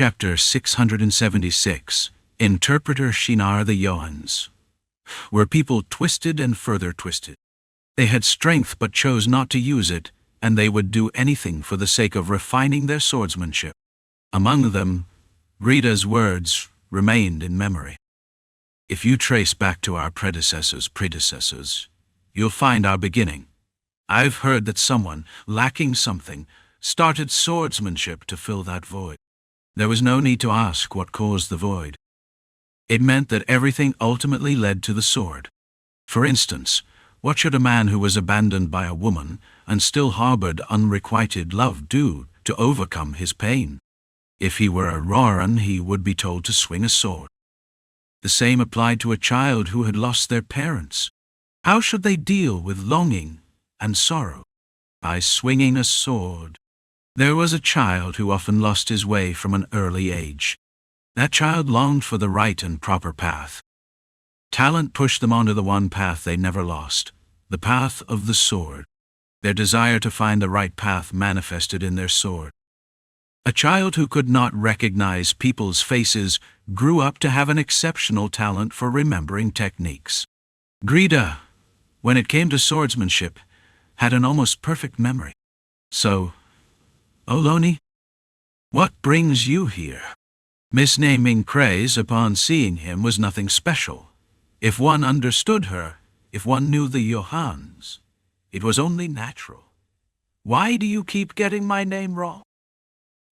Chapter 676, Interpreter Shinar the Johans. Were people twisted and further twisted. They had strength but chose not to use it, and they would do anything for the sake of refining their swordsmanship. Among them, Grida's words remained in memory. If you trace back to our predecessors, you'll find our beginning. I've heard that someone, lacking something, started swordsmanship to fill that void. There was no need to ask what caused the void. It meant that everything ultimately led to the sword. For instance, what should a man who was abandoned by a woman and still harbored unrequited love do to overcome his pain? If he were a Roran, he would be told to swing a sword. The same applied to a child who had lost their parents. How should they deal with longing and sorrow? By swinging a sword. There was a child who often lost his way from an early age. That child longed for the right and proper path. Talent pushed them onto the one path they never lost, the path of the sword. Their desire to find the right path manifested in their sword. A child who could not recognize people's faces grew up to have an exceptional talent for remembering techniques. Grida, when it came to swordsmanship, had an almost perfect memory. So, Oloni, what brings you here? Misnaming Craze upon seeing him was nothing special. If one understood her, if one knew the Johans, it was only natural. Why do you keep getting my name wrong?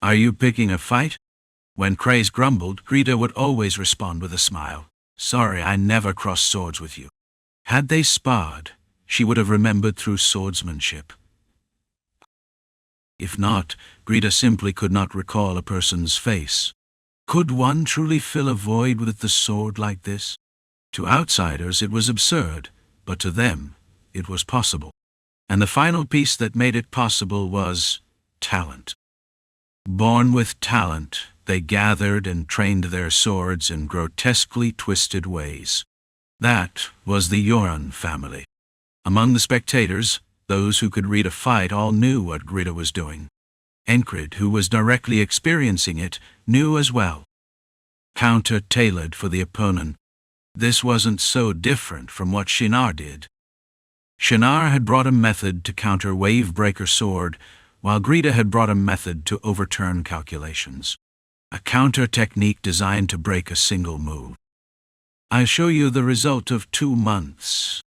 Are you picking a fight? When Craze grumbled, Grida would always respond with a smile. Sorry, I never crossed swords with you. Had they sparred, she would have remembered through swordsmanship. If not, Grida simply could not recall a person's face. Could one truly fill a void with the sword like this? To outsiders it was absurd, but to them it was possible. And the final piece that made it possible was talent. Born with talent, they gathered and trained their swords in grotesquely twisted ways. That was the Joran family. Among the spectators, those who could read a fight all knew what Grida was doing. Enkrid, who was directly experiencing it, knew as well. Counter-tailored for the opponent. This wasn't so different from what Shinar did. Shinar had brought a method to counter Wavebreaker Sword, while Grida had brought a method to overturn calculations. A counter technique designed to break a single move. I'll show you the result of 2 months.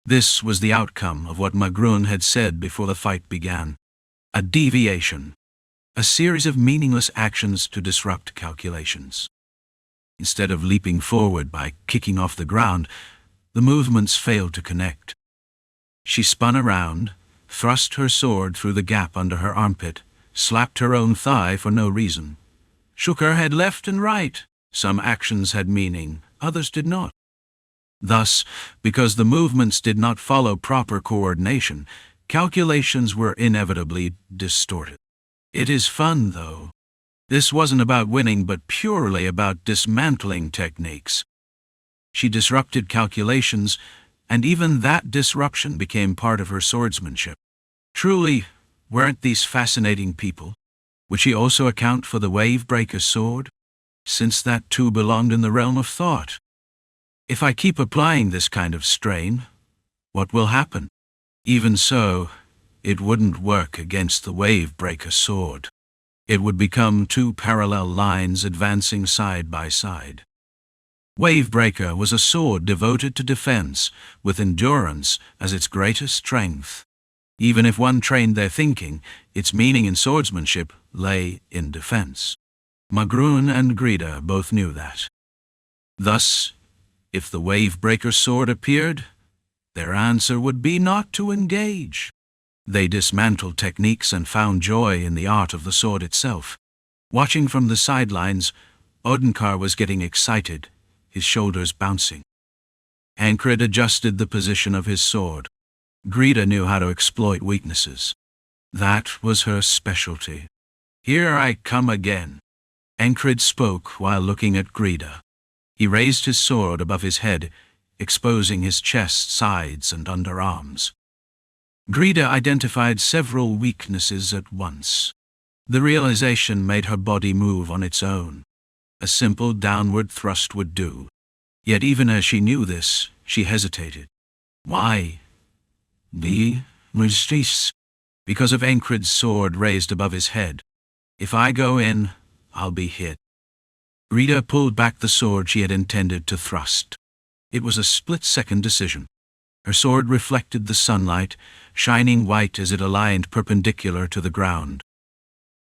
This was the outcome of what Magrun had said before the fight began. A deviation. A series of meaningless actions to disrupt calculations. Instead of leaping forward by kicking off the ground, the movements failed to connect. She spun around, thrust her sword through the gap under her armpit, slapped her own thigh for no reason, shook her head left and right. Some actions had meaning, others did not. Thus, because the movements did not follow proper coordination, calculations were inevitably distorted. It is fun, though. This wasn't about winning, but purely about dismantling techniques. She disrupted calculations, and even that disruption became part of her swordsmanship. Truly, weren't these fascinating people? Would she also account for the Wavebreaker Sword, since that too belonged in the realm of thought? If I keep applying this kind of strain, what will happen? Even so, it wouldn't work against the Wavebreaker Sword. It would become 2 parallel lines advancing side by side. Wavebreaker was a sword devoted to defense, with endurance as its greatest strength. Even if one trained their thinking, its meaning in swordsmanship lay in defense. Magrun and Grida both knew that. Thus, if the Wavebreaker Sword appeared, their answer would be not to engage. They dismantled techniques and found joy in the art of the sword itself. Watching from the sidelines, Odenkar was getting excited, his shoulders bouncing. Ankrid adjusted the position of his sword. Grida knew how to exploit weaknesses. That was her specialty. Here I come again. Ankrid spoke while looking at Grida. He raised his sword above his head, exposing his chest, sides, and underarms. Grida identified several weaknesses at once. The realization made her body move on its own. A simple downward thrust would do. Yet even as she knew this, she hesitated. Why? Because of Enkrid's sword raised above his head. If I go in, I'll be hit. Greta pulled back the sword she had intended to thrust. It was a split-second decision. Her sword reflected the sunlight, shining white as it aligned perpendicular to the ground.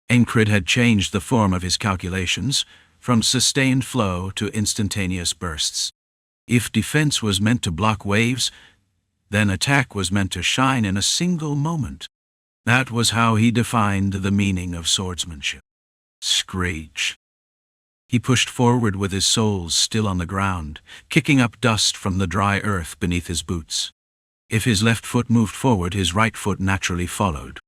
Ankrid had changed the form of his calculations, from sustained flow to instantaneous bursts. If defense was meant to block waves, then attack was meant to shine in a single moment. That was how he defined the meaning of swordsmanship. Screech. He pushed forward with his soles still on the ground, kicking up dust from the dry earth beneath his boots. If his left foot moved forward, his right foot naturally followed.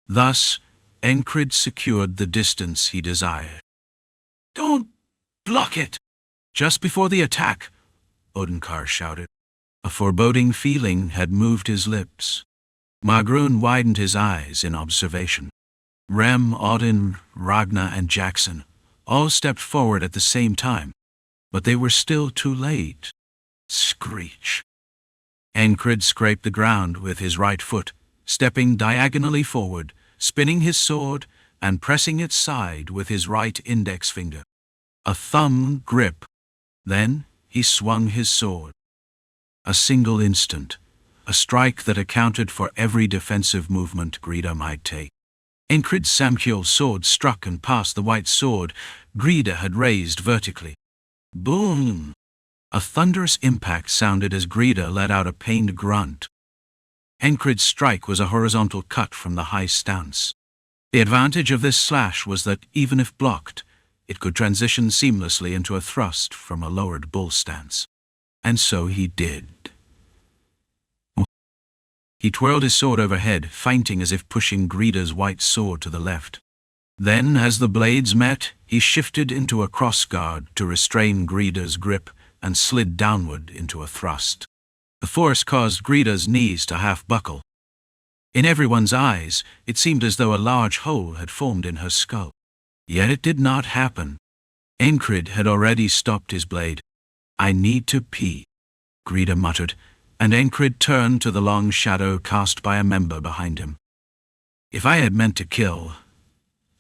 Thus, Enkrid secured the distance he desired. "Don't block it!" Just before the attack, Odenkar shouted. A foreboding feeling had moved his lips. Magrun widened his eyes in observation. Rem, Audin, Ragna, and Jackson all stepped forward at the same time, but they were still too late. Screech. Ankrid scraped the ground with his right foot, stepping diagonally forward, spinning his sword, and pressing its side with his right index finger. A thumb grip. Then he swung his sword. A single instant, a strike that accounted for every defensive movement Greta might take. Enkrid's Samkhul's sword struck and passed the white sword Greta had raised vertically. Boom! A thunderous impact sounded as Greta let out a pained grunt. Enkrid's strike was a horizontal cut from the high stance. The advantage of this slash was that, even if blocked, it could transition seamlessly into a thrust from a lowered bull stance. And so he did. He twirled his sword overhead, feinting as if pushing Greta's white sword to the left. Then, as the blades met, he shifted into a crossguard to restrain Greta's grip and slid downward into a thrust. The force caused Greta's knees to half buckle. In everyone's eyes, it seemed as though a large hole had formed in her skull. Yet it did not happen. Enkrid had already stopped his blade. "I need to pee," Greta muttered, and Enkrid turned to the long shadow cast by a member behind him. "If I had meant to kill,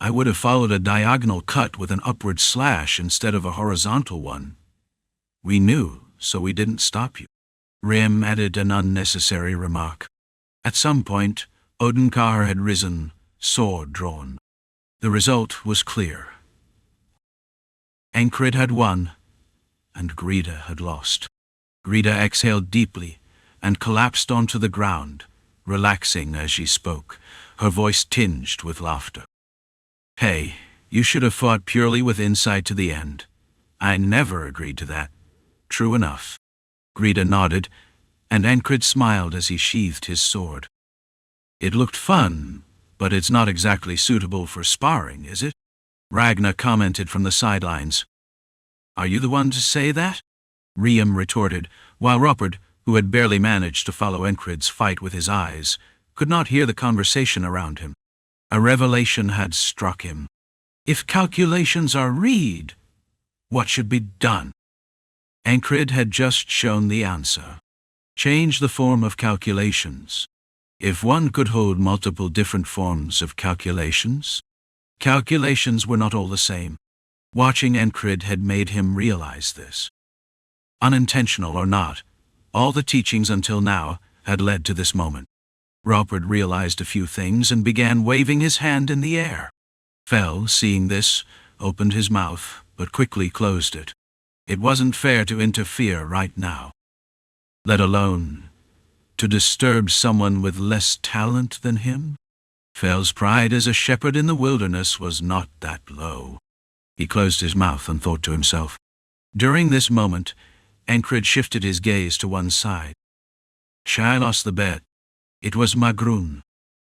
I would have followed a diagonal cut with an upward slash instead of a horizontal one. We knew, so we didn't stop you." Rem added an unnecessary remark. At some point, Odenkar had risen, sword drawn. The result was clear. Ankrid had won, and Greta had lost. Greta exhaled deeply and collapsed onto the ground, relaxing as she spoke, her voice tinged with laughter. "Hey, you should have fought purely with insight to the end. I never agreed to that." "True enough." Greta nodded, and Ankrid smiled as he sheathed his sword. "It looked fun, but it's not exactly suitable for sparring, is it?" Ragna commented from the sidelines. "Are you the one to say that?" Riem retorted, while Rupert, who had barely managed to follow Enkrid's fight with his eyes, could not hear the conversation around him. A revelation had struck him. If calculations are read, what should be done? Ankrid had just shown the answer. Change the form of calculations. If one could hold multiple different forms of calculations, calculations were not all the same. Watching Enkrid had made him realize this. Unintentional or not, all the teachings until now had led to this moment. Rupert realized a few things and began waving his hand in the air. Fell, seeing this, opened his mouth, but quickly closed it. It wasn't fair to interfere right now. Let alone to disturb someone with less talent than him? Fell's pride as a shepherd in the wilderness was not that low. He closed his mouth and thought to himself. During this moment, Enkrid shifted his gaze to one side. Shai lost the bet. It was Magrun.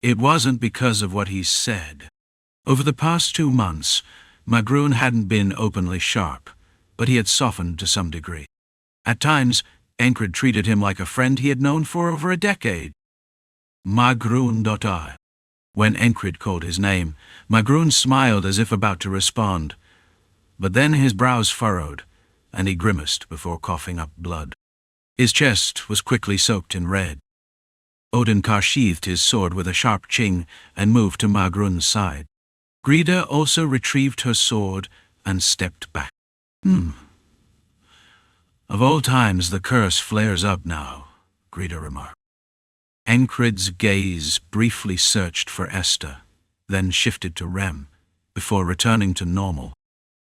It wasn't because of what he said. Over the past 2 months, Magrun hadn't been openly sharp, but he had softened to some degree. At times, Ankrid treated him like a friend he had known for over a decade. Magrun.I. When Enkrid called his name, Magroon smiled as if about to respond, but then his brows furrowed, and he grimaced before coughing up blood. His chest was quickly soaked in red. Odenkar sheathed his sword with a sharp ching and moved to Magroon's side. Grida also retrieved her sword and stepped back. Of all times the curse flares up now, Grida remarked. Enkrid's gaze briefly searched for Esther, then shifted to Rem, before returning to normal.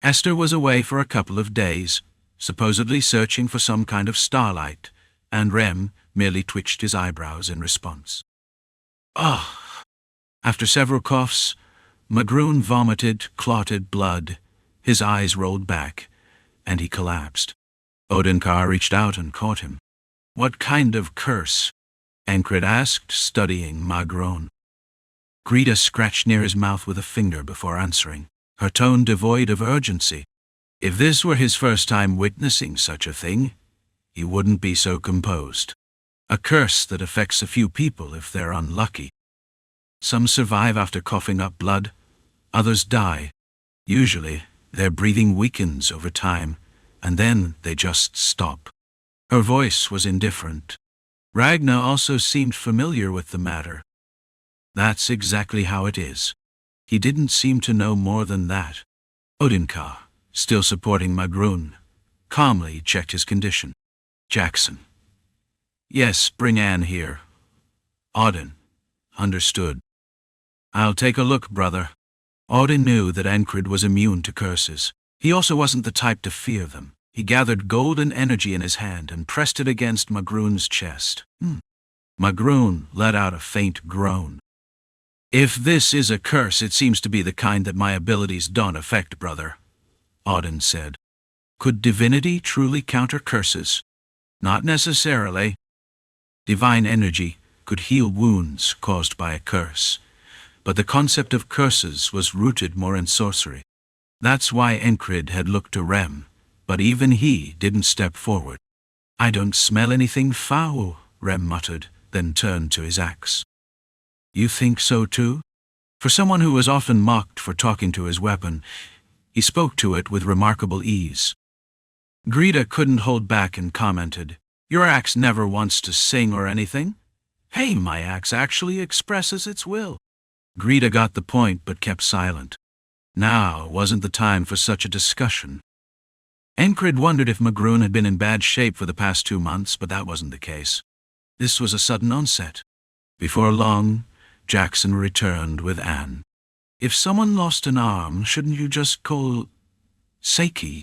Esther was away for a couple of days, supposedly searching for some kind of starlight, and Rem merely twitched his eyebrows in response. After several coughs, Magroon vomited clotted blood, his eyes rolled back, and he collapsed. Odenkar reached out and caught him. What kind of curse? Ankrid asked, studying Magroon. Grida scratched near his mouth with a finger before answering, her tone devoid of urgency. If this were his first time witnessing such a thing, he wouldn't be so composed. A curse that affects a few people if they're unlucky. Some survive after coughing up blood, others die. Usually, their breathing weakens over time, and then they just stop. Her voice was indifferent. Ragnar also seemed familiar with the matter. That's exactly how it is. He didn't seem to know more than that. Odenkar, still supporting Magroon, calmly checked his condition. Jackson. Yes, bring Anne here. Auden. Understood. I'll take a look, brother. Auden knew that Ankrid was immune to curses. He also wasn't the type to fear them. He gathered golden energy in his hand and pressed it against Magroon's chest. Magroon let out a faint groan. If this is a curse, it seems to be the kind that my abilities don't affect, brother, Auden said. Could divinity truly counter curses? Not necessarily. Divine energy could heal wounds caused by a curse, but the concept of curses was rooted more in sorcery. That's why Enkrid had looked to Rem, but even he didn't step forward. I don't smell anything foul, Rem muttered, then turned to his axe. You think so too? For someone who was often mocked for talking to his weapon, he spoke to it with remarkable ease. Grida couldn't hold back and commented, Your axe never wants to sing or anything. Hey, my axe actually expresses its will. Grida got the point but kept silent. Now wasn't the time for such a discussion. Enkrid wondered if Magroon had been in bad shape for the past 2 months, but that wasn't the case. This was a sudden onset. Before long, Jackson returned with Anne. If someone lost an arm, shouldn't you just call Seiki?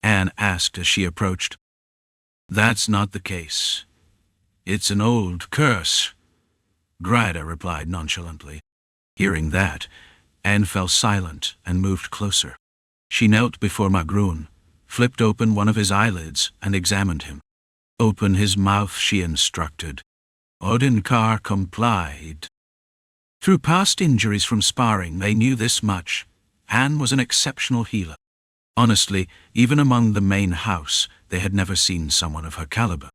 Anne asked as she approached. That's not the case. It's an old curse, Grida replied nonchalantly. Hearing that, Anne fell silent and moved closer. She knelt before Magroon, flipped open one of his eyelids, and examined him. Open his mouth, she instructed. Odenkar complied. Through past injuries from sparring, they knew this much. Anne was an exceptional healer. Honestly, even among the main house, they had never seen someone of her caliber.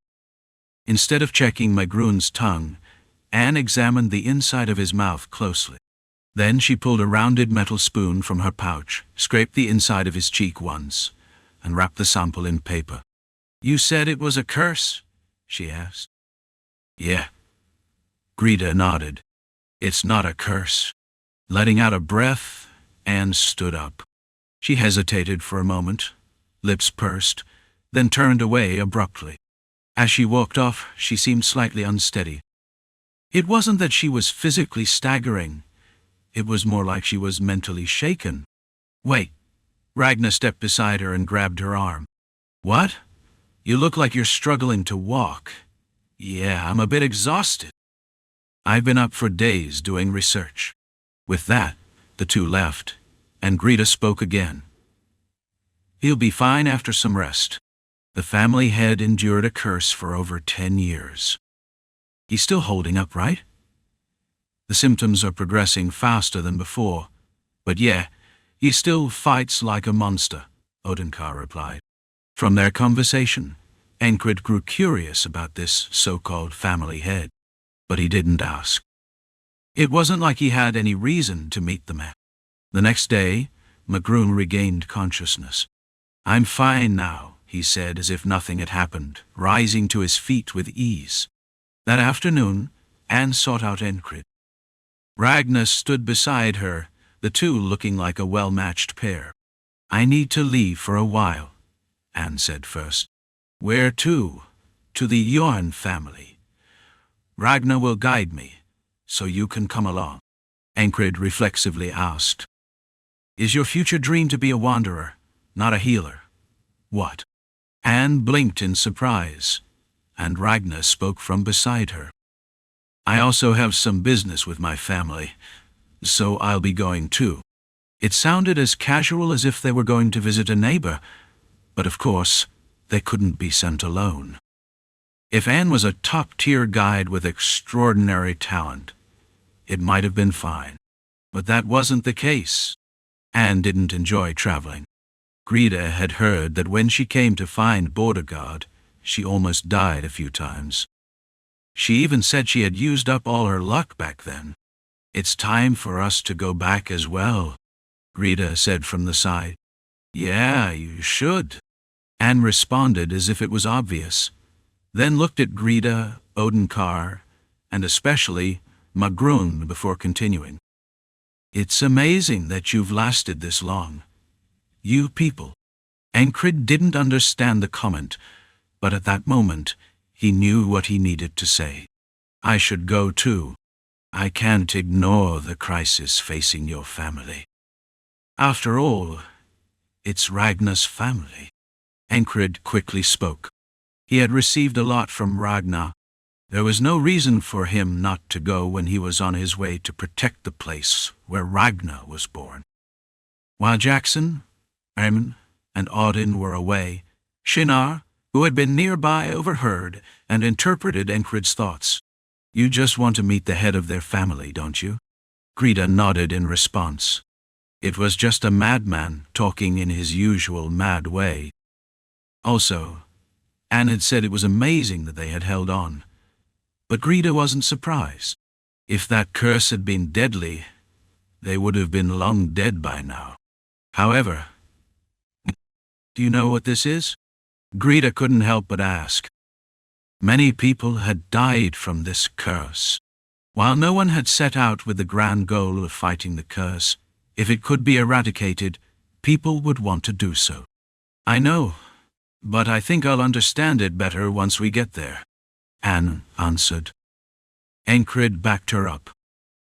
Instead of checking Magroon's tongue, Anne examined the inside of his mouth closely. Then she pulled a rounded metal spoon from her pouch, scraped the inside of his cheek once, and wrapped the sample in paper. You said it was a curse? She asked. Yeah. Grida nodded. It's not a curse. Letting out a breath, Anne stood up. She hesitated for a moment, lips pursed, then turned away abruptly. As she walked off, she seemed slightly unsteady. It wasn't that she was physically staggering. It was more like she was mentally shaken. Wait. Ragnar stepped beside her and grabbed her arm. What? You look like you're struggling to walk. Yeah, I'm a bit exhausted. I've been up for days doing research. With that, the two left, and Grida spoke again. He'll be fine after some rest. The family had endured a curse for over 10 years. He's still holding up, right? The symptoms are progressing faster than before, but yeah, he still fights like a monster, Odenkar replied. From their conversation, Ankrid grew curious about this so-called family head, but he didn't ask. It wasn't like he had any reason to meet the man. The next day, Magroon regained consciousness. "I'm fine now," he said as if nothing had happened, rising to his feet with ease. That afternoon, Anne sought out Enkrid. Ragnar stood beside her, the two looking like a well-matched pair. "I need to leave for a while," Anne said first. "Where to?" "To the Jorn family. Ragnar will guide me, so you can come along," Ankrid reflexively asked. "Is your future dream to be a wanderer, not a healer?" "What?" Anne blinked in surprise, and Ragnar spoke from beside her. "I also have some business with my family, so I'll be going too." It sounded as casual as if they were going to visit a neighbor, but of course, they couldn't be sent alone. If Anne was a top-tier guide with extraordinary talent, it might have been fine. But that wasn't the case. Anne didn't enjoy traveling. Greta had heard that when she came to find Borderguard, she almost died a few times. She even said she had used up all her luck back then. "It's time for us to go back as well," Greta said from the side. "Yeah, you should," Anne responded as if it was obvious, then looked at Greta, Odenkar, and especially Magroon before continuing. "It's amazing that you've lasted this long. You people." Ankrid didn't understand the comment, but at that moment, he knew what he needed to say. "I should go too. I can't ignore the crisis facing your family. After all, it's Ragnar's family." Ankrid quickly spoke. He had received a lot from Ragnar. There was no reason for him not to go when he was on his way to protect the place where Ragnar was born. While Jackson, Herman, and Audin were away, Shinar, who had been nearby, overheard and interpreted Enkrid's thoughts. "You just want to meet the head of their family, don't you?" Greta nodded in response. It was just a madman talking in his usual mad way. Also, Anne had said it was amazing that they had held on. But Greta wasn't surprised. If that curse had been deadly, they would have been long dead by now. However, "Do you know what this is?" Greta couldn't help but ask. Many people had died from this curse. While no one had set out with the grand goal of fighting the curse, if it could be eradicated, people would want to do so. "I know, but I think I'll understand it better once we get there," Anne answered. Enkrid backed her up.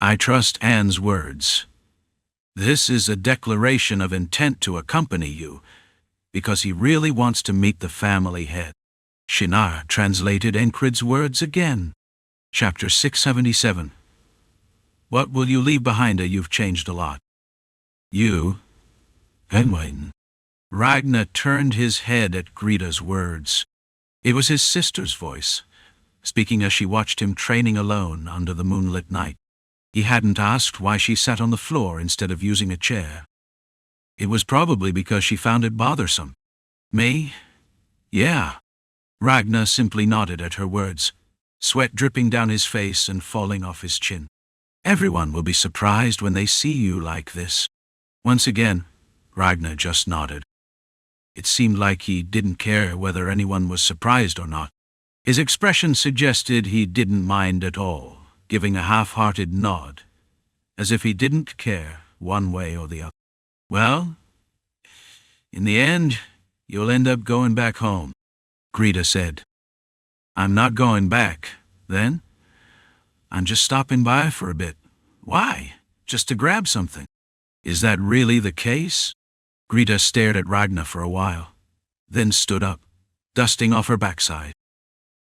"I trust Anne's words. This is a declaration of intent to accompany you, because he really wants to meet the family head." Shinar translated Enkrid's words again. Chapter 677. "What will you leave behind? You've changed a lot." "You, Edwin." Ragnar turned his head at Greta's words. It was his sister's voice, speaking as she watched him training alone under the moonlit night. He hadn't asked why she sat on the floor instead of using a chair. It was probably because she found it bothersome. "Me? Yeah." Ragnar simply nodded at her words, sweat dripping down his face and falling off his chin. "Everyone will be surprised when they see you like this." Once again, Ragnar just nodded. It seemed like he didn't care whether anyone was surprised or not. His expression suggested he didn't mind at all, giving a half-hearted nod, as if he didn't care one way or the other. "Well, in the end, you'll end up going back home," Greta said. "I'm not going back, then. I'm just stopping by for a bit." "Why? Just to grab something?" "Is that really the case?" Greta stared at Ragnar for a while, then stood up, dusting off her backside.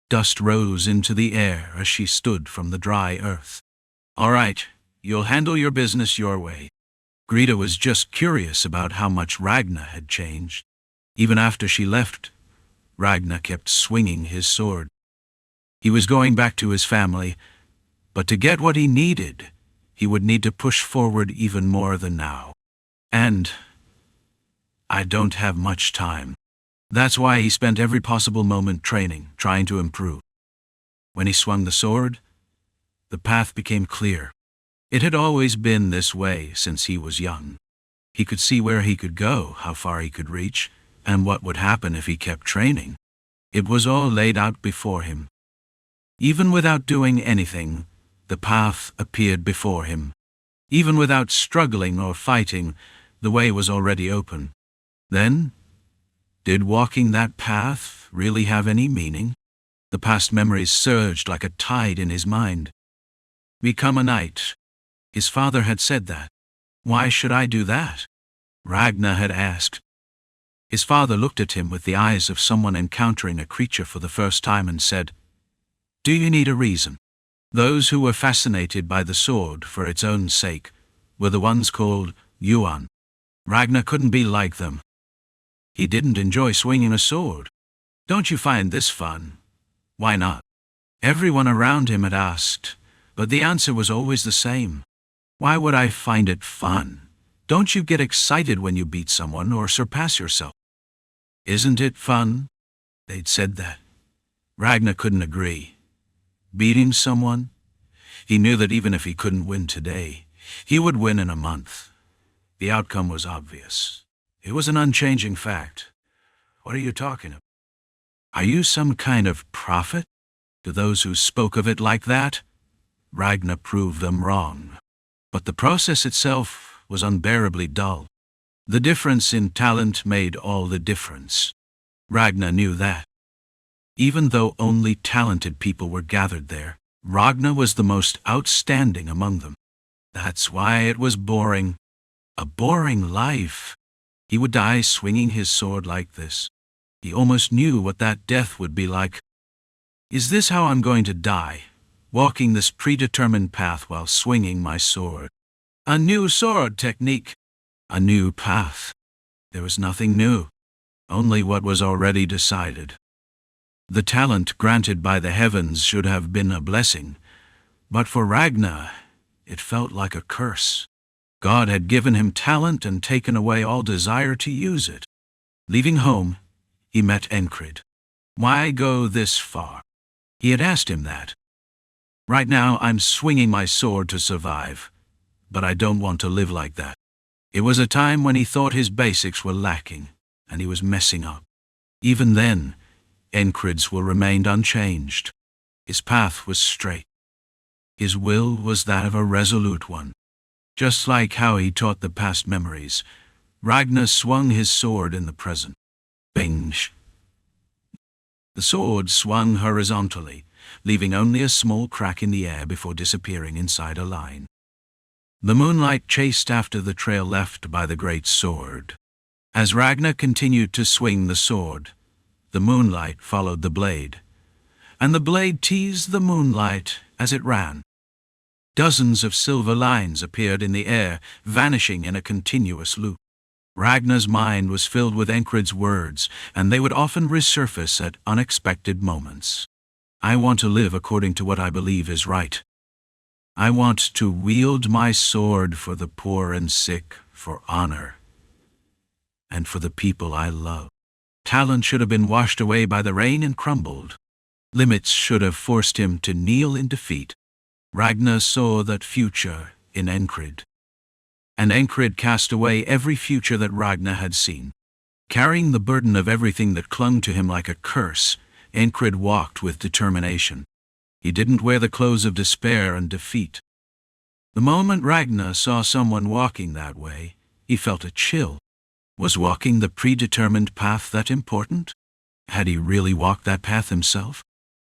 Dust rose into the air as she stood from the dry earth. "All right, you'll handle your business your way." Greta was just curious about how much Ragnar had changed. Even after she left, Ragnar kept swinging his sword. He was going back to his family, but to get what he needed, he would need to push forward even more than now. And I don't have much time. That's why he spent every possible moment training, trying to improve. When he swung the sword, the path became clear. It had always been this way since he was young. He could see where he could go, how far he could reach, and what would happen if he kept training. It was all laid out before him. Even without doing anything, the path appeared before him. Even without struggling or fighting, the way was already open. Then, did walking that path really have any meaning? The past memories surged like a tide in his mind. Become a knight. His father had said that. Why should I do that? Ragnar had asked. His father looked at him with the eyes of someone encountering a creature for the first time and said, "Do you need a reason?" Those who were fascinated by the sword for its own sake were the ones called Yuan. Ragnar couldn't be like them. He didn't enjoy swinging a sword. "Don't you find this fun?" "Why not?" Everyone around him had asked, but the answer was always the same. "Why would I find it fun? Don't you get excited when you beat someone or surpass yourself?" "Isn't it fun?" They'd said that. Ragnar couldn't agree. Beating someone? He knew that even if he couldn't win today, he would win in a month. The outcome was obvious. It was an unchanging fact. "What are you talking about? Are you some kind of prophet?" To those who spoke of it like that, Ragnar proved them wrong. But the process itself was unbearably dull. The difference in talent made all the difference. Ragnar knew that. Even though only talented people were gathered there, Ragnar was the most outstanding among them. That's why it was boring. A boring life. He would die swinging his sword like this. He almost knew what that death would be like. Is this how I'm going to die? Walking this predetermined path while swinging my sword. A new sword technique. A new path. There was nothing new. Only what was already decided. The talent granted by the heavens should have been a blessing, but for Ragnar, it felt like a curse. God had given him talent and taken away all desire to use it. Leaving home, he met Enkrid. Why go this far? He had asked him that. Right now, I'm swinging my sword to survive, but I don't want to live like that. It was a time when he thought his basics were lacking, and he was messing up. Even then, Enkrid's will remained unchanged. His path was straight. His will was that of a resolute one. Just like how he taught the past memories, Ragnar swung his sword in the present. Bing! The sword swung horizontally, leaving only a small crack in the air before disappearing inside a line. The moonlight chased after the trail left by the great sword. As Ragnar continued to swing the sword, the moonlight followed the blade, and the blade teased the moonlight as it ran. Dozens of silver lines appeared in the air, vanishing in a continuous loop. Ragnar's mind was filled with Enkrid's words, and they would often resurface at unexpected moments. I want to live according to what I believe is right. I want to wield my sword for the poor and sick, for honor, and for the people I love. Talent should have been washed away by the rain and crumbled. Limits should have forced him to kneel in defeat. Ragnar saw that future in Ankrid. And Ankrid cast away every future that Ragnar had seen. Carrying the burden of everything that clung to him like a curse, Ankrid walked with determination. He didn't wear the clothes of despair and defeat. The moment Ragnar saw someone walking that way, he felt a chill. Was walking the predetermined path that important? Had he really walked that path himself?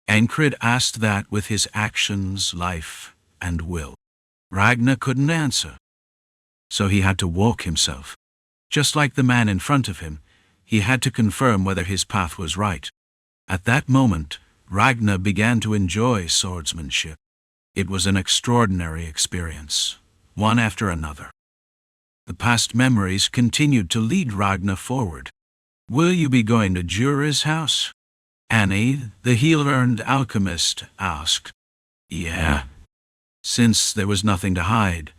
Ankrid asked that with his actions, life, and will. Ragnar couldn't answer. So he had to walk himself. Just like the man in front of him, he had to confirm whether his path was right. At that moment, Ragnar began to enjoy swordsmanship. It was an extraordinary experience, one after another. The past memories continued to lead Ragnar forward. Will you be going to Jura's house? Annie, the heel-earned alchemist, asked. Yeah. Since there was nothing to hide,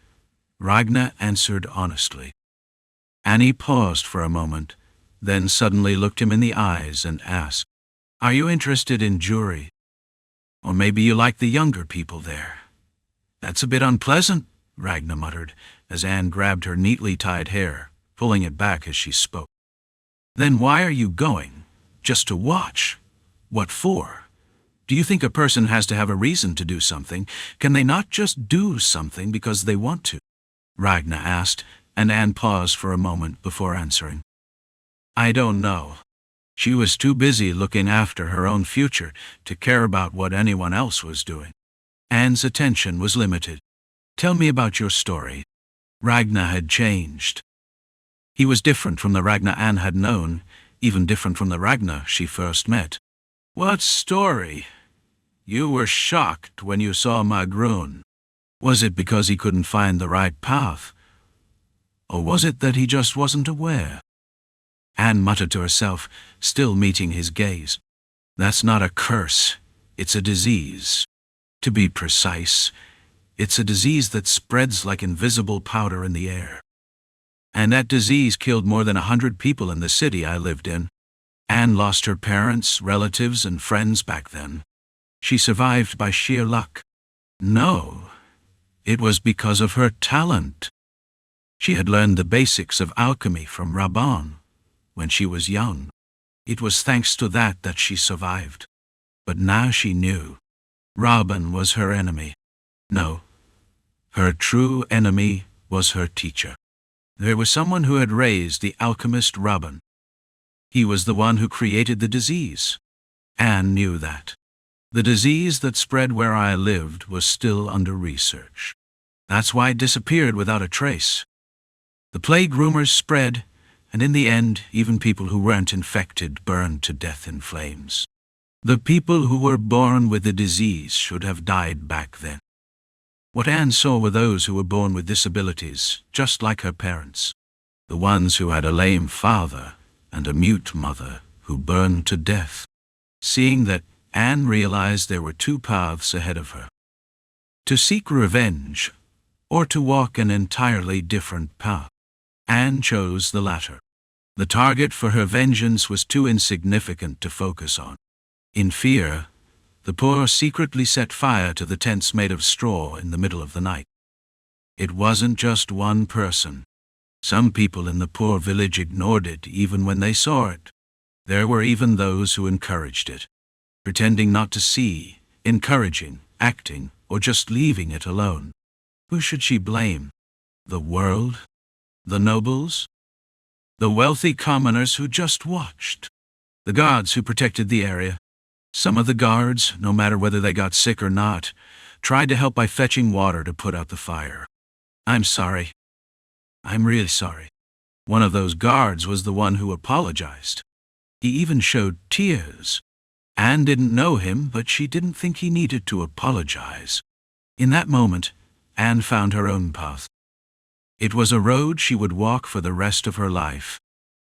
Ragnar answered honestly. Annie paused for a moment, then suddenly looked him in the eyes and asked, Are you interested in Juri? Or maybe you like the younger people there? That's a bit unpleasant, Ragna muttered, as Anne grabbed her neatly tied hair, pulling it back as she spoke. Then why are you going? Just to watch? What for? Do you think a person has to have a reason to do something? Can they not just do something because they want to? Ragna asked, and Anne paused for a moment before answering. I don't know. She was too busy looking after her own future to care about what anyone else was doing. Anne's attention was limited. Tell me about your story. Ragna had changed. He was different from the Ragna Anne had known, even different from the Ragna she first met. What story? You were shocked when you saw Magrun. Was it because he couldn't find the right path? Or was it that he just wasn't aware? Anne muttered to herself, still meeting his gaze. That's not a curse, it's a disease. To be precise, it's a disease that spreads like invisible powder in the air. And that disease killed more than 100 people in the city I lived in. Anne lost her parents, relatives, and friends back then. She survived by sheer luck. No, it was because of her talent. She had learned the basics of alchemy from Rabban when she was young. It was thanks to that she survived. But now she knew. Rabban was her enemy. No, her true enemy was her teacher. There was someone who had raised the alchemist Rabban. He was the one who created the disease. Anne knew that. The disease that spread where I lived was still under research. That's why it disappeared without a trace. The plague rumors spread, and in the end, even people who weren't infected burned to death in flames. The people who were born with the disease should have died back then. What Anne saw were those who were born with disabilities, just like her parents. The ones who had a lame father and a mute mother who burned to death. Seeing that, Anne realized there were two paths ahead of her. To seek revenge, or to walk an entirely different path. Anne chose the latter. The target for her vengeance was too insignificant to focus on. In fear, the poor secretly set fire to the tents made of straw in the middle of the night. It wasn't just one person. Some people in the poor village ignored it even when they saw it. There were even those who encouraged it, pretending not to see, encouraging, acting, or just leaving it alone. Who should she blame? The world? The nobles? The wealthy commoners who just watched? The guards who protected the area? Some of the guards, no matter whether they got sick or not, tried to help by fetching water to put out the fire. I'm sorry. I'm really sorry. One of those guards was the one who apologized. He even showed tears. Anne didn't know him, but she didn't think he needed to apologize. In that moment, Anne found her own path. It was a road she would walk for the rest of her life.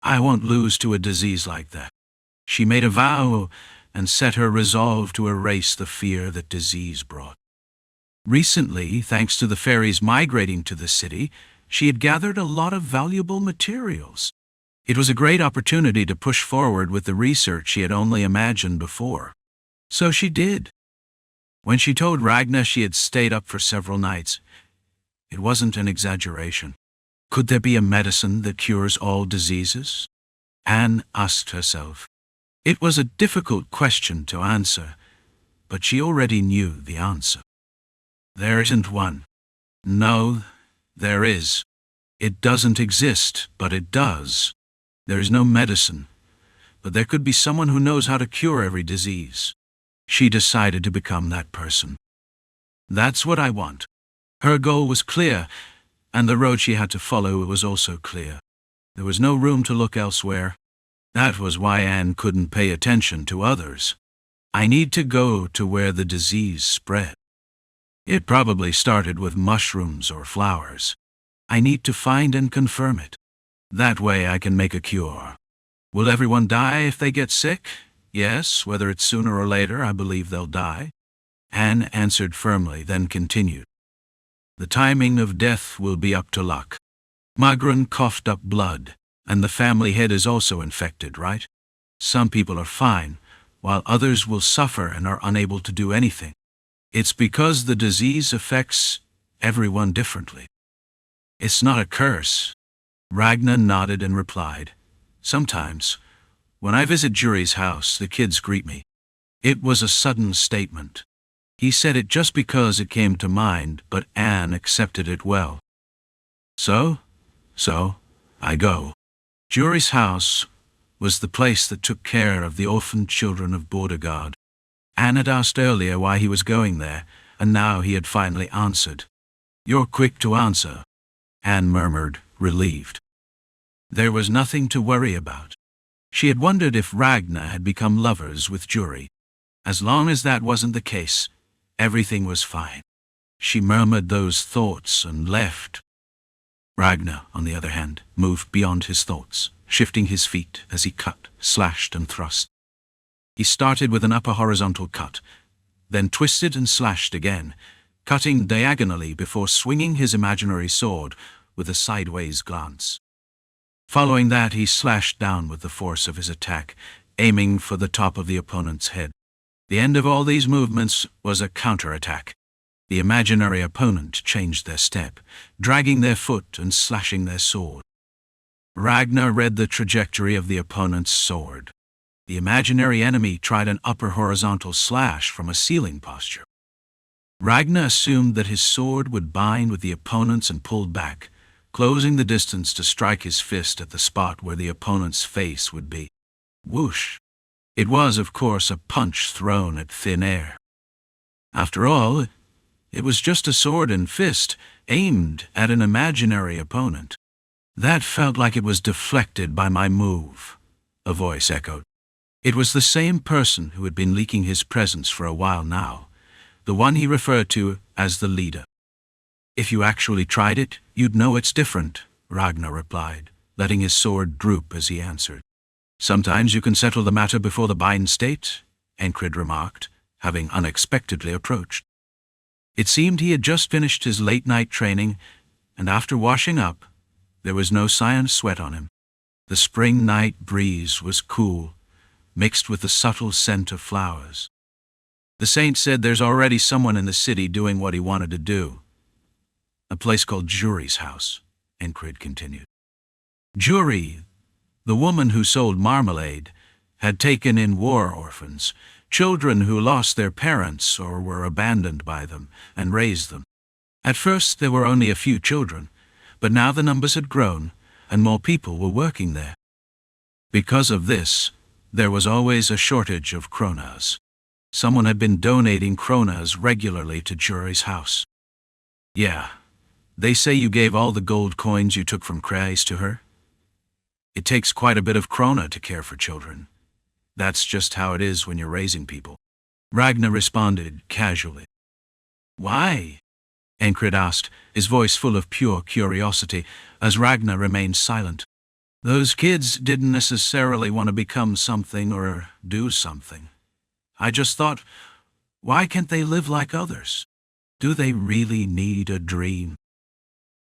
I won't lose to a disease like that. She made a vow and set her resolve to erase the fear that disease brought. Recently, thanks to the fairies migrating to the city, she had gathered a lot of valuable materials. It was a great opportunity to push forward with the research she had only imagined before. So she did. When she told Ragna she had stayed up for several nights, it wasn't an exaggeration. Could there be a medicine that cures all diseases? Anne asked herself. It was a difficult question to answer, but she already knew the answer. There isn't one. No, there is. It doesn't exist, but it does. There is no medicine, but there could be someone who knows how to cure every disease. She decided to become that person. That's what I want. Her goal was clear, and the road she had to follow was also clear. There was no room to look elsewhere. That was why Anne couldn't pay attention to others. I need to go to where the disease spread. It probably started with mushrooms or flowers. I need to find and confirm it. That way I can make a cure. Will everyone die if they get sick? Yes, whether it's sooner or later, I believe they'll die. Anne answered firmly, then continued. The timing of death will be up to luck. Magrun coughed up blood, and the family head is also infected, right? Some people are fine, while others will suffer and are unable to do anything. It's because the disease affects everyone differently. It's not a curse. Ragnar nodded and replied, sometimes, when I visit Jury's house, the kids greet me. It was a sudden statement. He said it just because it came to mind, but Anne accepted it well. So, I go. Jury's house was the place that took care of the orphaned children of Border Guard. Anne had asked earlier why he was going there, and now he had finally answered. You're quick to answer, Anne murmured, relieved. There was nothing to worry about. She had wondered if Ragnar had become lovers with Jury. As long as that wasn't the case, everything was fine. She murmured those thoughts and left. Ragnar, on the other hand, moved beyond his thoughts, shifting his feet as he cut, slashed, and thrust. He started with an upper horizontal cut, then twisted and slashed again, cutting diagonally before swinging his imaginary sword with a sideways glance. Following that, he slashed down with the force of his attack, aiming for the top of the opponent's head. The end of all these movements was a counterattack. The imaginary opponent changed their step, dragging their foot and slashing their sword. Ragnar read the trajectory of the opponent's sword. The imaginary enemy tried an upper horizontal slash from a ceiling posture. Ragnar assumed that his sword would bind with the opponent's and pulled back, closing the distance to strike his fist at the spot where the opponent's face would be. Whoosh! It was, of course, a punch thrown at thin air. After all, it was just a sword and fist aimed at an imaginary opponent. That felt like it was deflected by my move, a voice echoed. It was the same person who had been leaking his presence for a while now, the one he referred to as the leader. If you actually tried it, you'd know it's different, Ragnar replied, letting his sword droop as he answered. Sometimes you can settle the matter before the bind state, Enkrid remarked, having unexpectedly approached. It seemed he had just finished his late-night training, and after washing up, there was no sign of sweat on him. The spring night breeze was cool, mixed with the subtle scent of flowers. The saint said there's already someone in the city doing what he wanted to do. A place called Jury's house, Enkrid continued. Jury, the woman who sold marmalade, had taken in war orphans, children who lost their parents or were abandoned by them, and raised them. At first there were only a few children, but now the numbers had grown, and more people were working there. Because of this, there was always a shortage of kronas. Someone had been donating kronas regularly to Jury's house. Yeah, they say you gave all the gold coins you took from Kreis to her. It takes quite a bit of krona to care for children. That's just how it is when you're raising people. Ragnar responded casually. Why? Ankrid asked, his voice full of pure curiosity, as Ragnar remained silent. Those kids didn't necessarily want to become something or do something. I just thought, why can't they live like others? Do they really need a dream?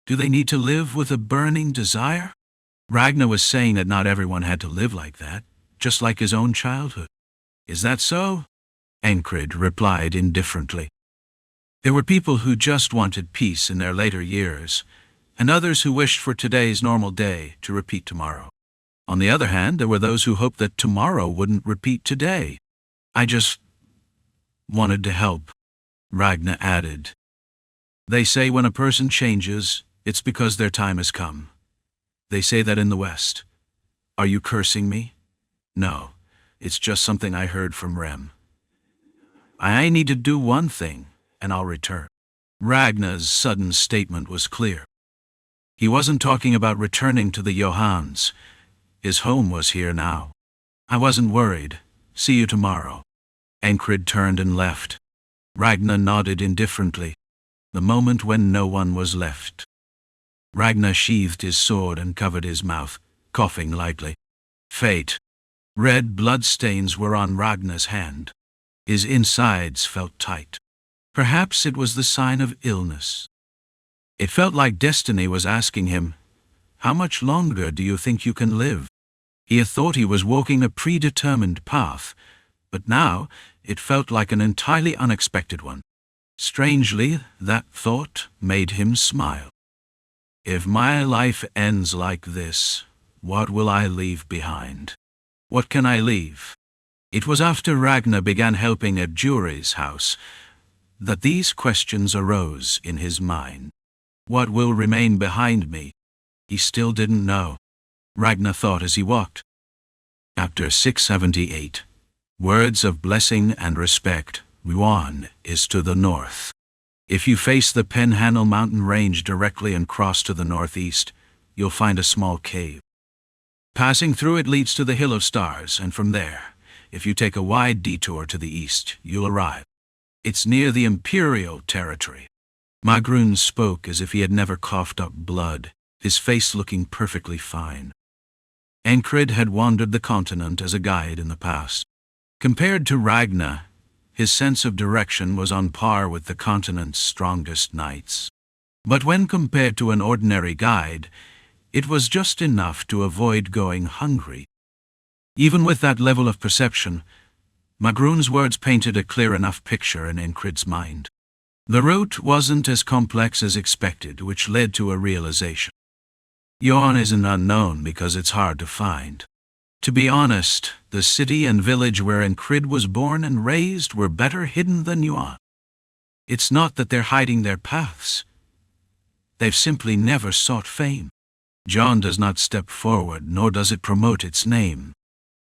Do they need to live with a burning desire? Ragnar was saying that not everyone had to live like that, just like his own childhood. Is that so? Ankrid replied indifferently. There were people who just wanted peace in their later years, and others who wished for today's normal day to repeat tomorrow. On the other hand, there were those who hoped that tomorrow wouldn't repeat today. I just wanted to help, Ragnar added. They say when a person changes, it's because their time has come. They say that in the West. Are you cursing me? No, it's just something I heard from Rem. I need to do one thing, and I'll return. Ragnar's sudden statement was clear. He wasn't talking about returning to the Johans. His home was here now. I wasn't worried. See you tomorrow. Ankrid turned and left. Ragnar nodded indifferently, the moment when no one was left. Ragnar sheathed his sword and covered his mouth, coughing lightly. Fate. Red bloodstains were on Ragnar's hand. His insides felt tight. Perhaps it was the sign of illness. It felt like destiny was asking him, how much longer do you think you can live? He had thought he was walking a predetermined path, but now it felt like an entirely unexpected one. Strangely, that thought made him smile. If my life ends like this, what will I leave behind? What can I leave? It was after Ragnar began helping at Jury's house that these questions arose in his mind. What will remain behind me? He still didn't know. Ragnar thought as he walked. Chapter 678. Words of blessing and respect. Ruan is to the north. If you face the Penhanel mountain range directly and cross to the northeast, you'll find a small cave. Passing through it leads to the Hill of Stars, and from there, if you take a wide detour to the east, you'll arrive. It's near the Imperial territory. Magrun spoke as if he had never coughed up blood, his face looking perfectly fine. Ankrid had wandered the continent as a guide in the past. Compared to Ragnar, his sense of direction was on par with the continent's strongest knights. But when compared to an ordinary guide, it was just enough to avoid going hungry. Even with that level of perception, Magrun's words painted a clear enough picture in Enkrid's mind. The route wasn't as complex as expected, which led to a realization. Yon is an unknown because it's hard to find. To be honest, the city and village where Enkrid was born and raised were better hidden than Yuan. It's not that they're hiding their paths. They've simply never sought fame. John does not step forward, nor does it promote its name.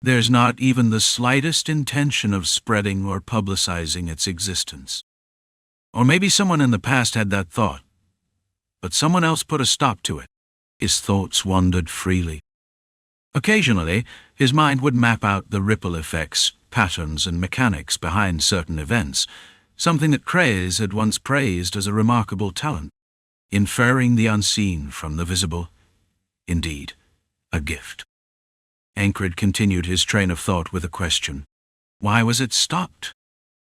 There's not even the slightest intention of spreading or publicizing its existence. Or maybe someone in the past had that thought, but someone else put a stop to it. His thoughts wandered freely. Occasionally, his mind would map out the ripple effects, patterns, and mechanics behind certain events, something that Craze had once praised as a remarkable talent, inferring the unseen from the visible. Indeed, a gift. Ankrid continued his train of thought with a question. Why was it stopped?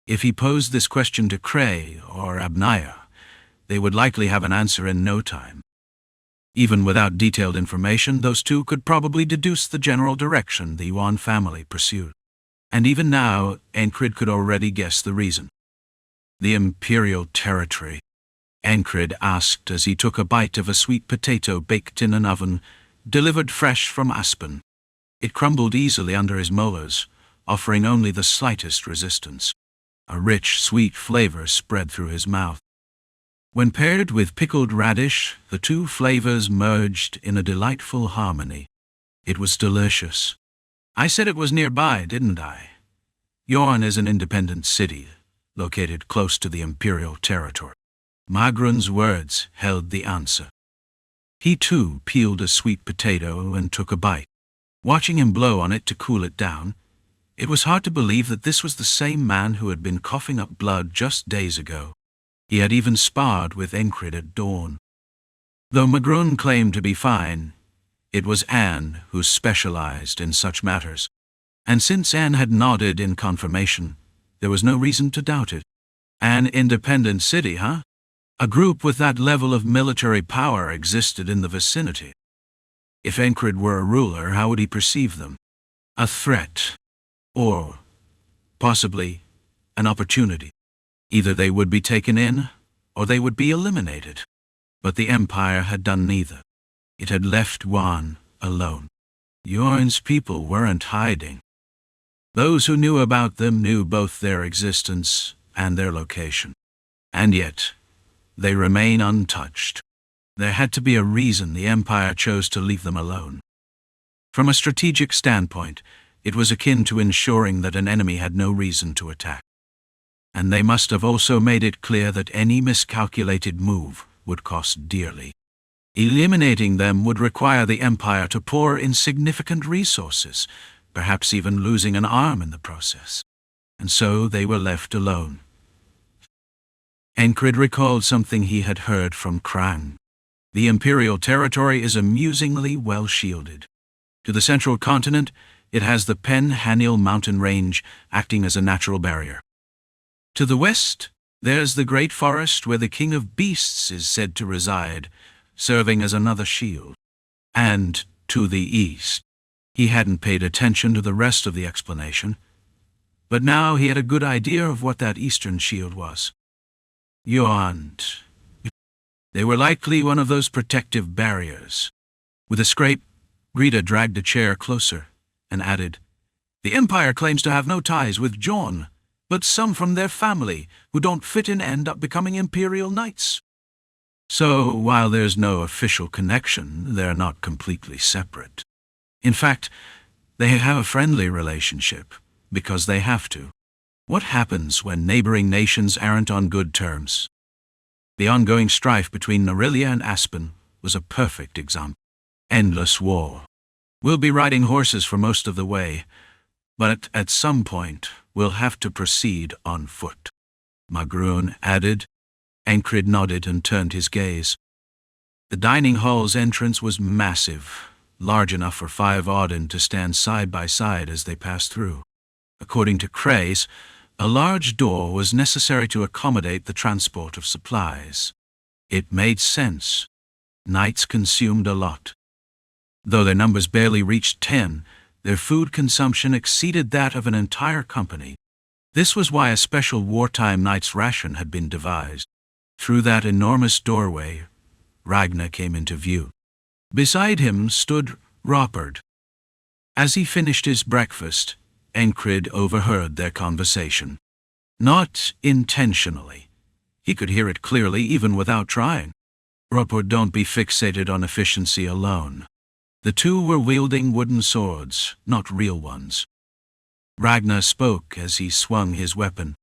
If he posed this question to Cray or Abnaya, they would likely have an answer in no time. Even without detailed information, those two could probably deduce the general direction the Yuan family pursued. And even now, Ankrid could already guess the reason. The Imperial territory, Ankrid asked as he took a bite of a sweet potato baked in an oven, delivered fresh from Azpen. It crumbled easily under his molars, offering only the slightest resistance. A rich, sweet flavor spread through his mouth. When paired with pickled radish, the two flavors merged in a delightful harmony. It was delicious. I said it was nearby, didn't I? Yorn is an independent city, located close to the Imperial territory. Magrun's words held the answer. He too peeled a sweet potato and took a bite. Watching him blow on it to cool it down, it was hard to believe that this was the same man who had been coughing up blood just days ago. He had even sparred with Enkrid at dawn. Though Magrun claimed to be fine, it was Anne who specialized in such matters, and since Anne had nodded in confirmation, there was no reason to doubt it. An independent city, huh? A group with that level of military power existed in the vicinity. If Enkrid were a ruler, how would he perceive them? A threat, or possibly an opportunity. Either they would be taken in, or they would be eliminated. But the Empire had done neither. It had left Yuan alone. Yorn's people weren't hiding. Those who knew about them knew both their existence and their location. And yet, they remain untouched. There had to be a reason the Empire chose to leave them alone. From a strategic standpoint, it was akin to ensuring that an enemy had no reason to attack. And they must have also made it clear that any miscalculated move would cost dearly. Eliminating them would require the Empire to pour in significant resources, perhaps even losing an arm in the process. And so they were left alone. Enkrid recalled something he had heard from Krang. The Imperial territory is amusingly well shielded. To the central continent, it has the Penhanel mountain range acting as a natural barrier. To the west, there's the great forest where the King of Beasts is said to reside, serving as another shield. And to the east, he hadn't paid attention to the rest of the explanation, but now he had a good idea of what that eastern shield was. You aren't. They were likely one of those protective barriers. With a scrape, Greta dragged a chair closer and added, "The Empire claims to have no ties with John, but some from their family who don't fit in end up becoming Imperial Knights. So, while there's no official connection, they're not completely separate. In fact, they have a friendly relationship, because they have to. What happens when neighboring nations aren't on good terms? The ongoing strife between Norillia and Azpen was a perfect example. Endless war. We'll be riding horses for most of the way, but at some point we'll have to proceed on foot," Magroon added. Ankrid nodded and turned his gaze. The dining hall's entrance was massive, large enough for 5 Auden to stand side by side as they passed through. According to Craze, a large door was necessary to accommodate the transport of supplies. It made sense. Knights consumed a lot. Though their numbers barely reached 10, their food consumption exceeded that of an entire company. This was why a special wartime knight's ration had been devised. Through that enormous doorway, Ragnar came into view. Beside him stood Ropard. As he finished his breakfast, Enkrid overheard their conversation. Not intentionally. He could hear it clearly even without trying. Ropard, don't be fixated on efficiency alone. The two were wielding wooden swords, not real ones. Ragnar spoke as he swung his weapon.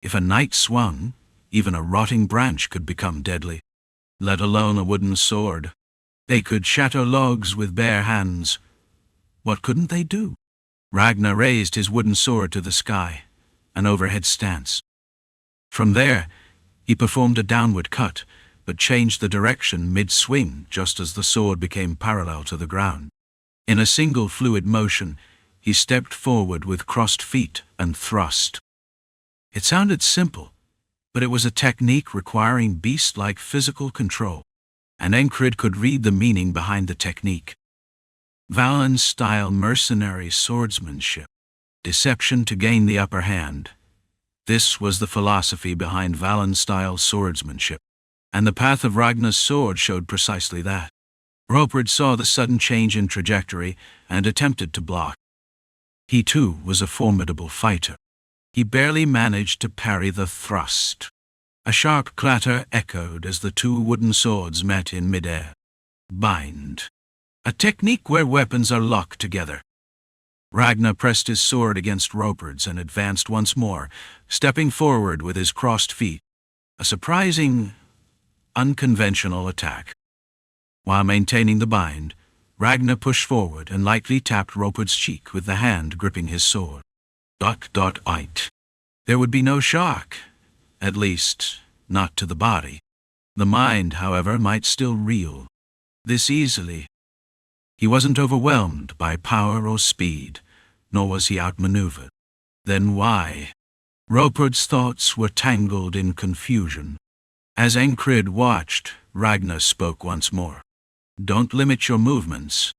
If a knight swung, even a rotting branch could become deadly, let alone a wooden sword. They could shatter logs with bare hands. What couldn't they do? Ragnar raised his wooden sword to the sky, an overhead stance. From there, he performed a downward cut, but changed the direction mid-swing just as the sword became parallel to the ground. In a single fluid motion, he stepped forward with crossed feet and thrust. It sounded simple, but it was a technique requiring beast-like physical control, and Enkrid could read the meaning behind the technique. Valen-style mercenary swordsmanship, deception to gain the upper hand. This was the philosophy behind Valen-style swordsmanship, and the path of Ragnar's sword showed precisely that. Ropard saw the sudden change in trajectory and attempted to block. He too was a formidable fighter. He barely managed to parry the thrust. A sharp clatter echoed as the two wooden swords met in midair. Bind. A technique where weapons are locked together. Ragnar pressed his sword against Ropard's and advanced once more, stepping forward with his crossed feet. A surprising, unconventional attack. While maintaining the bind, Ragnar pushed forward and lightly tapped Ropard's cheek with the hand gripping his sword. Ait. There would be no shock, at least, not to the body. The mind, however, might still reel. This easily. He wasn't overwhelmed by power or speed, nor was he outmaneuvered. Then why? Ropard's thoughts were tangled in confusion. As Enkrid watched, Ragnar spoke once more. Don't limit your movements.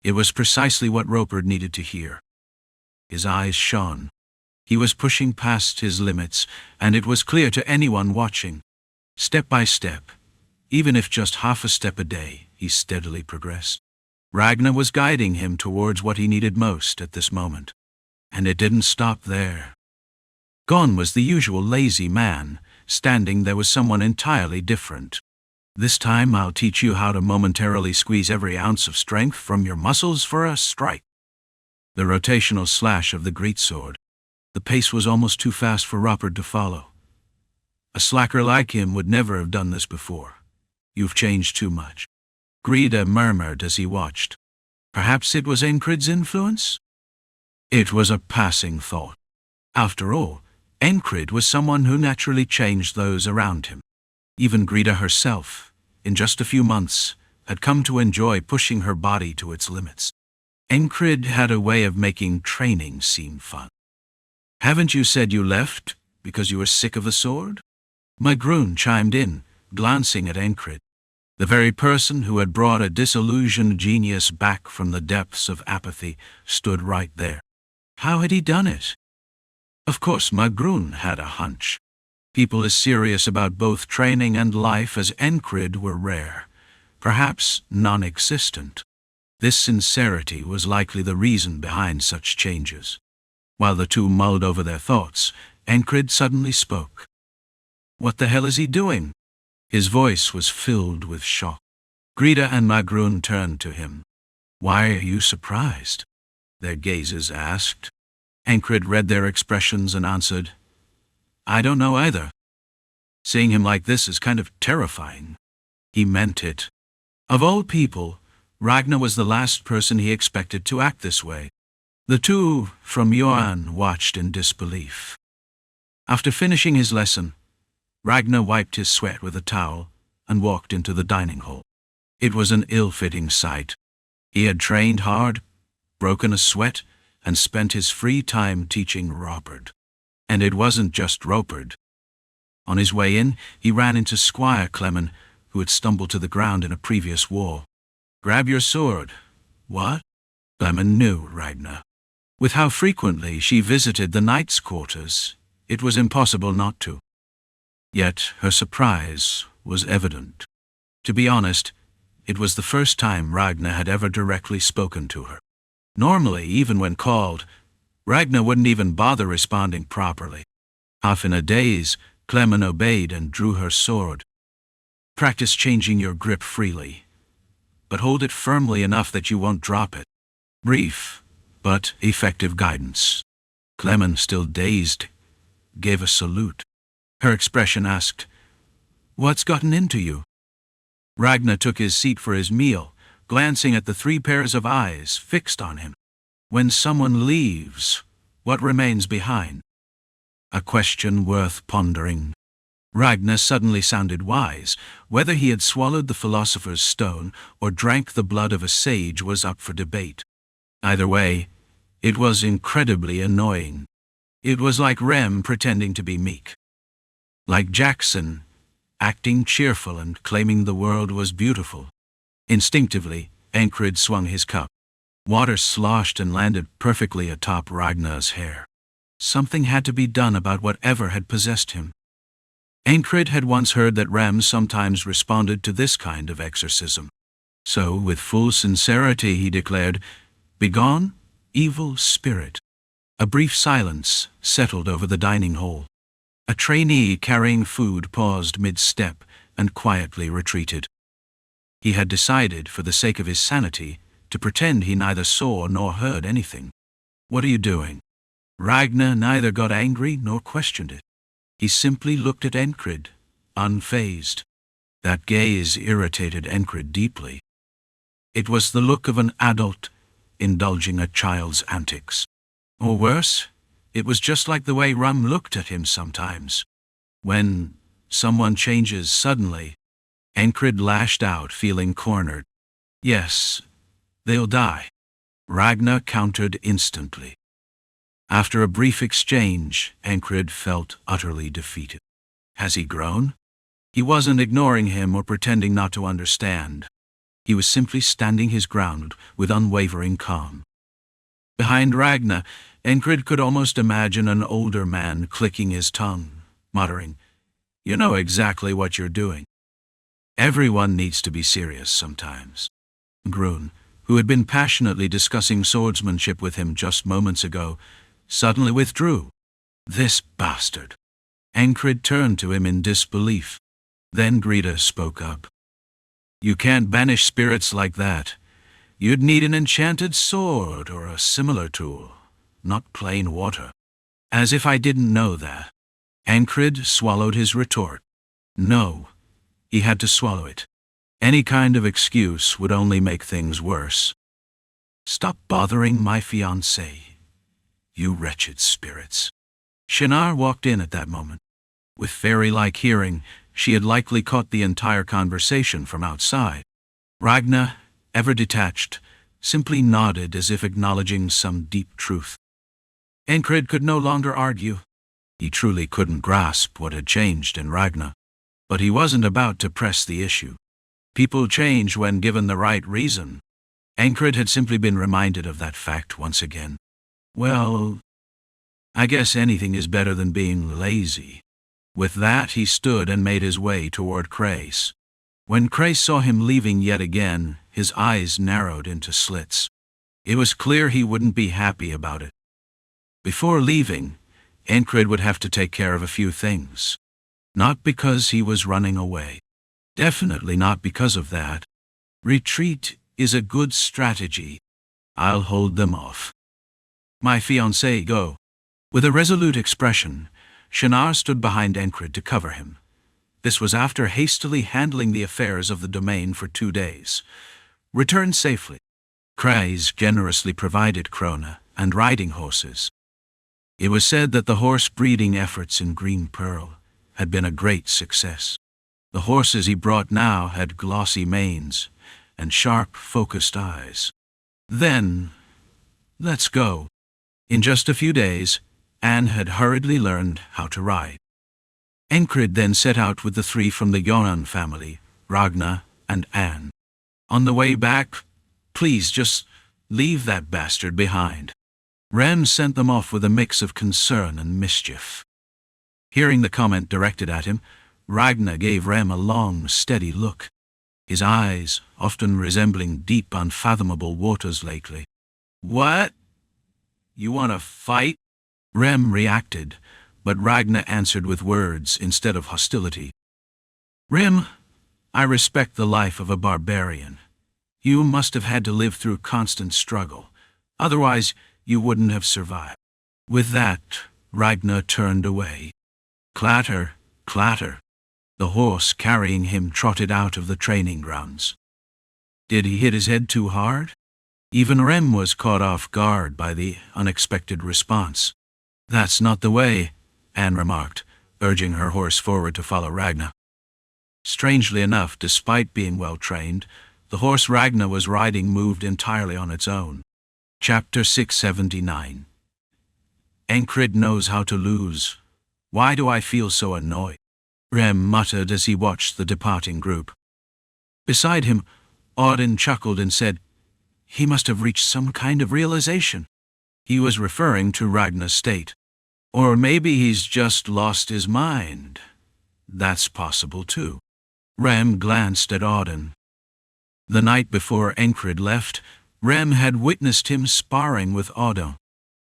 It was precisely what Ropard needed to hear. His eyes shone. He was pushing past his limits, and it was clear to anyone watching. Step by step, even if just half a step a day, he steadily progressed. Ragnar was guiding him towards what he needed most at this moment. And it didn't stop there. Gone was the usual lazy man. Standing there was someone entirely different. This time I'll teach you how to momentarily squeeze every ounce of strength from your muscles for a strike. The rotational slash of the greatsword. The pace was almost too fast for Ropard to follow. A slacker like him would never have done this before. You've changed too much. Greta murmured as he watched. Perhaps it was Enkrid's influence? It was a passing thought. After all, Enkrid was someone who naturally changed those around him. Even Greta herself, in just a few months, had come to enjoy pushing her body to its limits. Enkrid had a way of making training seem fun. Haven't you said you left because you were sick of the sword? Magroon chimed in, glancing at Enkrid. The very person who had brought a disillusioned genius back from the depths of apathy stood right there. How had he done it? Of course, Magroon had a hunch. People as serious about both training and life as Enkrid were rare, perhaps non-existent. This sincerity was likely the reason behind such changes. While the two mulled over their thoughts, Ankrid suddenly spoke. "What the hell is he doing?" His voice was filled with shock. Grida and Magrun turned to him. "Why are you surprised?" their gazes asked. Ankrid read their expressions and answered, "I don't know either. Seeing him like this is kind of terrifying." He meant it. Of all people, Ragnar was the last person he expected to act this way. The two from Johan watched in disbelief. After finishing his lesson, Ragnar wiped his sweat with a towel and walked into the dining hall. It was an ill-fitting sight. He had trained hard, broken a sweat, and spent his free time teaching Robert. And it wasn't just Robert. On his way in, he ran into Squire Clement, who had stumbled to the ground in a previous war. "Grab your sword." "What?" Clement knew Ragnar. With how frequently she visited the knight's quarters, it was impossible not to. Yet her surprise was evident. To be honest, it was the first time Ragnar had ever directly spoken to her. Normally, even when called, Ragnar wouldn't even bother responding properly. Half in a daze, Clement obeyed and drew her sword. "Practice changing your grip freely, but hold it firmly enough that you won't drop it." Brief, but effective guidance. Clement, still dazed, gave a salute. Her expression asked, "What's gotten into you?" Ragnar took his seat for his meal, glancing at the 3 pairs of eyes fixed on him. When someone leaves, what remains behind? A question worth pondering. Ragnar suddenly sounded wise. Whether he had swallowed the philosopher's stone or drank the blood of a sage was up for debate. Either way, it was incredibly annoying. It was like Rem pretending to be meek. Like Jackson, acting cheerful and claiming the world was beautiful. Instinctively, Ankrid swung his cup. Water sloshed and landed perfectly atop Ragnar's hair. Something had to be done about whatever had possessed him. Ankrid had once heard that Rem sometimes responded to this kind of exorcism. So, with full sincerity, he declared, "Begone, evil spirit." A brief silence settled over the dining hall. A trainee carrying food paused mid-step and quietly retreated. He had decided, for the sake of his sanity, to pretend he neither saw nor heard anything. "What are you doing?" Ragnar neither got angry nor questioned it. He simply looked at Enkrid, unfazed. That gaze irritated Enkrid deeply. It was the look of an adult indulging a child's antics. Or worse, it was just like the way Rum looked at him sometimes. When someone changes suddenly, Enkrid lashed out, feeling cornered. "Yes, they'll die," Ragnar countered instantly. After a brief exchange, Enkrid felt utterly defeated. Has he grown? He wasn't ignoring him or pretending not to understand. He was simply standing his ground with unwavering calm. Behind Ragnar, Enkrid could almost imagine an older man clicking his tongue, muttering, "You know exactly what you're doing." Everyone needs to be serious sometimes. Grun, who had been passionately discussing swordsmanship with him just moments ago, suddenly withdrew. This bastard. Ankrid turned to him in disbelief. Then Grida spoke up. "You can't banish spirits like that. You'd need an enchanted sword or a similar tool, not plain water." As if I didn't know that. Ankrid swallowed his retort. No, he had to swallow it. Any kind of excuse would only make things worse. "Stop bothering my fiancée, you wretched spirits." Shinar walked in at that moment. With fairy-like hearing, she had likely caught the entire conversation from outside. Ragnar, ever detached, simply nodded as if acknowledging some deep truth. Enkrid could no longer argue. He truly couldn't grasp what had changed in Ragnar. But he wasn't about to press the issue. People change when given the right reason. Ankrid had simply been reminded of that fact once again. Well, I guess anything is better than being lazy. With that he stood and made his way toward Crace. When Crace saw him leaving yet again, his eyes narrowed into slits. It was clear he wouldn't be happy about it. Before leaving, Enkrid would have to take care of a few things. Not because he was running away. Definitely not because of that. Retreat is a good strategy. I'll hold them off. My fiancé, go. With a resolute expression, Shannara stood behind Ankrid to cover him. This was after hastily handling the affairs of the domain for 2 days. Returned safely. Craze generously provided Krona and riding horses. It was said that the horse breeding efforts in Green Pearl had been a great success. The horses he brought now had glossy manes and sharp, focused eyes. Then, let's go. In just a few days, Anne had hurriedly learned how to ride. Enkrid then set out with the 3 from the Yonan family, Ragna and Anne. On the way back, please just leave that bastard behind. Rem sent them off with a mix of concern and mischief. Hearing the comment directed at him, Ragna gave Rem a long, steady look, his eyes often resembling deep, unfathomable waters lately. What? You want to fight? Rem reacted, but Ragna answered with words instead of hostility. Rem, I respect the life of a barbarian. You must have had to live through constant struggle. Otherwise, you wouldn't have survived. With that, Ragna turned away. Clatter, clatter. The horse carrying him trotted out of the training grounds. Did he hit his head too hard? Even Rem was caught off guard by the unexpected response. That's not the way, Anne remarked, urging her horse forward to follow Ragna. Strangely enough, despite being well trained, the horse Ragna was riding moved entirely on its own. Chapter 679. Enkrid knows how to lose. Why do I feel so annoyed? Rem muttered as he watched the departing group. Beside him, Auden chuckled and said, he must have reached some kind of realization. He was referring to Ragna's state. Or maybe he's just lost his mind. That's possible too. Rem glanced at Auden. The night before Enkrid left, Rem had witnessed him sparring with Auden.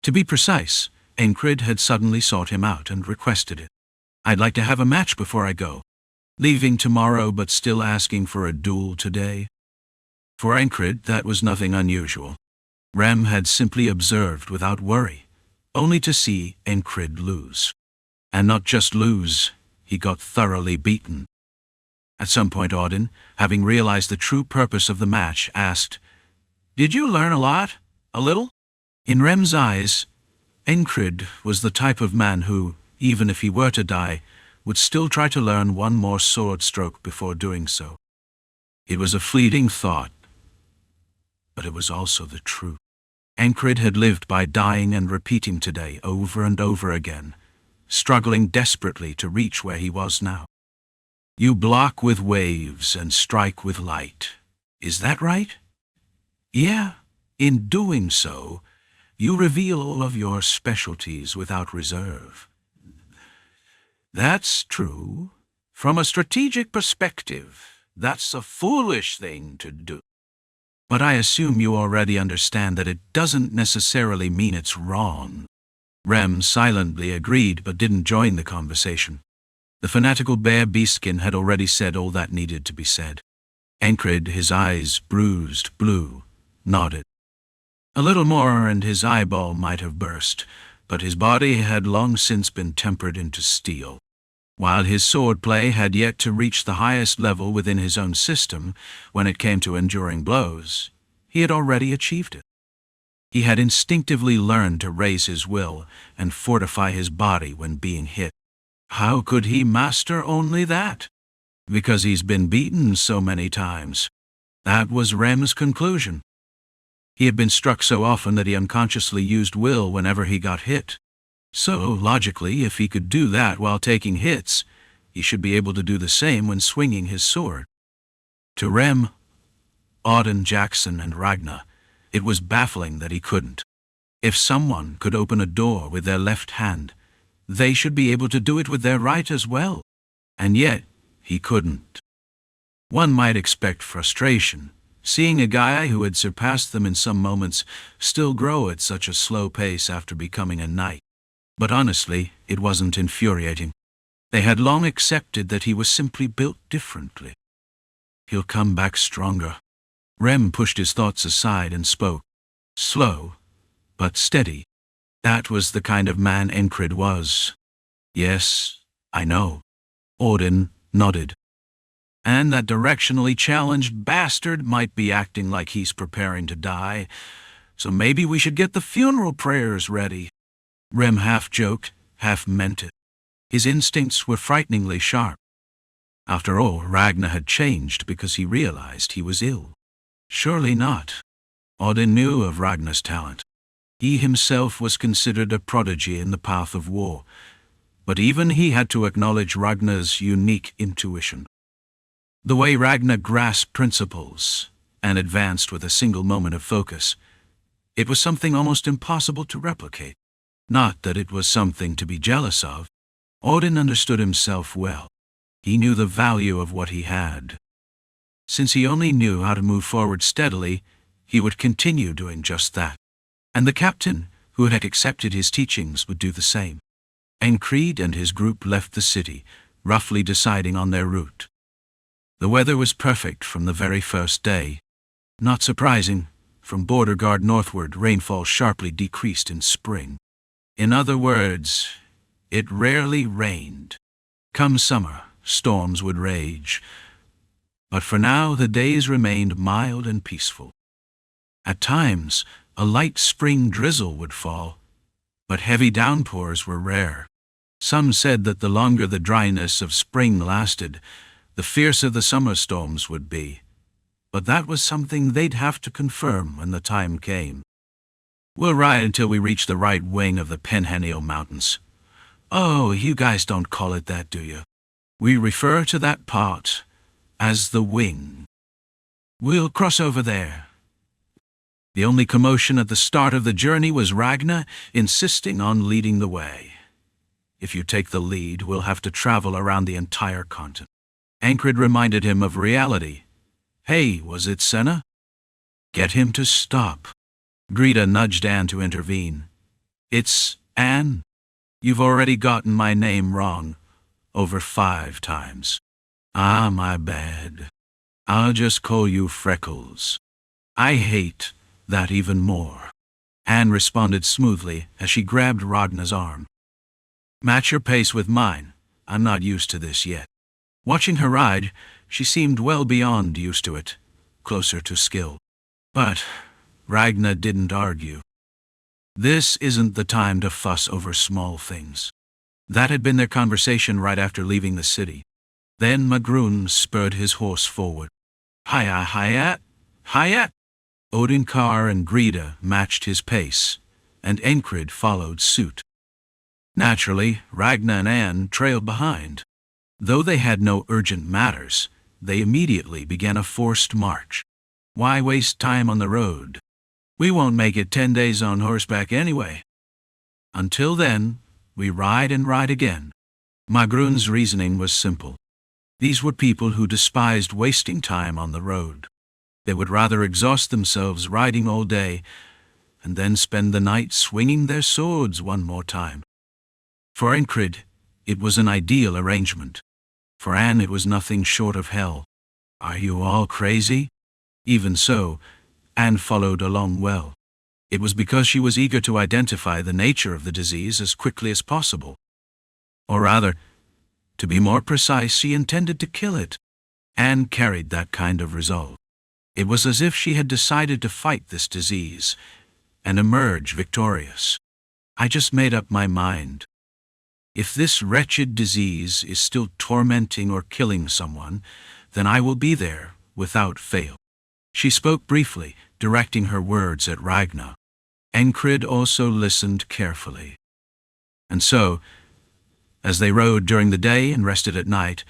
To be precise, Enkrid had suddenly sought him out and requested it. I'd like to have a match before I go. Leaving tomorrow but still asking for a duel today? For Enkrid, that was nothing unusual. Rem had simply observed without worry, only to see Enkrid lose. And not just lose, he got thoroughly beaten. At some point Auden, having realized the true purpose of the match, asked, Did you learn a lot? A little? In Rem's eyes, Enkrid was the type of man who, even if he were to die, would still try to learn one more sword stroke before doing so. It was a fleeting thought, but it was also the truth. Enkrid had lived by dying and repeating today over and over again, struggling desperately to reach where he was now. You block with waves and strike with light. Is that right? Yeah, in doing so, you reveal all of your specialties without reserve. That's true. From a strategic perspective, that's a foolish thing to do. But I assume you already understand that it doesn't necessarily mean it's wrong. Rem silently agreed but didn't join the conversation. The fanatical bear beastkin had already said all that needed to be said. Ankrid, his eyes bruised blue, nodded. A little more and his eyeball might have burst, but his body had long since been tempered into steel. While his swordplay had yet to reach the highest level within his own system, when it came to enduring blows, he had already achieved it. He had instinctively learned to raise his will and fortify his body when being hit. How could he master only that? Because he's been beaten so many times. That was Rem's conclusion. He had been struck so often that he unconsciously used will whenever he got hit. So, logically, if he could do that while taking hits, he should be able to do the same when swinging his sword. To Rem, Auden, Jackson, and Ragna, it was baffling that he couldn't. If someone could open a door with their left hand, They should be able to do it with their right as well. And yet, he couldn't. One might expect frustration, seeing a guy who had surpassed them in some moments still grow at such a slow pace after becoming a knight. But honestly, it wasn't infuriating. They had long accepted that he was simply built differently. He'll come back stronger. Rem pushed his thoughts aside and spoke. Slow, but steady. That was the kind of man Enkrid was. Yes, I know. Odin nodded. And that directionally challenged bastard might be acting like he's preparing to die, so maybe we should get the funeral prayers ready. Rem half joked, half meant it. His instincts were frighteningly sharp. After all, Ragnar had changed because he realized he was ill. Surely not. Odin knew of Ragnar's talent. He himself was considered a prodigy in the path of war, but even he had to acknowledge Ragnar's unique intuition. The way Ragnar grasped principles and advanced with a single moment of focus, it was something almost impossible to replicate. Not that it was something to be jealous of. Odin understood himself well. He knew the value of what he had. Since he only knew how to move forward steadily, he would continue doing just that. And the captain, who had accepted his teachings, would do the same. Ankrid and his group left the city, roughly deciding on their route. The weather was perfect from the very first day. Not surprising, from Border Guard northward, rainfall sharply decreased in spring. In other words, it rarely rained. Come summer, storms would rage. But for now, the days remained mild and peaceful. At times, a light spring drizzle would fall, but heavy downpours were rare. Some said that the longer the dryness of spring lasted, the fiercer the summer storms would be. But that was something they'd have to confirm when the time came. We'll ride until we reach the right wing of the Penhenio Mountains. Oh, you guys don't call it that, do you? We refer to that part as the wing. We'll cross over there. The only commotion at the start of the journey was Ragnar insisting on leading the way. If you take the lead, we'll have to travel around the entire continent. Ankrid reminded him of reality. Hey, was it Senna? Get him to stop. Greta nudged Anne to intervene. It's Anne. You've already gotten my name wrong. Over 5 times. Ah, my bad. I'll just call you Freckles. I hate that even more. Anne responded smoothly as she grabbed Ragnar's arm. Match your pace with mine. I'm not used to this yet. Watching her ride, she seemed well beyond used to it, closer to skill. But Ragnar didn't argue. This isn't the time to fuss over small things. That had been their conversation right after leaving the city. Then Magrun spurred his horse forward. Hiya. Odinkar and Greta matched his pace, and Enkrid followed suit. Naturally, Ragnar and Anne trailed behind. Though they had no urgent matters, they immediately began a forced march. Why waste time on the road? We won't make it 10 days on horseback anyway. Until then, we ride and ride again. Magrun's reasoning was simple. These were people who despised wasting time on the road. They would rather exhaust themselves riding all day and then spend the night swinging their swords one more time. For Enkrid, it was an ideal arrangement. For Anne, it was nothing short of hell. Are you all crazy? Even so, Anne followed along well. It was because she was eager to identify the nature of the disease as quickly as possible. Or rather, to be more precise, she intended to kill it. Anne carried that kind of resolve. It was as if she had decided to fight this disease and emerge victorious. I just made up my mind. If this wretched disease is still tormenting or killing someone, then I will be there without fail. She spoke briefly, directing her words at Ragnar. Enkrid also listened carefully. And so, as they rode during the day and rested at night,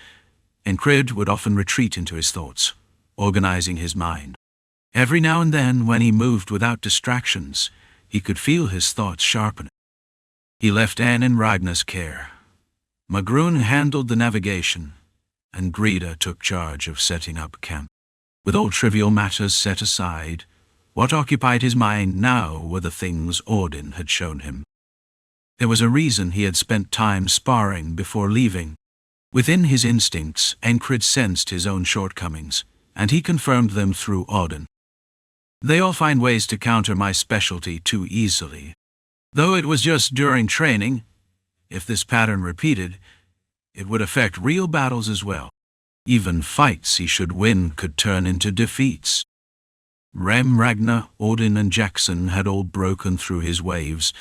Enkrid would often retreat into his thoughts, organizing his mind. Every now and then, when he moved without distractions, he could feel his thoughts sharpen. He left Anne in Ragnar's care. Magrun handled the navigation, and Grida took charge of setting up camp. With all trivial matters set aside, what occupied his mind now were the things Odin had shown him. There was a reason he had spent time sparring before leaving. Within his instincts, Ankrid sensed his own shortcomings, and he confirmed them through Odin. They all find ways to counter my specialty too easily. Though it was just during training, if this pattern repeated, it would affect real battles as well. Even fights he should win could turn into defeats. Rem, Ragnar, Odin, and Jackson had all broken through his waves,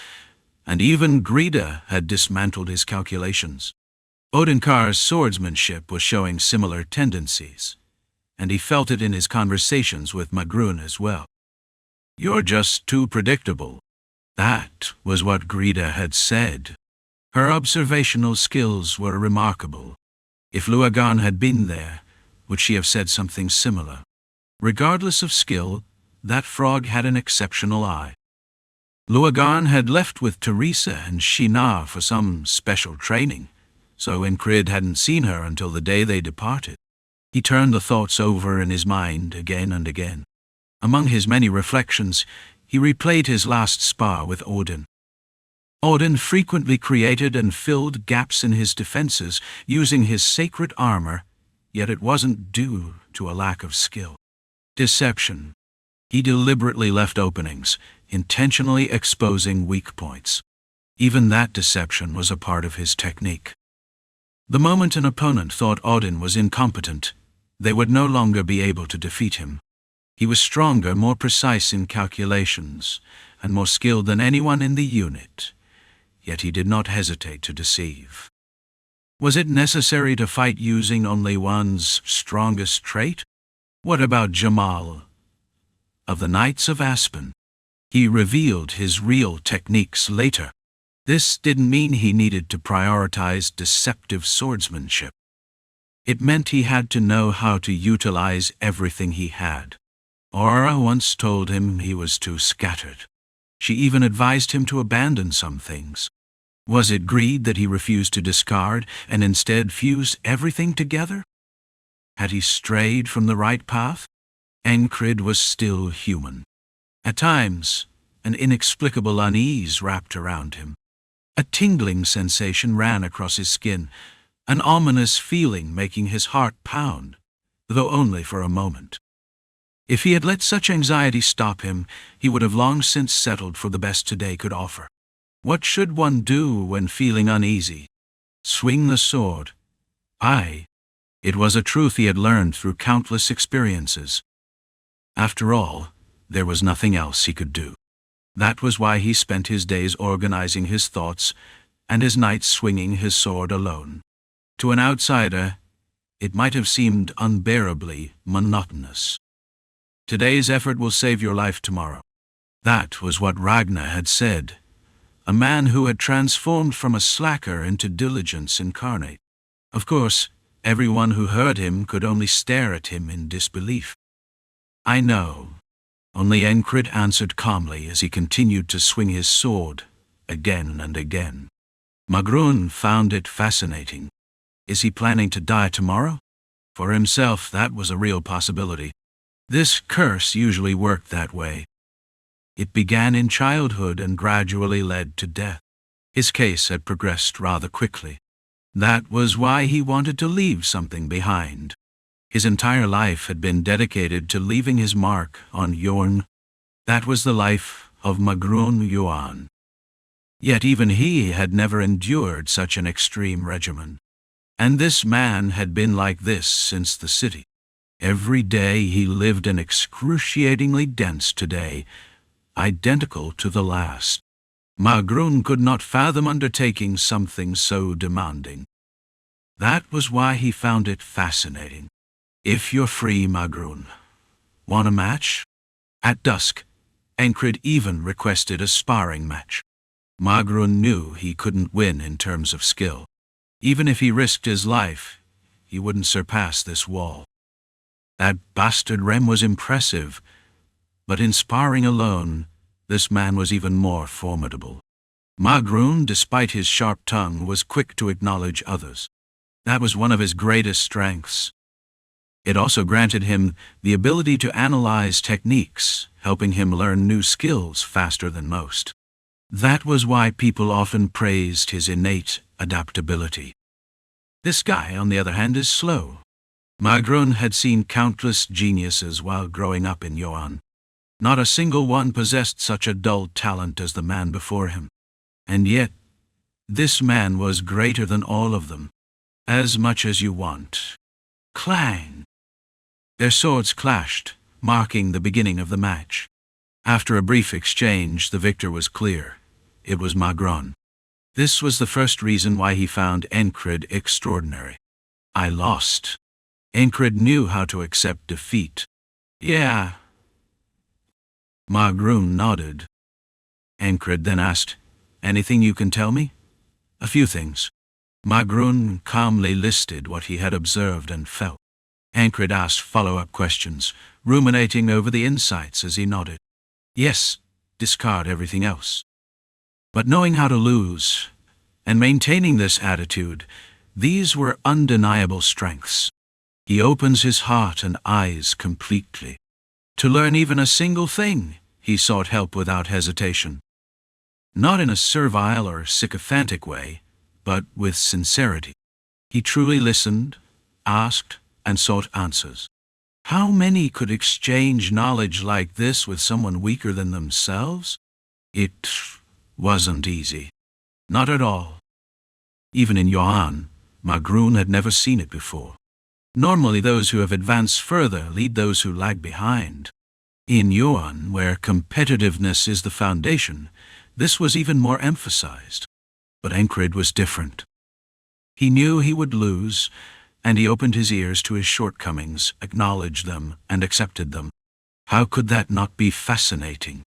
and even Grida had dismantled his calculations. Odinkar's swordsmanship was showing similar tendencies, and he felt it in his conversations with Magrun as well. "You're just too predictable." That was what Grida had said. Her observational skills were remarkable. If Luagan had been there, would she have said something similar? Regardless of skill, that frog had an exceptional eye. Luagan had left with Teresa and Shinar for some special training, so Enkrid hadn't seen her until the day they departed. He turned the thoughts over in his mind again and again. Among his many reflections, he replayed his last spar with Odin. Odin frequently created and filled gaps in his defenses using his sacred armor, yet it wasn't due to a lack of skill. Deception. He deliberately left openings, intentionally exposing weak points. Even that deception was a part of his technique. The moment an opponent thought Odin was incompetent, they would no longer be able to defeat him. He was stronger, more precise in calculations, and more skilled than anyone in the unit, yet he did not hesitate to deceive. Was it necessary to fight using only one's strongest trait? What about Jamal of the Knights of Azpen? He revealed his real techniques later. This didn't mean he needed to prioritize deceptive swordsmanship. It meant he had to know how to utilize everything he had. Aura once told him he was too scattered. She even advised him to abandon some things. Was it greed that he refused to discard and instead fused everything together? Had he strayed from the right path? Enkrid was still human. At times, an inexplicable unease wrapped around him. A tingling sensation ran across his skin, an ominous feeling making his heart pound, though only for a moment. If he had let such anxiety stop him, he would have long since settled for the best today could offer. What should one do when feeling uneasy? Swing the sword. Aye, it was a truth he had learned through countless experiences. After all, there was nothing else he could do. That was why he spent his days organizing his thoughts and his nights swinging his sword alone. To an outsider, it might have seemed unbearably monotonous. Today's effort will save your life tomorrow. That was what Ragnar had said, a man who had transformed from a slacker into diligence incarnate. Of course, everyone who heard him could only stare at him in disbelief. "I know," only Enkrid answered calmly as he continued to swing his sword, again and again. Magrun found it fascinating. Is he planning to die tomorrow? For himself, that was a real possibility. This curse usually worked that way. It began in childhood and gradually led to death. His case had progressed rather quickly. That was why he wanted to leave something behind. His entire life had been dedicated to leaving his mark on Yorn. That was the life of Magrun Yuan. Yet even he had never endured such an extreme regimen. And this man had been like this since the city. Every day he lived an excruciatingly dense today, identical to the last. Magrun could not fathom undertaking something so demanding. That was why he found it fascinating. "If you're free, Magrun. Want a match?" At dusk, Ankrid even requested a sparring match. Magrun knew he couldn't win in terms of skill. Even if he risked his life, he wouldn't surpass this wall. That bastard Rem was impressive, but in sparring alone, this man was even more formidable. Magrun, despite his sharp tongue, was quick to acknowledge others. That was one of his greatest strengths. It also granted him the ability to analyze techniques, helping him learn new skills faster than most. That was why people often praised his innate adaptability. This guy, on the other hand, is slow. Magrun had seen countless geniuses while growing up in Yuan. Not a single one possessed such a dull talent as the man before him. And yet, this man was greater than all of them. As much as you want. Clang! Their swords clashed, marking the beginning of the match. After a brief exchange, the victor was clear. It was Magrun. This was the first reason why he found Enkrid extraordinary. I lost. Enkrid knew how to accept defeat. Yeah. Magrun nodded. Enkrid then asked, "Anything you can tell me?" "A few things." Magrun calmly listed what he had observed and felt. Ankrid asked follow-up questions, ruminating over the insights as he nodded. Yes, discard everything else. But knowing how to lose, and maintaining this attitude, these were undeniable strengths. He opens his heart and eyes completely. To learn even a single thing, he sought help without hesitation. Not in a servile or sycophantic way, but with sincerity. He truly listened, asked, and sought answers. How many could exchange knowledge like this with someone weaker than themselves? It wasn't easy. Not at all. Even in Yuan, Magrun had never seen it before. Normally those who have advanced further lead those who lag behind. In Yuan, where competitiveness is the foundation, this was even more emphasized. But Enkrid was different. He knew he would lose, and he opened his ears to his shortcomings, acknowledged them, and accepted them. How could that not be fascinating?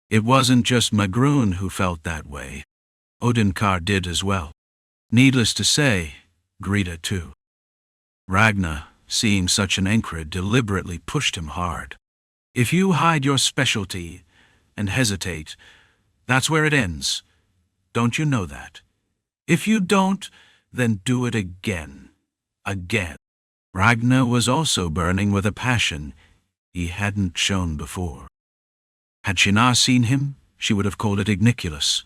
It wasn't just Magrun who felt that way. Odenkar did as well. Needless to say, Greta too. Ragnar, seeing such an Enkrid, deliberately pushed him hard. If you hide your specialty and hesitate, that's where it ends. Don't you know that? If you don't, then do it again. Again. Ragnar was also burning with a passion he hadn't shown before. Had Shinar seen him, she would have called it igniculous,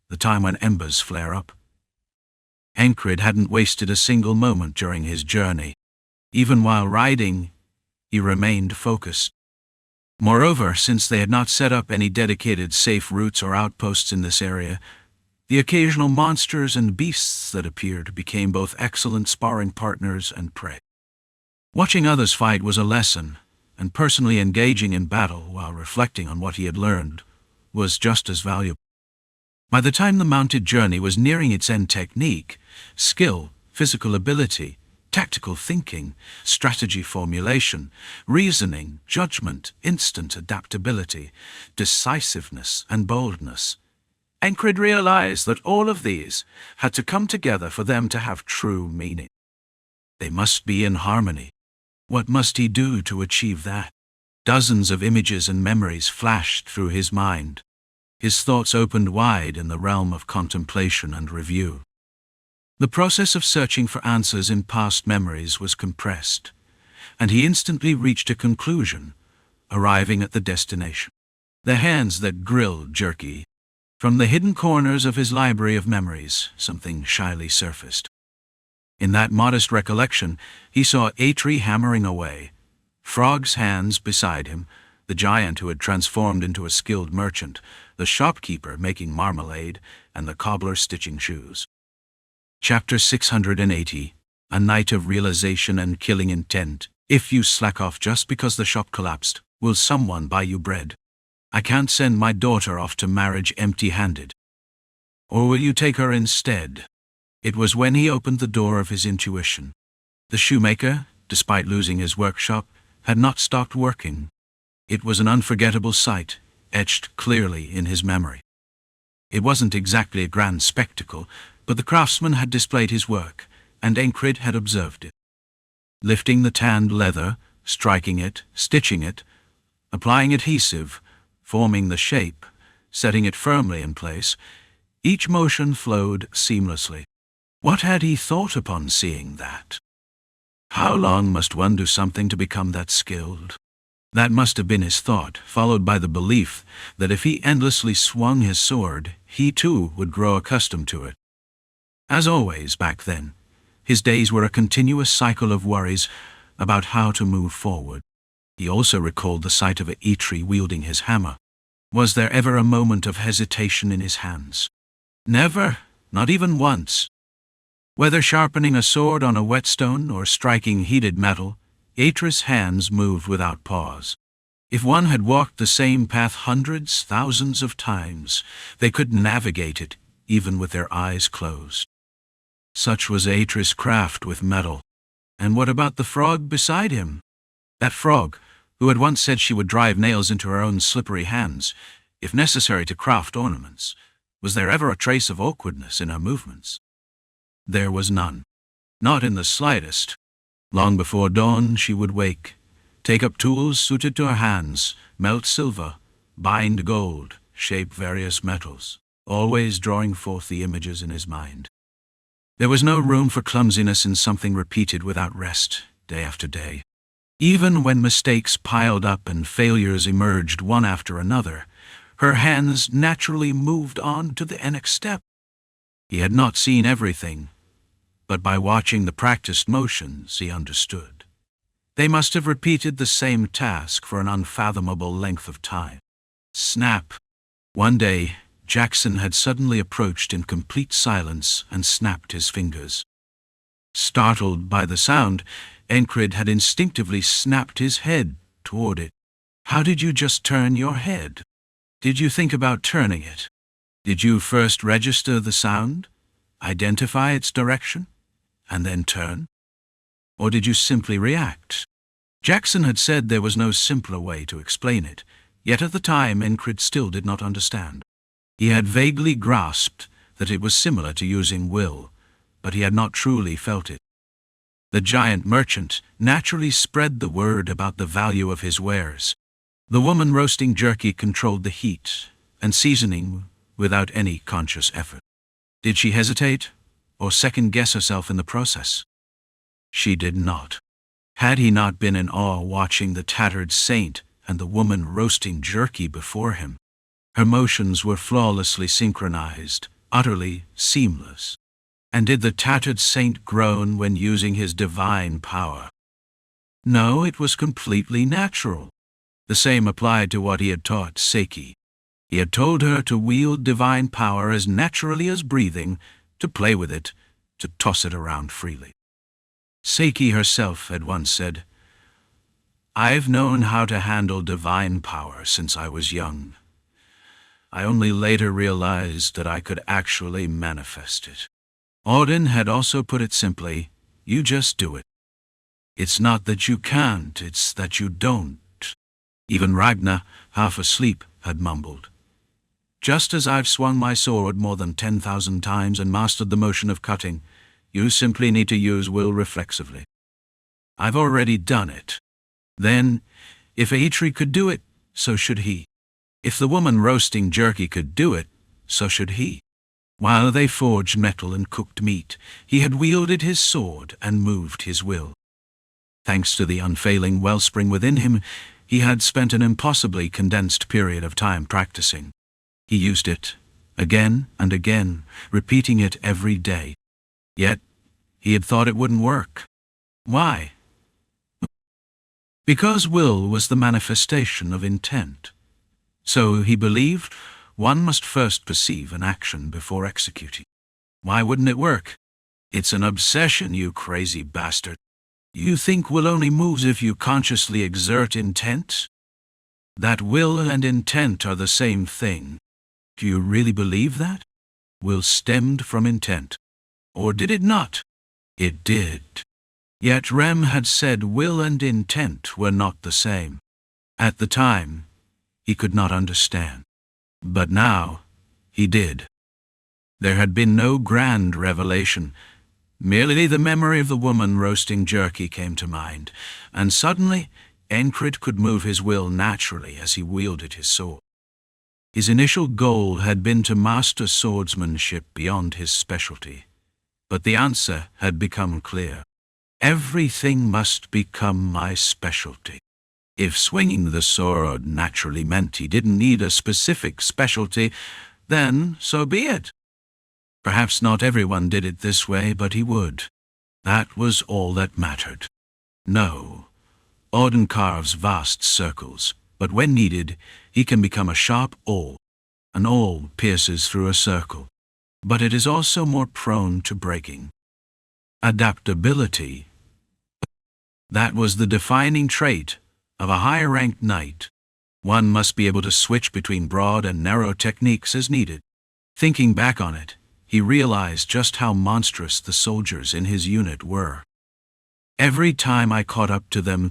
the time when embers flare up. Ankrid hadn't wasted a single moment during his journey. Even while riding, he remained focused. Moreover, since they had not set up any dedicated safe routes or outposts in this area, the occasional monsters and beasts that appeared became both excellent sparring partners and prey. Watching others fight was a lesson, and personally engaging in battle while reflecting on what he had learned was just as valuable. By the time the mounted journey was nearing its end, technique, skill, physical ability, tactical thinking, strategy formulation, reasoning, judgment, instant adaptability, decisiveness, and boldness. Ankrid realized that all of these had to come together for them to have true meaning. They must be in harmony. What must he do to achieve that? Dozens of images and memories flashed through his mind. His thoughts opened wide in the realm of contemplation and review. The process of searching for answers in past memories was compressed, and he instantly reached a conclusion, arriving at the destination. The hands that grilled jerky. From the hidden corners of his library of memories, something shyly surfaced. In that modest recollection, he saw Atri hammering away, Frog's hands beside him, the giant who had transformed into a skilled merchant, the shopkeeper making marmalade, and the cobbler stitching shoes. Chapter 680, A Night of Realization and Killing Intent. If you slack off just because the shop collapsed, will someone buy you bread? I can't send my daughter off to marriage empty-handed. Or will you take her instead? It was when he opened the door of his intuition. The shoemaker, despite losing his workshop, had not stopped working. It was an unforgettable sight, etched clearly in his memory. It wasn't exactly a grand spectacle, but the craftsman had displayed his work, and Enkrid had observed it. Lifting the tanned leather, striking it, stitching it, applying adhesive, forming the shape, setting it firmly in place, Each motion flowed seamlessly. What had he thought upon seeing that? How long must one do something to become that skilled? That must have been his thought, followed by the belief that if he endlessly swung his sword, he too would grow accustomed to it. As always back then, his days were a continuous cycle of worries about how to move forward. He also recalled the sight of Eitri wielding his hammer. Was there ever a moment of hesitation in his hands? Never, not even once. Whether sharpening a sword on a whetstone or striking heated metal, Eitri's hands moved without pause. If one had walked the same path hundreds, thousands of times, they could navigate it, even with their eyes closed. Such was Eitri's craft with metal. And what about the frog beside him? That frog, who had once said she would drive nails into her own slippery hands, if necessary to craft ornaments. Was there ever a trace of awkwardness in her movements? There was none. Not in the slightest. Long before dawn she would wake, take up tools suited to her hands, melt silver, bind gold, shape various metals, always drawing forth the images in his mind. There was no room for clumsiness in something repeated without rest, day after day. Even when mistakes piled up and failures emerged one after another, her hands naturally moved on to the next step. He had not seen everything, but by watching the practiced motions he understood. They must have repeated the same task for an unfathomable length of time. Snap! One day, Jackson had suddenly approached in complete silence and snapped his fingers. Startled by the sound, Enkrid had instinctively snapped his head toward it. How did you just turn your head? Did you think about turning it? Did you first register the sound, identify its direction, and then turn? Or did you simply react? Jackson had said there was no simpler way to explain it, yet at the time Enkrid still did not understand. He had vaguely grasped that it was similar to using will, but he had not truly felt it. The giant merchant naturally spread the word about the value of his wares. The woman roasting jerky controlled the heat and seasoning without any conscious effort. Did she hesitate or second-guess herself in the process? She did not. Had he not been in awe watching the tattered saint and the woman roasting jerky before him? Her motions were flawlessly synchronized, utterly seamless. And did the tattered saint groan when using his divine power? No, it was completely natural. The same applied to what he had taught Seiki. He had told her to wield divine power as naturally as breathing, to play with it, to toss it around freely. Seiki herself had once said, "I've known how to handle divine power since I was young. I only later realized that I could actually manifest it." Auden had also put it simply, "You just do it. It's not that you can't, it's that you don't." Even Ragnar, half asleep, had mumbled, "Just as I've swung my sword more than 10,000 times and mastered the motion of cutting, you simply need to use will reflexively. I've already done it. Then, if Eitri could do it, so should he. If the woman roasting jerky could do it, so should he. While they forged metal and cooked meat, he had wielded his sword and moved his will. Thanks to the unfailing wellspring within him, he had spent an impossibly condensed period of time practicing. He used it, again and again, repeating it every day. Yet, he had thought it wouldn't work. Why? Because will was the manifestation of intent. So he believed one must first perceive an action before executing. Why wouldn't it work? It's an obsession, you crazy bastard. You think will only moves if you consciously exert intent? That will and intent are the same thing. Do you really believe that? Will stemmed from intent. Or did it not? It did. Yet Rem had said will and intent were not the same. At the time, he could not understand. But now, he did. There had been no grand revelation. Merely the memory of the woman roasting jerky came to mind, and suddenly Enkrid could move his will naturally as he wielded his sword. His initial goal had been to master swordsmanship beyond his specialty, but the answer had become clear. Everything must become my specialty. If swinging the sword naturally meant he didn't need a specific specialty, then so be it. Perhaps not everyone did it this way, but he would. That was all that mattered. No, Auden carves vast circles, but when needed, he can become a sharp awl. An awl pierces through a circle, but it is also more prone to breaking. Adaptability. That was the defining trait of a higher-ranked knight. One must be able to switch between broad and narrow techniques as needed. Thinking back on it, he realized just how monstrous the soldiers in his unit were. Every time I caught up to them,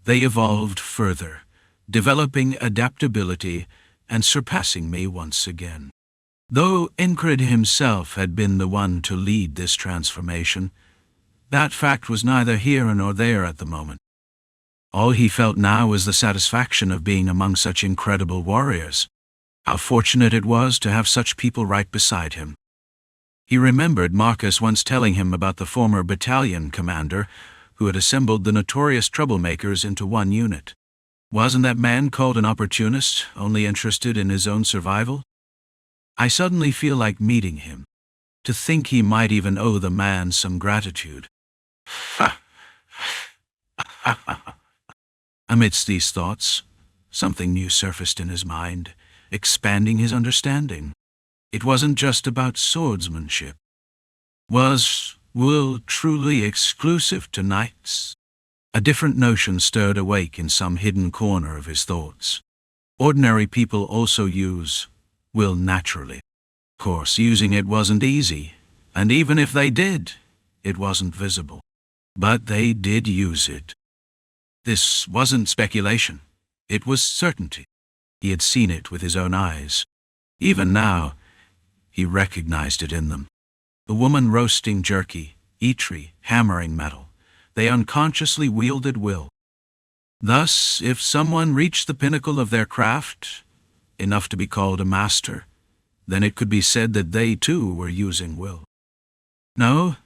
they evolved further, developing adaptability and surpassing me once again. Though Enkrid himself had been the one to lead this transformation, that fact was neither here nor there at the moment. All he felt now was the satisfaction of being among such incredible warriors. How fortunate it was to have such people right beside him. He remembered Marcus once telling him about the former battalion commander who had assembled the notorious troublemakers into one unit. Wasn't that man called an opportunist, only interested in his own survival? I suddenly feel like meeting him. To think he might even owe the man some gratitude. Amidst these thoughts, something new surfaced in his mind, expanding his understanding. It wasn't just about swordsmanship. Was will truly exclusive to knights? A different notion stirred awake in some hidden corner of his thoughts. Ordinary people also use will naturally. Of course, using it wasn't easy, and even if they did, it wasn't visible. But they did use it. This wasn't speculation. It was certainty. He had seen it with his own eyes. Even now, he recognized it in them. The woman roasting jerky, Eitri hammering metal. They unconsciously wielded will. Thus, if someone reached the pinnacle of their craft, enough to be called a master, then it could be said that they too were using will. No,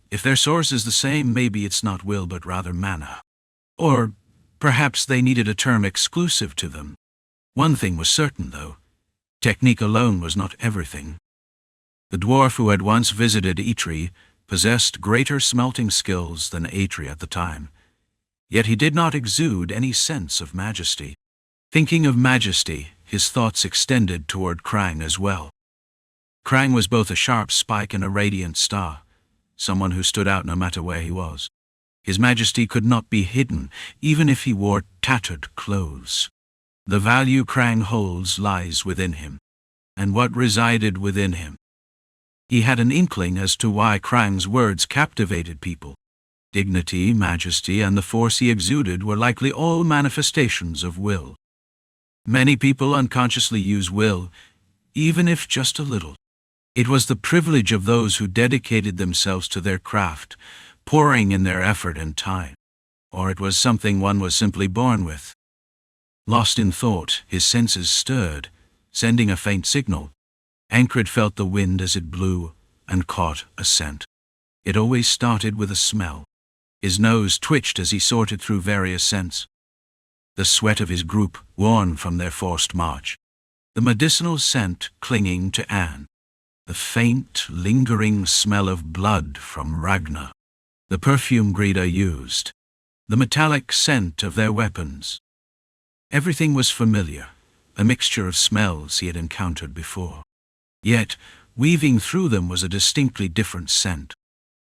if their source is the same, maybe it's not will but rather mana. Or perhaps they needed a term exclusive to them. One thing was certain, though. Technique alone was not everything. The dwarf who had once visited Eitri possessed greater smelting skills than Eitri at the time, yet he did not exude any sense of majesty. Thinking of majesty, his thoughts extended toward Krang as well. Krang was both a sharp spike and a radiant star, someone who stood out no matter where he was. His majesty could not be hidden, even if he wore tattered clothes. The value Krang holds lies within him, and what resided within him. He had an inkling as to why Krang's words captivated people. Dignity, majesty, and the force he exuded were likely all manifestations of will. Many people unconsciously use will, even if just a little. It was the privilege of those who dedicated themselves to their craft, pouring in their effort and time. Or it was something one was simply born with. Lost in thought, his senses stirred, sending a faint signal. Ankrid felt the wind as it blew and caught a scent. It always started with a smell. His nose twitched as he sorted through various scents. The sweat of his group worn from their forced march. The medicinal scent clinging to Anne. The faint, lingering smell of blood from Ragnar. The perfume Grida used. The metallic scent of their weapons. Everything was familiar, a mixture of smells he had encountered before. Yet, weaving through them was a distinctly different scent.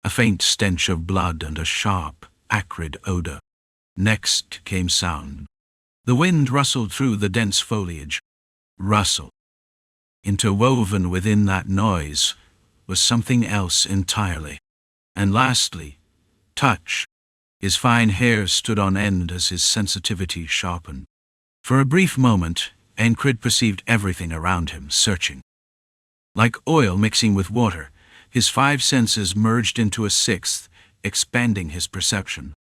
A faint stench of blood and a sharp, acrid odor. Next came sound. The wind rustled through the dense foliage. Rustle. Interwoven within that noise was something else entirely. And lastly, touch. His fine hair stood on end as his sensitivity sharpened. For a brief moment, Ankrid perceived everything around him, searching. Like oil mixing with water, his five senses merged into a sixth, expanding his perception.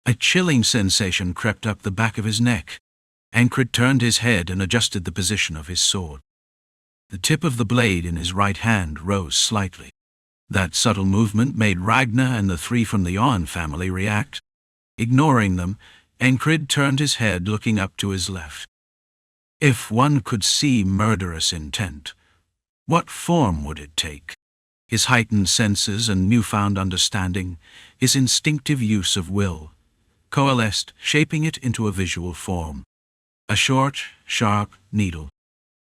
A chilling sensation crept up the back of his neck. Ankrid turned his head and adjusted the position of his sword. The tip of the blade in his right hand rose slightly. That subtle movement made Ragnar and the three from the On family react. Ignoring them, Ankrid turned his head, looking up to his left. If one could see murderous intent, what form would it take? His heightened senses and newfound understanding, his instinctive use of will, coalesced, shaping it into a visual form. A short, sharp needle,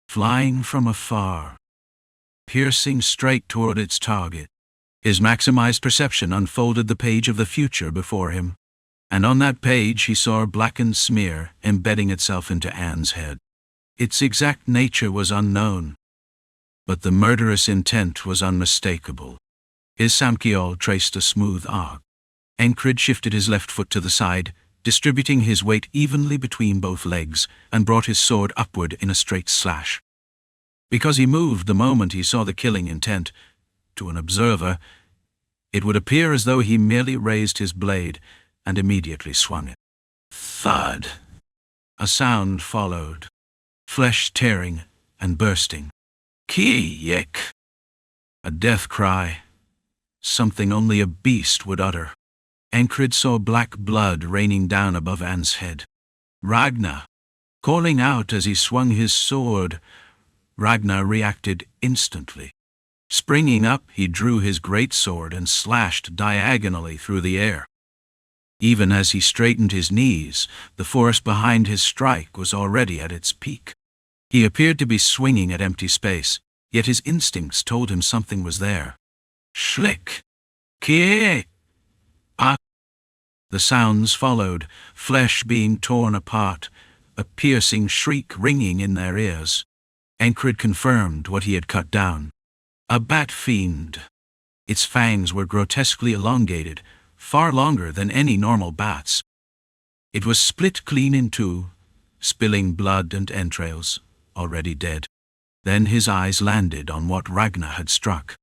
flying from afar, piercing straight toward its target. His maximized perception unfolded the page of the future before him, and on that page he saw a blackened smear embedding itself into Anne's head. Its exact nature was unknown, but the murderous intent was unmistakable. His Samkiol traced a smooth arc. Enkrid shifted his left foot to the side, distributing his weight evenly between both legs, and brought his sword upward in a straight slash. Because he moved the moment he saw the killing intent, to an observer, it would appear as though he merely raised his blade and immediately swung it. Thud! A sound followed, flesh tearing and bursting. Ki-yek! A death cry, something only a beast would utter. Ankrid saw black blood raining down above Anne's head. Ragnar! Calling out as he swung his sword, Ragnar reacted instantly. Springing up, he drew his great sword and slashed diagonally through the air. Even as he straightened his knees, the force behind his strike was already at its peak. He appeared to be swinging at empty space, yet his instincts told him something was there. Schlick! Kie! Ah! The sounds followed, flesh being torn apart, a piercing shriek ringing in their ears. Ankrid confirmed what he had cut down. A bat fiend. Its fangs were grotesquely elongated, far longer than any normal bat's. It was split clean in two, spilling blood and entrails, already dead. Then his eyes landed on what Ragnar had struck.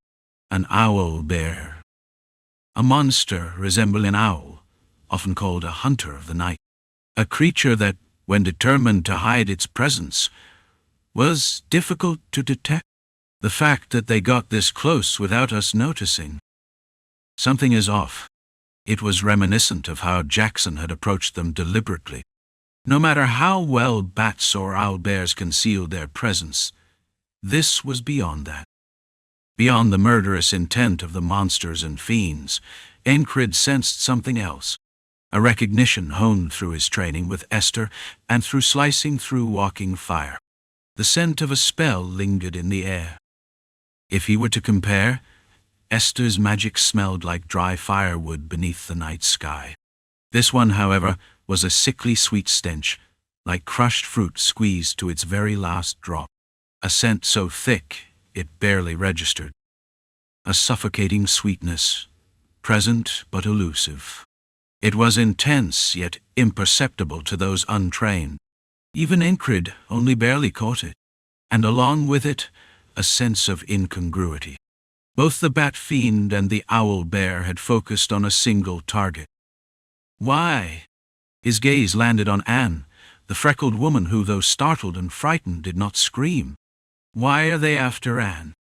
An owl bear. A monster resembling an owl, often called a hunter of the night. A creature that, when determined to hide its presence, was difficult to detect. The fact that they got this close without us noticing. Something is off. It was reminiscent of how Jackson had approached them deliberately. No matter how well bats or owlbears concealed their presence, this was beyond that. Beyond the murderous intent of the monsters and fiends, Enkrid sensed something else. A recognition honed through his training with Esther and through slicing through walking fire. The scent of a spell lingered in the air. If he were to compare, Esther's magic smelled like dry firewood beneath the night sky. This one, however, was a sickly sweet stench, like crushed fruit squeezed to its very last drop. A scent so thick it barely registered. A suffocating sweetness, present but elusive. It was intense yet imperceptible to those untrained. Even Enkrid only barely caught it, and along with it, a sense of incongruity. Both the bat fiend and the owl bear had focused on a single target. Why? His gaze landed on Anne, the freckled woman who, though startled and frightened, did not scream. Why are they after Anne?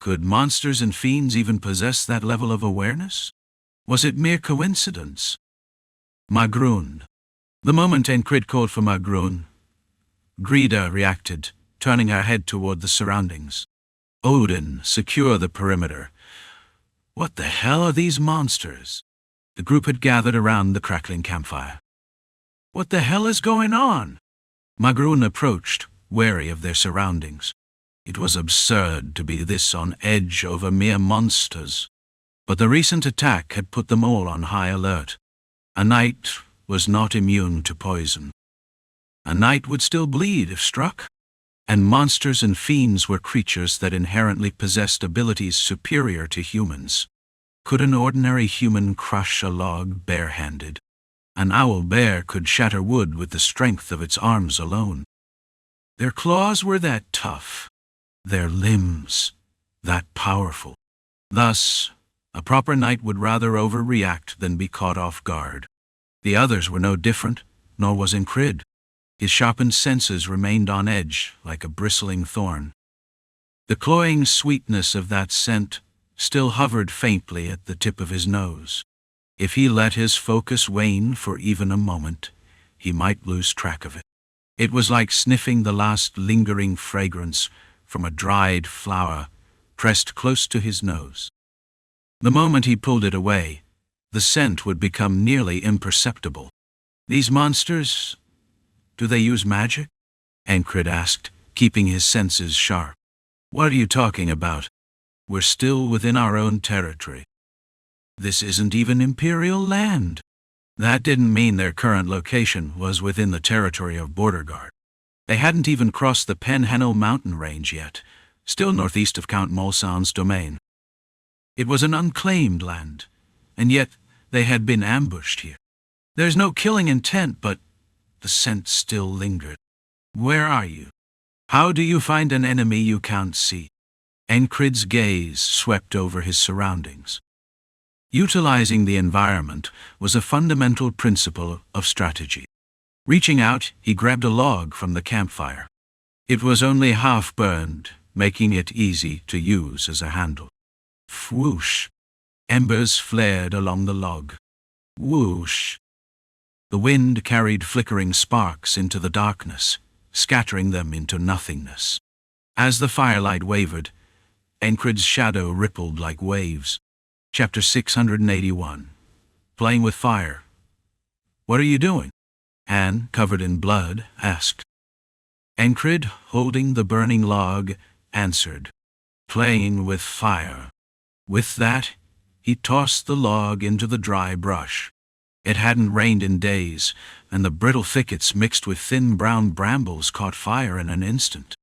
Could monsters and fiends even possess that level of awareness? Was it mere coincidence? Magrun. The moment Enkrid called for Magrun, Grida reacted, turning her head toward the surroundings. Odin, secure the perimeter. What the hell are these monsters? The group had gathered around the crackling campfire. What the hell is going on? Magrun approached, wary of their surroundings. It was absurd to be this on edge over mere monsters. But the recent attack had put them all on high alert. A knight was not immune to poison. A knight would still bleed if struck. And monsters and fiends were creatures that inherently possessed abilities superior to humans. Could an ordinary human crush a log barehanded? An owl bear could shatter wood with the strength of its arms alone. Their claws were that tough, their limbs that powerful. Thus, a proper knight would rather overreact than be caught off guard. The others were no different, nor was Enkrid. His sharpened senses remained on edge like a bristling thorn. The cloying sweetness of that scent still hovered faintly at the tip of his nose. If he let his focus wane for even a moment, he might lose track of it. It was like sniffing the last lingering fragrance from a dried flower pressed close to his nose. The moment he pulled it away, the scent would become nearly imperceptible. These monsters, do they use magic? Ankrid asked, keeping his senses sharp. What are you talking about? We're still within our own territory. This isn't even Imperial land. That didn't mean their current location was within the territory of Border Guard. They hadn't even crossed the Penhennel mountain range yet, still northeast of Count Molsan's domain. It was an unclaimed land, and yet they had been ambushed here. There's no killing intent, but the scent still lingered. Where are you? How do you find an enemy you can't see? Enkrid's gaze swept over his surroundings. Utilizing the environment was a fundamental principle of strategy. Reaching out, he grabbed a log from the campfire. It was only half burned, making it easy to use as a handle. Whoosh! Embers flared along the log. Whoosh! The wind carried flickering sparks into the darkness, scattering them into nothingness. As the firelight wavered, Enkrid's shadow rippled like waves. Chapter 681. Playing with fire. What are you doing? Anne, covered in blood, asked. Enkrid, holding the burning log, answered. Playing with fire. With that, he tossed the log into the dry brush. It hadn't rained in days, and the brittle thickets mixed with thin brown brambles caught fire in an instant.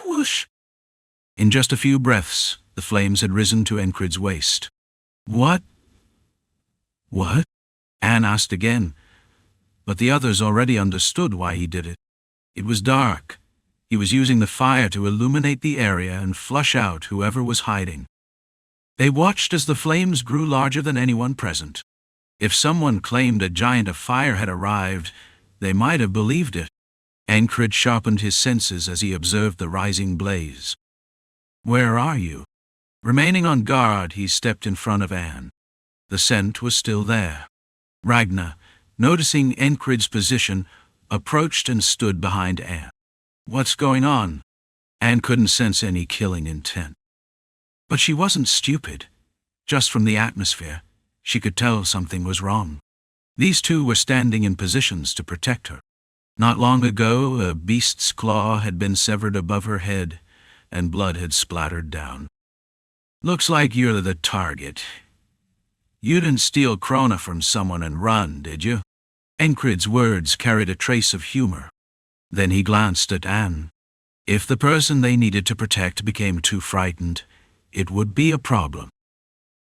Whoosh! In just a few breaths, the flames had risen to Enkrid's waist. What? What? Anne asked again, but the others already understood why he did it. It was dark. He was using the fire to illuminate the area and flush out whoever was hiding. They watched as the flames grew larger than anyone present. If someone claimed a giant of fire had arrived, they might have believed it. Ankrid sharpened his senses as he observed the rising blaze. Where are you? Remaining on guard, he stepped in front of Anne. The scent was still there. Ragnar, noticing Enkrid's position, approached and stood behind Anne. What's going on? Anne couldn't sense any killing intent. But she wasn't stupid. Just from the atmosphere, she could tell something was wrong. These two were standing in positions to protect her. Not long ago, a beast's claw had been severed above her head, and blood had splattered down. Looks like you're the target. You didn't steal Krona from someone and run, did you? Enkrid's words carried a trace of humor. Then he glanced at Anne. If the person they needed to protect became too frightened, it would be a problem.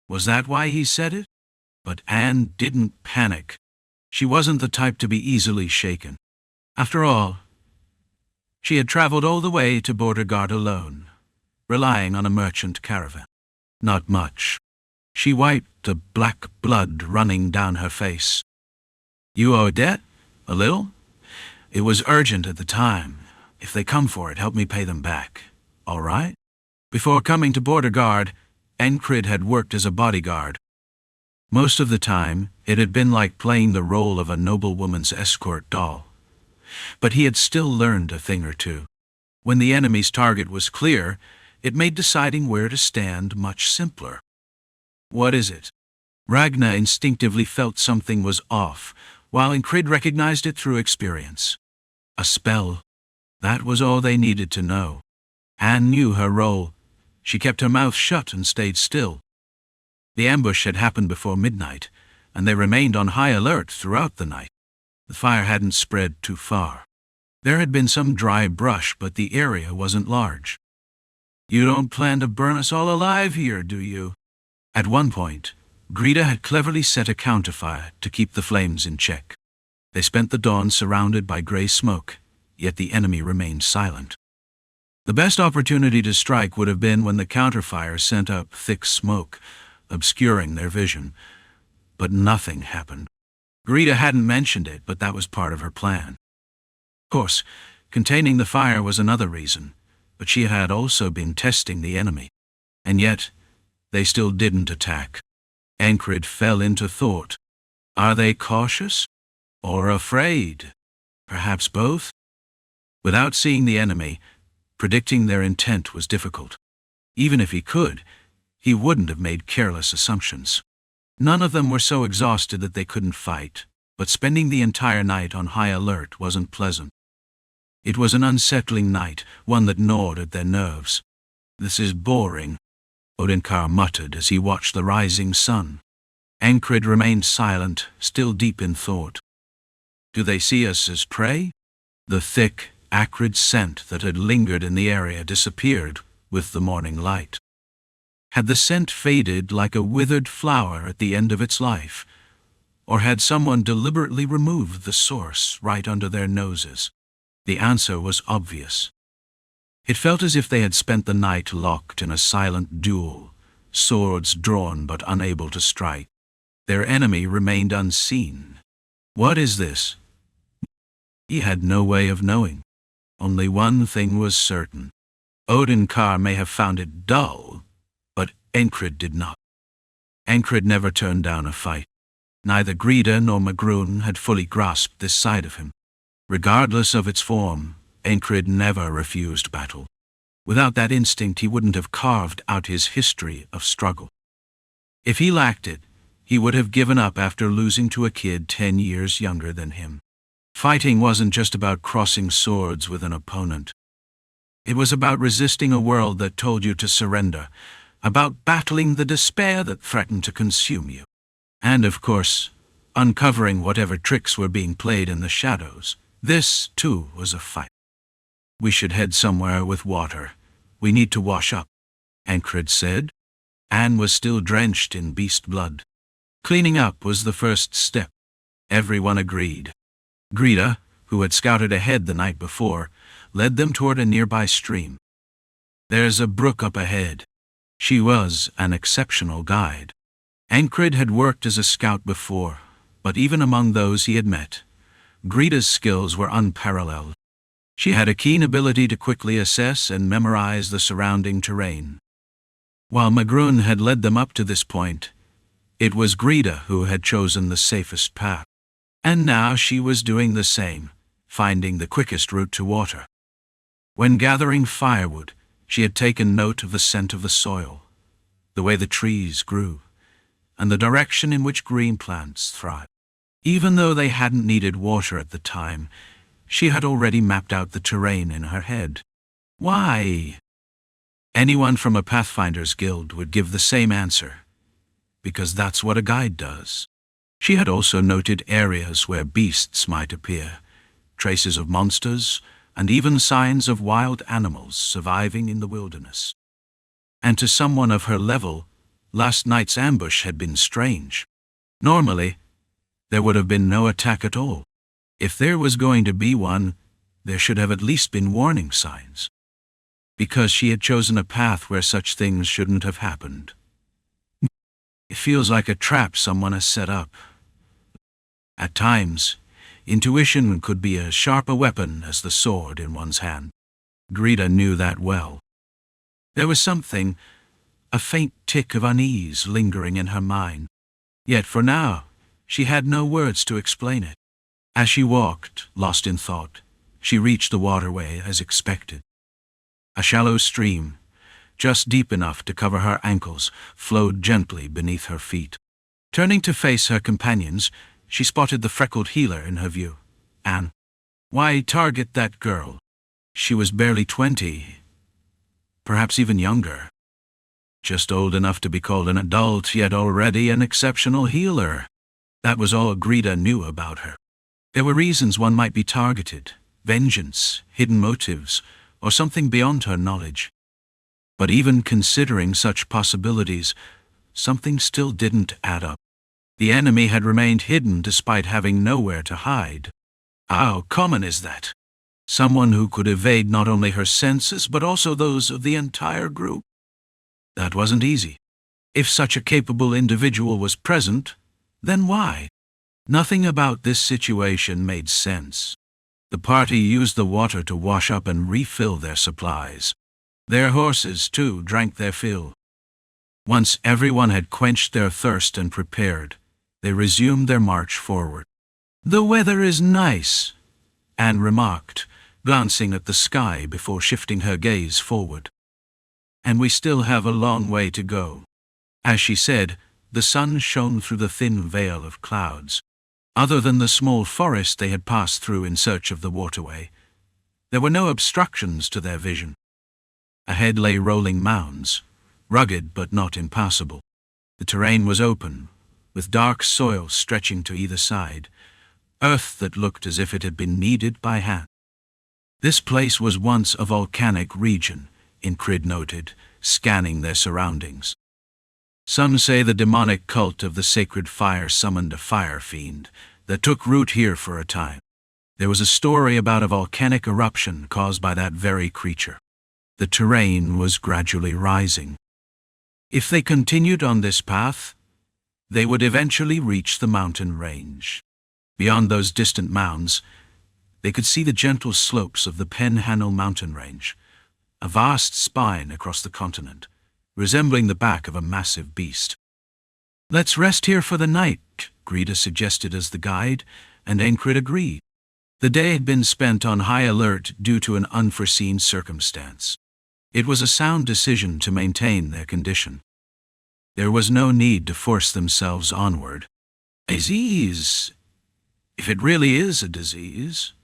Was that why he said it? But Anne didn't panic. She wasn't the type to be easily shaken. After all, she had traveled all the way to Border Guard alone, relying on a merchant caravan. Not much. She wiped the black blood running down her face. You owe a debt? A little? It was urgent at the time. If they come for it, help me pay them back. All right? Before coming to Border Guard, Enkrid had worked as a bodyguard. Most of the time, it had been like playing the role of a noblewoman's escort doll. But he had still learned a thing or two. When the enemy's target was clear, it made deciding where to stand much simpler. What is it? Ragnar instinctively felt something was off, while Enkrid recognized it through experience. A spell. That was all they needed to know. Anne knew her role. She kept her mouth shut and stayed still. The ambush had happened before midnight, and they remained on high alert throughout the night. The fire hadn't spread too far. There had been some dry brush, but the area wasn't large. You don't plan to burn us all alive here, do you? At one point, Greta had cleverly set a counterfire to keep the flames in check. They spent the dawn surrounded by gray smoke, yet the enemy remained silent. The best opportunity to strike would have been when the counterfire sent up thick smoke, obscuring their vision. But nothing happened. Greta hadn't mentioned it, but that was part of her plan. Of course, containing the fire was another reason. but she had also been testing the enemy. And yet, they still didn't attack. Ankrid fell into thought. Are they cautious? Or afraid? Perhaps both? Without seeing the enemy, predicting their intent was difficult. Even if he could, he wouldn't have made careless assumptions. None of them were so exhausted that they couldn't fight, but spending the entire night on high alert wasn't pleasant. It was an unsettling night, one that gnawed at their nerves. This is boring, Odenkar muttered as he watched the rising sun. Ankrid remained silent, still deep in thought. Do they see us as prey? The thick, acrid scent that had lingered in the area disappeared with the morning light. Had the scent faded like a withered flower at the end of its life, or had someone deliberately removed the source right under their noses? The answer was obvious. It felt as if they had spent the night locked in a silent duel, swords drawn but unable to strike. Their enemy remained unseen. What is this? He had no way of knowing. Only one thing was certain. Odenkar may have found it dull, but Enkrid did not. Enkrid never turned down a fight. Neither Grida nor Magroon had fully grasped this side of him. Regardless of its form, Enkrid never refused battle. Without that instinct, he wouldn't have carved out his history of struggle. If he lacked it, he would have given up after losing to a kid 10 years younger than him. Fighting wasn't just about crossing swords with an opponent. It was about resisting a world that told you to surrender, about battling the despair that threatened to consume you. And, of course, uncovering whatever tricks were being played in the shadows. This, too, was a fight. We should head somewhere with water. We need to wash up, Ankrid said. Anne was still drenched in beast blood. Cleaning up was the first step. Everyone agreed. Grida, who had scouted ahead the night before, led them toward a nearby stream. There's a brook up ahead. She was an exceptional guide. Ankrid had worked as a scout before, but even among those he had met, Grida's skills were unparalleled. She had a keen ability to quickly assess and memorize the surrounding terrain. While Magroon had led them up to this point, it was Grida who had chosen the safest path. And now she was doing the same, finding the quickest route to water. When gathering firewood, she had taken note of the scent of the soil, the way the trees grew, and the direction in which green plants thrived. Even though they hadn't needed water at the time, she had already mapped out the terrain in her head. Why? Anyone from a Pathfinder's guild would give the same answer, because that's what a guide does. She had also noted areas where beasts might appear, traces of monsters, and even signs of wild animals surviving in the wilderness. And to someone of her level, last night's ambush had been strange. Normally, there would have been no attack at all. If there was going to be one, there should have at least been warning signs. Because she had chosen a path where such things shouldn't have happened. It feels like a trap someone has set up. At times, intuition could be as sharp a weapon as the sword in one's hand. Grida knew that well. There was something, a faint tick of unease lingering in her mind. Yet for now, she had no words to explain it. As she walked, lost in thought, she reached the waterway as expected. A shallow stream, just deep enough to cover her ankles, flowed gently beneath her feet. Turning to face her companions, she spotted the freckled healer in her view. Anne. Why target that girl? She was barely 20, perhaps even younger. Just old enough to be called an adult, yet already an exceptional healer. That was all Grida knew about her. There were reasons one might be targeted, vengeance, hidden motives, or something beyond her knowledge. But even considering such possibilities, something still didn't add up. The enemy had remained hidden despite having nowhere to hide. How common is that? Someone who could evade not only her senses but also those of the entire group. That wasn't easy. If such a capable individual was present, then why? Nothing about this situation made sense. The party used the water to wash up and refill their supplies. Their horses, too, drank their fill. Once everyone had quenched their thirst and prepared, they resumed their march forward. "The weather is nice," Anne remarked, glancing at the sky before shifting her gaze forward. "And we still have a long way to go." As she said, the sun shone through the thin veil of clouds. Other than the small forest they had passed through in search of the waterway, there were no obstructions to their vision. Ahead lay rolling mounds, rugged but not impassable. The terrain was open, with dark soil stretching to either side, earth that looked as if it had been kneaded by hand. This place was once a volcanic region, Enkrid noted, scanning their surroundings. Some say the demonic cult of the sacred fire summoned a fire fiend that took root here for a time. There was a story about a volcanic eruption caused by that very creature. The terrain was gradually rising. If they continued on this path, they would eventually reach the mountain range. Beyond those distant mounds, they could see the gentle slopes of the Penhandle mountain range, a vast spine across the continent, resembling the back of a massive beast. "Let's rest here for the night," Greta suggested as the guide, and Ankrid agreed. The day had been spent on high alert due to an unforeseen circumstance. It was a sound decision to maintain their condition. There was no need to force themselves onward. Disease, if it really is a disease,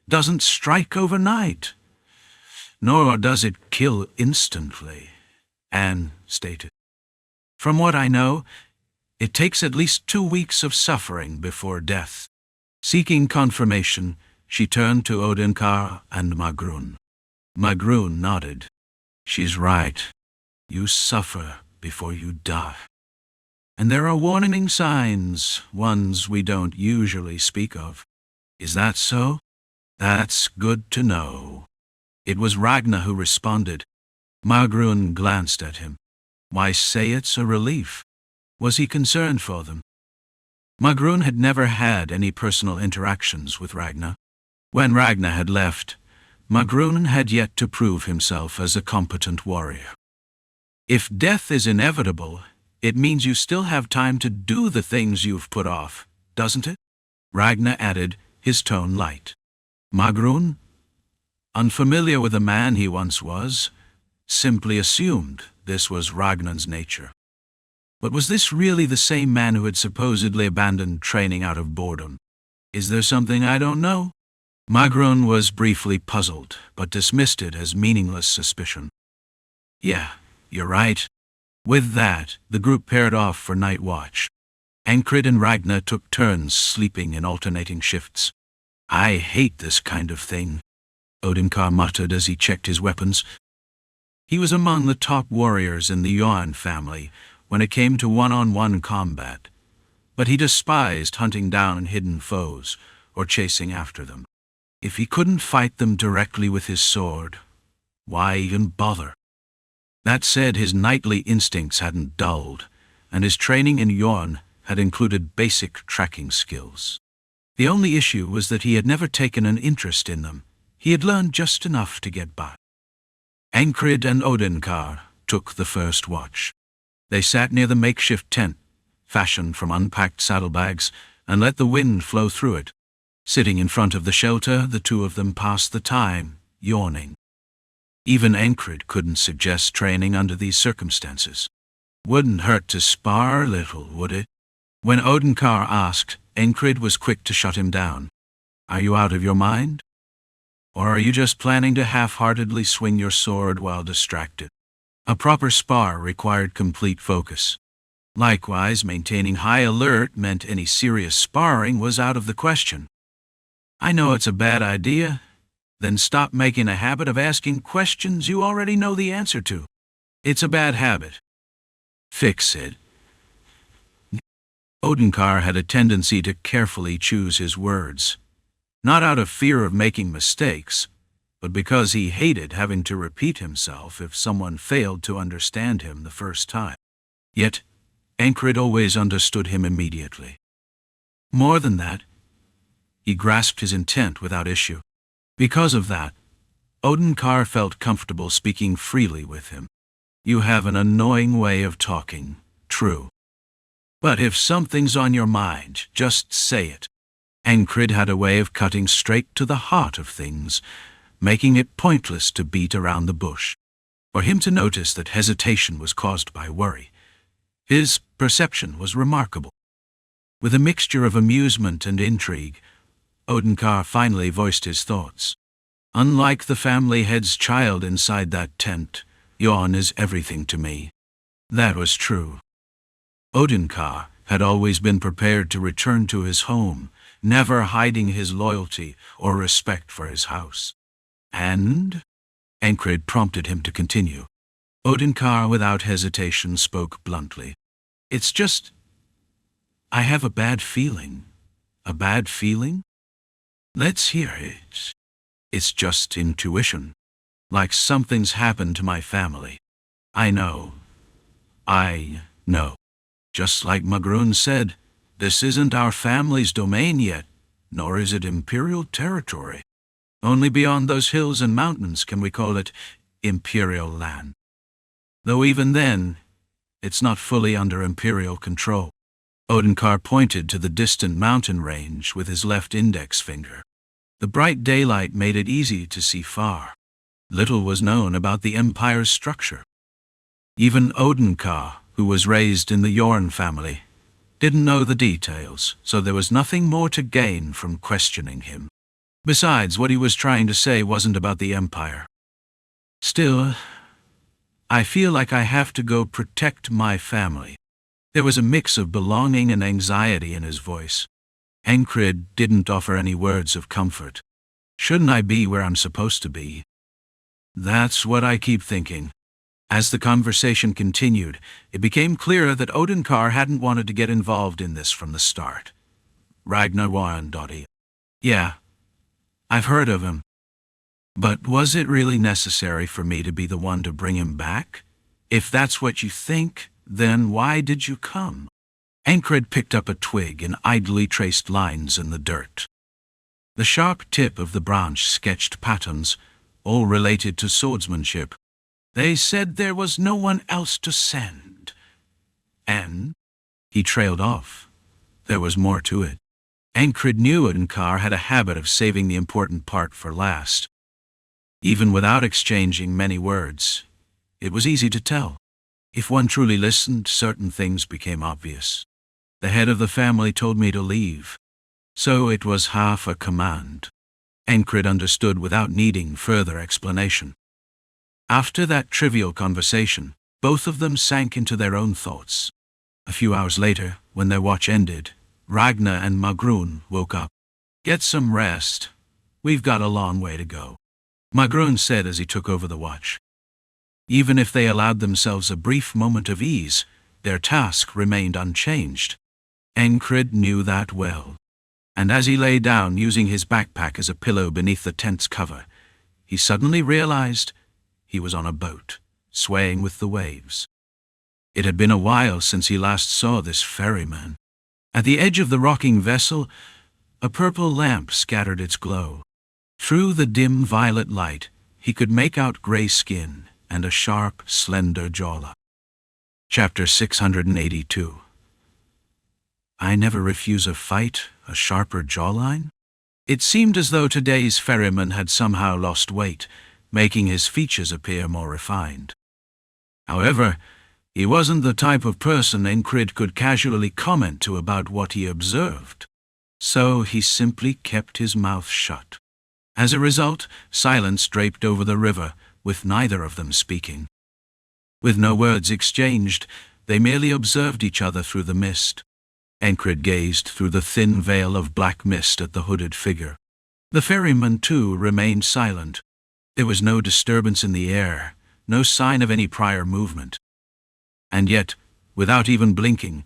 doesn't strike overnight, nor does it kill instantly, Anne stated. "From what I know, it takes at least 2 weeks of suffering before death." Seeking confirmation, she turned to Odenkar and Magrun. Magrun nodded. "She's right. You suffer before you die. And there are warning signs, ones we don't usually speak of." "Is that so?" "That's good to know." It was Ragnar who responded. Magrun glanced at him. Why say it's a relief? Was he concerned for them? Magrun had never had any personal interactions with Ragnar. When Ragnar had left, Magrun had yet to prove himself as a competent warrior. If death is inevitable, it means you still have time to do the things you've put off, doesn't it? Ragnar added, his tone light. Magrun, unfamiliar with the man he once was, simply assumed this was Ragnar's nature. But was this really the same man who had supposedly abandoned training out of boredom? Is there something I don't know? Magrun was briefly puzzled, but dismissed it as meaningless suspicion. Yeah, you're right. With that, the group paired off for night watch. Ankrid and Ragnar took turns sleeping in alternating shifts. I hate this kind of thing, Odenkar muttered as he checked his weapons. He was among the top warriors in the Yuan family when it came to one-on-one combat, but he despised hunting down hidden foes or chasing after them. If he couldn't fight them directly with his sword, why even bother? That said, his knightly instincts hadn't dulled, and his training in Yuan had included basic tracking skills. The only issue was that he had never taken an interest in them. He had learned just enough to get by. Ankrid and Odenkar took the first watch. They sat near the makeshift tent, fashioned from unpacked saddlebags, and let the wind flow through it. Sitting in front of the shelter, the two of them passed the time, yawning. Even Ankrid couldn't suggest training under these circumstances. Wouldn't hurt to spar a little, would it? When Odenkar asked, Ankrid was quick to shut him down. Are you out of your mind? Or are you just planning to half-heartedly swing your sword while distracted? A proper spar required complete focus. Likewise, maintaining high alert meant any serious sparring was out of the question. I know it's a bad idea. Then stop making a habit of asking questions you already know the answer to. It's a bad habit. Fix it. Odenkar had a tendency to carefully choose his words, not out of fear of making mistakes, but because he hated having to repeat himself if someone failed to understand him the first time. Yet, Ankrid always understood him immediately. More than that, he grasped his intent without issue. Because of that, Odenkar felt comfortable speaking freely with him. You have an annoying way of talking, true. But if something's on your mind, just say it. Ankrid had a way of cutting straight to the heart of things, making it pointless to beat around the bush. For him to notice that hesitation was caused by worry, his perception was remarkable. With a mixture of amusement and intrigue, Odenkar finally voiced his thoughts. Unlike the family head's child inside that tent, Yon is everything to me. That was true. Odenkar had always been prepared to return to his home, never hiding his loyalty or respect for his house. And? Ankrid prompted him to continue. Odenkar, without hesitation, spoke bluntly. It's just, I have a bad feeling. A bad feeling? Let's hear it. It's just intuition. Like something's happened to my family. I know. Just like Magroon said, this isn't our family's domain yet, nor is it imperial territory. Only beyond those hills and mountains can we call it imperial land. Though even then, it's not fully under imperial control. Odenkar pointed to the distant mountain range with his left index finger. The bright daylight made it easy to see far. Little was known about the empire's structure. Even Odenkar, who was raised in the Yorn family, didn't know the details, so there was nothing more to gain from questioning him. Besides, what he was trying to say wasn't about the empire. Still, I feel like I have to go protect my family. There was a mix of belonging and anxiety in his voice. Enkrid didn't offer any words of comfort. Shouldn't I be where I'm supposed to be? That's what I keep thinking. As the conversation continued, it became clear that Odenkar hadn't wanted to get involved in this from the start. Ragnar Warendotty. Yeah, I've heard of him. But was it really necessary for me to be the one to bring him back? If that's what you think, then why did you come? Ankrid picked up a twig and idly traced lines in the dirt. The sharp tip of the branch sketched patterns, all related to swordsmanship. They said there was no one else to send. And he trailed off. There was more to it. Ankrid knew Odenkar had a habit of saving the important part for last. Even without exchanging many words, it was easy to tell. If one truly listened, certain things became obvious. The head of the family told me to leave, so it was half a command. Ankrid understood without needing further explanation. After that trivial conversation, both of them sank into their own thoughts. A few hours later, when their watch ended, Ragnar and Magroon woke up. Get some rest. We've got a long way to go, Magroon said as he took over the watch. Even if they allowed themselves a brief moment of ease, their task remained unchanged. Enkrid knew that well. And as he lay down using his backpack as a pillow beneath the tent's cover, he suddenly realized he was on a boat, swaying with the waves. It had been a while since he last saw this ferryman. At the edge of the rocking vessel, a purple lamp scattered its glow. Through the dim violet light, he could make out gray skin and a sharp, slender jawline. Chapter 682. I never refuse a fight, a sharper jawline? It seemed as though today's ferryman had somehow lost weight, making his features appear more refined. However, he wasn't the type of person Enkrid could casually comment to about what he observed. So he simply kept his mouth shut. As a result, silence draped over the river, with neither of them speaking. With no words exchanged, they merely observed each other through the mist. Enkrid gazed through the thin veil of black mist at the hooded figure. The ferryman, too, remained silent. There was no disturbance in the air, no sign of any prior movement. And yet, without even blinking,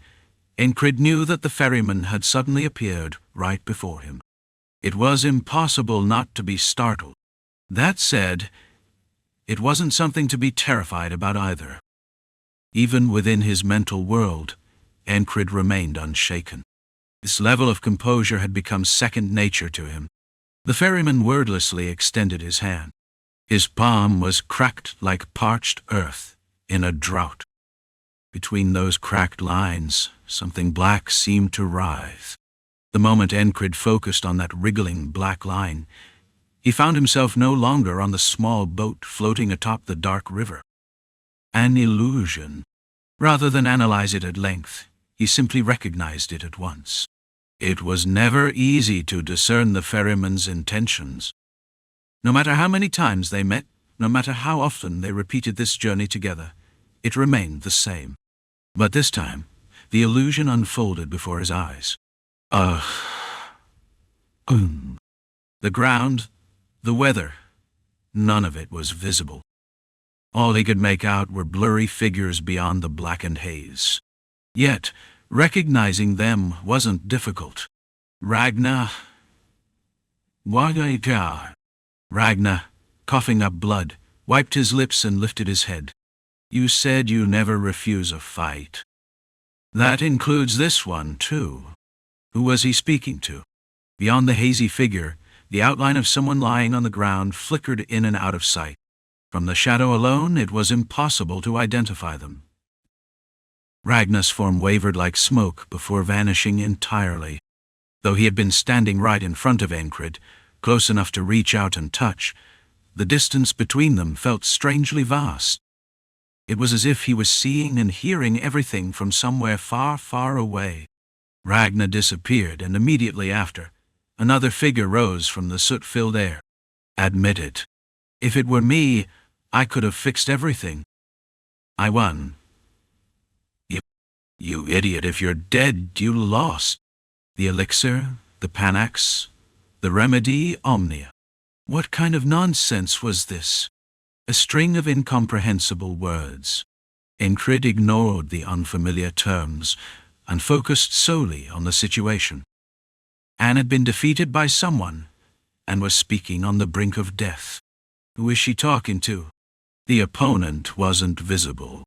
Enkrid knew that the ferryman had suddenly appeared right before him. It was impossible not to be startled. That said, it wasn't something to be terrified about either. Even within his mental world, Enkrid remained unshaken. This level of composure had become second nature to him. The ferryman wordlessly extended his hand. His palm was cracked like parched earth in a drought. Between those cracked lines, something black seemed to writhe. The moment Enkrid focused on that wriggling black line, he found himself no longer on the small boat floating atop the dark river. An illusion. Rather than analyze it at length, he simply recognized it at once. It was never easy to discern the ferryman's intentions. No matter how many times they met, no matter how often they repeated this journey together, it remained the same. But this time, the illusion unfolded before his eyes. The ground, the weather, none of it was visible. All he could make out were blurry figures beyond the blackened haze. Yet, recognizing them wasn't difficult. Ragnar, coughing up blood, wiped his lips and lifted his head. You said you never refuse a fight. That includes this one, too. Who was he speaking to? Beyond the hazy figure, the outline of someone lying on the ground flickered in and out of sight. From the shadow alone, it was impossible to identify them. Ragnar's form wavered like smoke before vanishing entirely. Though he had been standing right in front of Ankrid, close enough to reach out and touch, the distance between them felt strangely vast. It was as if he was seeing and hearing everything from somewhere far, far away. Ragnar disappeared, and immediately after, another figure rose from the soot-filled air. Admit it. If it were me, I could have fixed everything. I won. You idiot, if you're dead, you lost. The elixir, the panax, the remedy, Omnia. What kind of nonsense was this? A string of incomprehensible words. Enkrid ignored the unfamiliar terms and focused solely on the situation. Anne had been defeated by someone and was speaking on the brink of death. Who is she talking to? The opponent wasn't visible.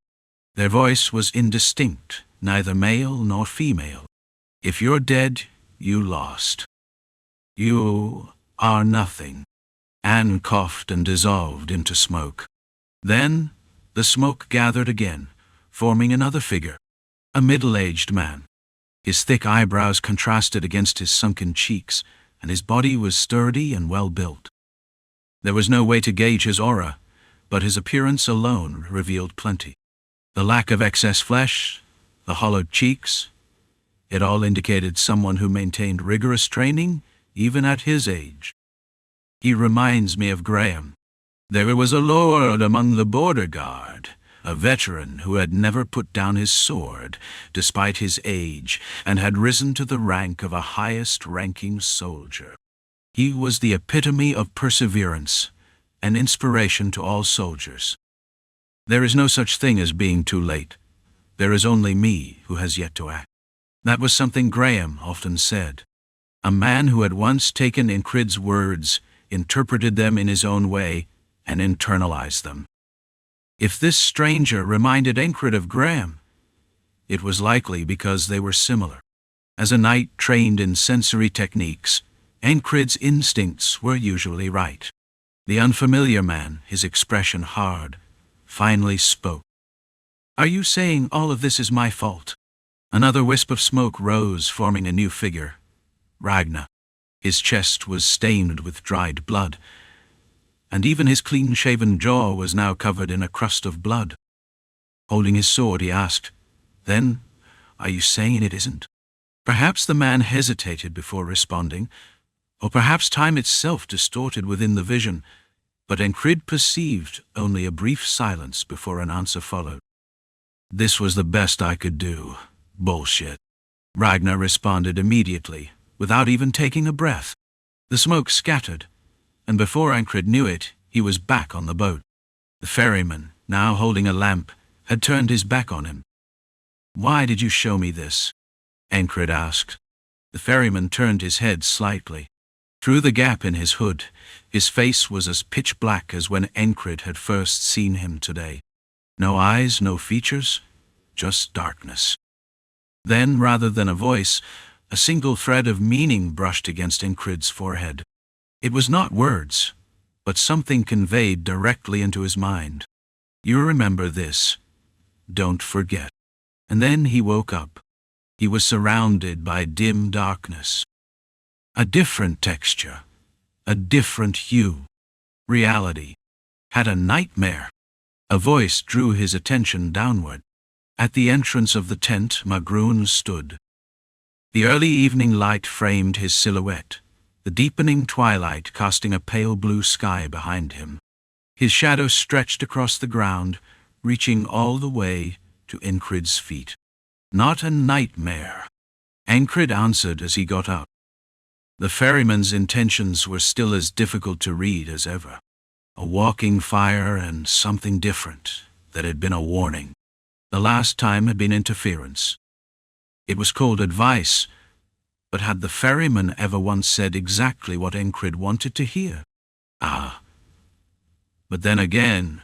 Their voice was indistinct, neither male nor female. If you're dead, you lost. You are nothing. Anne coughed and dissolved into smoke. Then the smoke gathered again, forming another figure, a middle-aged man. His thick eyebrows contrasted against his sunken cheeks, and his body was sturdy and well-built. There was no way to gauge his aura, but his appearance alone revealed plenty. The lack of excess flesh, the hollowed cheeks, it all indicated someone who maintained rigorous training, even at his age. He reminds me of Graham. There was a lord among the border guard, a veteran who had never put down his sword, despite his age, and had risen to the rank of a highest-ranking soldier. He was the epitome of perseverance, an inspiration to all soldiers. There is no such thing as being too late. There is only me who has yet to act. That was something Graham often said. A man who had once taken Enkrid's words, interpreted them in his own way, and internalized them. If this stranger reminded Enkrid of Graham, it was likely because they were similar. As a knight trained in sensory techniques, Enkrid's instincts were usually right. The unfamiliar man, his expression hard, finally spoke. Are you saying all of this is my fault? Another wisp of smoke rose, forming a new figure. Ragnar. His chest was stained with dried blood, and even his clean-shaven jaw was now covered in a crust of blood. Holding his sword, he asked, "Then, are you saying it isn't?" Perhaps the man hesitated before responding, or perhaps time itself distorted within the vision, but Enkrid perceived only a brief silence before an answer followed. "This was the best I could do. Bullshit." Ragnar responded immediately, without even taking a breath. The smoke scattered, and before Ankrid knew it, he was back on the boat. The ferryman, now holding a lamp, had turned his back on him. "Why did you show me this?" Ankrid asked. The ferryman turned his head slightly. Through the gap in his hood, his face was as pitch black as when Ankrid had first seen him today. No eyes, no features, just darkness. Then, rather than a voice, a single thread of meaning brushed against Enkrid's forehead. It was not words, but something conveyed directly into his mind. "You remember this. Don't forget." And then he woke up. He was surrounded by dim darkness. A different texture, a different hue. Reality had a nightmare. A voice drew his attention downward. At the entrance of the tent, Magroon stood. The early evening light framed his silhouette, the deepening twilight casting a pale blue sky behind him. His shadow stretched across the ground, reaching all the way to Enkrid's feet. "Not a nightmare," Ankrid answered as he got up. The ferryman's intentions were still as difficult to read as ever. A walking fire and something different that had been a warning. The last time had been interference. It was called advice, but had the ferryman ever once said exactly what Enkrid wanted to hear? But then again,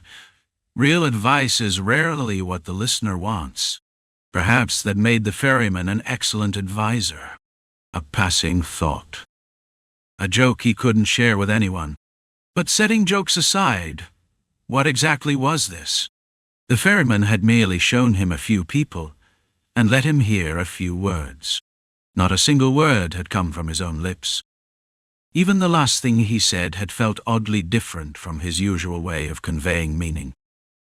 real advice is rarely what the listener wants. Perhaps that made the ferryman an excellent advisor. A passing thought. A joke he couldn't share with anyone. But setting jokes aside, what exactly was this? The ferryman had merely shown him a few people and let him hear a few words. Not a single word had come from his own lips. Even the last thing he said had felt oddly different from his usual way of conveying meaning.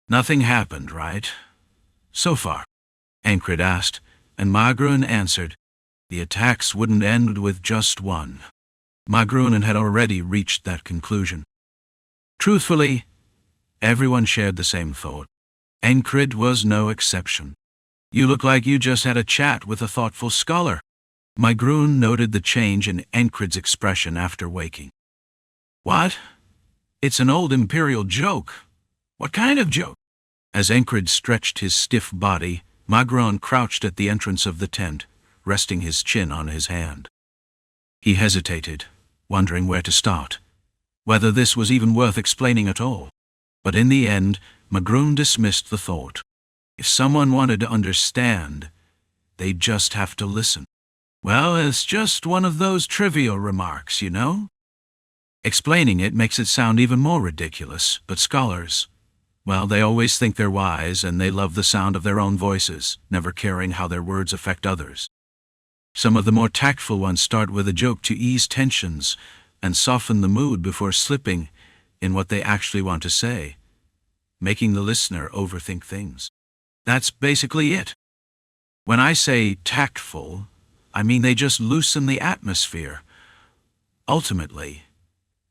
"Nothing happened, right? So far?" Ankrid asked, and Magroon answered, "The attacks wouldn't end with just one." Magroon had already reached that conclusion. Truthfully, everyone shared the same thought. Enkrid was no exception. "You look like you just had a chat with a thoughtful scholar." Magroon noted the change in Enkrid's expression after waking. "What? It's an old imperial joke." "What kind of joke?" As Enkrid stretched his stiff body, Magroon crouched at the entrance of the tent, resting his chin on his hand. He hesitated, wondering where to start, whether this was even worth explaining at all. But in the end, Magroon dismissed the thought. If someone wanted to understand, they'd just have to listen. "Well, it's just one of those trivial remarks, you know?" Explaining it makes it sound even more ridiculous, but scholars, well, they always think they're wise and they love the sound of their own voices, never caring how their words affect others. Some of the more tactful ones start with a joke to ease tensions and soften the mood before slipping in what they actually want to say, making the listener overthink things. That's basically it. When I say tactful, I mean they just loosen the atmosphere. Ultimately,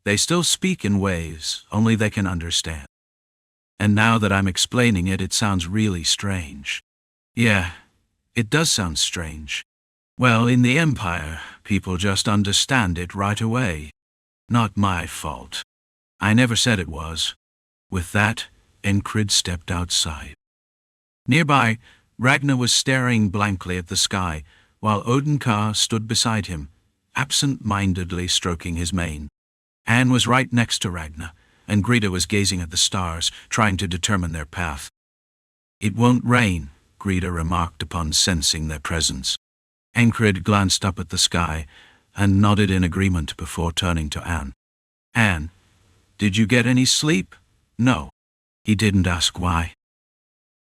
they still speak in ways only they can understand. And now that I'm explaining it, it sounds really strange. Yeah, it does sound strange. Well, in the Empire, people just understand it right away. Not my fault. I never said it was. With that, Enkrid stepped outside. Nearby, Ragnar was staring blankly at the sky, while Odenkar stood beside him, absent-mindedly stroking his mane. Anne was right next to Ragnar, and Greta was gazing at the stars, trying to determine their path. "It won't rain," Greta remarked upon sensing their presence. Enkrid glanced up at the sky and nodded in agreement before turning to Anne. "Anne, did you get any sleep?" "No." He didn't ask why.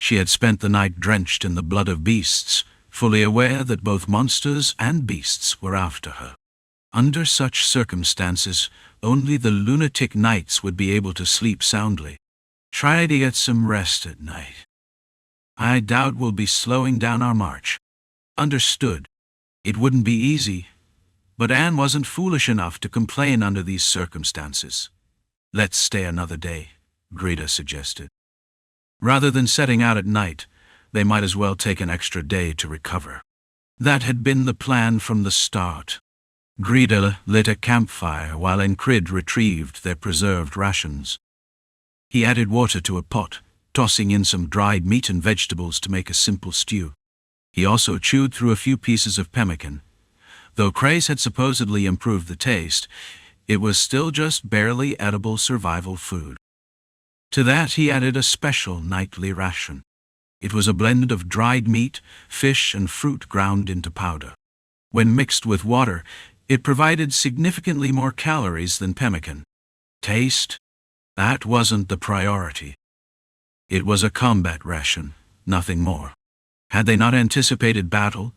She had spent the night drenched in the blood of beasts, fully aware that both monsters and beasts were after her. Under such circumstances, only the lunatic knights would be able to sleep soundly. "Try to get some rest at night. I doubt we'll be slowing down our march." Understood. It wouldn't be easy, but Anne wasn't foolish enough to complain under these circumstances. "Let's stay another day," Greta suggested. Rather than setting out at night, they might as well take an extra day to recover. That had been the plan from the start. Greta lit a campfire while Enkrid retrieved their preserved rations. He added water to a pot, tossing in some dried meat and vegetables to make a simple stew. He also chewed through a few pieces of pemmican. Though Craze had supposedly improved the taste, it was still just barely edible survival food. To that he added a special nightly ration. It was a blend of dried meat, fish, and fruit ground into powder. When mixed with water, it provided significantly more calories than pemmican. Taste? That wasn't the priority. It was a combat ration, nothing more. Had they not anticipated battle,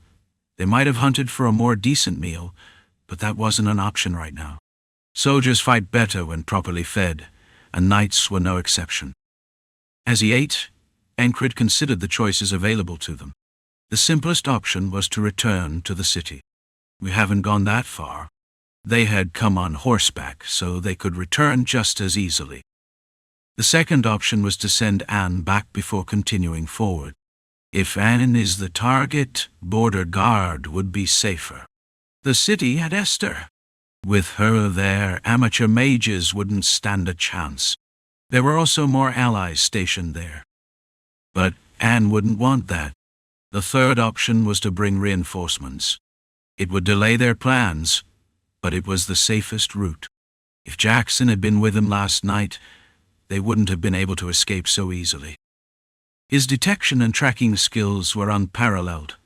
they might have hunted for a more decent meal, but that wasn't an option right now. Soldiers fight better when properly fed, and knights were no exception. As he ate, Ankrid considered the choices available to them. The simplest option was to return to the city. We haven't gone that far. They had come on horseback, so they could return just as easily. The second option was to send Anne back before continuing forward. If Anne is the target, border guard would be safer. The city had Esther. With her there, amateur mages wouldn't stand a chance. There were also more allies stationed there. But Anne wouldn't want that. The third option was to bring reinforcements. It would delay their plans, but it was the safest route. If Jackson had been with them last night, they wouldn't have been able to escape so easily. His detection and tracking skills were unparalleled.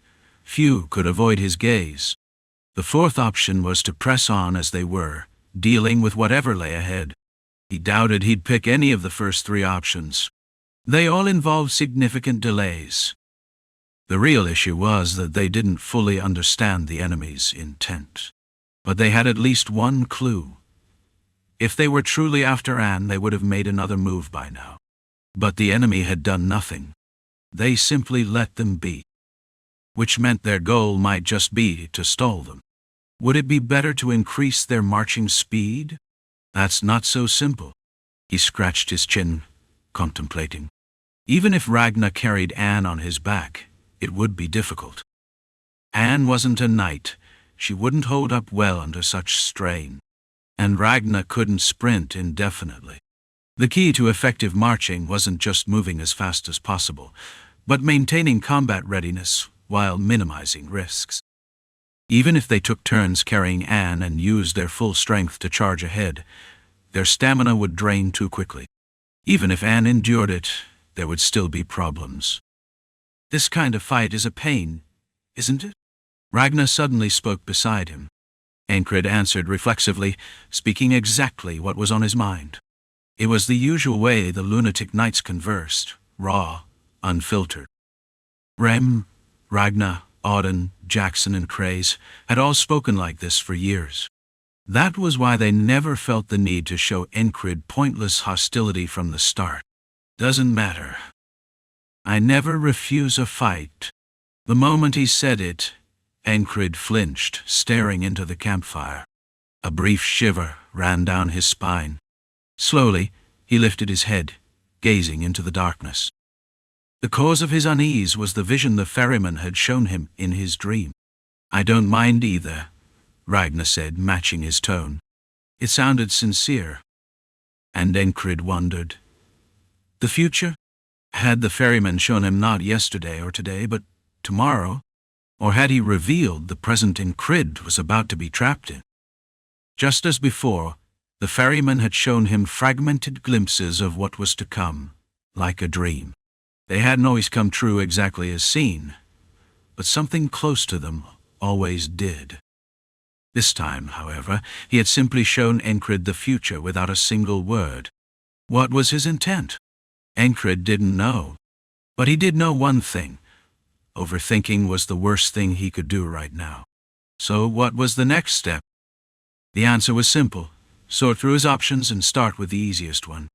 Few could avoid his gaze. The fourth option was to press on as they were, dealing with whatever lay ahead. He doubted he'd pick any of the first three options. They all involved significant delays. The real issue was that they didn't fully understand the enemy's intent. But they had at least one clue. If they were truly after Anne, they would have made another move by now. But the enemy had done nothing. They simply let them be. Which meant their goal might just be to stall them. Would it be better to increase their marching speed? That's not so simple. He scratched his chin, contemplating. Even if Ragnar carried Anne on his back, it would be difficult. Anne wasn't a knight. She wouldn't hold up well under such strain. And Ragnar couldn't sprint indefinitely. The key to effective marching wasn't just moving as fast as possible, but maintaining combat readiness while minimizing risks. Even if they took turns carrying Anne and used their full strength to charge ahead, their stamina would drain too quickly. Even if Anne endured it, there would still be problems. This kind of fight is a pain, isn't it? Ragnar suddenly spoke beside him. Enkrid answered reflexively, speaking exactly what was on his mind. It was the usual way the lunatic knights conversed, raw, unfiltered. Rem, Ragnar, Auden, Jackson, and Craze had all spoken like this for years. That was why they never felt the need to show Enkrid pointless hostility from the start. Doesn't matter. I never refuse a fight. The moment he said it, Enkrid flinched, staring into the campfire. A brief shiver ran down his spine. Slowly, he lifted his head, gazing into the darkness. The cause of his unease was the vision the ferryman had shown him in his dream. I don't mind either, Ragnar said, matching his tone. It sounded sincere. And Enkrid wondered. The future? Had the ferryman shown him not yesterday or today, but tomorrow? Or had he revealed the present Enkrid was about to be trapped in? Just as before, the ferryman had shown him fragmented glimpses of what was to come, like a dream. They hadn't always come true exactly as seen, but something close to them always did. This time, however, he had simply shown Enkrid the future without a single word. What was his intent? Enkrid didn't know. But he did know one thing. Overthinking was the worst thing he could do right now. So what was the next step? The answer was simple. Sort through his options and start with the easiest one.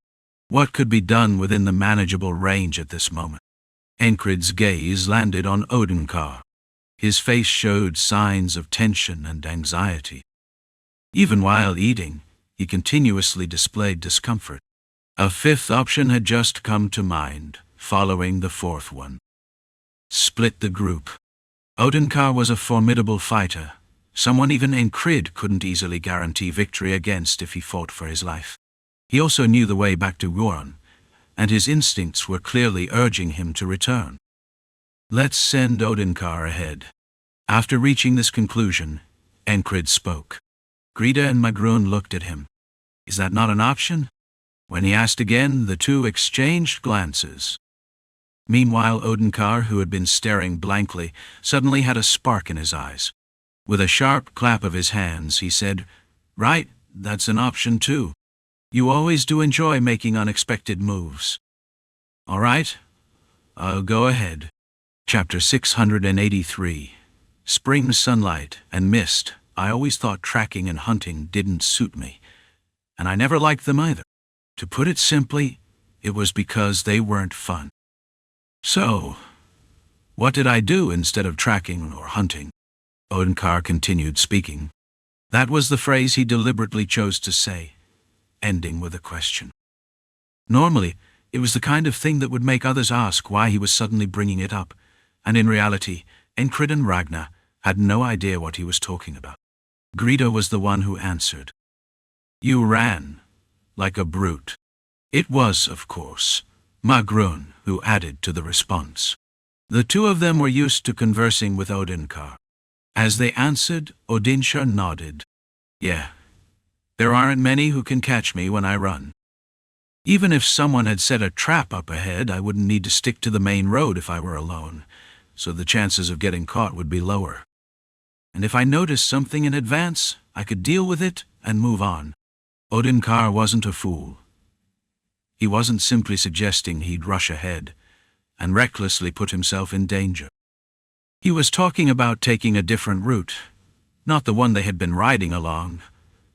What could be done within the manageable range at this moment? Enkrid's gaze landed on Odenkar. His face showed signs of tension and anxiety. Even while eating, he continuously displayed discomfort. A fifth option had just come to mind, following the fourth one. Split the group. Odenkar was a formidable fighter, someone even Enkrid couldn't easily guarantee victory against if he fought for his life. He also knew the way back to Wuran, and his instincts were clearly urging him to return. Let's send Odenkar ahead. After reaching this conclusion, Enkrid spoke. Grida and Magrun looked at him. Is that not an option? When he asked again, the two exchanged glances. Meanwhile, Odenkar, who had been staring blankly, suddenly had a spark in his eyes. With a sharp clap of his hands, he said, Right, that's an option too. You always do enjoy making unexpected moves. All right, I'll go ahead. Chapter 683. Spring sunlight and mist. I always thought tracking and hunting didn't suit me, and I never liked them either. To put it simply, it was because they weren't fun. So, what did I do instead of tracking or hunting? Odenkar continued speaking. That was the phrase he deliberately chose to say, ending with a question. Normally, it was the kind of thing that would make others ask why he was suddenly bringing it up, and in reality, Enkrid and Ragnar had no idea what he was talking about. Grida was the one who answered. You ran, like a brute. It was, of course, Magrun who added to the response. The two of them were used to conversing with Odenkar. As they answered, Odinsha nodded. Yeah, there aren't many who can catch me when I run. Even if someone had set a trap up ahead, I wouldn't need to stick to the main road if I were alone, so the chances of getting caught would be lower. And if I noticed something in advance, I could deal with it and move on. Odenkar wasn't a fool. He wasn't simply suggesting he'd rush ahead and recklessly put himself in danger. He was talking about taking a different route, not the one they had been riding along,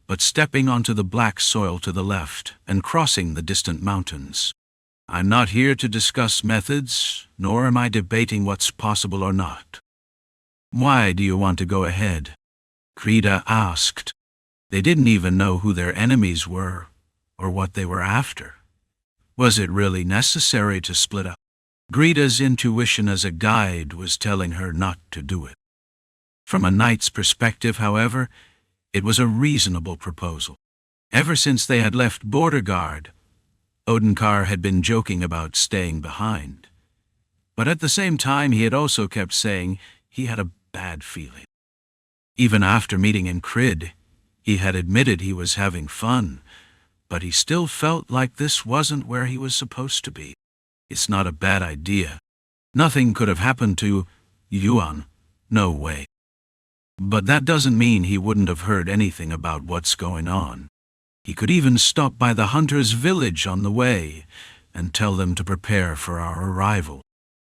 but stepping onto the black soil to the left and crossing the distant mountains. I'm not here to discuss methods, nor am I debating what's possible or not. Why do you want to go ahead? Grida asked. They didn't even know who their enemies were or what they were after. Was it really necessary to split up? Grida's intuition as a guide was telling her not to do it. From a knight's perspective, however, it was a reasonable proposal. Ever since they had left Border Guard, Odenkar had been joking about staying behind. But at the same time, he had also kept saying he had a bad feeling. Even after meeting Enkrid, he had admitted he was having fun, but he still felt like this wasn't where he was supposed to be. It's not a bad idea. Nothing could have happened to Yuan. No way. But that doesn't mean he wouldn't have heard anything about what's going on. He could even stop by the hunters' village on the way and tell them to prepare for our arrival.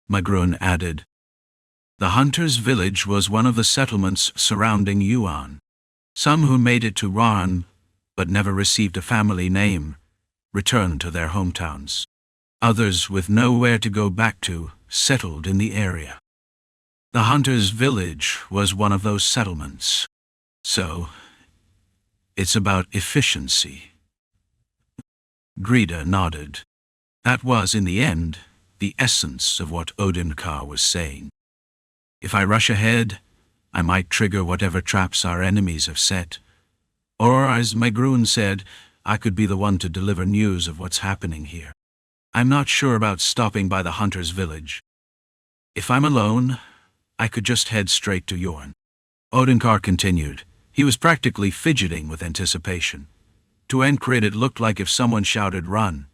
Magrun added. The hunters' village was one of the settlements surrounding Yuan. Some who made it to Ran, but never received a family name, returned to their hometowns. Others with nowhere to go back to settled in the area. The hunters' village was one of those settlements. So, it's about efficiency. Grida nodded. That was, in the end, the essence of what Odenkar was saying. If I rush ahead, I might trigger whatever traps our enemies have set. Or, as Magrun said, I could be the one to deliver news of what's happening here. I'm not sure about stopping by the hunter's village. If I'm alone, I could just head straight to Yorn. Odenkar continued. He was practically fidgeting with anticipation. To Enkrid, it looked like if someone shouted, "Run!"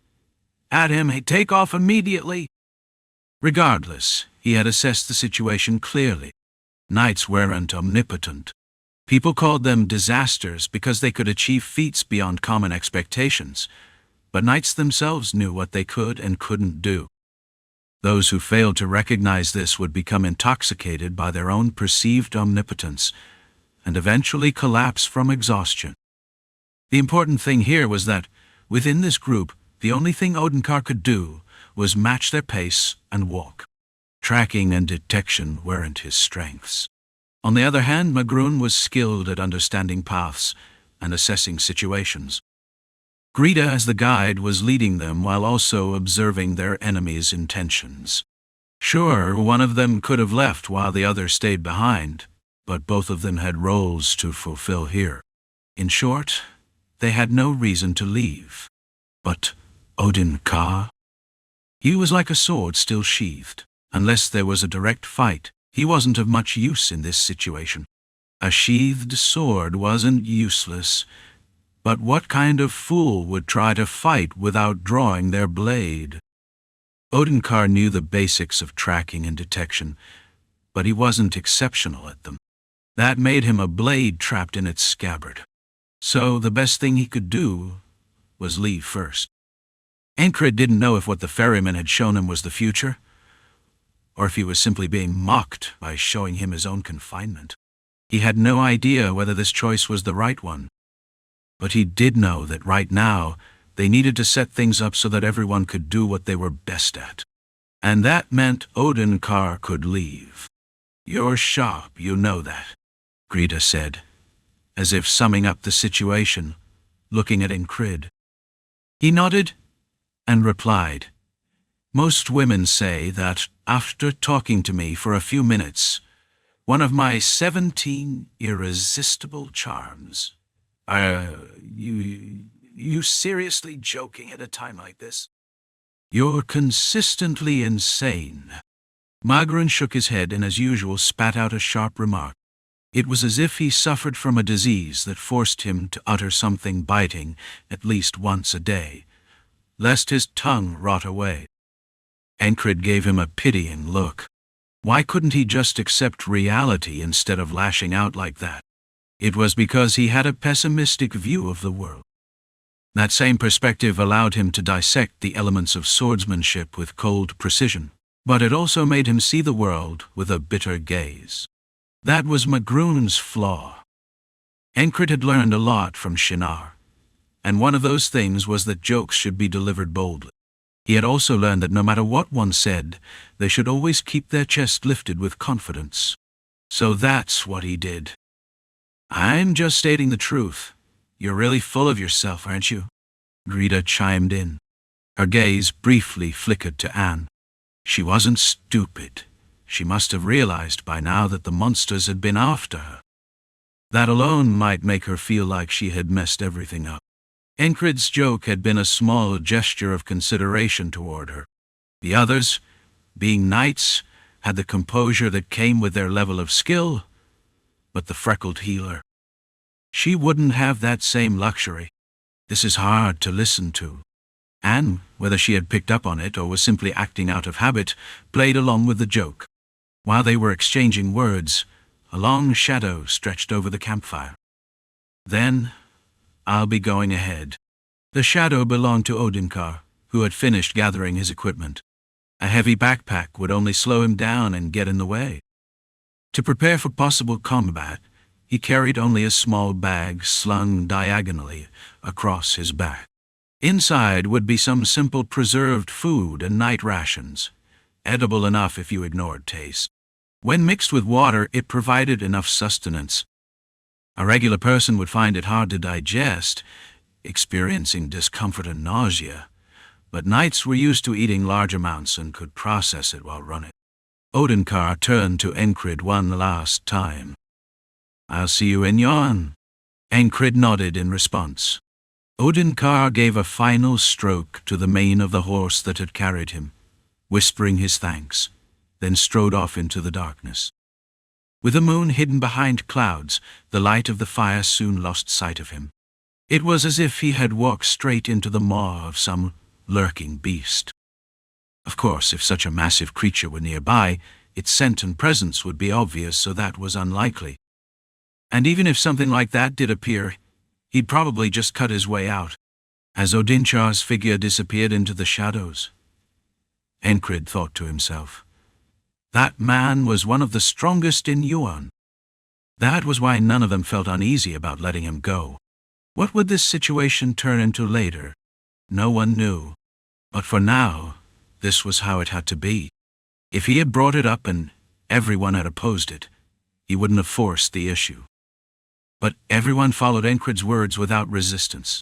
at him, he'd take off immediately. Regardless, he had assessed the situation clearly. Knights weren't omnipotent. People called them disasters because they could achieve feats beyond common expectations, but knights themselves knew what they could and couldn't do. Those who failed to recognize this would become intoxicated by their own perceived omnipotence and eventually collapse from exhaustion. The important thing here was that, within this group, the only thing Odenkar could do was match their pace and walk. Tracking and detection weren't his strengths. On the other hand, Magrun was skilled at understanding paths and assessing situations. Grida, as the guide, was leading them while also observing their enemies' intentions. Sure, one of them could have left while the other stayed behind, but both of them had roles to fulfill here. In short, they had no reason to leave. But Odenkar? He was like a sword still sheathed. Unless there was a direct fight, he wasn't of much use in this situation. A sheathed sword wasn't useless, but what kind of fool would try to fight without drawing their blade? Odenkar knew the basics of tracking and detection, but he wasn't exceptional at them. That made him a blade trapped in its scabbard. So the best thing he could do was leave first. Ankrid didn't know if what the ferryman had shown him was the future, or if he was simply being mocked by showing him his own confinement. He had no idea whether this choice was the right one. But he did know that right now they needed to set things up so that everyone could do what they were best at. And that meant Odenkar could leave. "You're sharp, you know that," Greta said, as if summing up the situation, looking at Enkrid. He nodded and replied, "Most women say that after talking to me for a few minutes, one of my 17 irresistible charms..." You seriously joking at a time like this?" "You're consistently insane." Magrin shook his head and as usual spat out a sharp remark. It was as if he suffered from a disease that forced him to utter something biting at least once a day, lest his tongue rot away. Ankrid gave him a pitying look. Why couldn't he just accept reality instead of lashing out like that? It was because he had a pessimistic view of the world. That same perspective allowed him to dissect the elements of swordsmanship with cold precision, but it also made him see the world with a bitter gaze. That was Magrune's flaw. Ankrid had learned a lot from Shinar, and one of those things was that jokes should be delivered boldly. He had also learned that no matter what one said, they should always keep their chest lifted with confidence. So that's what he did. "I'm just stating the truth. You're really full of yourself, aren't you?" Greta chimed in. Her gaze briefly flickered to Anne. She wasn't stupid. She must have realized by now that the monsters had been after her. That alone might make her feel like she had messed everything up. Enkrid's joke had been a small gesture of consideration toward her. The others, being knights, had the composure that came with their level of skill, but the freckled healer, she wouldn't have that same luxury. This is hard to listen to. Anne, whether she had picked up on it or was simply acting out of habit, played along with the joke. While they were exchanging words, a long shadow stretched over the campfire. "Then, I'll be going ahead." The shadow belonged to Odenkar, who had finished gathering his equipment. A heavy backpack would only slow him down and get in the way. To prepare for possible combat, he carried only a small bag slung diagonally across his back. Inside would be some simple preserved food and night rations, edible enough if you ignored taste. When mixed with water, it provided enough sustenance. A regular person would find it hard to digest, experiencing discomfort and nausea, but knights were used to eating large amounts and could process it while running. Odenkar turned to Enkrid one last time. "I'll see you in Yon." Enkrid nodded in response. Odenkar gave a final stroke to the mane of the horse that had carried him, whispering his thanks, then strode off into the darkness. With the moon hidden behind clouds, the light of the fire soon lost sight of him. It was as if he had walked straight into the maw of some lurking beast. Of course, if such a massive creature were nearby, its scent and presence would be obvious, so that was unlikely. And even if something like that did appear, he'd probably just cut his way out. As Odinchar's figure disappeared into the shadows, Enkrid thought to himself, that man was one of the strongest in Yuan. That was why none of them felt uneasy about letting him go. What would this situation turn into later? No one knew. But for now, this was how it had to be. If he had brought it up and everyone had opposed it, he wouldn't have forced the issue. But everyone followed Enkrid's words without resistance.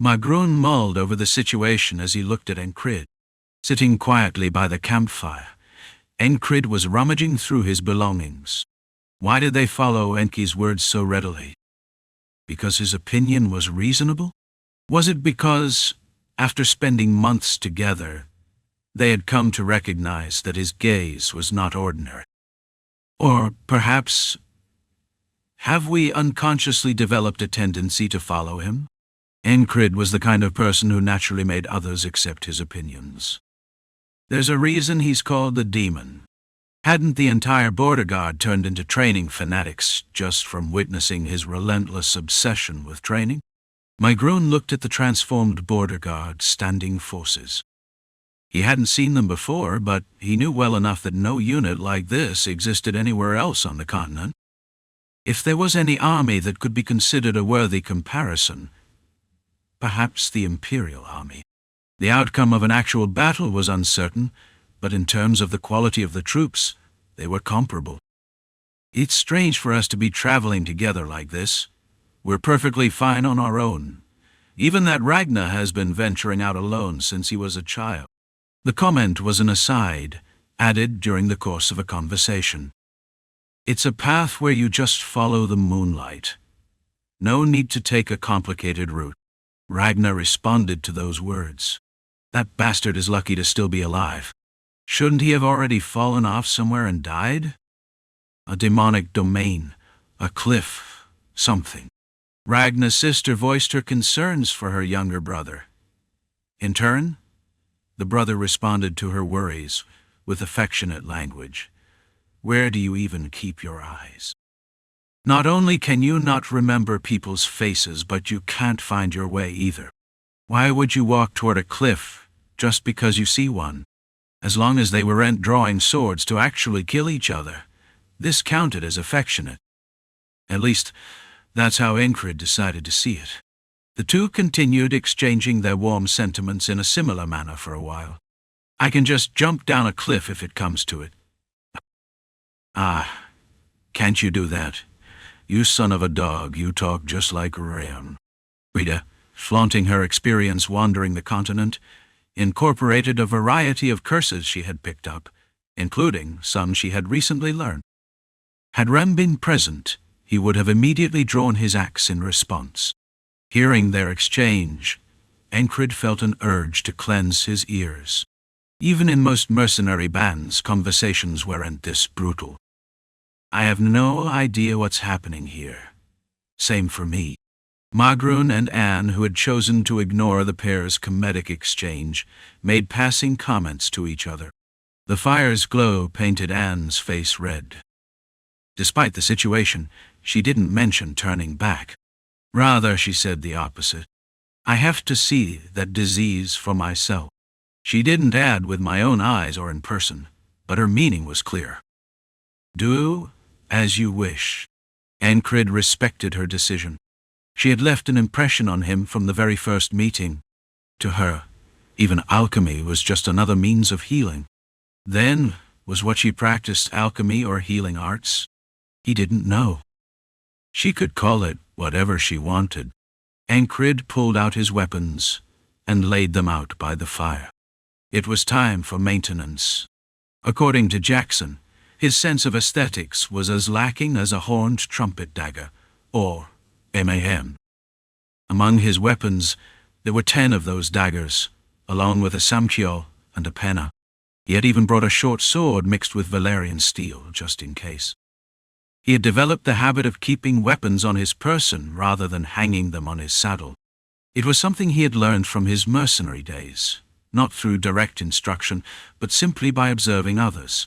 Magrun mulled over the situation as he looked at Enkrid. Sitting quietly by the campfire, Enkrid was rummaging through his belongings. Why did they follow Enki's words so readily? Because his opinion was reasonable? Was it because, after spending months together, they had come to recognize that his gaze was not ordinary? Or perhaps, have we unconsciously developed a tendency to follow him? Enkrid was the kind of person who naturally made others accept his opinions. There's a reason he's called the demon. Hadn't the entire border guard turned into training fanatics just from witnessing his relentless obsession with training? Magrun looked at the transformed border guard standing forces. He hadn't seen them before, but he knew well enough that no unit like this existed anywhere else on the continent. If there was any army that could be considered a worthy comparison, perhaps the Imperial Army. The outcome of an actual battle was uncertain, but in terms of the quality of the troops, they were comparable. It's strange for us to be traveling together like this. We're perfectly fine on our own. Even that Ragnar has been venturing out alone since he was a child. The comment was an aside, added during the course of a conversation. It's a path where you just follow the moonlight. No need to take a complicated route. Ragnar responded to those words. That bastard is lucky to still be alive. Shouldn't he have already fallen off somewhere and died? A demonic domain, a cliff, something. Ragnar's sister voiced her concerns for her younger brother. In turn, the brother responded to her worries with affectionate language. Where do you even keep your eyes? Not only can you not remember people's faces, but you can't find your way either. Why would you walk toward a cliff just because you see one? As long as they weren't drawing swords to actually kill each other, this counted as affectionate. At least, that's how Enkrid decided to see it. The two continued exchanging their warm sentiments in a similar manner for a while. I can just jump down a cliff if it comes to it. Ah, can't you do that? You son of a dog, you talk just like Remed. Rita, flaunting her experience wandering the continent, incorporated a variety of curses she had picked up, including some she had recently learned. Had Rem been present, he would have immediately drawn his axe in response. Hearing their exchange, Ankrid felt an urge to cleanse his ears. Even in most mercenary bands, conversations weren't this brutal. I have no idea what's happening here. Same for me. Magrun and Anne, who had chosen to ignore the pair's comedic exchange, made passing comments to each other. The fire's glow painted Anne's face red. Despite the situation, she didn't mention turning back. Rather, she said the opposite. I have to see that disease for myself. She didn't add with my own eyes or in person, but her meaning was clear. Do as you wish. Ankrid respected her decision. She had left an impression on him from the very first meeting. To her, even alchemy was just another means of healing. Then, was what she practiced alchemy or healing arts? He didn't know. She could call it whatever she wanted. Ankrid pulled out his weapons and laid them out by the fire. It was time for maintenance. According to Jackson, his sense of aesthetics was as lacking as a horned trumpet dagger, or MAM. Among his weapons, there were 10 of those daggers, along with a samkyo and a penna. He had even brought a short sword mixed with Valerian steel, just in case. He had developed the habit of keeping weapons on his person rather than hanging them on his saddle. It was something he had learned from his mercenary days, not through direct instruction, but simply by observing others.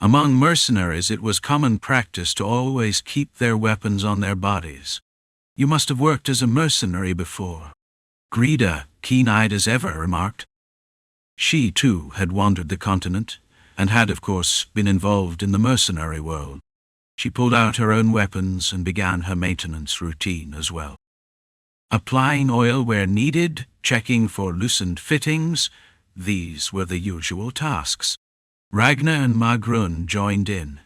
Among mercenaries, it was common practice to always keep their weapons on their bodies. You must have worked as a mercenary before. Grida, keen-eyed as ever, remarked. She, too, had wandered the continent, and had, of course, been involved in the mercenary world. She pulled out her own weapons and began her maintenance routine as well. Applying oil where needed, checking for loosened fittings, these were the usual tasks. Ragnar and Magrun joined in,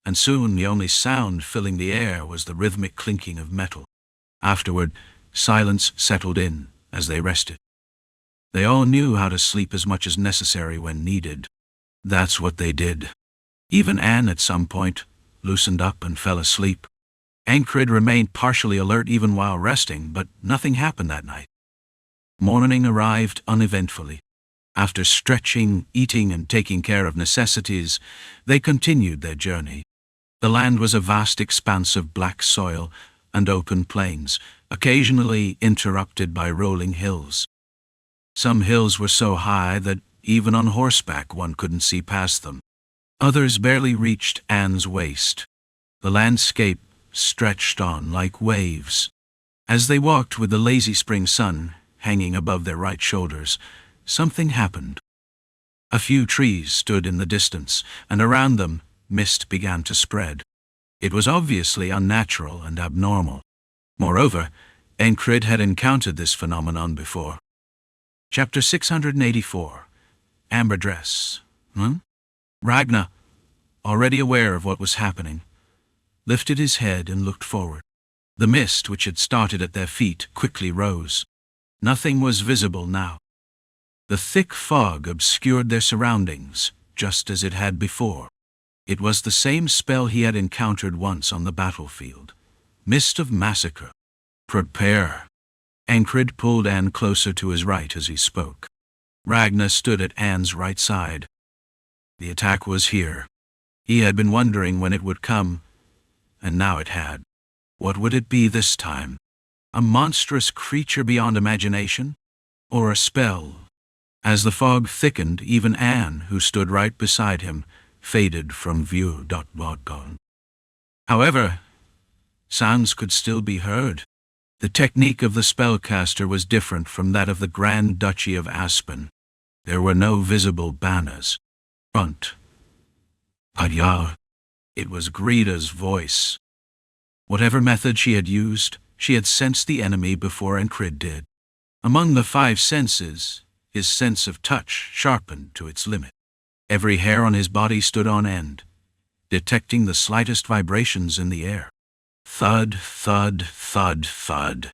and soon the only sound filling the air was the rhythmic clinking of metal. Afterward, silence settled in as they rested. They all knew how to sleep as much as necessary when needed. That's what they did. Even Anne at some point loosened up and fell asleep. Ankrid remained partially alert even while resting, but nothing happened that night. Morning arrived uneventfully. After stretching, eating, and taking care of necessities, they continued their journey. The land was a vast expanse of black soil and open plains, occasionally interrupted by rolling hills. Some hills were so high that even on horseback one couldn't see past them. Others barely reached Anne's waist. The landscape stretched on like waves. As they walked with the lazy spring sun hanging above their right shoulders, something happened. A few trees stood in the distance, and around them, mist began to spread. It was obviously unnatural and abnormal. Moreover, Enkrid had encountered this phenomenon before. Chapter 684. Amber Dress. Ragnar, already aware of what was happening, lifted his head and looked forward. The mist which had started at their feet quickly rose. Nothing was visible now. The thick fog obscured their surroundings, just as it had before. It was the same spell he had encountered once on the battlefield. Mist of Massacre. Prepare. Ankrid pulled Anne closer to his right as he spoke. Ragnar stood at Anne's right side. The attack was here. He had been wondering when it would come, and now it had. What would it be this time? A monstrous creature beyond imagination? Or a spell? As the fog thickened, even Anne, who stood right beside him, faded from view. However, sounds could still be heard. The technique of the spellcaster was different from that of the Grand Duchy of Azpen. There were no visible banners. Front. Padyar. It was Grida's voice. Whatever method she had used, she had sensed the enemy before Enkrid did. Among the five senses, his sense of touch sharpened to its limit. Every hair on his body stood on end, detecting the slightest vibrations in the air. Thud, thud, thud, thud.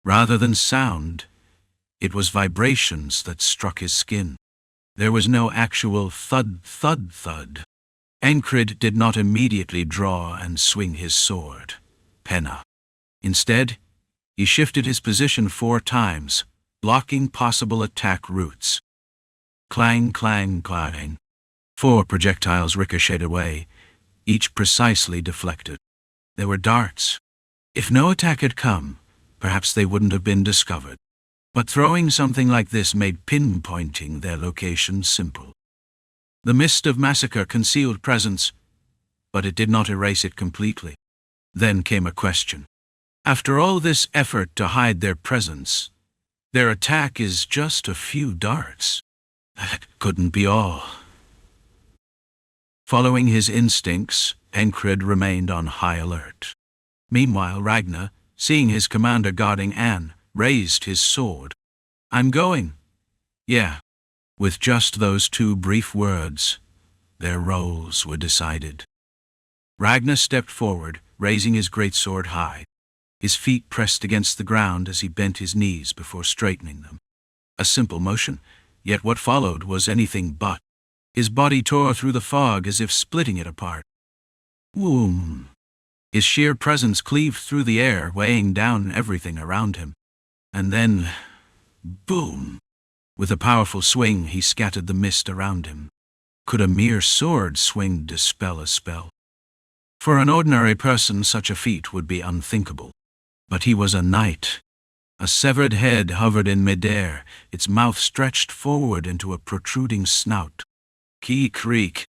Rather than sound, it was vibrations that struck his skin. There was no actual thud, thud, thud. Ankrid did not immediately draw and swing his sword, Penna. Instead, he shifted his position 4 times, blocking possible attack routes. Clang, clang, clang. 4 projectiles ricocheted away, each precisely deflected. They were darts. If no attack had come, perhaps they wouldn't have been discovered. But throwing something like this made pinpointing their location simple. The mist of massacre concealed presence, but it did not erase it completely. Then came a question. After all this effort to hide their presence, their attack is just a few darts. That couldn't be all. Following his instincts, Enkrid remained on high alert. Meanwhile, Ragnar, seeing his commander guarding Anne, raised his sword. "I'm going." "Yeah." With just those 2 brief words, their roles were decided. Ragnar stepped forward, raising his greatsword high. His feet pressed against the ground as he bent his knees before straightening them. A simple motion, yet what followed was anything but. His body tore through the fog as if splitting it apart. Whoom! His sheer presence cleaved through the air, weighing down everything around him. And then, boom! With a powerful swing, he scattered the mist around him. Could a mere sword swing dispel a spell? For an ordinary person, such a feat would be unthinkable. But he was a knight. A severed head hovered in midair, its mouth stretched forward into a protruding snout. Key creak.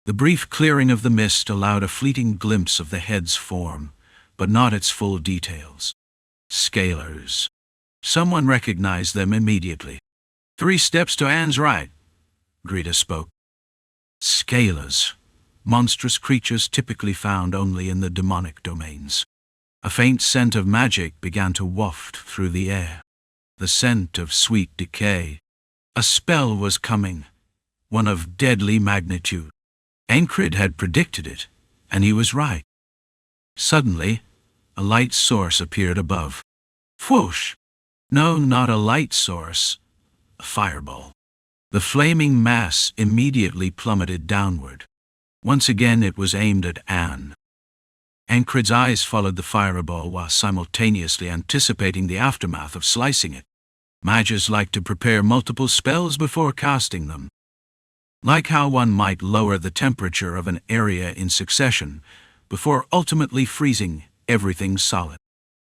The brief clearing of the mist allowed a fleeting glimpse of the head's form, but not its full details. Scalers. Someone recognized them immediately. 3 steps to Anne's right, Grida spoke. Scalers. Monstrous creatures typically found only in the demonic domains. A faint scent of magic began to waft through the air. The scent of sweet decay. A spell was coming, one of deadly magnitude. Ankrid had predicted it, and he was right. Suddenly, a light source appeared above. Whoosh! No, not a light source. A fireball. The flaming mass immediately plummeted downward. Once again it was aimed at Anne. Ankrid's eyes followed the fireball while simultaneously anticipating the aftermath of slicing it. Mages like to prepare multiple spells before casting them. Like how one might lower the temperature of an area in succession before ultimately freezing everything solid.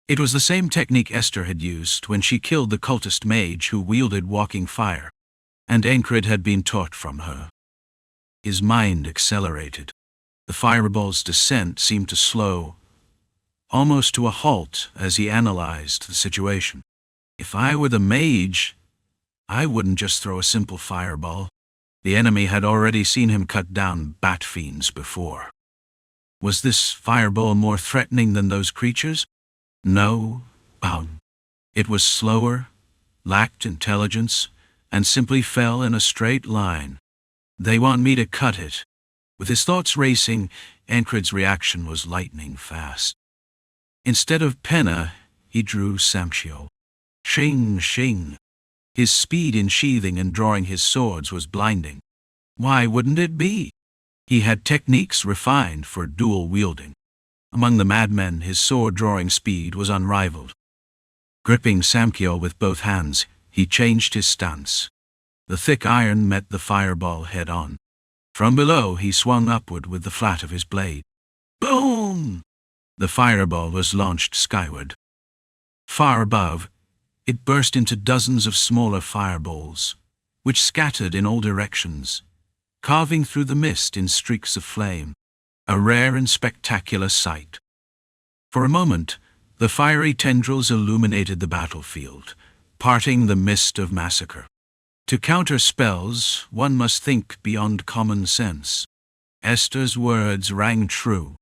It was the same technique Esther had used when she killed the cultist mage who wielded walking fire, and Ankrid had been taught from her. His mind accelerated. The fireball's descent seemed to slow, almost to a halt as he analyzed the situation. If I were the mage, I wouldn't just throw a simple fireball. The enemy had already seen him cut down bat fiends before. Was this fireball more threatening than those creatures? No. It was slower, lacked intelligence, and simply fell in a straight line. They want me to cut it. With his thoughts racing, Ankrid's reaction was lightning fast. Instead of penna, he drew samchiel. Shing, shing. His speed in sheathing and drawing his swords was blinding. Why wouldn't it be? He had techniques refined for dual wielding. Among the madmen, his sword-drawing speed was unrivaled. Gripping samchiel with both hands, he changed his stance. The thick iron met the fireball head-on. From below, he swung upward with the flat of his blade. Boom! The fireball was launched skyward. Far above, it burst into dozens of smaller fireballs, which scattered in all directions, carving through the mist in streaks of flame, a rare and spectacular sight. For a moment, the fiery tendrils illuminated the battlefield, parting the mist of massacre. To counter spells, one must think beyond common sense. Esther's words rang true.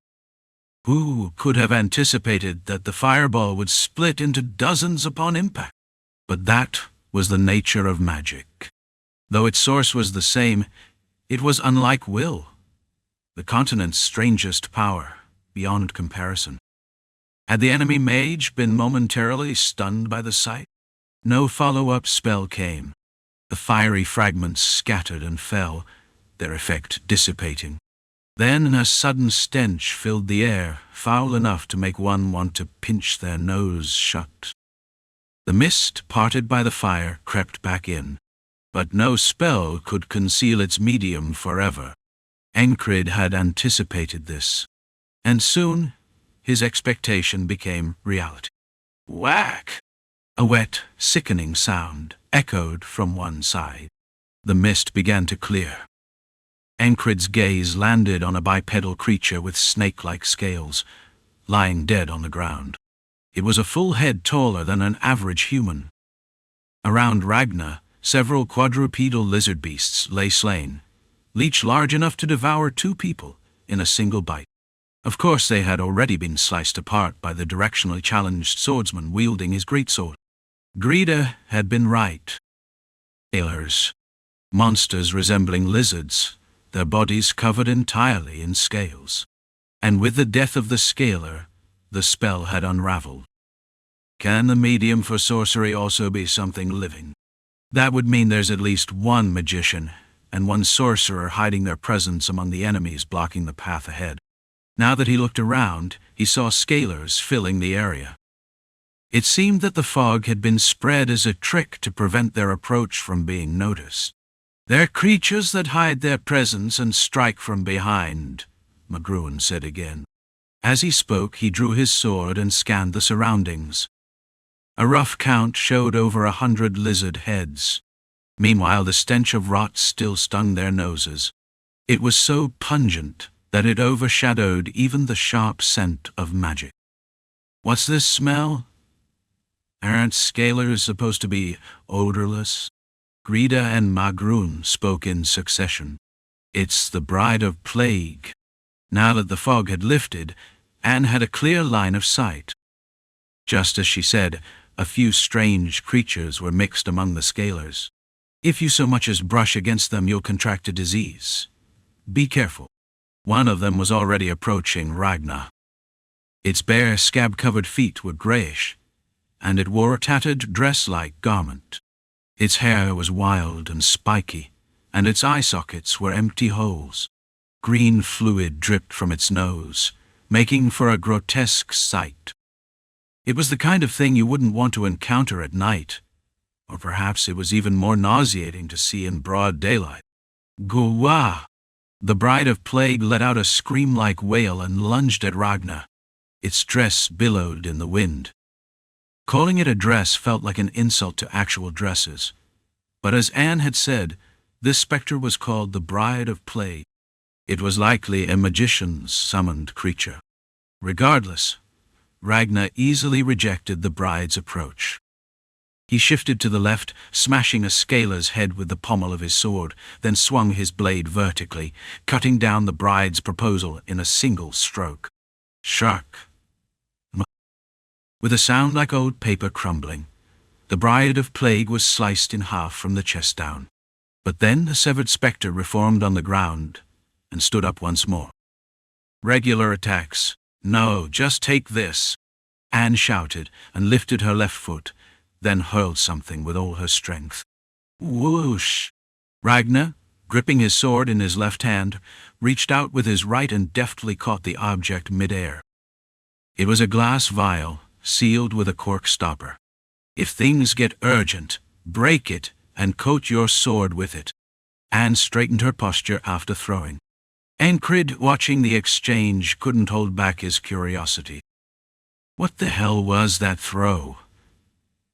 Who could have anticipated that the fireball would split into dozens upon impact? But that was the nature of magic. Though its source was the same, it was unlike will, the continent's strangest power, beyond comparison. Had the enemy mage been momentarily stunned by the sight? No follow-up spell came. The fiery fragments scattered and fell, their effect dissipating. Then a sudden stench filled the air, foul enough to make one want to pinch their nose shut. The mist, parted by the fire, crept back in, but no spell could conceal its medium forever. Enkrid had anticipated this, and soon his expectation became reality. Whack! A wet, sickening sound echoed from one side. The mist began to clear. Enkrid's gaze landed on a bipedal creature with snake-like scales, lying dead on the ground. It was a full head taller than an average human. Around Ragnar, several quadrupedal lizard beasts lay slain, each large enough to devour 2 people in a single bite. Of course, they had already been sliced apart by the directionally challenged swordsman wielding his greatsword. Grida had been right. Scalers, monsters resembling lizards, their bodies covered entirely in scales. And with the death of the scaler, the spell had unraveled. Can the medium for sorcery also be something living? That would mean there's at least one magician and one sorcerer hiding their presence among the enemies blocking the path ahead. Now that he looked around, he saw scalers filling the area. It seemed that the fog had been spread as a trick to prevent their approach from being noticed. They're creatures that hide their presence and strike from behind, McGruin said again. As he spoke, he drew his sword and scanned the surroundings. A rough count showed over 100 lizard heads. Meanwhile, the stench of rot still stung their noses. It was so pungent that it overshadowed even the sharp scent of magic. What's this smell? Aren't scalers supposed to be odorless? Grida and Magroon spoke in succession. It's the bride of plague. Now that the fog had lifted, Anne had a clear line of sight. Just as she said, a few strange creatures were mixed among the scalers. If you so much as brush against them, you'll contract a disease. Be careful. One of them was already approaching Ragnar. Its bare, scab-covered feet were grayish, and it wore a tattered dress-like garment. Its hair was wild and spiky, and its eye sockets were empty holes. Green fluid dripped from its nose, making for a grotesque sight. It was the kind of thing you wouldn't want to encounter at night, or perhaps it was even more nauseating to see in broad daylight. Gwa! The bride of plague let out a scream-like wail and lunged at Ragnar. Its dress billowed in the wind. Calling it a dress felt like an insult to actual dresses. But as Anne had said, this spectre was called the Bride of Plague. It was likely a magician's summoned creature. Regardless, Ragnar easily rejected the bride's approach. He shifted to the left, smashing a scaler's head with the pommel of his sword, then swung his blade vertically, cutting down the bride's proposal in a single stroke. Shark! With a sound like old paper crumbling, the bride of plague was sliced in half from the chest down. But then the severed spectre reformed on the ground and stood up once more. Regular attacks. No, just take this. Anne shouted and lifted her left foot, then hurled something with all her strength. Whoosh! Ragnar, gripping his sword in his left hand, reached out with his right and deftly caught the object mid-air. It was a glass vial, sealed with a cork stopper. If things get urgent, break it and coat your sword with it. Anne straightened her posture after throwing. Enkrid, watching the exchange, couldn't hold back his curiosity. What the hell was that throw?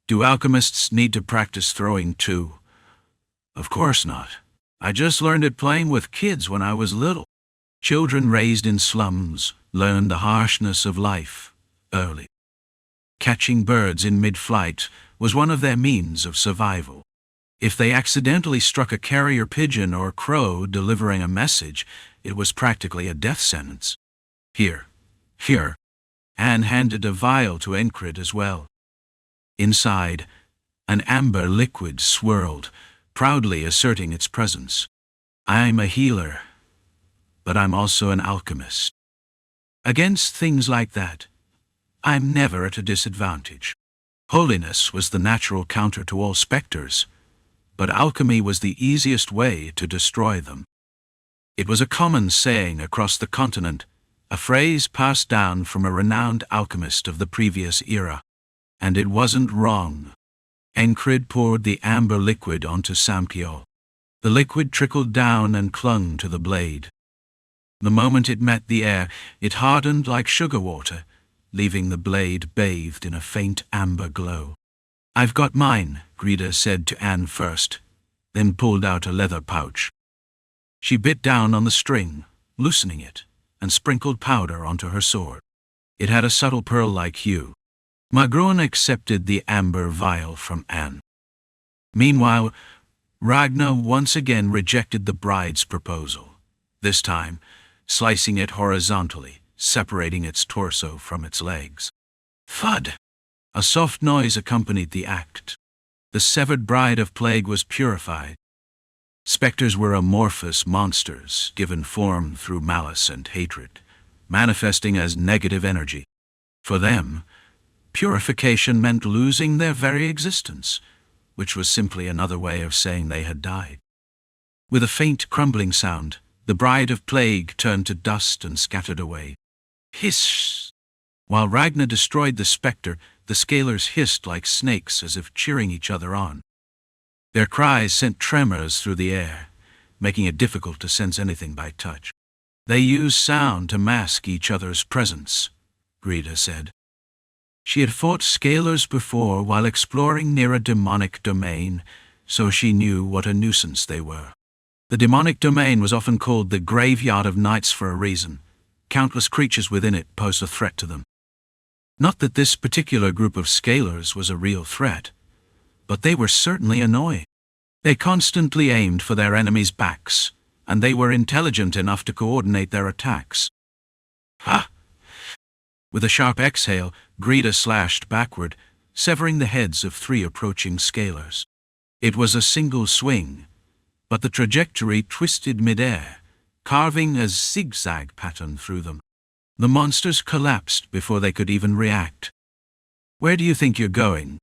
Do alchemists need to practice throwing too? Of course not. I just learned it playing with kids when I was little. Children raised in slums learned the harshness of life early. Catching birds in mid-flight was one of their means of survival. If they accidentally struck a carrier pigeon or crow delivering a message, it was practically a death sentence. Here. Anne handed a vial to Enkrid as well. Inside, an amber liquid swirled, proudly asserting its presence. I'm a healer, but I'm also an alchemist. Against things like that, I'm never at a disadvantage. Holiness was the natural counter to all specters, but alchemy was the easiest way to destroy them. It was a common saying across the continent, a phrase passed down from a renowned alchemist of the previous era. And it wasn't wrong. Ankrid poured the amber liquid onto Samkiel. The liquid trickled down and clung to the blade. The moment it met the air, it hardened like sugar water, leaving the blade bathed in a faint amber glow. I've got mine, Grida said to Anne first, then pulled out a leather pouch. She bit down on the string, loosening it, and sprinkled powder onto her sword. It had a subtle pearl-like hue. Magron accepted the amber vial from Anne. Meanwhile, Ragnar once again rejected the bride's proposal, this time slicing it horizontally, separating its torso from its legs. Thud! A soft noise accompanied the act. The severed bride of plague was purified. Spectres were amorphous monsters, given form through malice and hatred, manifesting as negative energy. For them, purification meant losing their very existence, which was simply another way of saying they had died. With a faint crumbling sound, the bride of plague turned to dust and scattered away. Hiss! While Ragnar destroyed the spectre, the scalers hissed like snakes as if cheering each other on. Their cries sent tremors through the air, making it difficult to sense anything by touch. They used sound to mask each other's presence, Grida said. She had fought scalers before while exploring near a demonic domain, so she knew what a nuisance they were. The demonic domain was often called the graveyard of knights for a reason. Countless creatures within it posed a threat to them. Not that this particular group of scalers was a real threat, but they were certainly annoying. They constantly aimed for their enemies' backs, and they were intelligent enough to coordinate their attacks. Ha! With a sharp exhale, Grida slashed backward, severing the heads of 3 approaching scalers. It was a single swing, but the trajectory twisted mid-air, carving a zigzag pattern through them. The monsters collapsed before they could even react. Where do you think you're going?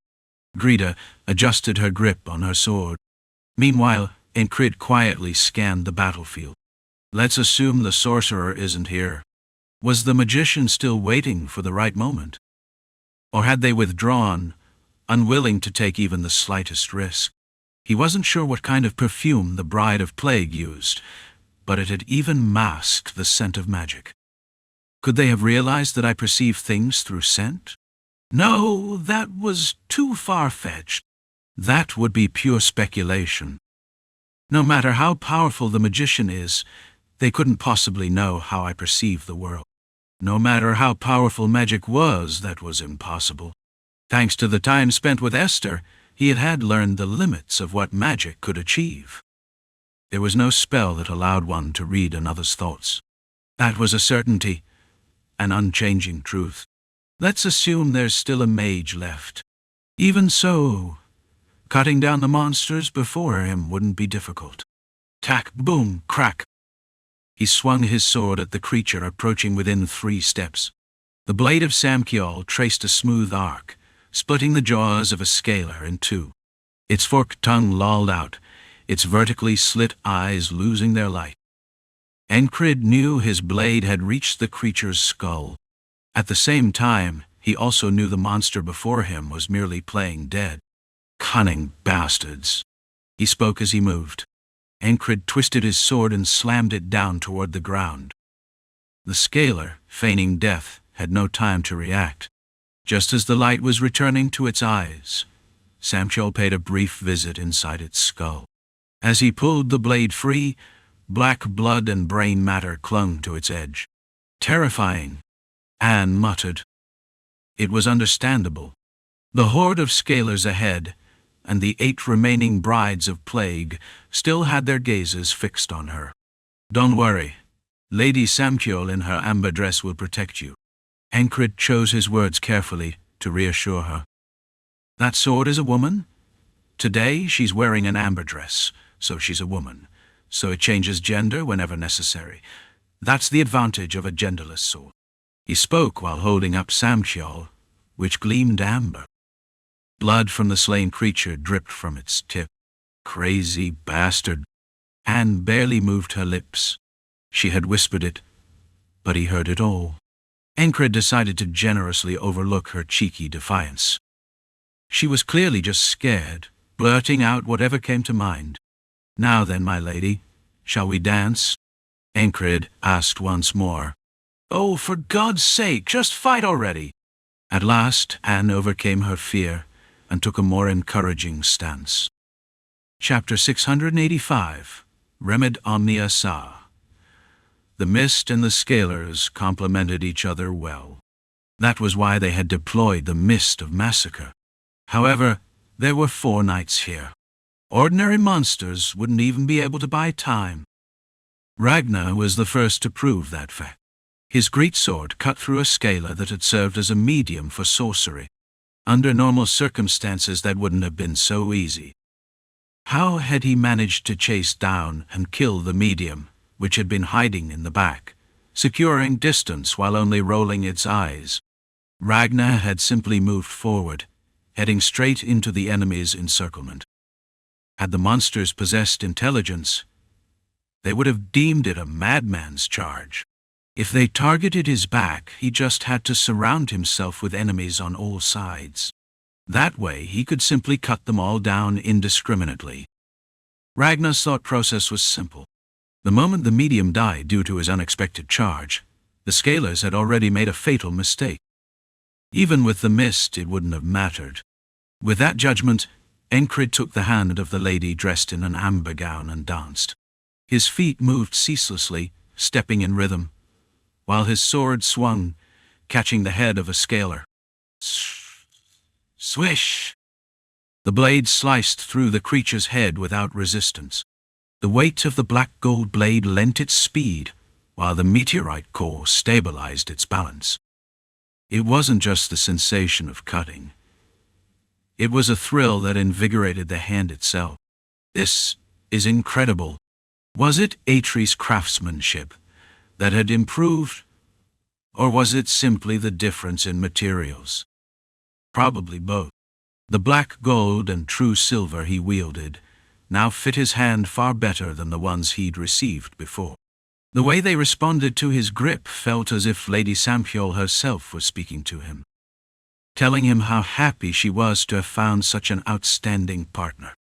Grida adjusted her grip on her sword. Meanwhile, Enkrid quietly scanned the battlefield. Let's assume the sorcerer isn't here. Was the magician still waiting for the right moment? Or had they withdrawn, unwilling to take even the slightest risk? He wasn't sure what kind of perfume the bride of plague used, but it had even masked the scent of magic. Could they have realized that I perceive things through scent? No, that was too far-fetched. That would be pure speculation. No matter how powerful the magician is, they couldn't possibly know how I perceive the world. No matter how powerful magic was, that was impossible. Thanks to the time spent with Esther, he had learned the limits of what magic could achieve. There was no spell that allowed one to read another's thoughts. That was a certainty, an unchanging truth. Let's assume there's still a mage left. Even so, cutting down the monsters before him wouldn't be difficult. Tack, boom, crack. He swung his sword at the creature approaching within 3 steps. The blade of Samkiel traced a smooth arc, splitting the jaws of a scaler in 2. Its forked tongue lolled out, its vertically slit eyes losing their light. Enkrid knew his blade had reached the creature's skull. At the same time, he also knew the monster before him was merely playing dead. Cunning bastards. He spoke as he moved. Enkrid twisted his sword and slammed it down toward the ground. The scaler, feigning death, had no time to react. Just as the light was returning to its eyes, Samkiel paid a brief visit inside its skull. As he pulled the blade free, black blood and brain matter clung to its edge. Terrifying, Anne muttered. It was understandable. The horde of scalers ahead, and the 8 remaining brides of plague, still had their gazes fixed on her. Don't worry. Lady Samkiel in her amber dress will protect you. Ankrid chose his words carefully to reassure her. That sword is a woman? Today she's wearing an amber dress, so she's a woman. So it changes gender whenever necessary. That's the advantage of a genderless sword. He spoke while holding up Samkiel, which gleamed amber. Blood from the slain creature dripped from its tip. Crazy bastard. Anne barely moved her lips. She had whispered it, but he heard it all. Ankrid decided to generously overlook her cheeky defiance. She was clearly just scared, blurting out whatever came to mind. Now then, my lady, shall we dance? Ankrid asked once more. Oh, for God's sake, just fight already! At last, Anne overcame her fear and took a more encouraging stance. Chapter 685, Remed Omnia Sa. The mist and the scalers complemented each other well. That was why they had deployed the mist of massacre. However, there were 4 knights here. Ordinary monsters wouldn't even be able to buy time. Ragnar was the first to prove that fact. His greatsword cut through a scaler that had served as a medium for sorcery. Under normal circumstances, that wouldn't have been so easy. How had he managed to chase down and kill the medium, which had been hiding in the back, securing distance while only rolling its eyes? Ragnar had simply moved forward, heading straight into the enemy's encirclement. Had the monsters possessed intelligence, they would have deemed it a madman's charge. If they targeted his back, he just had to surround himself with enemies on all sides. That way, he could simply cut them all down indiscriminately. Ragnar's thought process was simple. The moment the medium died due to his unexpected charge, the scalers had already made a fatal mistake. Even with the mist, it wouldn't have mattered. With that judgment, Enkrid took the hand of the lady dressed in an amber gown and danced. His feet moved ceaselessly, stepping in rhythm, while his sword swung, catching the head of a scaler. Swish! The blade sliced through the creature's head without resistance. The weight of the black gold blade lent it speed, while the meteorite core stabilized its balance. It wasn't just the sensation of cutting. It was a thrill that invigorated the hand itself. This is incredible. Was it Atri's craftsmanship that had improved, or was it simply the difference in materials? Probably both. The black gold and true silver he wielded now fit his hand far better than the ones he'd received before. The way they responded to his grip felt as if Lady Samkiel herself was speaking to him, telling him how happy she was to have found such an outstanding partner.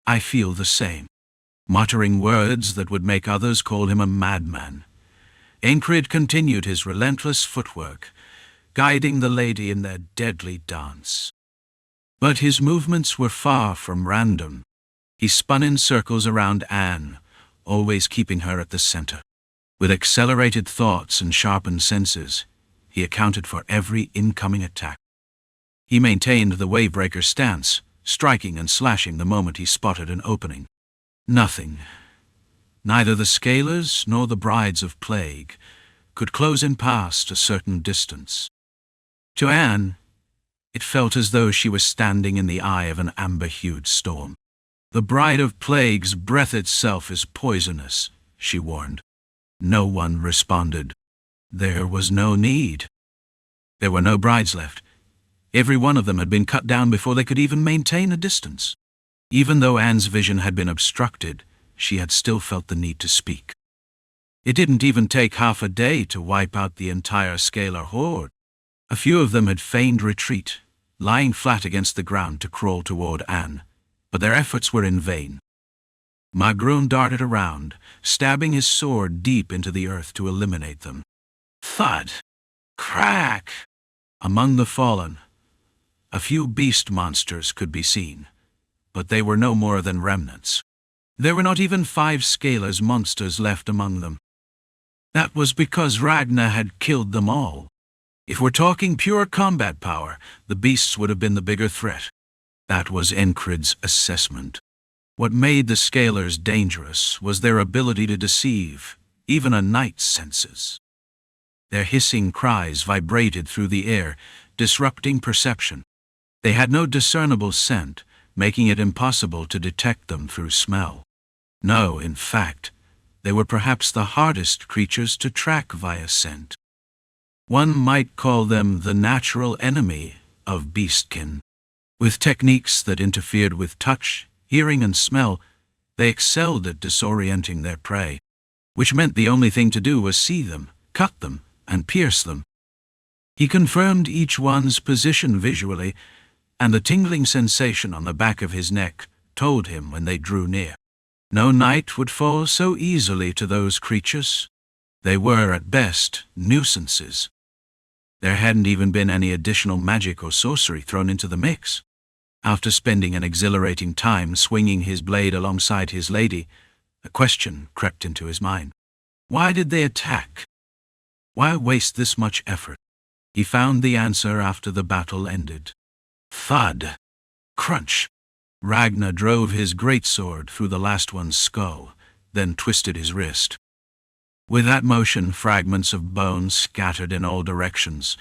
I feel the same. Muttering words that would make others call him a madman, Enkrid continued his relentless footwork, guiding the lady in their deadly dance. But his movements were far from random. He spun in circles around Anne, always keeping her at the center. With accelerated thoughts and sharpened senses, He accounted for every incoming attack. He maintained the Wavebreaker stance, striking and slashing the moment he spotted an opening. Nothing, neither the Scalers nor the Brides of Plague, could close in past a certain distance. To Anne, it felt as though she was standing in the eye of an amber-hued storm. The Bride of Plague's breath itself is poisonous, she warned. No one responded. There was no need. There were no brides left. Every one of them had been cut down before they could even maintain a distance. Even though Anne's vision had been obstructed, she had still felt the need to speak. It didn't even take half a day to wipe out the entire Scalar horde. A few of them had feigned retreat, lying flat against the ground to crawl toward Anne, but their efforts were in vain. Magroon darted around, stabbing his sword deep into the earth to eliminate them. Thud! Crack! Among the fallen, a few beast monsters could be seen, but they were no more than remnants. There were not even 5 Scalers monsters left among them. That was because Ragnar had killed them all. If we're talking pure combat power, the beasts would have been the bigger threat. That was Enkrid's assessment. What made the Scalers dangerous was their ability to deceive, even a knight's senses. Their hissing cries vibrated through the air, disrupting perception. They had no discernible scent, making it impossible to detect them through smell. No, in fact, they were perhaps the hardest creatures to track via scent. One might call them the natural enemy of beastkin. With techniques that interfered with touch, hearing, and smell, they excelled at disorienting their prey, which meant the only thing to do was see them, cut them, and pierce them. He confirmed each one's position visually, and the tingling sensation on the back of his neck told him when they drew near. No knight would fall so easily to those creatures. They were, at best, nuisances. There hadn't even been any additional magic or sorcery thrown into the mix. After spending an exhilarating time swinging his blade alongside his lady, a question crept into his mind. Why did they attack? Why waste this much effort? He found the answer after the battle ended. Thud! Crunch! Ragnar drove his greatsword through the last one's skull, then twisted his wrist. With that motion, fragments of bone scattered in all directions,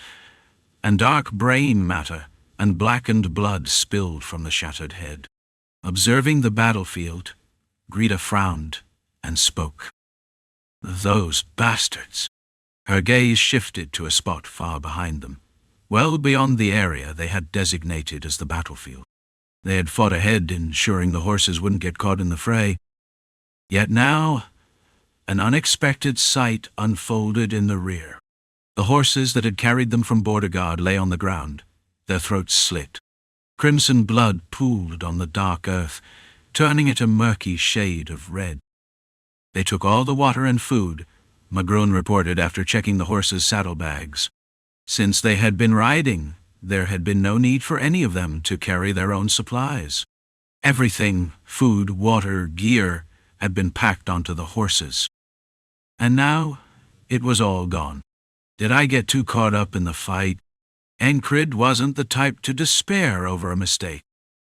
and dark brain matter and blackened blood spilled from the shattered head. Observing the battlefield, Greta frowned and spoke. Those bastards! Her gaze shifted to a spot far behind them, well beyond the area they had designated as the battlefield. They had fought ahead, ensuring the horses wouldn't get caught in the fray. Yet now, an unexpected sight unfolded in the rear. The horses that had carried them from Border Guard lay on the ground, their throats slit. Crimson blood pooled on the dark earth, turning it a murky shade of red. They took all the water and food, Magroon reported after checking the horses' saddlebags. Since they had been riding, there had been no need for any of them to carry their own supplies. Everything, food, water, gear, had been packed onto the horses. And now, it was all gone. Did I get too caught up in the fight? Ankrid wasn't the type to despair over a mistake.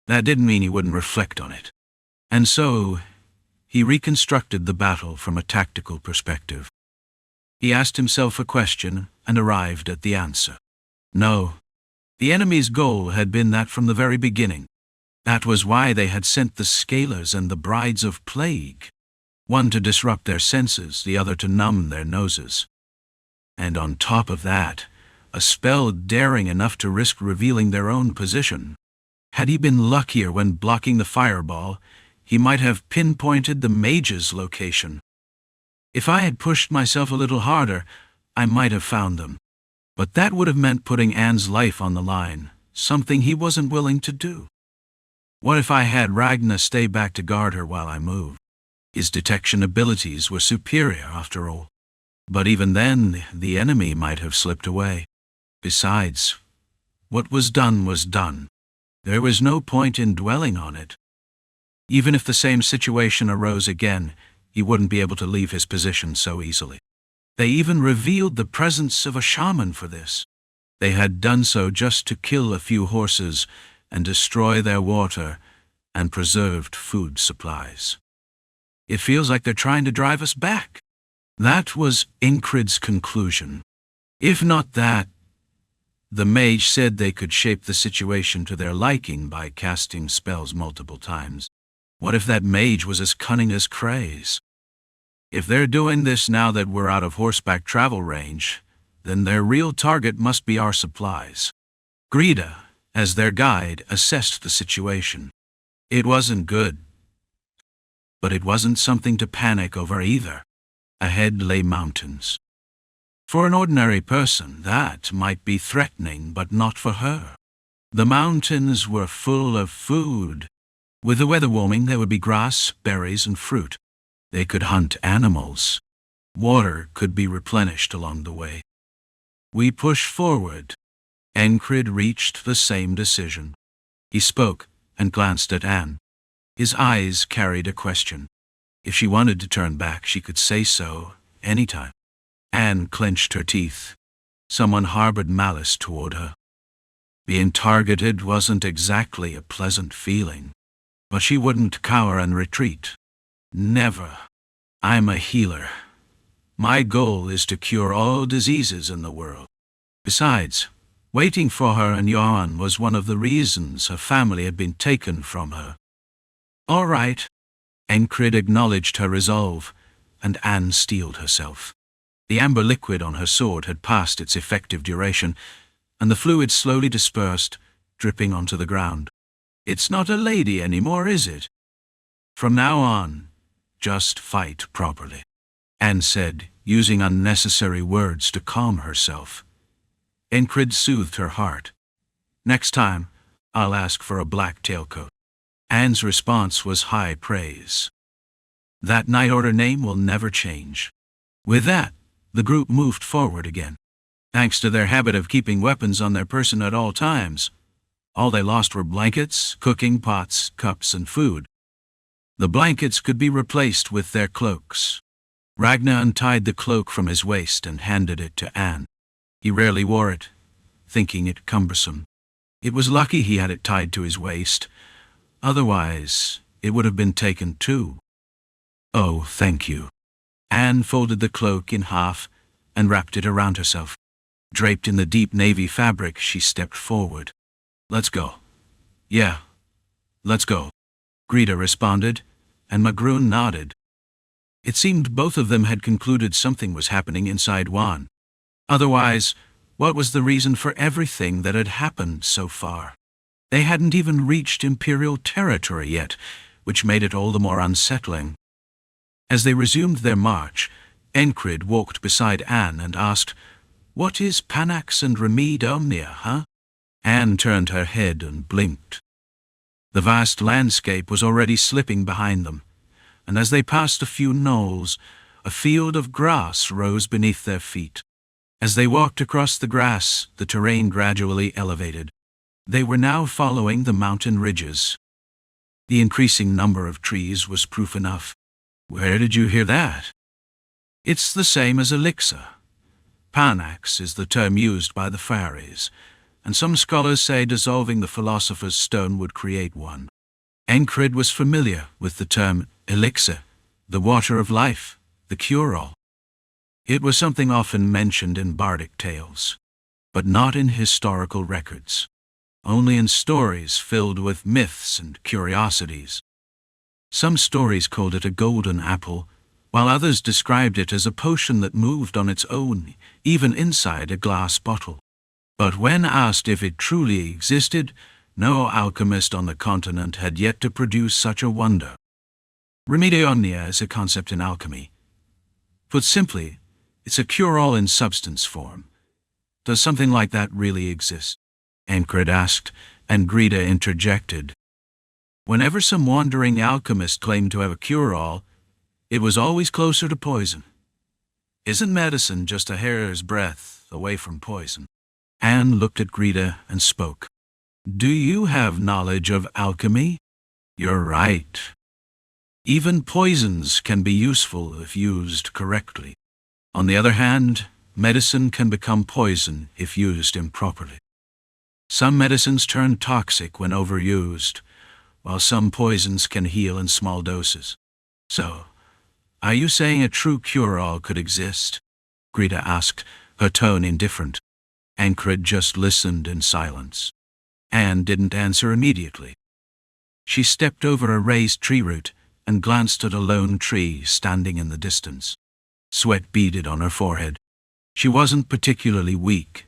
That didn't mean he wouldn't reflect on it. And so, he reconstructed the battle from a tactical perspective. He asked himself a question and arrived at the answer. No. The enemy's goal had been that from the very beginning. That was why they had sent the Scalers and the Brides of Plague. One to disrupt their senses, the other to numb their noses. And on top of that, a spell daring enough to risk revealing their own position. Had he been luckier when blocking the fireball, he might have pinpointed the mage's location. If I had pushed myself a little harder, I might have found them. But that would have meant putting Anne's life on the line, something he wasn't willing to do. What if I had Ragnar stay back to guard her while I moved? His detection abilities were superior, after all. But even then, the enemy might have slipped away. Besides, what was done was done. There was no point in dwelling on it. Even if the same situation arose again, he wouldn't be able to leave his position so easily. They even revealed the presence of a shaman for this. They had done so just to kill a few horses and destroy their water and preserved food supplies. It feels like they're trying to drive us back. That was Enkrid's conclusion. If not that, the mage said they could shape the situation to their liking by casting spells multiple times. What if that mage was as cunning as Craze? If they're doing this now that we're out of horseback travel range, then their real target must be our supplies. Grida, as their guide, assessed the situation. It wasn't good, but it wasn't something to panic over either. Ahead lay mountains. For an ordinary person, that might be threatening, but not for her. The mountains were full of food. With the weather warming, there would be grass, berries, and fruit. They could hunt animals. Water could be replenished along the way. We pushed forward. Ankrid reached the same decision. He spoke and glanced at Anne. His eyes carried a question. If she wanted to turn back, she could say so anytime. Anne clenched her teeth. Someone harbored malice toward her. Being targeted wasn't exactly a pleasant feeling, but she wouldn't cower and retreat. Never. I'm a healer. My goal is to cure all diseases in the world. Besides, waiting for her in Yon was one of the reasons her family had been taken from her. All right. Enkrid acknowledged her resolve, and Anne steeled herself. The amber liquid on her sword had passed its effective duration, and the fluid slowly dispersed, dripping onto the ground. It's not a lady anymore, is it? From now on, just fight properly, Anne said, using unnecessary words to calm herself. Enkrid soothed her heart. Next time, I'll ask for a black tailcoat. Anne's response was high praise. That Night Order name will never change. With that, the group moved forward again. Thanks to their habit of keeping weapons on their person at all times, all they lost were blankets, cooking pots, cups, and food. The blankets could be replaced with their cloaks. Ragnar untied the cloak from his waist and handed it to Anne. He rarely wore it, thinking it cumbersome. It was lucky he had it tied to his waist. Otherwise, it would have been taken too. Oh, thank you. Anne folded the cloak in half and wrapped it around herself. Draped in the deep navy fabric, she stepped forward. Let's go. Yeah, let's go. Grida responded, and Magroon nodded. It seemed both of them had concluded something was happening inside Juan. Otherwise, what was the reason for everything that had happened so far? They hadn't even reached Imperial territory yet, which made it all the more unsettling. As they resumed their march, Enkrid walked beside Anne and asked, "What is Panax and Remed Omnia, huh?" Anne turned her head and blinked. The vast landscape was already slipping behind them, and as they passed a few knolls, a field of grass rose beneath their feet. As they walked across the grass, the terrain gradually elevated. They were now following the mountain ridges. The increasing number of trees was proof enough. Where did you hear that? It's the same as elixir. Panax is the term used by the fairies, and some scholars say dissolving the philosopher's stone would create one. Ankrid was familiar with the term elixir, the water of life, the cure-all. It was something often mentioned in bardic tales, but not in historical records. Only in stories filled with myths and curiosities. Some stories called it a golden apple, while others described it as a potion that moved on its own, even inside a glass bottle. But when asked if it truly existed, no alchemist on the continent had yet to produce such a wonder. Remed Omnia is a concept in alchemy. Put simply, it's a cure-all in substance form. Does something like that really exist? Ankrid asked, and Grida interjected. Whenever some wandering alchemist claimed to have a cure-all, it was always closer to poison. Isn't medicine just a hair's breadth away from poison? Anne looked at Grida and spoke. Do you have knowledge of alchemy? You're right. Even poisons can be useful if used correctly. On the other hand, medicine can become poison if used improperly. Some medicines turn toxic when overused, while some poisons can heal in small doses. So, are you saying a true cure-all could exist? Greta asked, her tone indifferent. Ankrid just listened in silence. Anne didn't answer immediately. She stepped over a raised tree root and glanced at a lone tree standing in the distance. Sweat beaded on her forehead. She wasn't particularly weak,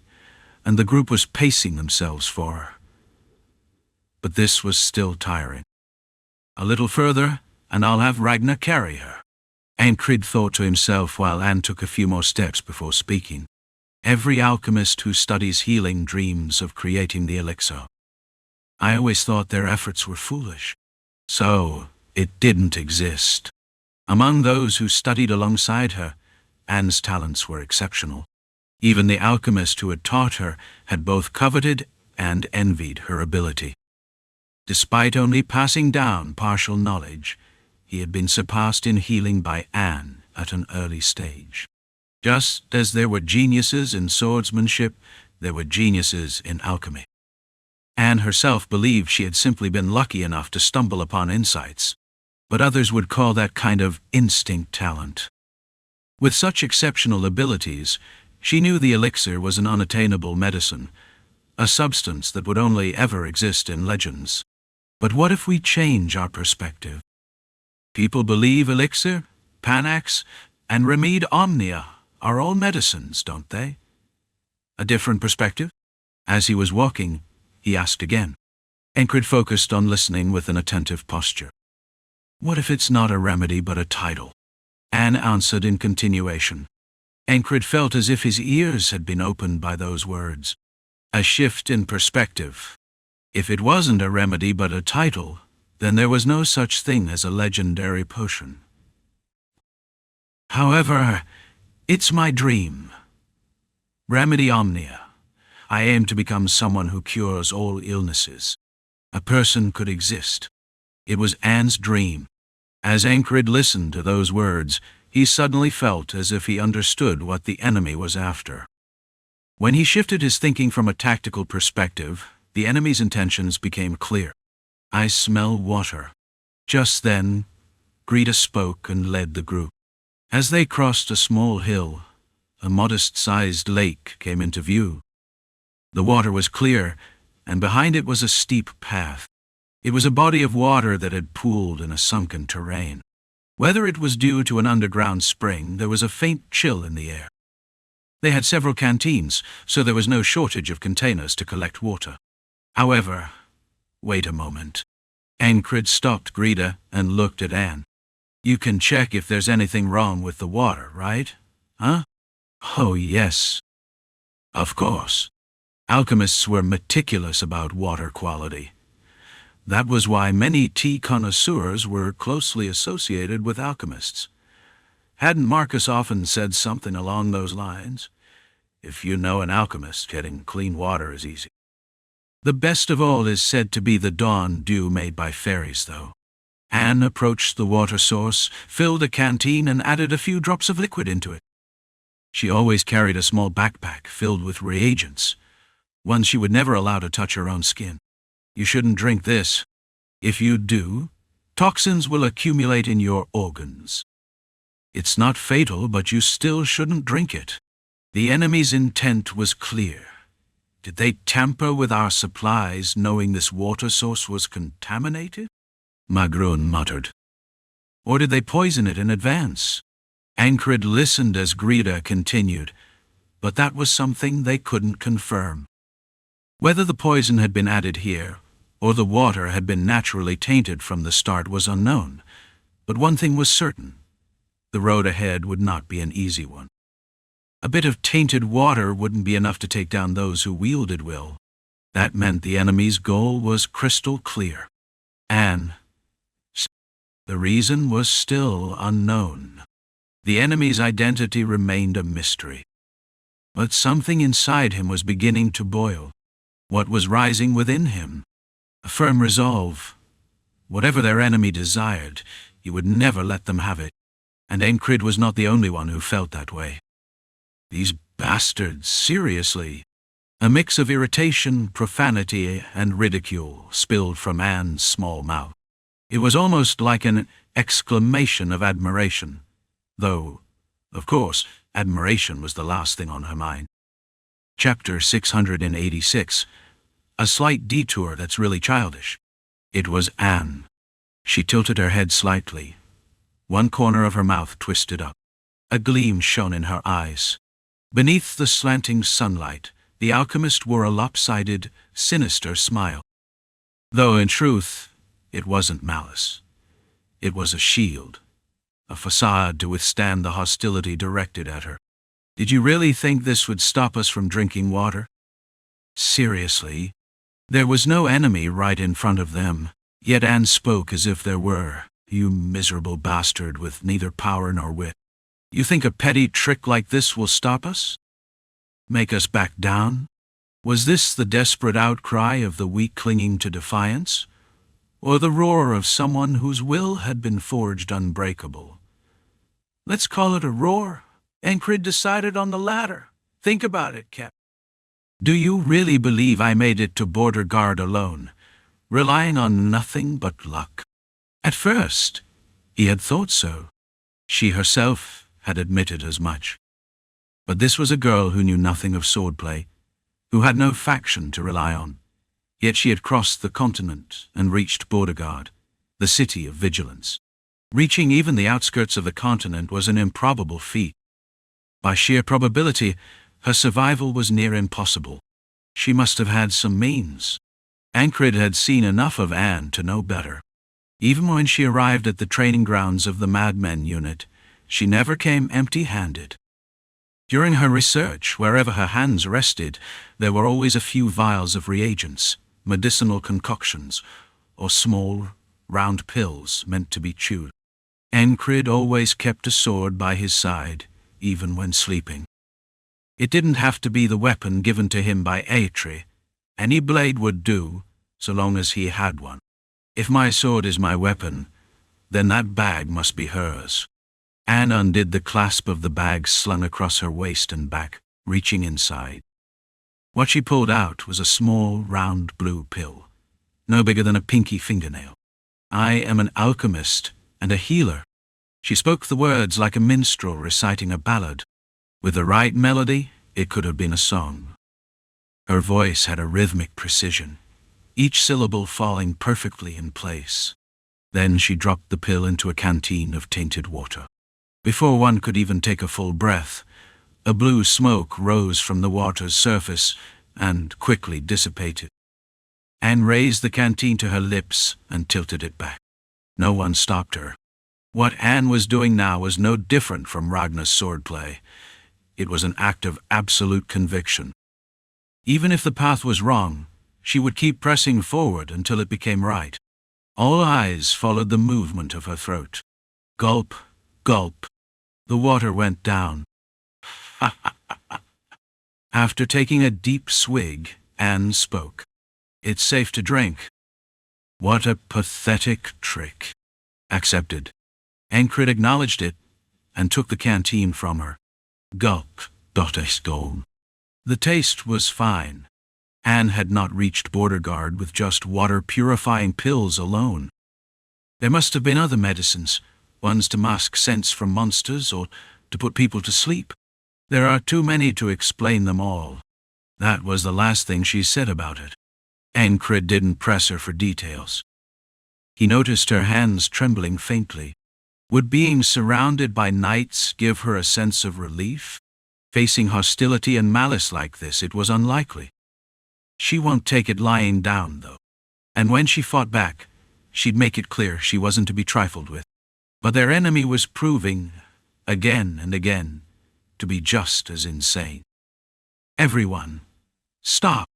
and the group was pacing themselves for her. But this was still tiring. A little further, and I'll have Ragnar carry her. Ankrid thought to himself while Anne took a few more steps before speaking. Every alchemist who studies healing dreams of creating the elixir. I always thought their efforts were foolish. So, it didn't exist. Among those who studied alongside her, Anne's talents were exceptional. Even the alchemist who had taught her had both coveted and envied her ability. Despite only passing down partial knowledge, he had been surpassed in healing by Anne at an early stage. Just as there were geniuses in swordsmanship, there were geniuses in alchemy. Anne herself believed she had simply been lucky enough to stumble upon insights, but others would call that kind of instinct talent. With such exceptional abilities, she knew the elixir was an unattainable medicine, a substance that would only ever exist in legends. But what if we change our perspective? People believe elixir, panax, and Remed Omnia are all medicines, don't they? A different perspective? As he was walking, he asked again. Enkrid focused on listening with an attentive posture. What if it's not a remedy but a title? Anne answered in continuation. Enkrid felt as if his ears had been opened by those words. A shift in perspective. If it wasn't a remedy but a title, then there was no such thing as a legendary potion. However, it's my dream. Remedy Omnia. I aim to become someone who cures all illnesses. A person could exist. It was Anne's dream. As Ankrid listened to those words, he suddenly felt as if he understood what the enemy was after. When he shifted his thinking from a tactical perspective, the enemy's intentions became clear. I smell water. Just then, Greta spoke and led the group. As they crossed a small hill, a modest-sized lake came into view. The water was clear, and behind it was a steep path. It was a body of water that had pooled in a sunken terrain. Whether it was due to an underground spring, there was a faint chill in the air. They had several canteens, so there was no shortage of containers to collect water. However, wait a moment. Ankrid stopped Greta and looked at Anne. You can check if there's anything wrong with the water, right? Huh? Oh, yes. Of course. Alchemists were meticulous about water quality. That was why many tea connoisseurs were closely associated with alchemists. Hadn't Marcus often said something along those lines? If you know an alchemist, getting clean water is easy. The best of all is said to be the dawn dew made by fairies, though. Anne approached the water source, filled a canteen, and added a few drops of liquid into it. She always carried a small backpack filled with reagents, one she would never allow to touch her own skin. You shouldn't drink this. If you do, toxins will accumulate in your organs. It's not fatal, but you still shouldn't drink it. The enemy's intent was clear. Did they tamper with our supplies, knowing this water source was contaminated? Magrun muttered. Or did they poison it in advance? Ankrid listened as Greta continued, but that was something they couldn't confirm. Whether the poison had been added here, or the water had been naturally tainted from the start, was unknown, but one thing was certain. The road ahead would not be an easy one. A bit of tainted water wouldn't be enough to take down those who wielded will. That meant the enemy's goal was crystal clear. And the reason was still unknown. The enemy's identity remained a mystery. But something inside him was beginning to boil. What was rising within him? A firm resolve. Whatever their enemy desired, he would never let them have it. And Enkrid was not the only one who felt that way. These bastards, seriously. A mix of irritation, profanity, and ridicule spilled from Anne's small mouth. It was almost like an exclamation of admiration, though, of course, admiration was the last thing on her mind. Chapter 686. A slight detour that's really childish. It was Anne. She tilted her head slightly. One corner of her mouth twisted up. A gleam shone in her eyes. Beneath the slanting sunlight, the alchemist wore a lopsided, sinister smile. Though in truth, it wasn't malice. It was a shield, a facade to withstand the hostility directed at her. Did you really think this would stop us from drinking water? Seriously? There was no enemy right in front of them, yet Anne spoke as if there were. You miserable bastard with neither power nor wit. You think a petty trick like this will stop us? Make us back down? Was this the desperate outcry of the weak clinging to defiance? Or the roar of someone whose will had been forged unbreakable? Let's call it a roar. Enkrid decided on the latter. Think about it, Cap. Do you really believe I made it to Border Guard alone, relying on nothing but luck? At first, he had thought so. She herself had admitted as much. But this was a girl who knew nothing of swordplay, who had no faction to rely on. Yet she had crossed the continent and reached Border Guard, the city of vigilance. Reaching even the outskirts of the continent was an improbable feat. By sheer probability, her survival was near impossible. She must have had some means. Ankrid had seen enough of Anne to know better. Even when she arrived at the training grounds of the Madmen unit, she never came empty-handed. During her research, wherever her hands rested, there were always a few vials of reagents, medicinal concoctions, or small, round pills meant to be chewed. Enkrid always kept a sword by his side, even when sleeping. It didn't have to be the weapon given to him by Atri. Any blade would do, so long as he had one. If my sword is my weapon, then that bag must be hers. Anne undid the clasp of the bag slung across her waist and back, reaching inside. What she pulled out was a small, round blue pill, no bigger than a pinky fingernail. I am an alchemist and a healer. She spoke the words like a minstrel reciting a ballad. With the right melody, it could have been a song. Her voice had a rhythmic precision, each syllable falling perfectly in place. Then she dropped the pill into a canteen of tainted water. Before one could even take a full breath, a blue smoke rose from the water's surface and quickly dissipated. Anne raised the canteen to her lips and tilted it back. No one stopped her. What Anne was doing now was no different from Ragnar's swordplay. It was an act of absolute conviction. Even if the path was wrong, she would keep pressing forward until it became right. All eyes followed the movement of her throat. Gulp, gulp. The water went down. After taking a deep swig, Anne spoke. It's safe to drink. What a pathetic trick. Accepted. Ankrid acknowledged it and took the canteen from her. Gulp, stone. The taste was fine. Anne had not reached Border Guard with just water-purifying pills alone. There must have been other medicines, ones to mask scents from monsters or to put people to sleep. There are too many to explain them all. That was the last thing she said about it. Enkrid didn't press her for details. He noticed her hands trembling faintly. Would being surrounded by knights give her a sense of relief? Facing hostility and malice like this, it was unlikely. She won't take it lying down, though. And when she fought back, she'd make it clear she wasn't to be trifled with. But their enemy was proving, again and again, to be just as insane. Everyone, stop.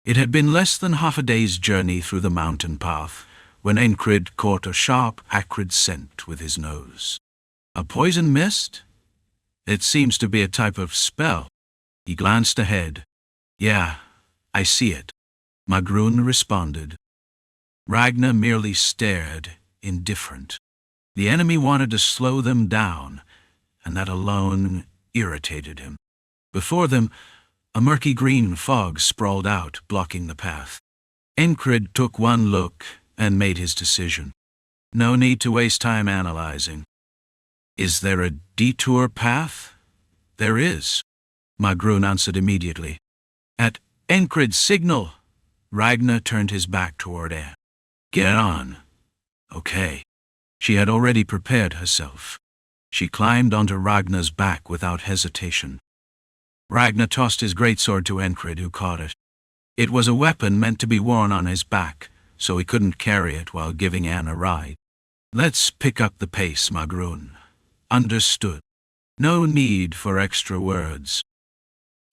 It had been less than half a day's journey through the mountain path when Enkrid caught a sharp, acrid scent with his nose. A poison mist? It seems to be a type of spell. He glanced ahead. Yeah, I see it. Magrun responded. Ragnar merely stared, indifferent. The enemy wanted to slow them down, and that alone irritated him. Before them, a murky green fog sprawled out, blocking the path. Enkrid took one look and made his decision. No need to waste time analyzing. Is there a detour path? There is, Magrun answered immediately. At Enkrid's signal, Ragnar turned his back toward air. Get on. Okay. She had already prepared herself. She climbed onto Ragnar's back without hesitation. Ragnar tossed his greatsword to Enkrid, who caught it. It was a weapon meant to be worn on his back, so he couldn't carry it while giving Anne a ride. Let's pick up the pace, Magrun. Understood. No need for extra words.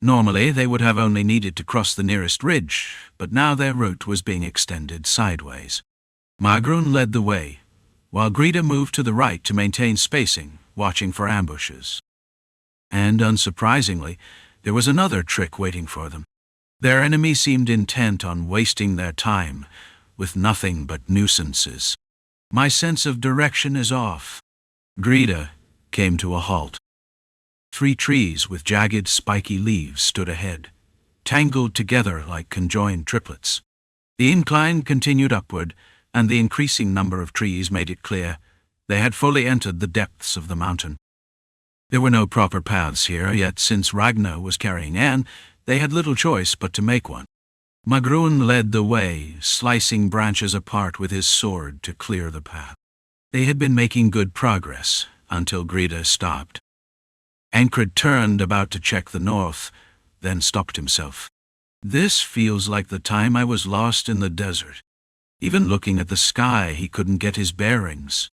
Normally, they would have only needed to cross the nearest ridge, but now their route was being extended sideways. Magrun led the way, while Grida moved to the right to maintain spacing, watching for ambushes. And, unsurprisingly, there was another trick waiting for them. Their enemy seemed intent on wasting their time, with nothing but nuisances. My sense of direction is off. Grida came to a halt. 3 trees with jagged, spiky leaves stood ahead, tangled together like conjoined triplets. The incline continued upward, and the increasing number of trees made it clear they had fully entered the depths of the mountain. There were no proper paths here, yet since Ragnar was carrying Anne, they had little choice but to make one. Magrun led the way, slicing branches apart with his sword to clear the path. They had been making good progress until Grida stopped. Ankrid turned, about to check the north, then stopped himself. This feels like the time I was lost in the desert. Even looking at the sky, he couldn't get his bearings.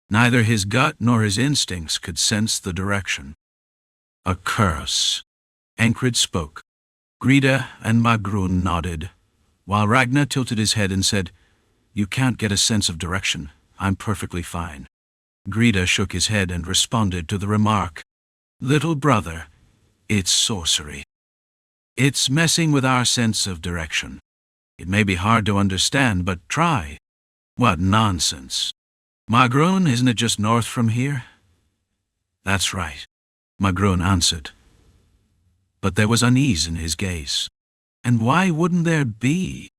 Neither his gut nor his instincts could sense the direction. A curse. Ankrid spoke. Grida and Magrun nodded, while Ragnar tilted his head and said, "You can't get a sense of direction. I'm perfectly fine." Grida shook his head and responded to the remark. "Little brother, it's sorcery. It's messing with our sense of direction. It may be hard to understand, but try." "What nonsense. Magrun, isn't it just north from here?" "That's right," Magrun answered. But there was unease in his gaze. And why wouldn't there be?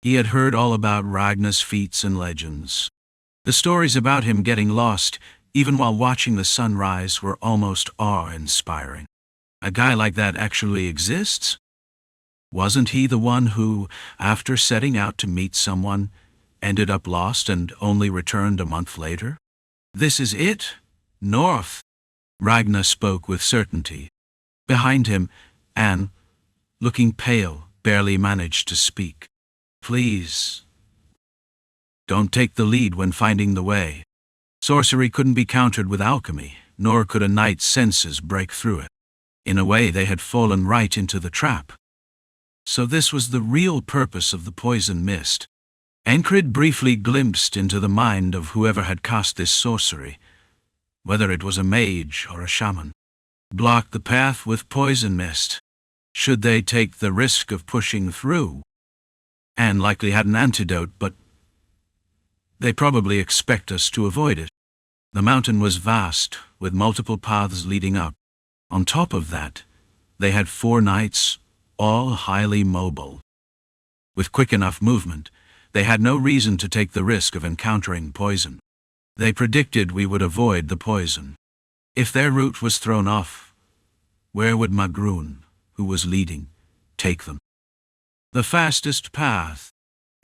He had heard all about Ragnar's feats and legends. The stories about him getting lost, even while watching the sunrise, were almost awe-inspiring. A guy like that actually exists? Wasn't he the one who, after setting out to meet someone, ended up lost and only returned a month later? This is it? North. Ragnar spoke with certainty. Behind him, Anne, looking pale, barely managed to speak. "Please, don't take the lead when finding the way. Sorcery couldn't be countered with alchemy, nor could a knight's senses break through it. In a way, they had fallen right into the trap." So this was the real purpose of the poison mist. Ankrid briefly glimpsed into the mind of whoever had cast this sorcery, whether it was a mage or a shaman. Block the path with poison mist. Should they take the risk of pushing through? Anne likely had an antidote, but they probably expect us to avoid it. The mountain was vast, with multiple paths leading up. On top of that, they had 4 knights, all highly mobile. With quick enough movement, they had no reason to take the risk of encountering poison. They predicted we would avoid the poison. If their route was thrown off, where would Magrun, who was leading, take them? The fastest path.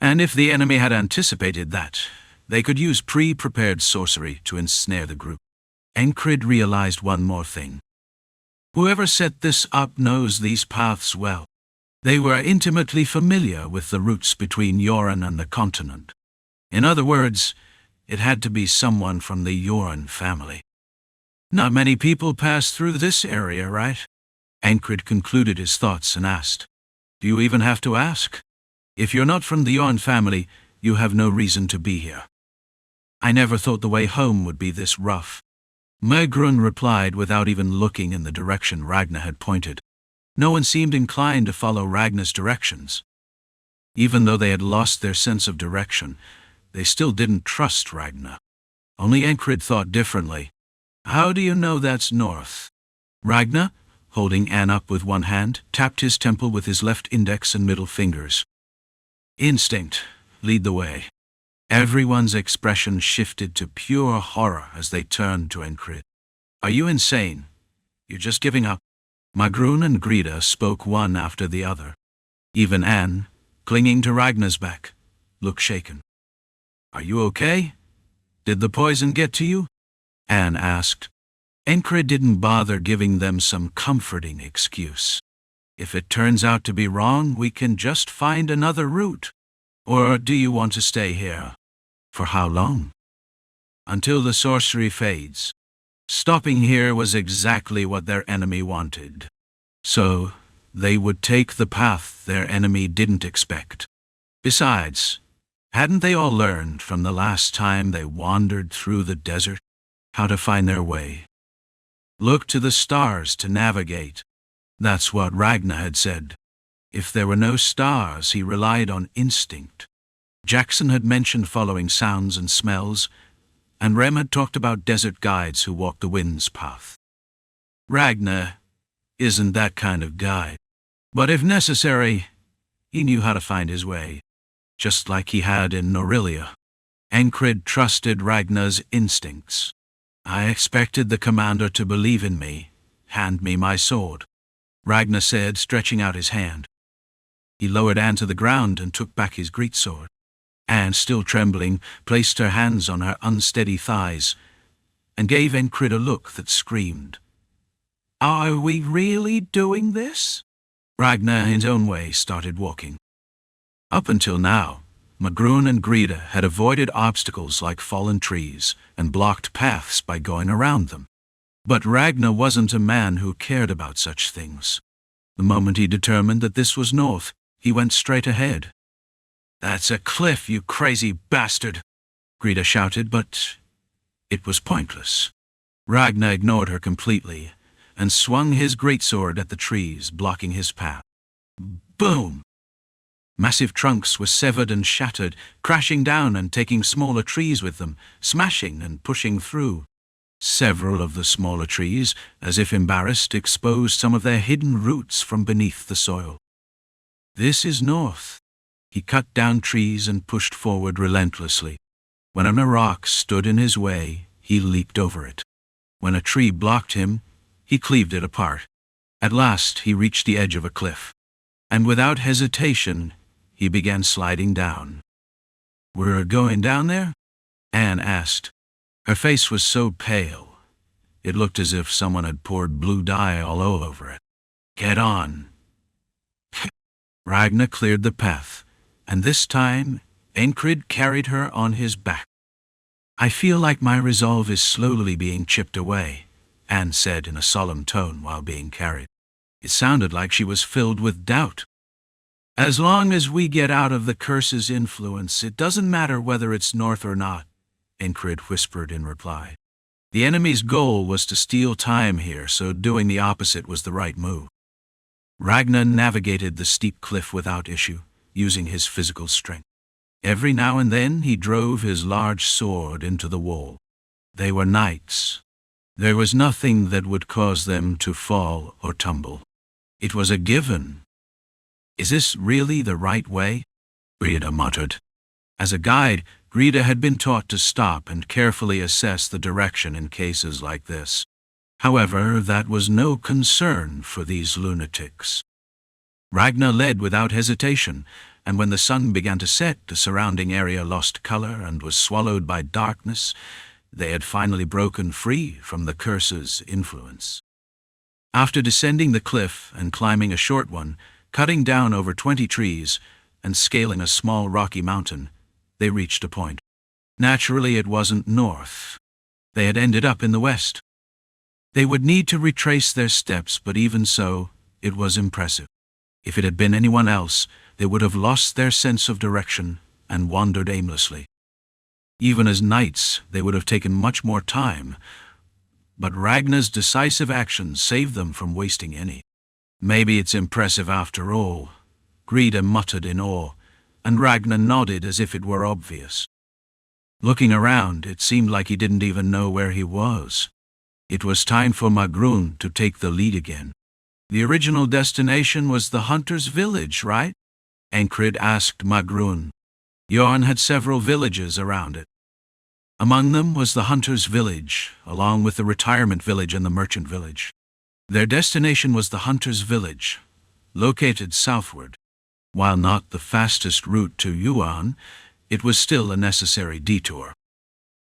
And if the enemy had anticipated that, they could use pre-prepared sorcery to ensnare the group. Enkrid realized one more thing. Whoever set this up knows these paths well. They were intimately familiar with the routes between Yoren and the continent. In other words, it had to be someone from the Yoren family. Not many people pass through this area, right? Ankrid concluded his thoughts and asked, "Do you even have to ask? If you're not from the Yoren family, you have no reason to be here." "I never thought the way home would be this rough," Magrun replied without even looking in the direction Ragnar had pointed. No one seemed inclined to follow Ragnar's directions. Even though they had lost their sense of direction, they still didn't trust Ragnar. Only Enkrid thought differently. "How do you know that's north?" "Ragnar, holding Anne up with one hand, tapped his temple with his left index and middle fingers. Instinct, lead the way. Everyone's expression shifted to pure horror as they turned to Ankrid. Are you insane? You're just giving up. Magrun and Grida spoke one after the other. Even Anne, clinging to Ragnar's back, looked shaken. Are you okay? Did the poison get to you? Anne asked. Ankrid didn't bother giving them some comforting excuse. If it turns out to be wrong, we can just find another route. Or do you want to stay here? For how long? Until the sorcery fades. Stopping here was exactly what their enemy wanted. So, they would take the path their enemy didn't expect. Besides, hadn't they all learned from the last time they wandered through the desert how to find their way? Look to the stars to navigate. That's what Ragnar had said. If there were no stars, he relied on instinct. Jackson had mentioned following sounds and smells, and Rem had talked about desert guides who walk the wind's path. Ragnar isn't that kind of guide, but if necessary, he knew how to find his way, just like he had in Norillia. Enkrid trusted Ragnar's instincts. I expected the commander to believe in me. Hand me my sword, Ragnar said, stretching out his hand. He lowered Anne to the ground and took back his greatsword. Anne, still trembling, placed her hands on her unsteady thighs and gave Enkrid a look that screamed. Are we really doing this? Ragnar, in his own way, started walking. Up until now, Magrun and Grida had avoided obstacles like fallen trees and blocked paths by going around them. But Ragnar wasn't a man who cared about such things. The moment he determined that this was north, he went straight ahead. That's a cliff, you crazy bastard, Grida shouted, but it was pointless. Ragnar ignored her completely and swung his greatsword at the trees, blocking his path. Boom! Massive trunks were severed and shattered, crashing down and taking smaller trees with them, smashing and pushing through. Several of the smaller trees, as if embarrassed, exposed some of their hidden roots from beneath the soil. This is north. He cut down trees and pushed forward relentlessly. When a rock stood in his way, he leaped over it. When a tree blocked him, he cleaved it apart. At last he reached the edge of a cliff, and without hesitation, he began sliding down. We're going down there? Anne asked. Her face was so pale, it looked as if someone had poured blue dye all over it. Get on. Ragnar cleared the path, and this time Enkrid carried her on his back. I feel like my resolve is slowly being chipped away, Anne said in a solemn tone while being carried. It sounded like she was filled with doubt. As long as we get out of the curse's influence, it doesn't matter whether it's north or not, Enkrid whispered in reply. The enemy's goal was to steal time here, so doing the opposite was the right move. Ragnar navigated the steep cliff without issue, using his physical strength. Every now and then he drove his large sword into the wall. They were knights. There was nothing that would cause them to fall or tumble. It was a given. Is this really the right way? Grida muttered. As a guide, Grida had been taught to stop and carefully assess the direction in cases like this. However, that was no concern for these lunatics. Ragnar led without hesitation, and when the sun began to set, the surrounding area lost color and was swallowed by darkness. They had finally broken free from the curse's influence. After descending the cliff and climbing a short one, cutting down over 20 trees, and scaling a small rocky mountain, they reached a point. Naturally, it wasn't north. They had ended up in the west. They would need to retrace their steps, but even so, it was impressive. If it had been anyone else, they would have lost their sense of direction and wandered aimlessly. Even as knights, they would have taken much more time, but Ragnar's decisive actions saved them from wasting any. Maybe it's impressive after all, Grida muttered in awe, and Ragnar nodded as if it were obvious. Looking around, it seemed like he didn't even know where he was. It was time for Magrun to take the lead again. The original destination was the hunter's village, right? Ankrid asked Magrun. Yorn had several villages around it. Among them was the hunter's village, along with the retirement village and the merchant village. Their destination was the hunter's village, located southward. While not the fastest route to Yuan, it was still a necessary detour.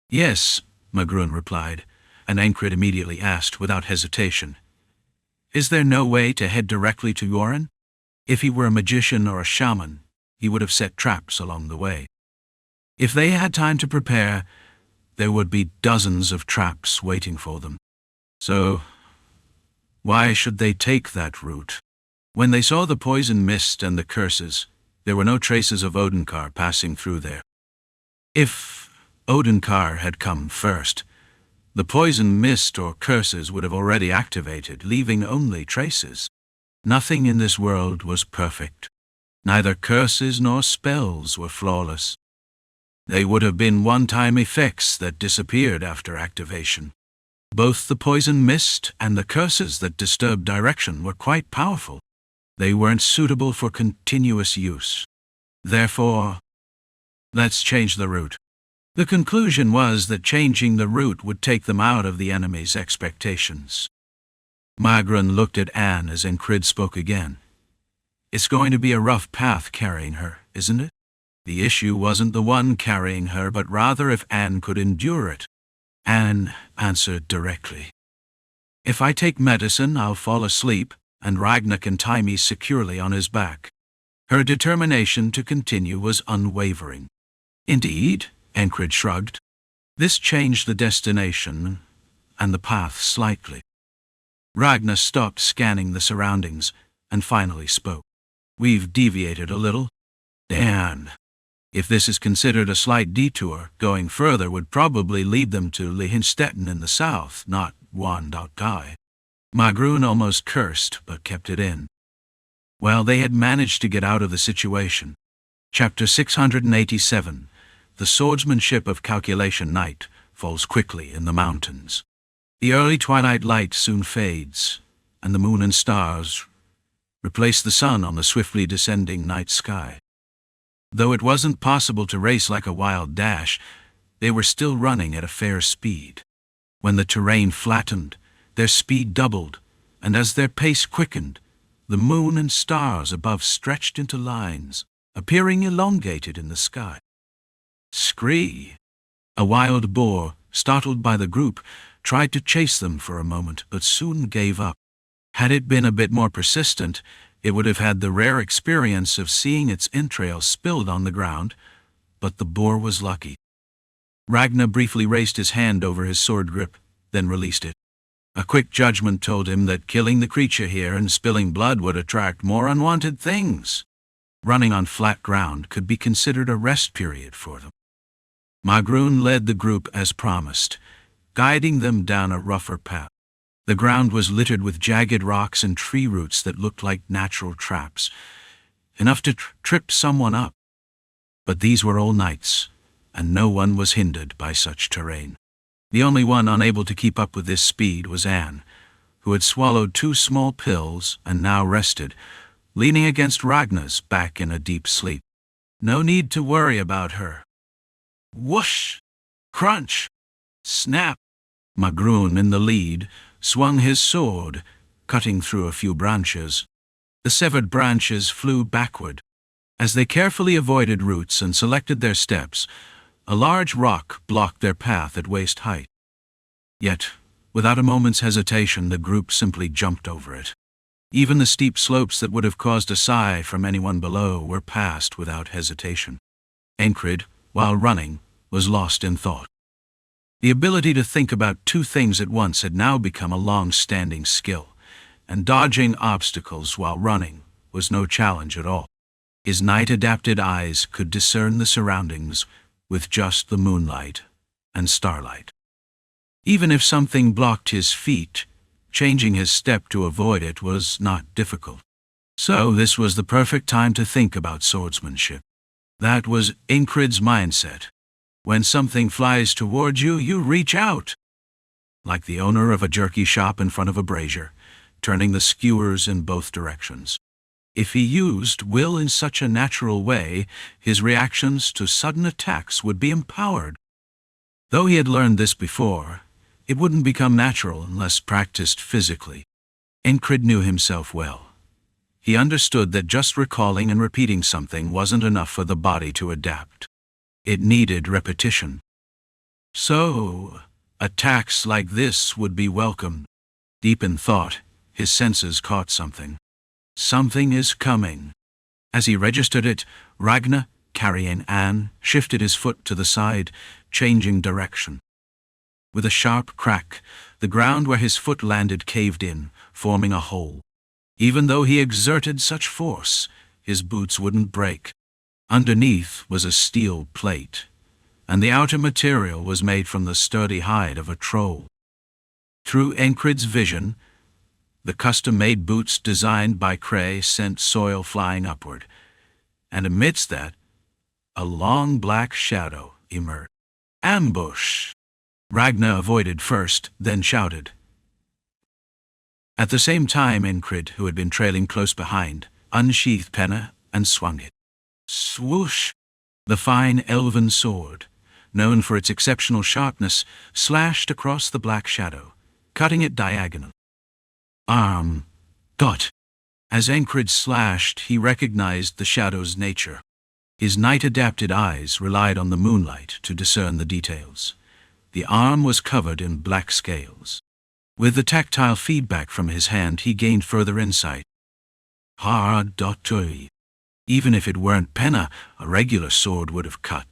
Yes, Magrun replied, and Ankrid immediately asked without hesitation, "Is there no way to head directly to Yuan? If he were a magician or a shaman, he would have set traps along the way. If they had time to prepare, there would be dozens of traps waiting for them. So, why should they take that route?" When they saw the poison mist and the curses, there were no traces of Odenkar passing through there. If Odenkar had come first, the poison mist or curses would have already activated, leaving only traces. Nothing in this world was perfect. Neither curses nor spells were flawless. They would have been one-time effects that disappeared after activation. Both the poison mist and the curses that disturbed direction were quite powerful. They weren't suitable for continuous use. Therefore, let's change the route. The conclusion was that changing the route would take them out of the enemy's expectations. Magrun looked at Anne as Enkrid spoke again. "It's going to be a rough path carrying her, isn't it?" The issue wasn't the one carrying her, but rather if Anne could endure it. Anne answered directly. "If I take medicine, I'll fall asleep, and Ragnar can tie me securely on his back." Her determination to continue was unwavering. "Indeed," Enkrid shrugged. This changed the destination and the path slightly. Ragnar stopped scanning the surroundings and finally spoke. "We've deviated a little. Anne, if this is considered a slight detour, going further would probably lead them to Lihinstetten in the south, not Wandalkai." Magrun almost cursed, but kept it in. Well, they had managed to get out of the situation. Chapter 687. The Swordsmanship of Calculation Night falls quickly in the mountains. The early twilight light soon fades, and the moon and stars replace the sun on the swiftly descending night sky. Though it wasn't possible to race like a wild dash, they were still running at a fair speed. When the terrain flattened, their speed doubled, and as their pace quickened, the moon and stars above stretched into lines, appearing elongated in the sky. Scree! A wild boar, startled by the group, tried to chase them for a moment, but soon gave up. Had it been a bit more persistent, it would have had the rare experience of seeing its entrails spilled on the ground, but the boar was lucky. Ragnar briefly raised his hand over his sword grip, then released it. A quick judgment told him that killing the creature here and spilling blood would attract more unwanted things. Running on flat ground could be considered a rest period for them. Magrun led the group as promised, guiding them down a rougher path. The ground was littered with jagged rocks and tree roots that looked like natural traps, enough to trip someone up. But these were all knights, and no one was hindered by such terrain. The only one unable to keep up with this speed was Anne, who had swallowed 2 small pills and now rested, leaning against Ragnar's back in a deep sleep. No need to worry about her. Whoosh! Crunch! Snap! Magrun, in the lead, swung his sword, cutting through a few branches. The severed branches flew backward. As they carefully avoided roots and selected their steps, a large rock blocked their path at waist height. Yet, without a moment's hesitation, the group simply jumped over it. Even the steep slopes that would have caused a sigh from anyone below were passed without hesitation. Enkrid, while running, was lost in thought. The ability to think about 2 things at once had now become a long-standing skill, and dodging obstacles while running was no challenge at all. His night-adapted eyes could discern the surroundings with just the moonlight and starlight. Even if something blocked his feet, changing his step to avoid it was not difficult. So this was the perfect time to think about swordsmanship. That was Enkrid's mindset. When something flies toward you, you reach out. Like the owner of a jerky shop in front of a brazier, turning the skewers in both directions. If he used will in such a natural way, his reactions to sudden attacks would be empowered. Though he had learned this before, it wouldn't become natural unless practiced physically. Enkrid knew himself well. He understood that just recalling and repeating something wasn't enough for the body to adapt. It needed repetition. So, attacks like this would be welcome. Deep in thought, his senses caught something. Something is coming. As he registered it, Ragnar, carrying Anne, shifted his foot to the side, changing direction. With a sharp crack, the ground where his foot landed caved in, forming a hole. Even though he exerted such force, his boots wouldn't break. Underneath was a steel plate, and the outer material was made from the sturdy hide of a troll. Through Enkrid's vision, the custom-made boots designed by Cray sent soil flying upward, and amidst that, a long black shadow emerged. Ambush! Ragnar avoided first, then shouted. At the same time, Enkrid, who had been trailing close behind, unsheathed penna and swung it. Swoosh! The fine elven sword, known for its exceptional sharpness, slashed across the black shadow, cutting it diagonal. Dot! As Ankrid slashed, he recognized the shadow's nature. His night-adapted eyes relied on the moonlight to discern the details. The arm was covered in black scales. With the tactile feedback from his hand, he gained further insight. Even if it weren't penna, a regular sword would have cut.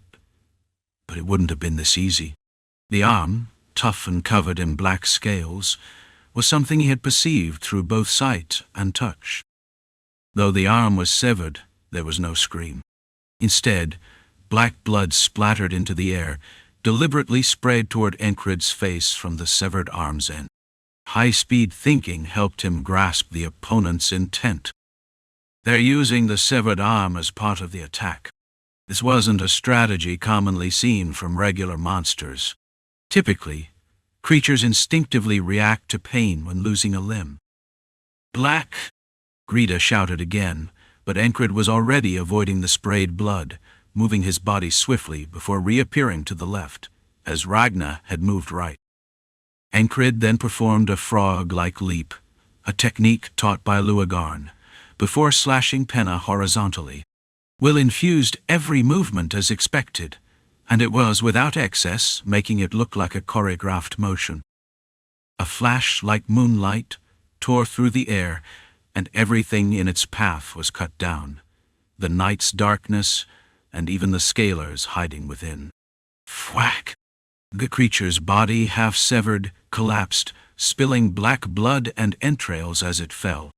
But it wouldn't have been this easy. The arm, tough and covered in black scales, was something he had perceived through both sight and touch. Though the arm was severed, there was no scream. Instead, black blood splattered into the air, deliberately sprayed toward Enkrid's face from the severed arm's end. High-speed thinking helped him grasp the opponent's intent. They're using the severed arm as part of the attack. This wasn't a strategy commonly seen from regular monsters. Typically, creatures instinctively react to pain when losing a limb. Black! Greta shouted again, but Ankrid was already avoiding the sprayed blood, moving his body swiftly before reappearing to the left, as Ragnar had moved right. Ankrid then performed a frog-like leap, a technique taught by Luagarn, before slashing penna horizontally. Will infused every movement as expected, and it was without excess, making it look like a choreographed motion. A flash like moonlight tore through the air, and everything in its path was cut down, the night's darkness, and even the scalers hiding within. Thwack! The creature's body, half severed, collapsed, spilling black blood and entrails as it fell.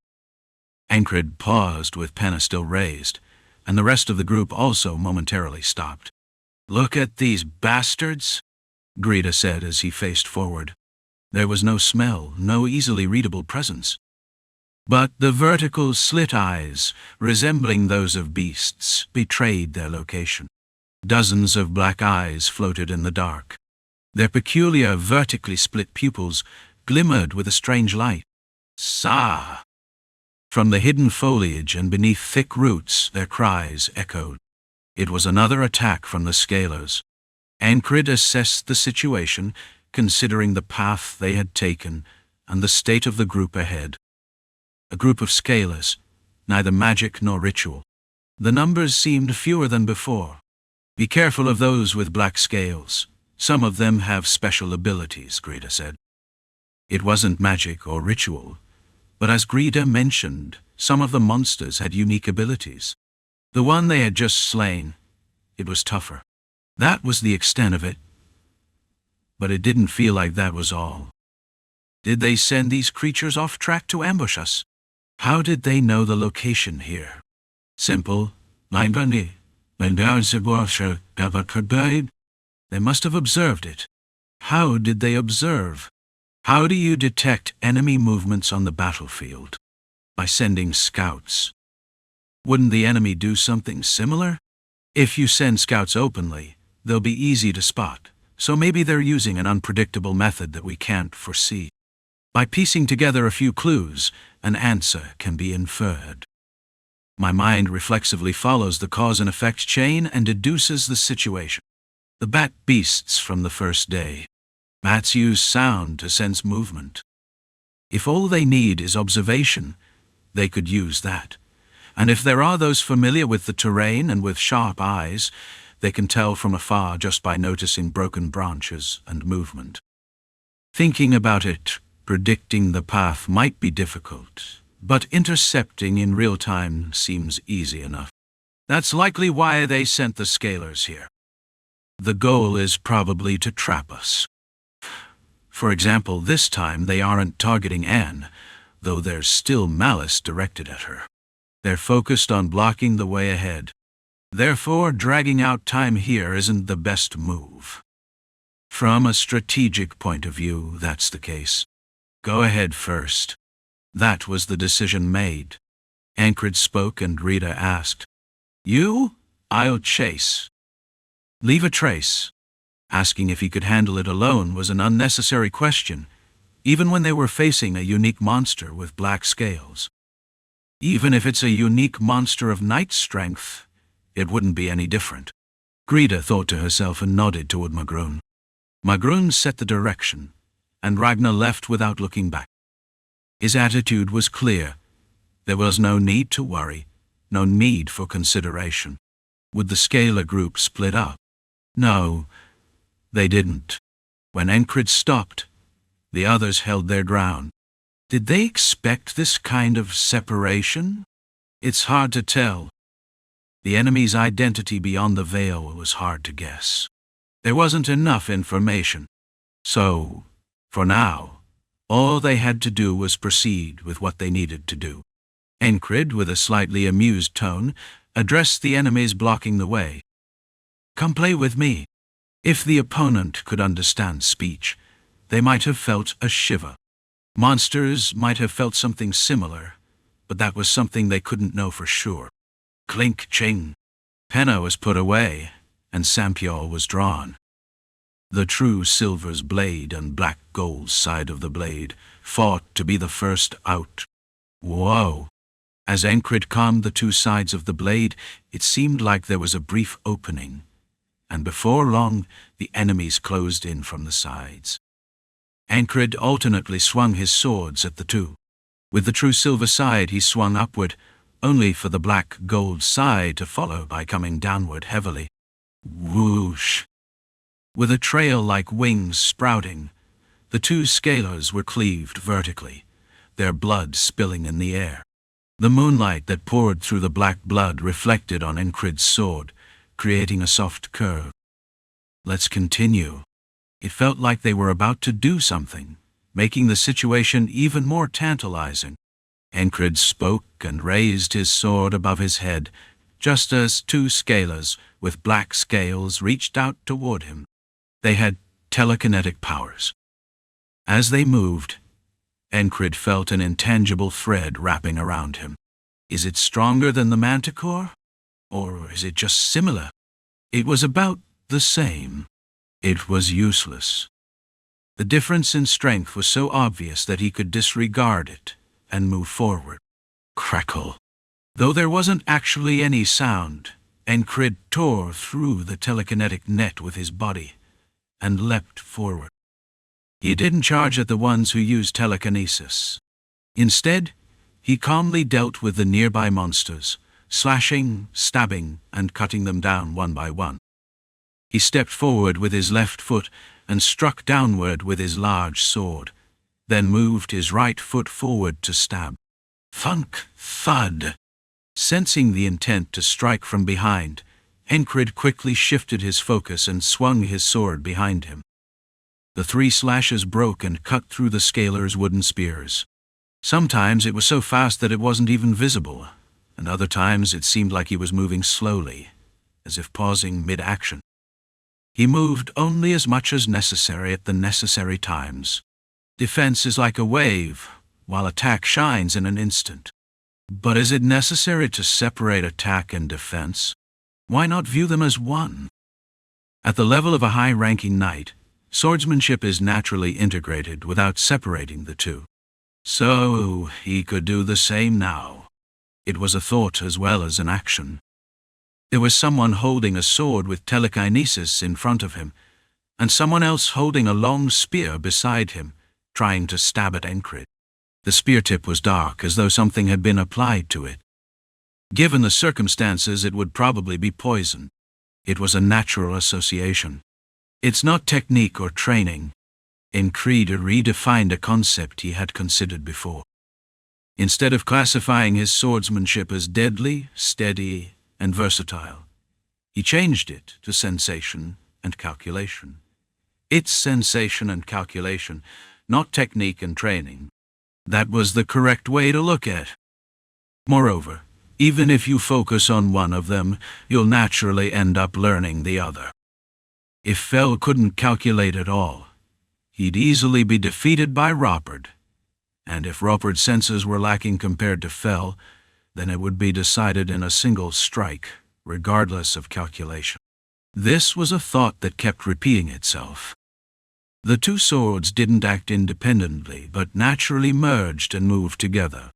Ankrid paused with penna still raised, and the rest of the group also momentarily stopped. "Look at these bastards," Greta said as he faced forward. There was no smell, no easily readable presence. But the vertical slit eyes, resembling those of beasts, betrayed their location. Dozens of black eyes floated in the dark. Their peculiar vertically split pupils glimmered with a strange light. Sa! From the hidden foliage and beneath thick roots, their cries echoed. It was another attack from the scalers. Ankrid assessed the situation, considering the path they had taken and the state of the group ahead. A group of scalers, neither magic nor ritual. The numbers seemed fewer than before. Be careful of those with black scales. Some of them have special abilities, Greta said. It wasn't magic or ritual, but as Greta mentioned, some of the monsters had unique abilities. The one they had just slain, it was tougher. That was the extent of it. But it didn't feel like that was all. Did they send these creatures off track to ambush us? How did they know the location here? Simple. They must have observed it. How did they observe? How do you detect enemy movements on the battlefield? By sending scouts. Wouldn't the enemy do something similar? If you send scouts openly, they'll be easy to spot, so maybe they're using an unpredictable method that we can't foresee. By piecing together a few clues, an answer can be inferred. My mind reflexively follows the cause and effect chain and deduces the situation. The bat beasts from the first day. Bats use sound to sense movement. If all they need is observation, they could use that. And if there are those familiar with the terrain and with sharp eyes, they can tell from afar just by noticing broken branches and movement. Thinking about it, predicting the path might be difficult, but intercepting in real time seems easy enough. That's likely why they sent the scalers here. The goal is probably to trap us. For example, this time they aren't targeting Anne, though there's still malice directed at her. They're focused on blocking the way ahead. Therefore, dragging out time here isn't the best move. From a strategic point of view, that's the case. Go ahead first. That was the decision made. Ankrid spoke and Rita asked, "You? I'll chase. Leave a trace." Asking if he could handle it alone was an unnecessary question, even when they were facing a unique monster with black scales. Even if it's a unique monster of night strength, it wouldn't be any different. Greta thought to herself and nodded toward Magrun. Magrun set the direction, and Ragnar left without looking back. His attitude was clear. There was no need to worry, no need for consideration. Would the scalar group split up? No, they didn't. When Enkrid stopped, the others held their ground. Did they expect this kind of separation? It's hard to tell. The enemy's identity beyond the veil was hard to guess. There wasn't enough information. So, for now, all they had to do was proceed with what they needed to do. Enkrid, with a slightly amused tone, addressed the enemies blocking the way. "Come play with me." If the opponent could understand speech, they might have felt a shiver. Monsters might have felt something similar, but that was something they couldn't know for sure. Clink, ching. Penna was put away, and Sampiol was drawn. The true silver's blade and black gold's side of the blade fought to be the first out. Whoa! As Ankrid calmed the two sides of the blade, it seemed like there was a brief opening, and before long the enemies closed in from the sides. Ankrid alternately swung his swords at the two. With the true silver side he swung upward, only for the black gold side to follow by coming downward heavily. Whoosh! With a trail like wings sprouting, the two scalars were cleaved vertically, their blood spilling in the air. The moonlight that poured through the black blood reflected on Enkrid's sword, creating a soft curve. Let's continue. It felt like they were about to do something, making the situation even more tantalizing. Enkrid spoke and raised his sword above his head, just as two scalars with black scales reached out toward him. They had telekinetic powers. As they moved, Enkrid felt an intangible thread wrapping around him. Is it stronger than the manticore? Or is it just similar? It was about the same. It was useless. The difference in strength was so obvious that he could disregard it and move forward. Crackle. Though there wasn't actually any sound, Enkrid tore through the telekinetic net with his body and leapt forward. He didn't charge at the ones who used telekinesis. Instead, he calmly dealt with the nearby monsters, slashing, stabbing, and cutting them down one by one. He stepped forward with his left foot and struck downward with his large sword, then moved his right foot forward to stab. Thunk, thud. Sensing the intent to strike from behind, Enkrid quickly shifted his focus and swung his sword behind him. The three slashes broke and cut through the scalar's wooden spears. Sometimes it was so fast that it wasn't even visible, and other times it seemed like he was moving slowly, as if pausing mid-action. He moved only as much as necessary at the necessary times. Defense is like a wave, while attack shines in an instant. But is it necessary to separate attack and defense? Why not view them as one? At the level of a high-ranking knight, Swordsmanship is naturally integrated without separating the two. So, he could do the same now. It was a thought as well as an action. There was someone holding a sword with telekinesis in front of him, and someone else holding a long spear beside him, trying to stab at Ankrid. The spear tip was dark, as though something had been applied to it. Given the circumstances, it would probably be poison. It was a natural association. It's not technique or training. Enkrid redefined a concept he had considered before. Instead of classifying his swordsmanship as deadly, steady, and versatile, he changed it to sensation and calculation. It's sensation and calculation, not technique and training. That was the correct way to look at it. Moreover, even if you focus on one of them, you'll naturally end up learning the other. If Fell couldn't calculate at all, he'd easily be defeated by Ropard. And if Ropard's senses were lacking compared to Fell, then it would be decided in a single strike, regardless of calculation. This was a thought that kept repeating itself. The two swords didn't act independently, but naturally merged and moved together.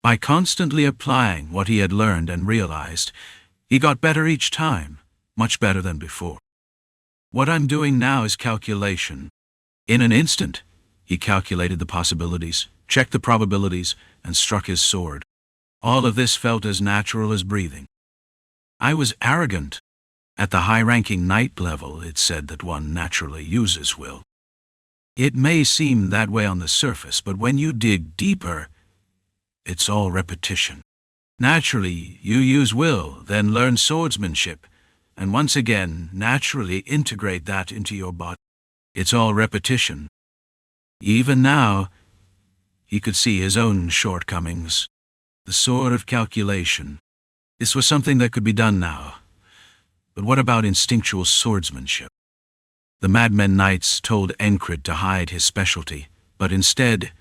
By constantly applying what he had learned and realized, he got better each time, much better than before. What I'm doing now is calculation. In an instant, he calculated the possibilities, checked the probabilities, and struck his sword. All of this felt as natural as breathing. I was arrogant. At the high-ranking knight level, it's said that one naturally uses will. It may seem that way on the surface, but when you dig deeper, it's all repetition. Naturally, you use will, then learn swordsmanship, and once again, naturally integrate that into your body. It's all repetition. Even now, he could see his own shortcomings. The sword of calculation. This was something that could be done now. But what about instinctual swordsmanship? The Madmen Knights told Enkrid to hide his specialty, but instead,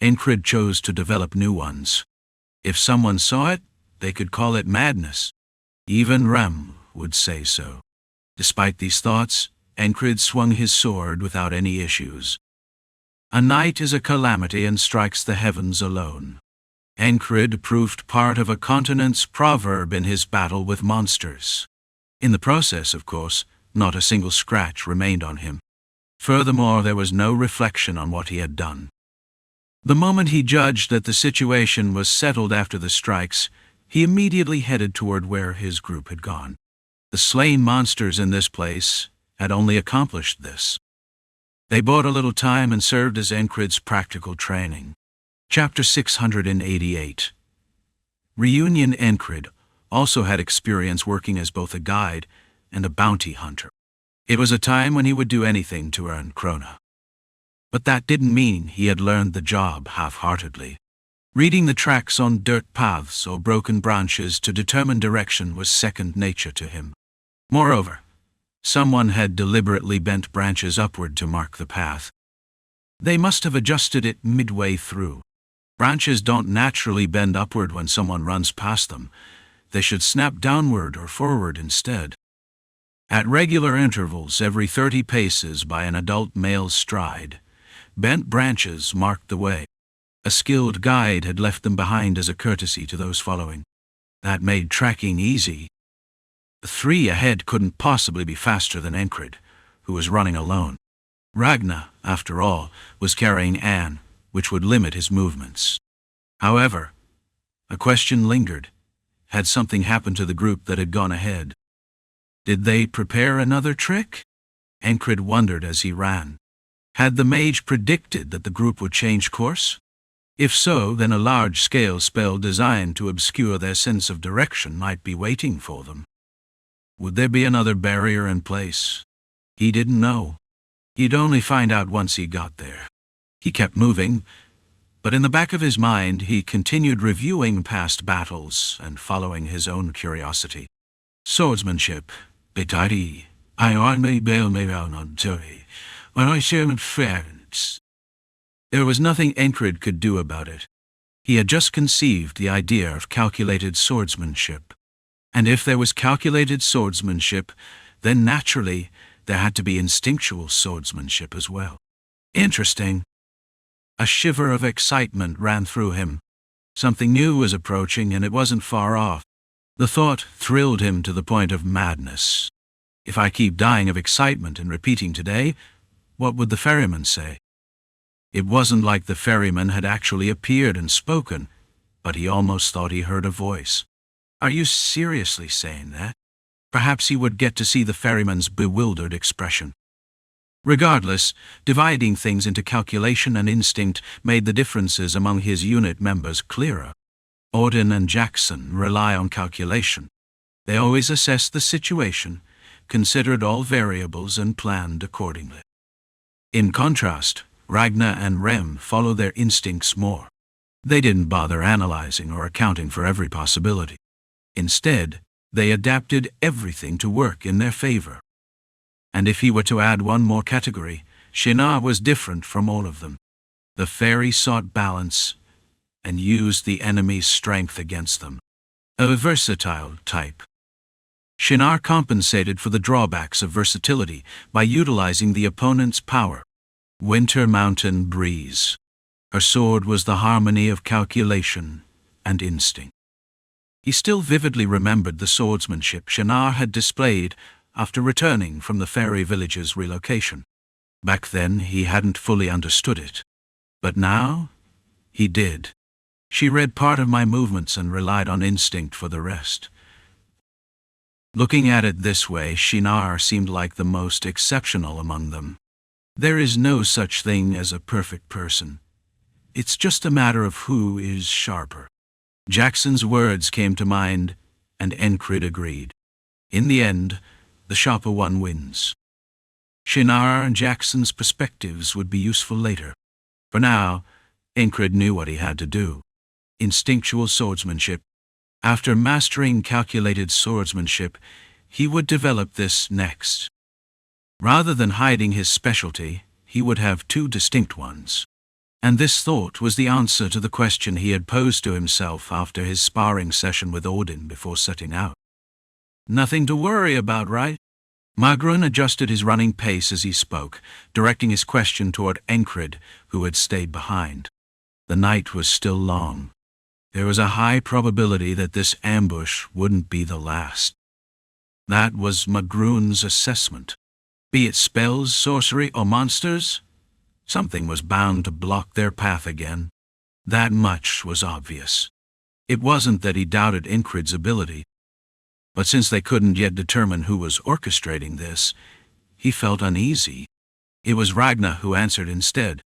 Enkrid chose to develop new ones. If someone saw it, they could call it madness. Even Remed would say so. Despite these thoughts, Enkrid swung his sword without any issues. A knight is a calamity and strikes the heavens alone. Enkrid proved part of a continent's proverb in his battle with monsters. In the process, of course, not a single scratch remained on him. Furthermore, there was no reflection on what he had done. The moment he judged that the situation was settled after the strikes, he immediately headed toward where his group had gone. The slain monsters in this place had only accomplished this. They bought a little time and served as Enkrid's practical training. Chapter 688. Reunion. Enkrid also had experience working as both a guide and a bounty hunter. It was a time when he would do anything to earn krona. But that didn't mean he had learned the job half-heartedly. Reading the tracks on dirt paths or broken branches to determine direction was second nature to him. Moreover, someone had deliberately bent branches upward to mark the path. They must have adjusted it midway through. Branches don't naturally bend upward when someone runs past them. They should snap downward or forward instead. At regular intervals, every 30 paces by an adult male's stride, bent branches marked the way. A skilled guide had left them behind as a courtesy to those following. That made tracking easy. The three ahead couldn't possibly be faster than Enkrid, who was running alone. Ragna, after all, was carrying Anne, which would limit his movements. However, a question lingered. Had something happened to the group that had gone ahead? Did they prepare another trick? Enkrid wondered as he ran. Had the mage predicted that the group would change course? If so, then a large-scale spell designed to obscure their sense of direction might be waiting for them. Would there be another barrier in place? He didn't know. He'd only find out once he got there. He kept moving, but in the back of his mind he continued reviewing past battles and following his own curiosity. Swordsmanship. Betari. I only bail me out on Turi. When I share friends. There was nothing Enkrid could do about it. He had just conceived the idea of calculated swordsmanship. And if there was calculated swordsmanship, then naturally there had to be instinctual swordsmanship as well. Interesting. A shiver of excitement ran through him. Something new was approaching, and it wasn't far off. The thought thrilled him to the point of madness. If I keep dying of excitement and repeating today, what would the ferryman say? It wasn't like the ferryman had actually appeared and spoken, but he almost thought he heard a voice. Are you seriously saying that? Perhaps he would get to see the ferryman's bewildered expression. Regardless, dividing things into calculation and instinct made the differences among his unit members clearer. Auden and Jackson rely on calculation. They always assessed the situation, considered all variables, and planned accordingly. In contrast, Ragnar and Rem follow their instincts more. They didn't bother analyzing or accounting for every possibility. Instead, they adapted everything to work in their favor. And if he were to add one more category, Shinar was different from all of them. The fairy sought balance and used the enemy's strength against them. A versatile type. Shinar compensated for the drawbacks of versatility by utilizing the opponent's power. Winter Mountain Breeze. Her sword was the harmony of calculation and instinct. He still vividly remembered the swordsmanship Shinar had displayed after returning from the fairy village's relocation. Back then, he hadn't fully understood it. But now, he did. She read part of my movements and relied on instinct for the rest. Looking at it this way, Shinar seemed like the most exceptional among them. There is no such thing as a perfect person. It's just a matter of who is sharper. Jackson's words came to mind, and Enkrid agreed. In the end, the sharper one wins. Shinar and Jackson's perspectives would be useful later. For now, Enkrid knew what he had to do. Instinctual swordsmanship. After mastering calculated swordsmanship, he would develop this next. Rather than hiding his specialty, he would have two distinct ones. And this thought was the answer to the question he had posed to himself after his sparring session with Auden before setting out. Nothing to worry about, right? Magrun adjusted his running pace as he spoke, directing his question toward Enkrid, who had stayed behind. The night was still long. There was a high probability that this ambush wouldn't be the last. That was Magrun's assessment. Be it spells, sorcery, or monsters, something was bound to block their path again. That much was obvious. It wasn't that he doubted Enkrid's ability, but since they couldn't yet determine who was orchestrating this, he felt uneasy. It was Ragnar who answered instead.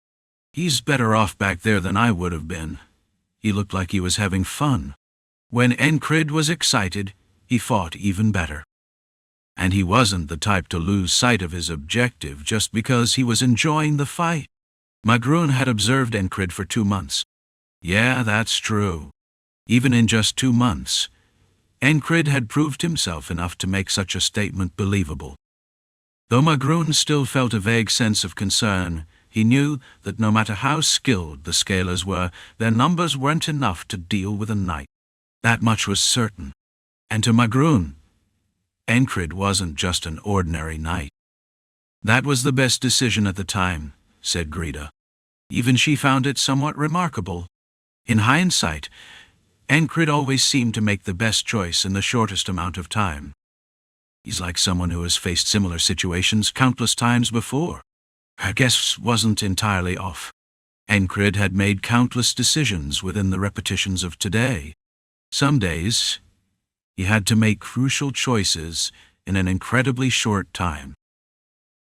He's better off back there than I would have been. He looked like he was having fun. When Enkrid was excited, he fought even better. And he wasn't the type to lose sight of his objective just because he was enjoying the fight. Magrun had observed Enkrid for 2 months. Yeah, that's true. Even in just 2 months, Enkrid had proved himself enough to make such a statement believable. Though Magrun still felt a vague sense of concern, he knew that no matter how skilled the scalers were, their numbers weren't enough to deal with a knight. That much was certain. And to Magrun, Ankrid wasn't just an ordinary knight. That was the best decision at the time, said Greta. Even she found it somewhat remarkable. In hindsight, Ankrid always seemed to make the best choice in the shortest amount of time. He's like someone who has faced similar situations countless times before. Her guess wasn't entirely off. Ankrid had made countless decisions within the repetitions of today. Some days, he had to make crucial choices in an incredibly short time.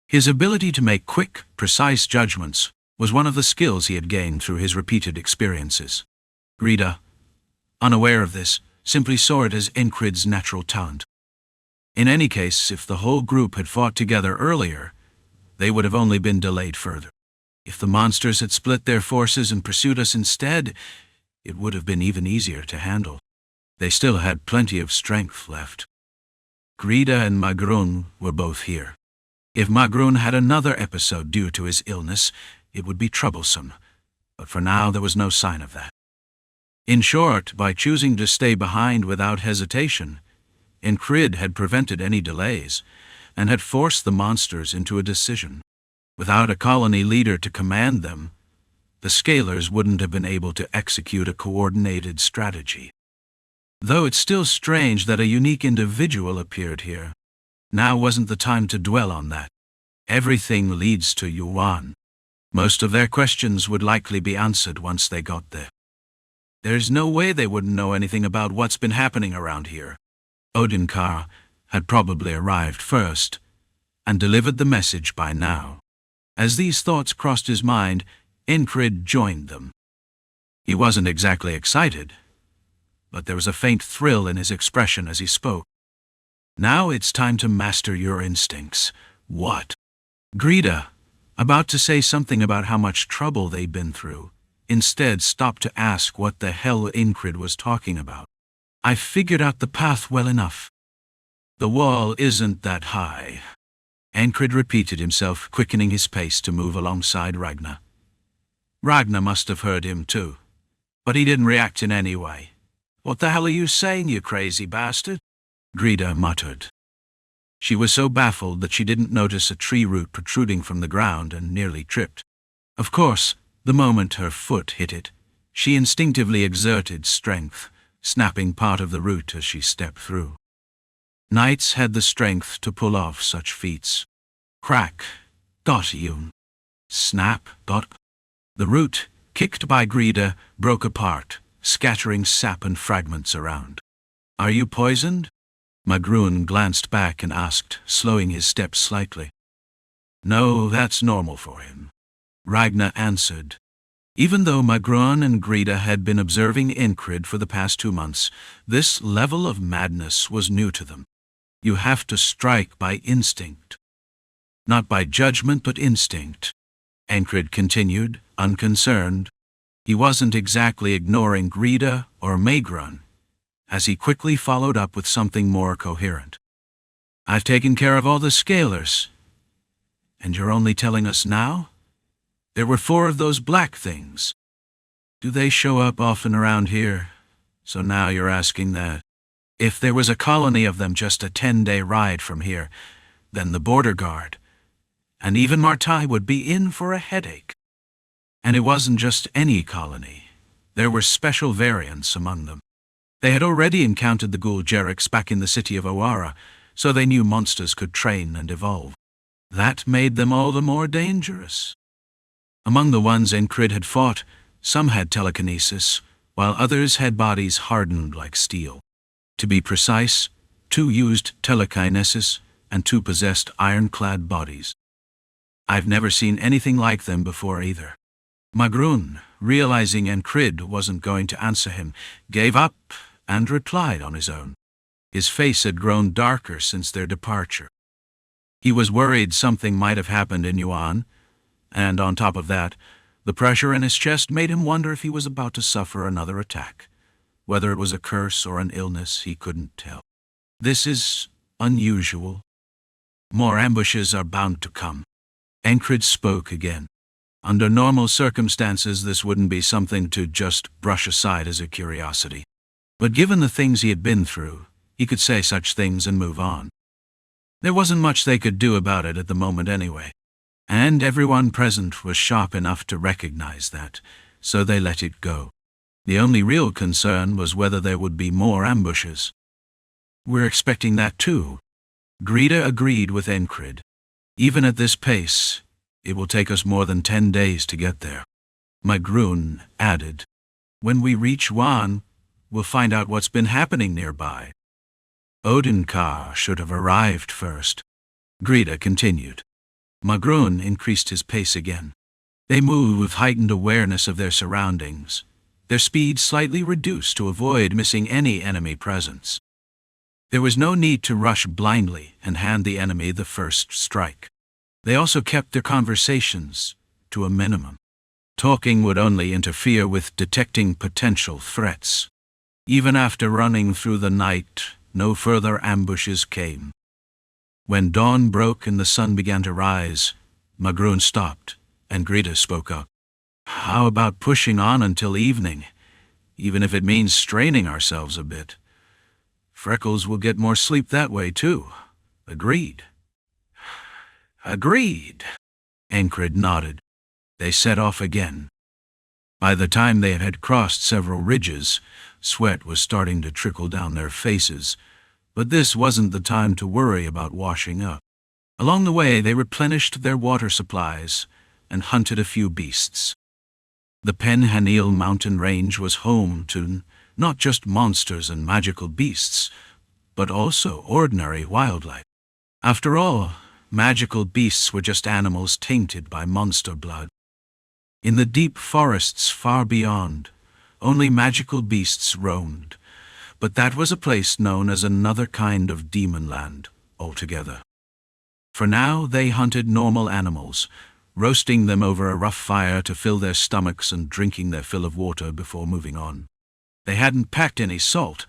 His ability to make quick, precise judgments was one of the skills he had gained through his repeated experiences. Greta, unaware of this, simply saw it as Enkrid's natural talent. In any case, if the whole group had fought together earlier, they would have only been delayed further. If the monsters had split their forces and pursued us instead, it would have been even easier to handle. They still had plenty of strength left. Greta and Magrun were both here. If Magrun had another episode due to his illness, it would be troublesome, but for now there was no sign of that. In short, by choosing to stay behind without hesitation, Enkrid had prevented any delays, and had forced the monsters into a decision. Without a colony leader to command them, the Scalers wouldn't have been able to execute a coordinated strategy. Though it's still strange that a unique individual appeared here, now wasn't the time to dwell on that. Everything leads to Yuan. Most of their questions would likely be answered once they got there. There's no way they wouldn't know anything about what's been happening around here. Odinkar had probably arrived first and delivered the message by now. As these thoughts crossed his mind, Enkrid joined them. He wasn't exactly excited, but there was a faint thrill in his expression as he spoke. Now it's time to master your instincts. What? Grida, about to say something about how much trouble they'd been through, instead stopped to ask what the hell Ankrid was talking about. I figured out the path well enough. The wall isn't that high. Ankrid repeated himself, quickening his pace to move alongside Ragnar. Ragnar must have heard him too, but he didn't react in any way. What the hell are you saying, you crazy bastard? Grida muttered. She was so baffled that she didn't notice a tree root protruding from the ground and nearly tripped. Of course, the moment her foot hit it, she instinctively exerted strength, snapping part of the root as she stepped through. Knights had the strength to pull off such feats. Crack, dot yun. Snap, dot. The root, kicked by Grida, broke apart, scattering sap and fragments around. Are you poisoned? Magroon glanced back and asked, slowing his steps slightly. No, that's normal for him, Ragnar answered. Even though Magroon and Grida had been observing Enkrid for the past 2 months, this level of madness was new to them. You have to strike by instinct. Not by judgment, but instinct, Enkrid continued, unconcerned. He wasn't exactly ignoring Grida or Magroon, as he quickly followed up with something more coherent. I've taken care of all the Scalers. And you're only telling us now? There were 4 of those black things. Do they show up often around here? So now you're asking that. If there was a colony of them just a 10-day ride from here, then the border guard, and even Martai would be in for a headache. And it wasn't just any colony. There were special variants among them. They had already encountered the Ghoul Jerichs back in the city of Owara, so they knew monsters could train and evolve. That made them all the more dangerous. Among the ones Enkrid had fought, some had telekinesis, while others had bodies hardened like steel. To be precise, 2 used telekinesis and 2 possessed ironclad bodies. I've never seen anything like them before either. Magroon, realizing Enkrid wasn't going to answer him, gave up and replied on his own. His face had grown darker since their departure. He was worried something might have happened in Yuan, and on top of that, the pressure in his chest made him wonder if he was about to suffer another attack. Whether it was a curse or an illness, he couldn't tell. This is unusual. More ambushes are bound to come. Ankrid spoke again. Under normal circumstances, this wouldn't be something to just brush aside as a curiosity. But given the things he had been through, he could say such things and move on. There wasn't much they could do about it at the moment anyway. And everyone present was sharp enough to recognize that, so they let it go. The only real concern was whether there would be more ambushes. We're expecting that too. Grida agreed with Enkrid. Even at this pace, it will take us more than 10 days to get there. Magroon added, when we reach Yuan, we'll find out what's been happening nearby. Odinkar should have arrived first. Grida continued. Magroon increased his pace again. They moved with heightened awareness of their surroundings, their speed slightly reduced to avoid missing any enemy presence. There was no need to rush blindly and hand the enemy the first strike. They also kept their conversations to a minimum. Talking would only interfere with detecting potential threats. Even after running through the night, no further ambushes came. When dawn broke and the sun began to rise, Magroon stopped, and Grida spoke up. How about pushing on until evening, even if it means straining ourselves a bit? Freckles will get more sleep that way too. Agreed. Agreed. Ankrid nodded. They set off again. By the time they had crossed several ridges, sweat was starting to trickle down their faces, but this wasn't the time to worry about washing up. Along the way, they replenished their water supplies and hunted a few beasts. The Penhanil mountain range was home to not just monsters and magical beasts, but also ordinary wildlife. After all, magical beasts were just animals tainted by monster blood. In the deep forests far beyond, only magical beasts roamed, but that was a place known as another kind of demon land altogether. For now they hunted normal animals, roasting them over a rough fire to fill their stomachs and drinking their fill of water before moving on. They hadn't packed any salt,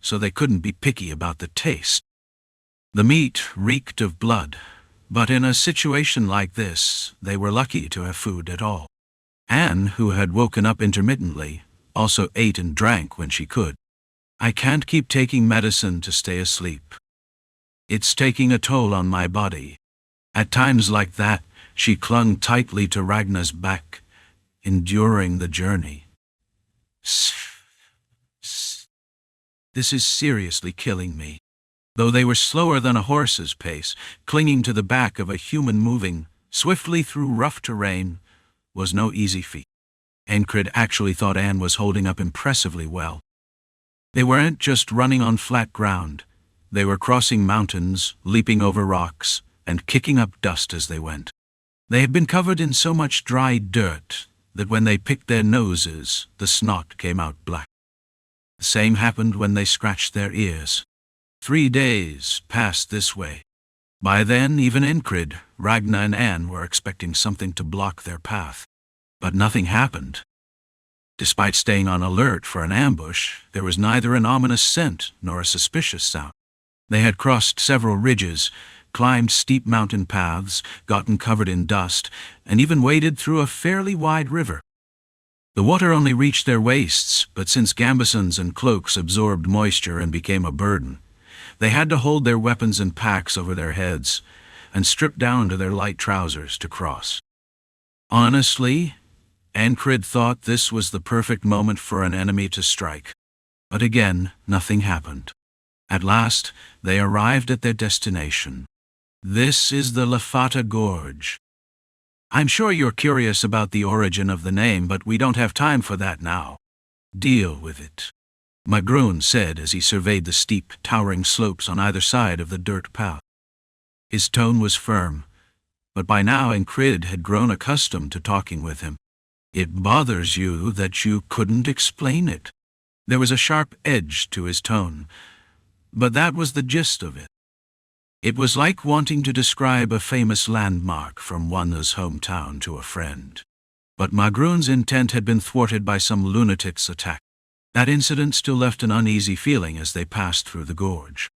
so they couldn't be picky about the taste. The meat reeked of blood, but in a situation like this, they were lucky to have food at all. Anne, who had woken up intermittently, also ate and drank when she could. I can't keep taking medicine to stay asleep. It's taking a toll on my body. At times like that, she clung tightly to Ragnar's back, enduring the journey. This is seriously killing me. Though they were slower than a horse's pace, clinging to the back of a human moving swiftly through rough terrain was no easy feat. Enkrid actually thought Anne was holding up impressively well. They weren't just running on flat ground. They were crossing mountains, leaping over rocks, and kicking up dust as they went. They had been covered in so much dry dirt that when they picked their noses, the snot came out black. The same happened when they scratched their ears. 3 days passed this way. By then, even Enkrid, Ragnar, and Anne were expecting something to block their path. But nothing happened. Despite staying on alert for an ambush, there was neither an ominous scent nor a suspicious sound. They had crossed several ridges, climbed steep mountain paths, gotten covered in dust, and even waded through a fairly wide river. The water only reached their waists, but since gambesons and cloaks absorbed moisture and became a burden, they had to hold their weapons and packs over their heads and strip down to their light trousers to cross. Honestly, Ankrid thought this was the perfect moment for an enemy to strike. But again, nothing happened. At last, they arrived at their destination. This is the Lafata Gorge. I'm sure you're curious about the origin of the name, but we don't have time for that now. Deal with it, Magroon said as he surveyed the steep, towering slopes on either side of the dirt path. His tone was firm, but by now Enkrid had grown accustomed to talking with him. It bothers you that you couldn't explain it. There was a sharp edge to his tone, but that was the gist of it. It was like wanting to describe a famous landmark from one's hometown to a friend. But Magroon's intent had been thwarted by some lunatic's attack. That incident still left an uneasy feeling as they passed through the gorge.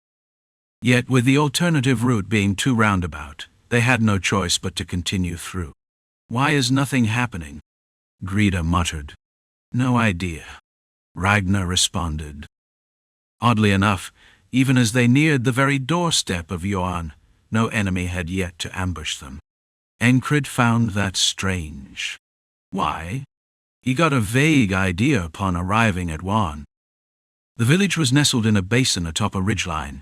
Yet, with the alternative route being too roundabout, they had no choice but to continue through. Why is nothing happening? Grida muttered. No idea, Ragnar responded. Oddly enough, even as they neared the very doorstep of Johan, no enemy had yet to ambush them. Enkrid found that strange. Why? He got a vague idea upon arriving at Juan. The village was nestled in a basin atop a ridgeline,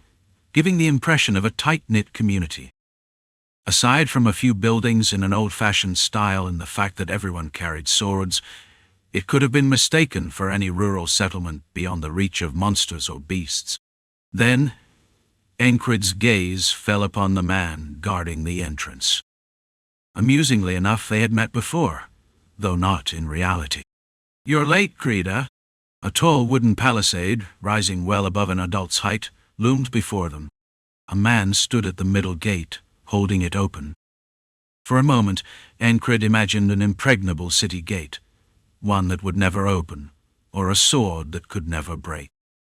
giving the impression of a tight-knit community. Aside from a few buildings in an old-fashioned style and the fact that everyone carried swords, it could have been mistaken for any rural settlement beyond the reach of monsters or beasts. Then, Enkrid's gaze fell upon the man guarding the entrance. Amusingly enough, they had met before, though not in reality. You're late, Grida. A tall wooden palisade, rising well above an adult's height, loomed before them. A man stood at the middle gate, holding it open. For a moment, Enkrid imagined an impregnable city gate, one that would never open, or a sword that could never break.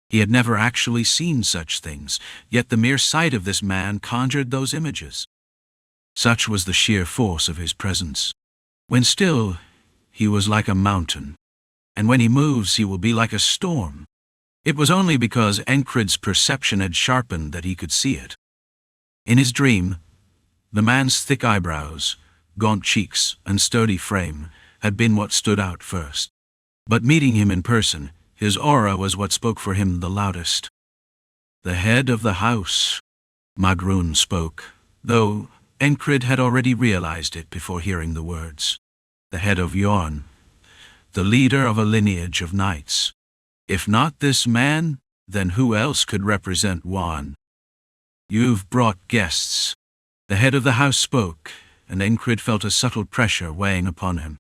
He had never actually seen such things, yet the mere sight of this man conjured those images. Such was the sheer force of his presence. When still, he was like a mountain, and when he moves he will be like a storm. It was only because Enkrid's perception had sharpened that he could see it. In his dream, The man's thick eyebrows, gaunt cheeks, and sturdy frame had been what stood out first. But meeting him in person, his aura was what spoke for him the loudest. "The head of the house," Magroon spoke, though Enkrid had already realized it before hearing the words. "The head of Yorn, the leader of a lineage of knights. If not this man, then who else could represent Juan? You've brought guests." The head of the house spoke, and Enkrid felt a subtle pressure weighing upon him.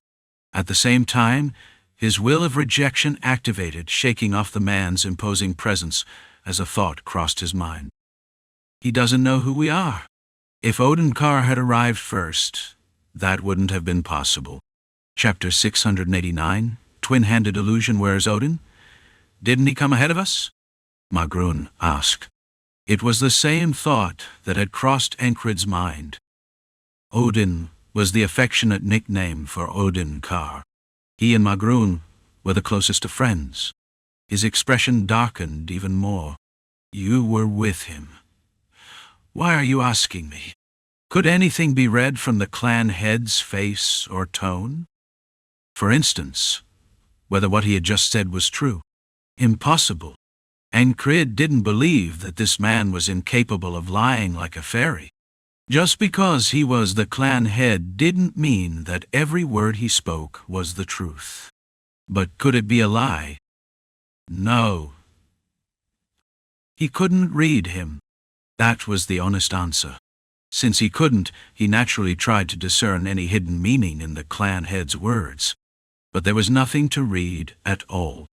At the same time, his will of rejection activated, shaking off the man's imposing presence as a thought crossed his mind. He doesn't know who we are. If Odenkar had arrived first, that wouldn't have been possible. Chapter 689, Twin-Handed Illusion. Where's Odin? Didn't he come ahead of us? Magroon asked. It was the same thought that had crossed Enkrid's mind. Odin was the affectionate nickname for Odenkar. He and Magroon were the closest of friends. His expression darkened even more. You were with him. Why are you asking me? Could anything be read from the clan head's face or tone? For instance, whether what he had just said was true. Impossible. Ankrid didn't believe that this man was incapable of lying like a fairy. Just because he was the clan head didn't mean that every word he spoke was the truth. But could it be a lie? No. He couldn't read him. That was the honest answer. Since he couldn't, he naturally tried to discern any hidden meaning in the clan head's words. But there was nothing to read at all.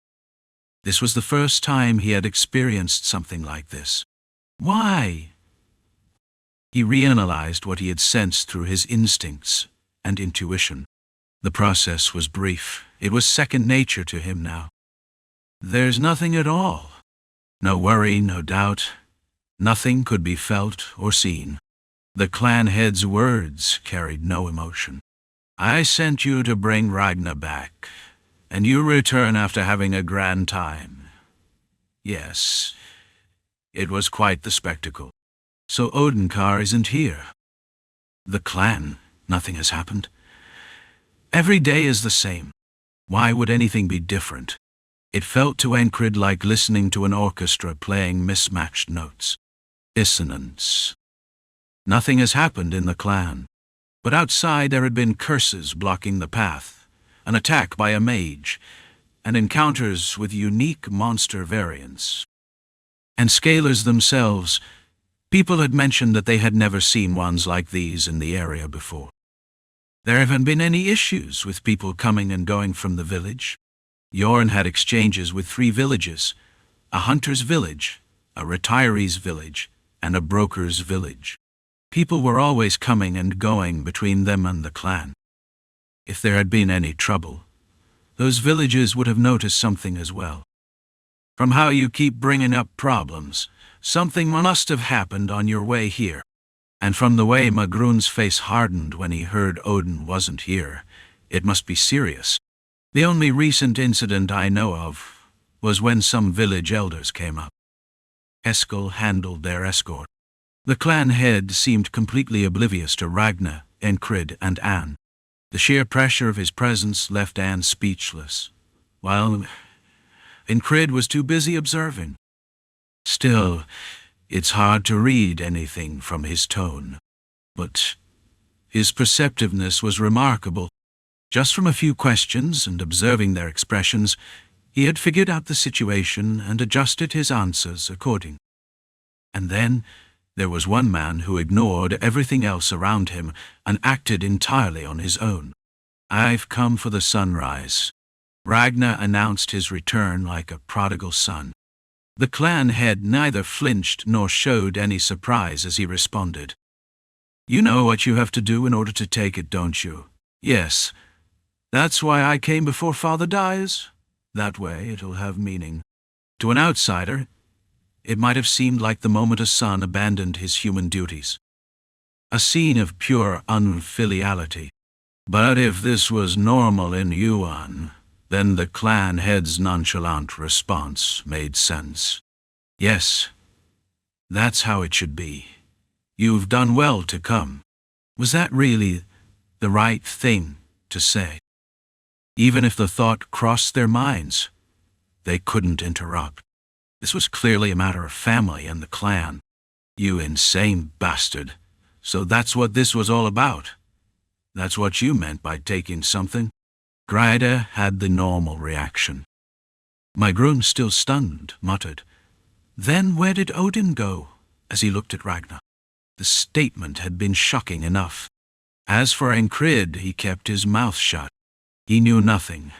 This was the first time he had experienced something like this. Why? He reanalyzed what he had sensed through his instincts and intuition. The process was brief. It was second nature to him now. There's nothing at all. No worry, no doubt. Nothing could be felt or seen. The clan head's words carried no emotion. I sent you to bring Ragnar back, and you return after having a grand time. Yes, it was quite the spectacle. So Odenkar isn't here. The clan, nothing has happened. Every day is the same. Why would anything be different? It felt to Enkrid like listening to an orchestra playing mismatched notes. Dissonance. Nothing has happened in the clan. But outside there had been curses blocking the path, an attack by a mage, and encounters with unique monster variants. And scalers themselves, people had mentioned that they had never seen ones like these in the area before. There haven't been any issues with people coming and going from the village. Yorn had exchanges with 3 villages, a hunter's village, a retiree's village, and a broker's village. People were always coming and going between them and the clan. If there had been any trouble, those villages would have noticed something as well. From how you keep bringing up problems, something must have happened on your way here. And from the way Magroon's face hardened when he heard Odin wasn't here, it must be serious. The only recent incident I know of was when some village elders came up. Eskel handled their escort. The clan head seemed completely oblivious to Ragnar, Enkrid, and Anne. The sheer pressure of his presence left Anne speechless, while Enkrid was too busy observing. Still, it's hard to read anything from his tone. But his perceptiveness was remarkable. Just from a few questions and observing their expressions, he had figured out the situation and adjusted his answers according. And then there was one man who ignored everything else around him and acted entirely on his own. I've come for the sunrise. Ragnar announced his return like a prodigal son. The clan head neither flinched nor showed any surprise as he responded. You know what you have to do in order to take it, don't you? Yes. That's why I came before Father dies. That way it'll have meaning. To an outsider, it might have seemed like the moment a son abandoned his human duties. A scene of pure unfiliality. But if this was normal in Yuan, then the clan head's nonchalant response made sense. Yes, that's how it should be. You've done well to come. Was that really the right thing to say? Even if the thought crossed their minds, they couldn't interrupt. This was clearly a matter of family and the clan. You insane bastard. So that's what this was all about. That's what you meant by taking something? Gryda had the normal reaction. Magrun, still stunned, muttered, "Then where did Odin go?" as he looked at Ragnar. The statement had been shocking enough. As for Ankrid, he kept his mouth shut. He knew nothing,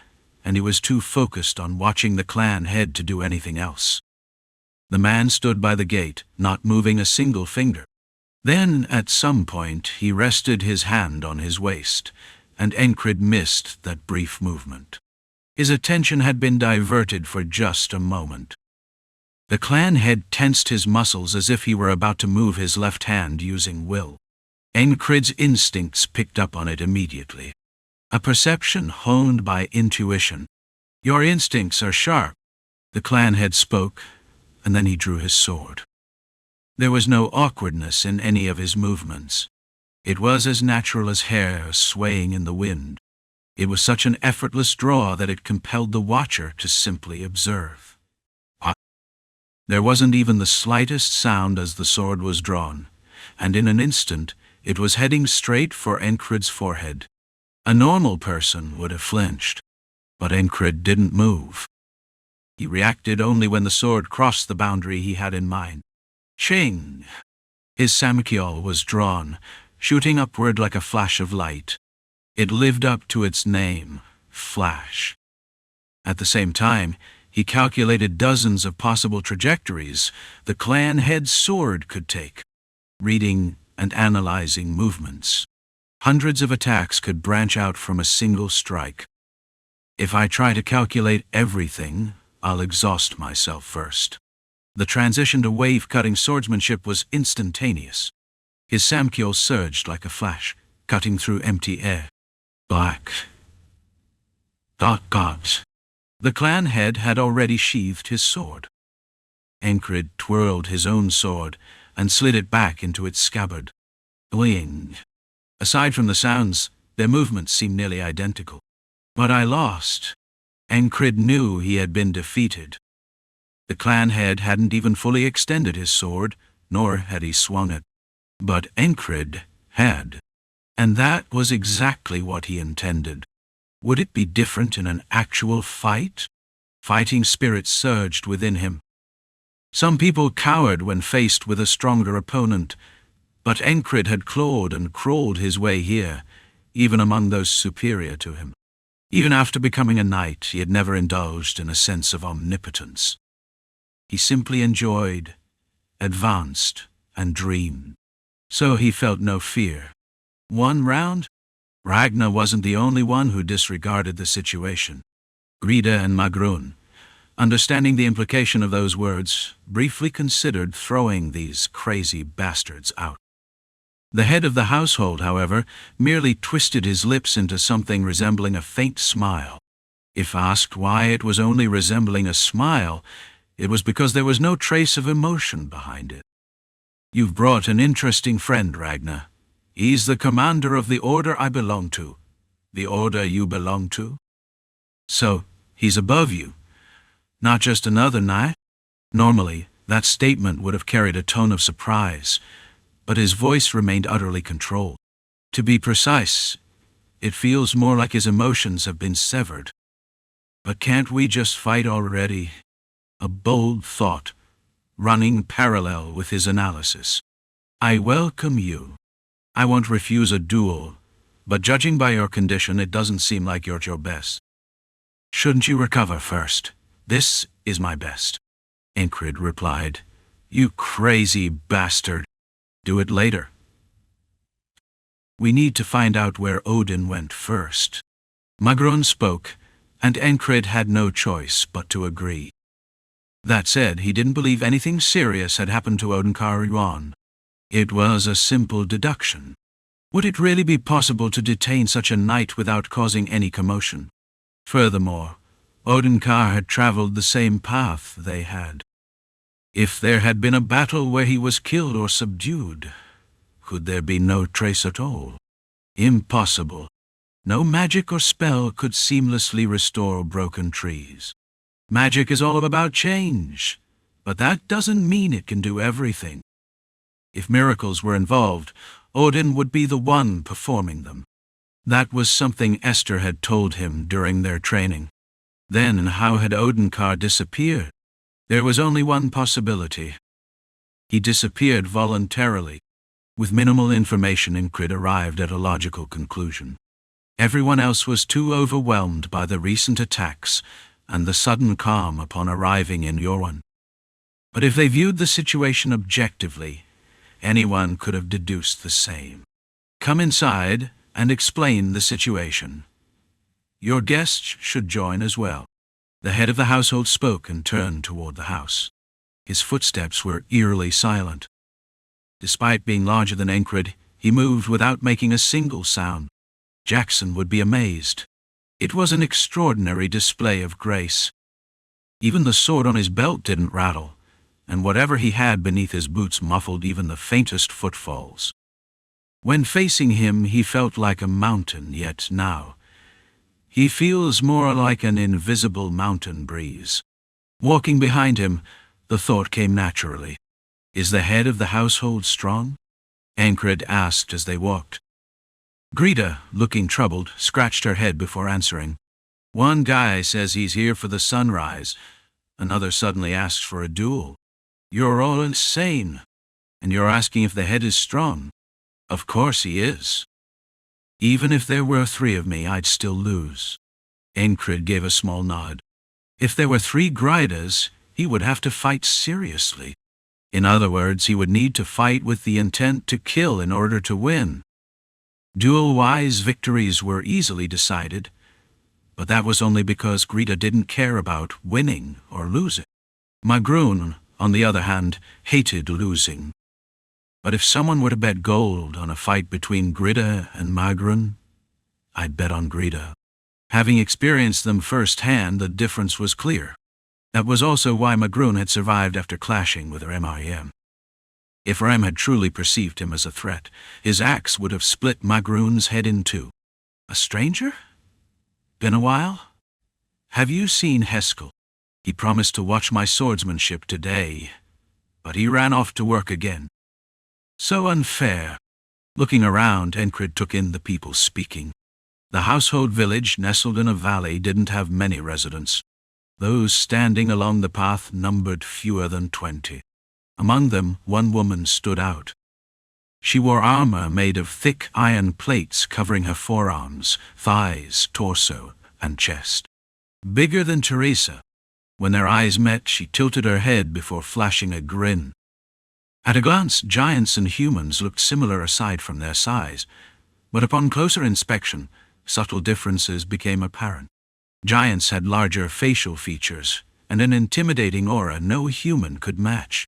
and he was too focused on watching the clan head to do anything else. The man stood by the gate, not moving a single finger. Then, at some point, he rested his hand on his waist, and Enkrid missed that brief movement. His attention had been diverted for just a moment. The clan head tensed his muscles as if he were about to move his left hand using will. Enkrid's instincts picked up on it immediately. A perception honed by intuition. "Your instincts are sharp," the clan head spoke, and then he drew his sword. There was no awkwardness in any of his movements. It was as natural as hair swaying in the wind. It was such an effortless draw that it compelled the watcher to simply observe. There wasn't even the slightest sound as the sword was drawn, and in an instant it was heading straight for Enkrid's forehead. A normal person would have flinched, but Enkrid didn't move. He reacted only when the sword crossed the boundary he had in mind. Ching! His samkyon was drawn, shooting upward like a flash of light. It lived up to its name, Flash. At the same time, he calculated dozens of possible trajectories the clan head's sword could take, reading and analyzing movements. Hundreds of attacks could branch out from a single strike. If I try to calculate everything, I'll exhaust myself first. The transition to wave-cutting swordsmanship was instantaneous. His samkyon surged like a flash, cutting through empty air. Black. Dot. The clan head had already sheathed his sword. Ankrid twirled his own sword and slid it back into its scabbard. Wing. Aside from the sounds, their movements seemed nearly identical. But I lost. Ankrid knew he had been defeated. The clan head hadn't even fully extended his sword, nor had he swung it. But Enkrid had. And that was exactly what he intended. Would it be different in an actual fight? Fighting spirit surged within him. Some people cowered when faced with a stronger opponent, but Enkrid had clawed and crawled his way here, even among those superior to him. Even after becoming a knight, he had never indulged in a sense of omnipotence. He simply enjoyed, advanced, and dreamed. So he felt no fear. One round? Ragnar wasn't the only one who disregarded the situation. Gryda and Magrun, understanding the implication of those words, briefly considered throwing these crazy bastards out. The head of the household, however, merely twisted his lips into something resembling a faint smile. If asked why it was only resembling a smile, it was because there was no trace of emotion behind it. "You've brought an interesting friend, Ragnar. He's the commander of the order I belong to. The order you belong to? So, he's above you. Not just another knight?" Normally, that statement would have carried a tone of surprise, but his voice remained utterly controlled. To be precise, it feels more like his emotions have been severed. "But can't we just fight already?" A bold thought, running parallel with his analysis. "I welcome you. I won't refuse a duel, but judging by your condition, it doesn't seem like you're at your best." "Shouldn't you recover first? This is my best," Enkrid replied. "You crazy bastard. Do it later. We need to find out where Odin went first." Magrun spoke, and Enkrid had no choice but to agree. That said, he didn't believe anything serious had happened to Odenkar. It was a simple deduction. Would it really be possible to detain such a knight without causing any commotion? Furthermore, Odenkar had traveled the same path they had. If there had been a battle where he was killed or subdued, could there be no trace at all? Impossible. No magic or spell could seamlessly restore broken trees. Magic is all about change, but that doesn't mean it can do everything. If miracles were involved, Odin would be the one performing them. That was something Esther had told him during their training. Then how had Odenkar disappeared? There was only one possibility. He disappeared voluntarily. With minimal information, Ankrid arrived at a logical conclusion. Everyone else was too overwhelmed by the recent attacks and the sudden calm upon arriving in Yorwan. But if they viewed the situation objectively, anyone could have deduced the same. Come inside and explain the situation. Your guests should join as well. The head of the household spoke and turned toward the house. His footsteps were eerily silent. Despite being larger than Ankrid, he moved without making a single sound. Jackson would be amazed. It was an extraordinary display of grace. Even the sword on his belt didn't rattle, and whatever he had beneath his boots muffled even the faintest footfalls. When facing him, he felt like a mountain, yet now he feels more like an invisible mountain breeze. Walking behind him, the thought came naturally. Is the head of the household strong? Ankrid asked as they walked. Greta, looking troubled, scratched her head before answering. One guy says he's here for the sunrise. Another suddenly asks for a duel. You're all insane. And you're asking if the head is strong. Of course he is. Even if there were 3 of me, I'd still lose. Enkrid gave a small nod. If there were 3 Gridas, he would have to fight seriously. In other words, he would need to fight with the intent to kill in order to win. Duel-wise, victories were easily decided, but that was only because Greta didn't care about winning or losing. Magrun, on the other hand, hated losing. But if someone were to bet gold on a fight between Greta and Magrun, I'd bet on Greta. Having experienced them firsthand, the difference was clear. That was also why Magrun had survived after clashing with Rem. If Rem had truly perceived him as a threat, his axe would have split Magrun's head in 2. A stranger? Been a while? Have you seen Heskel? He promised to watch my swordsmanship today, but he ran off to work again. So unfair. Looking around, Enkrid took in the people speaking. The household village, nestled in a valley, didn't have many residents. Those standing along the path numbered fewer than 20. Among them, one woman stood out. She wore armor made of thick iron plates covering her forearms, thighs, torso, and chest. Bigger than Teresa. When their eyes met, she tilted her head before flashing a grin. At a glance, giants and humans looked similar aside from their size, but upon closer inspection, subtle differences became apparent. Giants had larger facial features and an intimidating aura no human could match.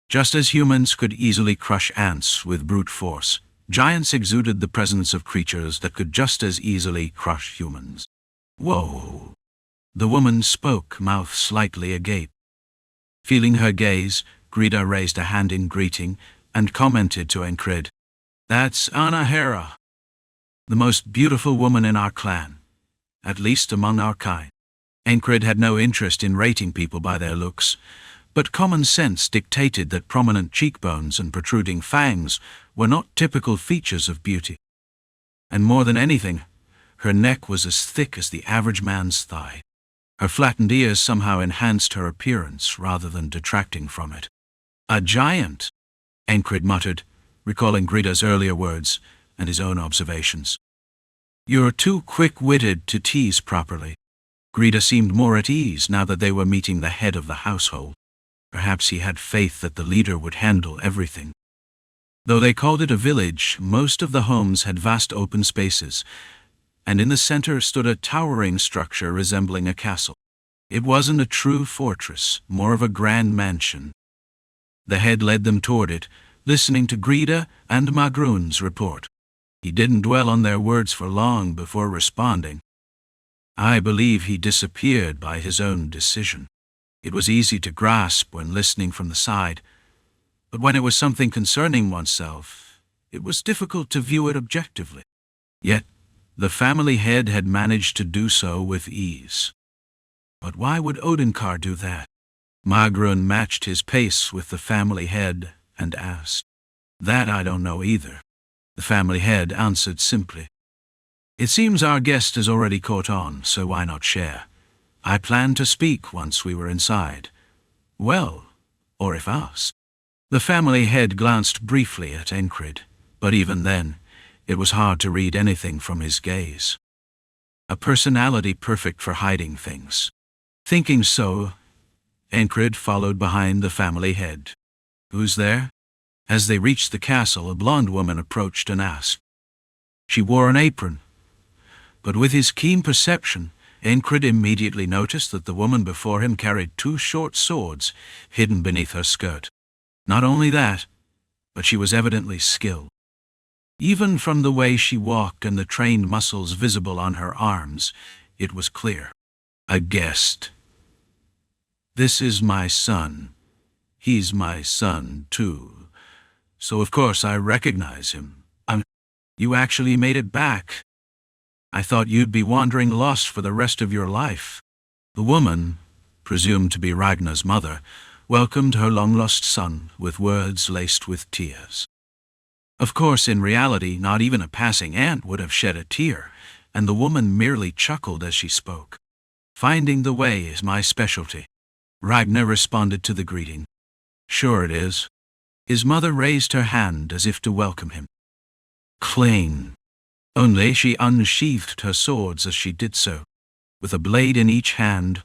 Just as humans could easily crush ants with brute force, giants exuded the presence of creatures that could just as easily crush humans. Whoa! The woman spoke, mouth slightly agape. Feeling her gaze, Greta raised a hand in greeting and commented to Enkrid, "That's Anahera, the most beautiful woman in our clan, at least among our kind." Enkrid had no interest in rating people by their looks, but common sense dictated that prominent cheekbones and protruding fangs were not typical features of beauty. And more than anything, her neck was as thick as the average man's thigh. Her flattened ears somehow enhanced her appearance rather than detracting from it. "A giant," Enkrid muttered, recalling Greta's earlier words and his own observations. "You're too quick-witted to tease properly." Greta seemed more at ease now that they were meeting the head of the household. Perhaps he had faith that the leader would handle everything. Though they called it a village, most of the homes had vast open spaces, and in the center stood a towering structure resembling a castle. It wasn't a true fortress, more of a grand mansion. The head led them toward it, listening to Greta and Magrun's report. He didn't dwell on their words for long before responding. "I believe he disappeared by his own decision." It was easy to grasp when listening from the side, but when it was something concerning oneself, it was difficult to view it objectively. Yet, the family head had managed to do so with ease. But why would Odenkar do that? Magrun matched his pace with the family head and asked. That I don't know either. The family head answered simply. It seems our guest has already caught on, so why not share? I planned to speak once we were inside. Well, or if asked. The family head glanced briefly at Enkrid, but even then, it was hard to read anything from his gaze. A personality perfect for hiding things. Thinking so, Enkrid followed behind the family head. Who's there? As they reached the castle, a blonde woman approached and asked. She wore an apron, but with his keen perception, Ankrid immediately noticed that the woman before him carried 2 short swords hidden beneath her skirt. Not only that, but she was evidently skilled. Even from the way she walked and the trained muscles visible on her arms, it was clear. A guest. This is my son. He's my son, too. So of course I recognize him. You actually made it back. I thought you'd be wandering lost for the rest of your life. The woman, presumed to be Ragnar's mother, welcomed her long-lost son with words laced with tears. Of course, in reality, not even a passing ant would have shed a tear, and the woman merely chuckled as she spoke. Finding the way is my specialty. Ragnar responded to the greeting. Sure it is. His mother raised her hand as if to welcome him. Cling. Only she unsheathed her swords as she did so. With a blade in each hand,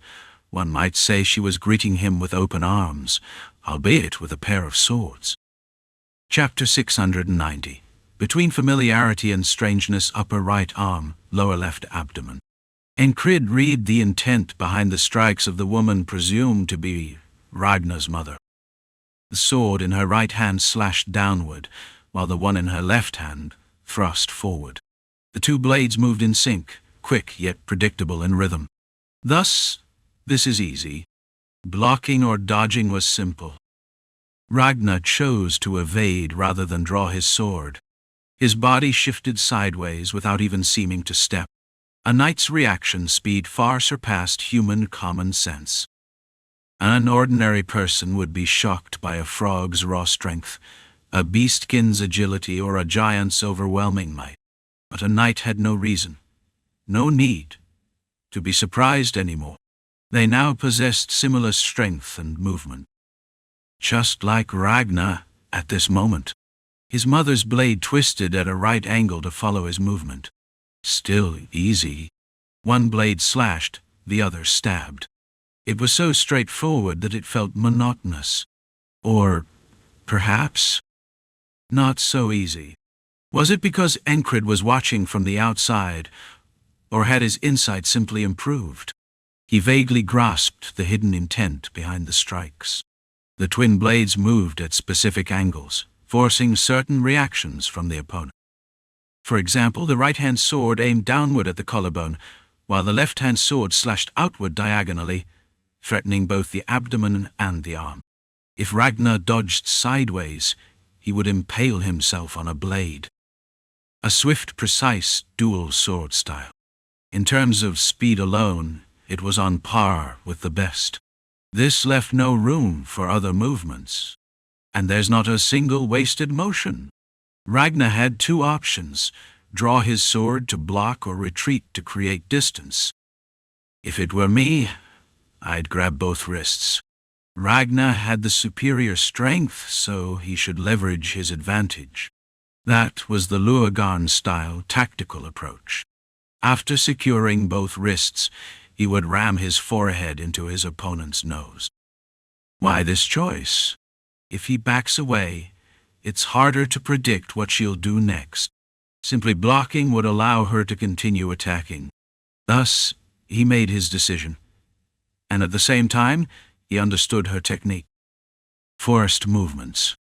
one might say she was greeting him with open arms, albeit with a pair of swords. Chapter 690. Between Familiarity and Strangeness, upper right arm, lower left abdomen. Enkrid read the intent behind the strikes of the woman presumed to be Ragnar's mother. The sword in her right hand slashed downward, while the one in her left hand thrust forward. The 2 blades moved in sync, quick yet predictable in rhythm. Thus, this is easy. Blocking or dodging was simple. Ragnar chose to evade rather than draw his sword. His body shifted sideways without even seeming to step. A knight's reaction speed far surpassed human common sense. An ordinary person would be shocked by a frog's raw strength, a beastkin's agility, or a giant's overwhelming might. But a knight had no reason, no need, to be surprised anymore. They now possessed similar strength and movement. Just like Ragnar at this moment. His mother's blade twisted at a right angle to follow his movement. Still easy. One blade slashed, the other stabbed. It was so straightforward that it felt monotonous. Or, perhaps, not so easy. Was it because Enkrid was watching from the outside, or had his insight simply improved? He vaguely grasped the hidden intent behind the strikes. The twin blades moved at specific angles, forcing certain reactions from the opponent. For example, the right-hand sword aimed downward at the collarbone, while the left-hand sword slashed outward diagonally, threatening both the abdomen and the arm. If Ragnar dodged sideways, he would impale himself on a blade. A swift, precise, dual sword style. In terms of speed alone, it was on par with the best. This left no room for other movements. And there's not a single wasted motion. Ragnar had 2 options: draw his sword to block or retreat to create distance. If it were me, I'd grab both wrists. Ragnar had the superior strength, so he should leverage his advantage. That was the Luagarn-style tactical approach. After securing both wrists, he would ram his forehead into his opponent's nose. Why this choice? If he backs away, it's harder to predict what she'll do next. Simply blocking would allow her to continue attacking. Thus, he made his decision. And at the same time, he understood her technique. Forced movements.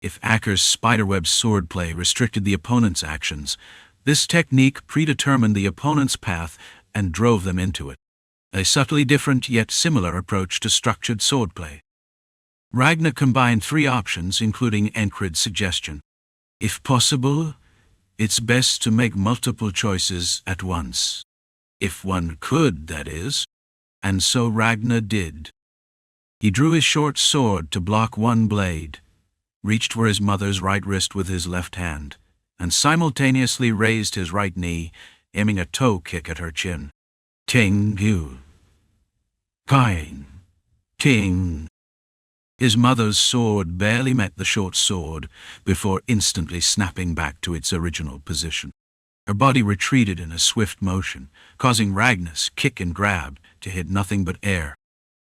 If Acker's spiderweb swordplay restricted the opponent's actions, this technique predetermined the opponent's path and drove them into it. A subtly different yet similar approach to structured swordplay. Ragnar combined 3 options, including Enkrid's suggestion. If possible, it's best to make multiple choices at once. If one could, that is. And so Ragnar did. He drew his short sword to block one blade, reached for his mother's right wrist with his left hand, and simultaneously raised his right knee, aiming a toe kick at her chin. Ting yu. Kain. Ting. His mother's sword barely met the short sword before instantly snapping back to its original position. Her body retreated in a swift motion, causing Ragnar's kick and grab to hit nothing but air.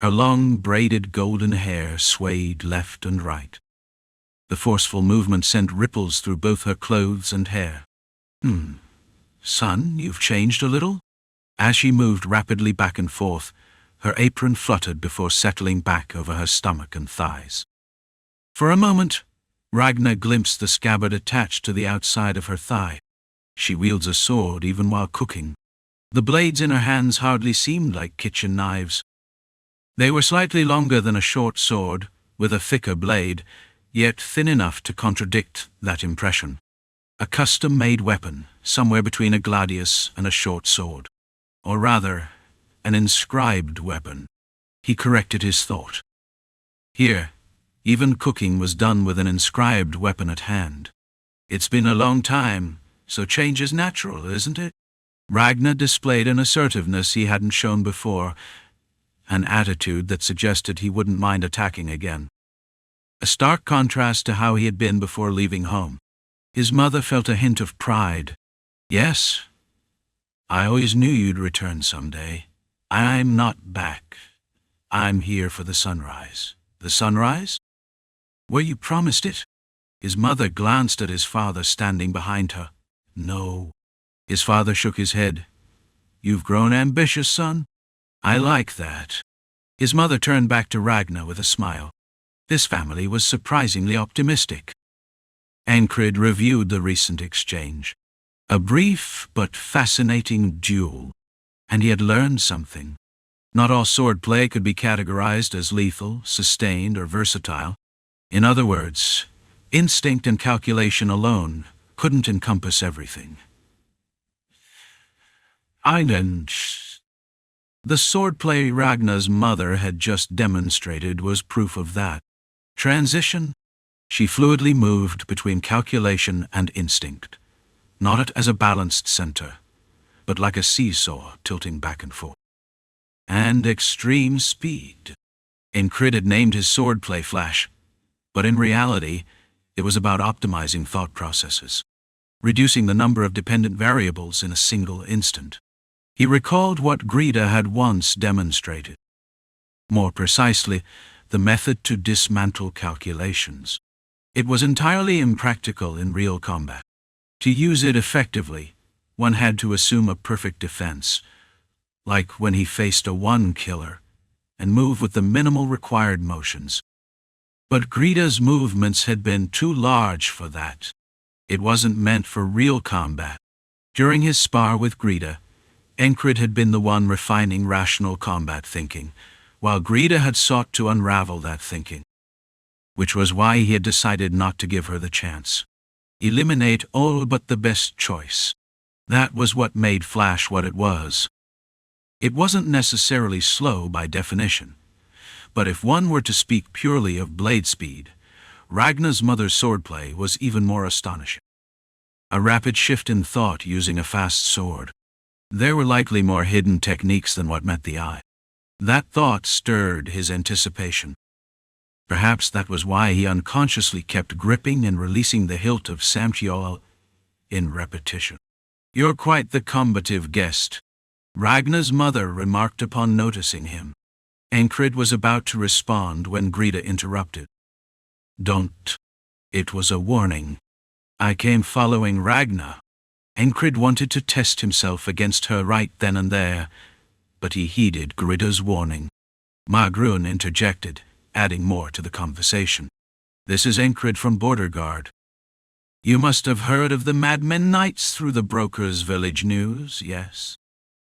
Her long, braided golden hair swayed left and right. The forceful movement sent ripples through both her clothes and hair. Son, you've changed a little? As she moved rapidly back and forth, her apron fluttered before settling back over her stomach and thighs. For a moment, Ragnar glimpsed the scabbard attached to the outside of her thigh. She wields a sword even while cooking. The blades in her hands hardly seemed like kitchen knives. They were slightly longer than a short sword, with a thicker blade, yet thin enough to contradict that impression. A custom-made weapon, somewhere between a gladius and a short sword. Or rather, an inscribed weapon. He corrected his thought. Here, even cooking was done with an inscribed weapon at hand. It's been a long time, so change is natural, isn't it? Ragnar displayed an assertiveness he hadn't shown before, an attitude that suggested he wouldn't mind attacking again. A stark contrast to how he had been before leaving home. His mother felt a hint of pride. Yes, I always knew you'd return someday. I'm not back. I'm here for the sunrise. The sunrise? Were you promised it? His mother glanced at his father standing behind her. No. His father shook his head. You've grown ambitious, son. I like that. His mother turned back to Ragnar with a smile. This family was surprisingly optimistic. Ankrid reviewed the recent exchange. A brief but fascinating duel. And he had learned something. Not all swordplay could be categorized as lethal, sustained, or versatile. In other words, instinct and calculation alone couldn't encompass everything. The swordplay Ragnar's mother had just demonstrated was proof of that. Transition? She fluidly moved between calculation and instinct, not as a balanced center, but like a seesaw tilting back and forth. And extreme speed. Enkrid had named his swordplay Flash, but in reality, it was about optimizing thought processes, reducing the number of dependent variables in a single instant. He recalled what Grida had once demonstrated. More precisely, the method to dismantle calculations. It was entirely impractical in real combat. To use it effectively, one had to assume a perfect defense, like when he faced a one-killer, and move with the minimal required motions. But Grida's movements had been too large for that. It wasn't meant for real combat. During his spar with Grida, Enkrid had been the one refining rational combat thinking, while Grida had sought to unravel that thinking. Which was why he had decided not to give her the chance. Eliminate all but the best choice. That was what made Flash what it was. It wasn't necessarily slow by definition, but if one were to speak purely of blade speed, Ragnar's mother's swordplay was even more astonishing. A rapid shift in thought using a fast sword. There were likely more hidden techniques than what met the eye. That thought stirred his anticipation. Perhaps that was why he unconsciously kept gripping and releasing the hilt of Samchiol in repetition. You're quite the combative guest, Ragnar's mother remarked upon noticing him. Ankrid was about to respond when Grida interrupted. Don't. It was a warning. I came following Ragnar. Ankrid wanted to test himself against her right then and there, but he heeded Grida's warning. Magrun interjected, adding more to the conversation. This is Ankrid from Border Guard. You must have heard of the Madmen Knights through the broker's village news, yes?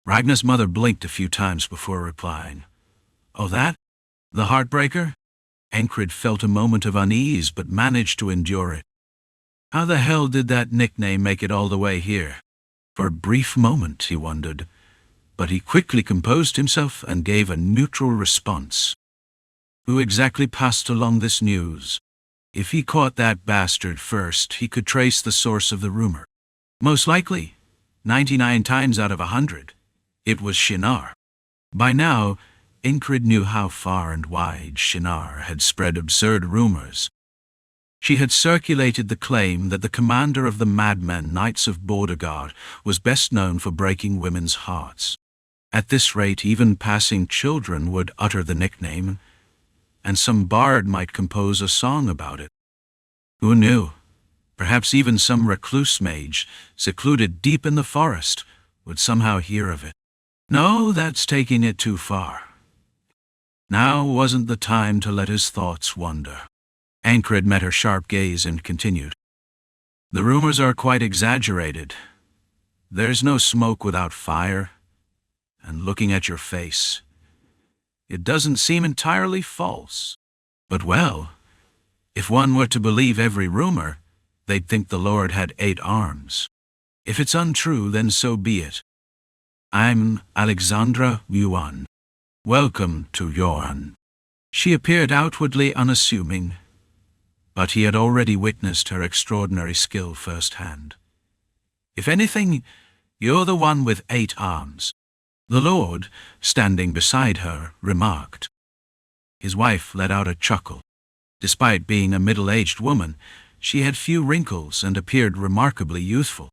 Ragnar's mother blinked a few times before replying. Oh, that? The Heartbreaker? Ankrid felt a moment of unease but managed to endure it. How the hell did that nickname make it all the way here? For a brief moment he wondered, but he quickly composed himself and gave a neutral response. Who exactly passed along this news? If he caught that bastard first, he could trace the source of the rumor. Most likely, 99 times out of 100, it was Shinar. By now, Ankrid knew how far and wide Shinar had spread absurd rumors. She had circulated the claim that the commander of the madmen Knights of Border Guard was best known for breaking women's hearts. At this rate, even passing children would utter the nickname, and some bard might compose a song about it. Who knew? Perhaps even some recluse mage, secluded deep in the forest, would somehow hear of it. No, that's taking it too far. Now wasn't the time to let his thoughts wander. Ankrid met her sharp gaze and continued. The rumors are quite exaggerated. There's no smoke without fire. And looking at your face, it doesn't seem entirely false. But well, if one were to believe every rumor, they'd think the Lord had 8 arms. If it's untrue, then so be it. I'm Alexandra Yuan. Welcome to Yuan. She appeared outwardly unassuming, but he had already witnessed her extraordinary skill firsthand. If anything, you're the one with 8 arms. The Lord, standing beside her, remarked. His wife let out a chuckle. Despite being a middle-aged woman, she had few wrinkles and appeared remarkably youthful.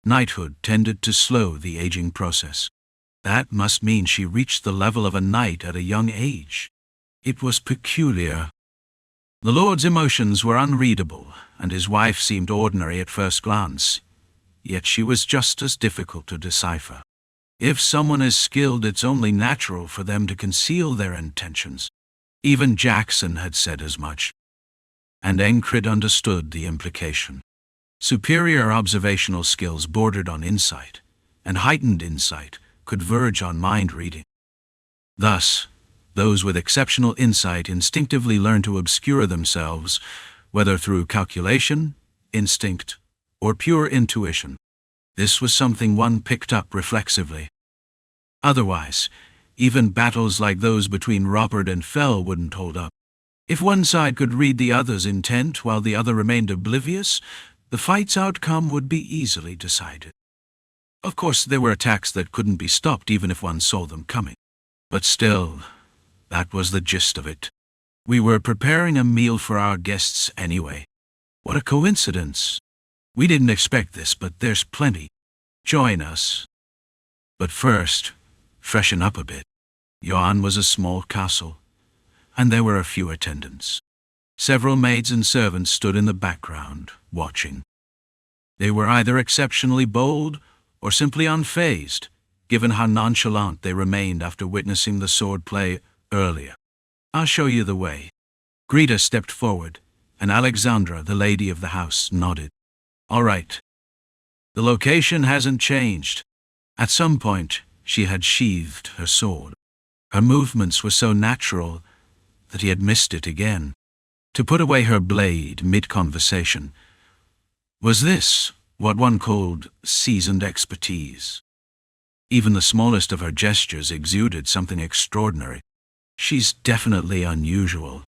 Knighthood tended to slow the aging process. That must mean she reached the level of a knight at a young age. It was peculiar. The Lord's emotions were unreadable, and his wife seemed ordinary at first glance, yet she was just as difficult to decipher. If someone is skilled, it's only natural for them to conceal their intentions. Even Jackson had said as much. And Enkrid understood the implication. Superior observational skills bordered on insight, and heightened insight could verge on mind reading. Thus, those with exceptional insight instinctively learn to obscure themselves, whether through calculation, instinct, or pure intuition. This was something one picked up reflexively. Otherwise, even battles like those between Robert and Fell wouldn't hold up. If one side could read the other's intent while the other remained oblivious, the fight's outcome would be easily decided. Of course, there were attacks that couldn't be stopped even if one saw them coming. But still, that was the gist of it. We were preparing a meal for our guests anyway. What a coincidence. We didn't expect this, but there's plenty. Join us. But first, freshen up a bit. Yuan was a small castle, and there were a few attendants. Several maids and servants stood in the background, watching. They were either exceptionally bold or simply unfazed, given how nonchalant they remained after witnessing the swordplay earlier. I'll show you the way. Greta stepped forward, and Alexandra, the lady of the house, nodded. All right. The location hasn't changed. At some point, she had sheathed her sword. Her movements were so natural that he had missed it again. To put away her blade mid-conversation, was this what one called seasoned expertise? Even the smallest of her gestures exuded something extraordinary. She's definitely unusual.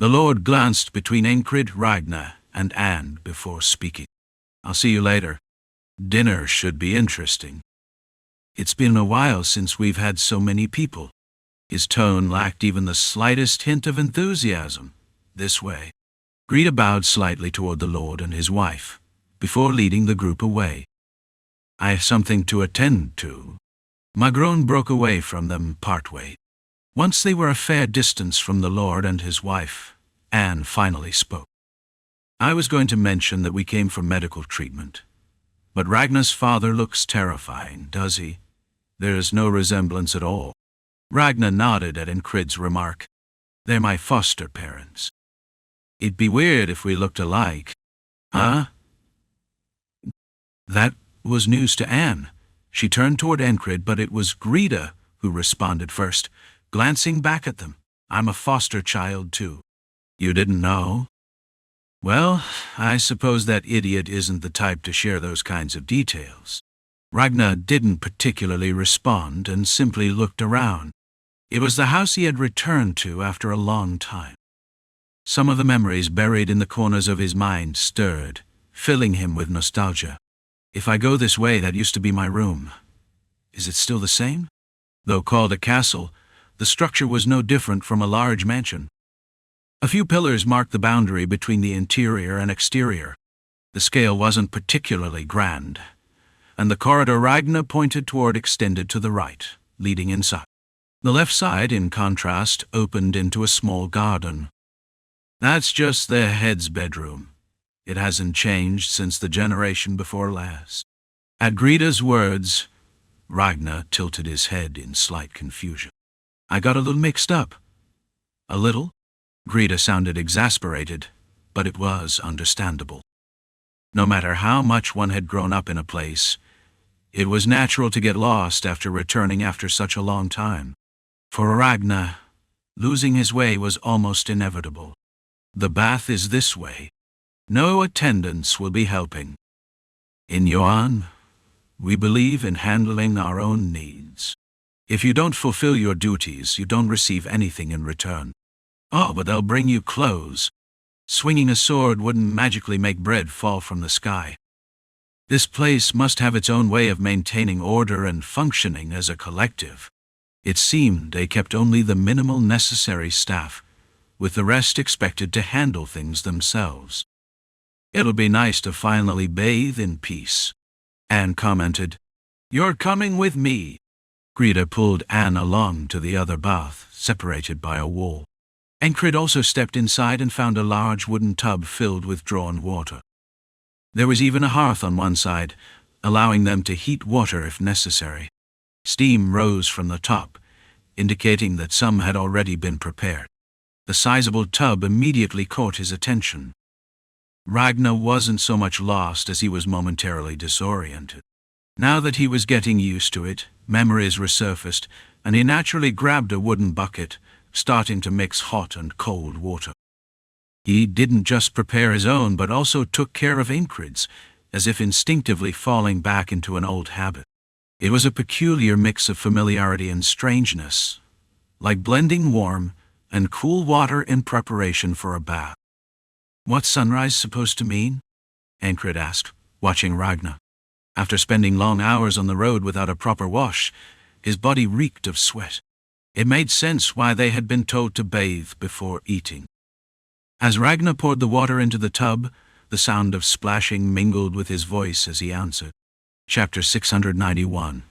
The Lord glanced between Ankrid, Ragnar, and Anne before speaking. I'll see you later. Dinner should be interesting. It's been a while since we've had so many people. His tone lacked even the slightest hint of enthusiasm. This way. Greta bowed slightly toward the Lord and his wife, before leading the group away. I have something to attend to. My groan broke away from them partway. Once they were a fair distance from the Lord and his wife, Anne finally spoke. I was going to mention that we came for medical treatment. But Ragnar's father looks terrifying, does he? There is no resemblance at all. Ragnar nodded at Enkrid's remark. They're my foster parents. It'd be weird if we looked alike. Huh? That was news to Anne. She turned toward Enkrid, but it was Greta who responded first, glancing back at them. I'm a foster child, too. You didn't know? Well, I suppose that idiot isn't the type to share those kinds of details. Ragnar didn't particularly respond and simply looked around. It was the house he had returned to after a long time. Some of the memories buried in the corners of his mind stirred, filling him with nostalgia. If I go this way, that used to be my room. Is it still the same? Though called a castle, the structure was no different from a large mansion. A few pillars marked the boundary between the interior and exterior. The scale wasn't particularly grand, and the corridor Ragnar pointed toward extended to the right, leading inside. The left side, in contrast, opened into a small garden. That's just their head's bedroom. It hasn't changed since the generation before last. At Grida's words, Ragnar tilted his head in slight confusion. I got a little mixed up. A little? Grida sounded exasperated, but it was understandable. No matter how much one had grown up in a place, it was natural to get lost after returning after such a long time. For Ragnar, losing his way was almost inevitable. The bath is this way. No attendants will be helping. In Yuan, we believe in handling our own needs. If you don't fulfill your duties, you don't receive anything in return. Oh, but they'll bring you clothes. Swinging a sword wouldn't magically make bread fall from the sky. This place must have its own way of maintaining order and functioning as a collective. It seemed they kept only the minimal necessary staff, with the rest expected to handle things themselves. It'll be nice to finally bathe in peace. Anne commented. You're coming with me. Grida pulled Anne along to the other bath, separated by a wall. Enkrid also stepped inside and found a large wooden tub filled with drawn water. There was even a hearth on one side, allowing them to heat water if necessary. Steam rose from the top, indicating that some had already been prepared. The sizable tub immediately caught his attention. Ragnar wasn't so much lost as he was momentarily disoriented. Now that he was getting used to it, memories resurfaced, and he naturally grabbed a wooden bucket, starting to mix hot and cold water. He didn't just prepare his own, but also took care of Enkrid's, as if instinctively falling back into an old habit. It was a peculiar mix of familiarity and strangeness, like blending warm and cool water in preparation for a bath. What's sunrise supposed to mean? Ankrid asked, watching Ragnar. After spending long hours on the road without a proper wash, his body reeked of sweat. It made sense why they had been told to bathe before eating. As Ragnar poured the water into the tub, the sound of splashing mingled with his voice as he answered. Chapter 691.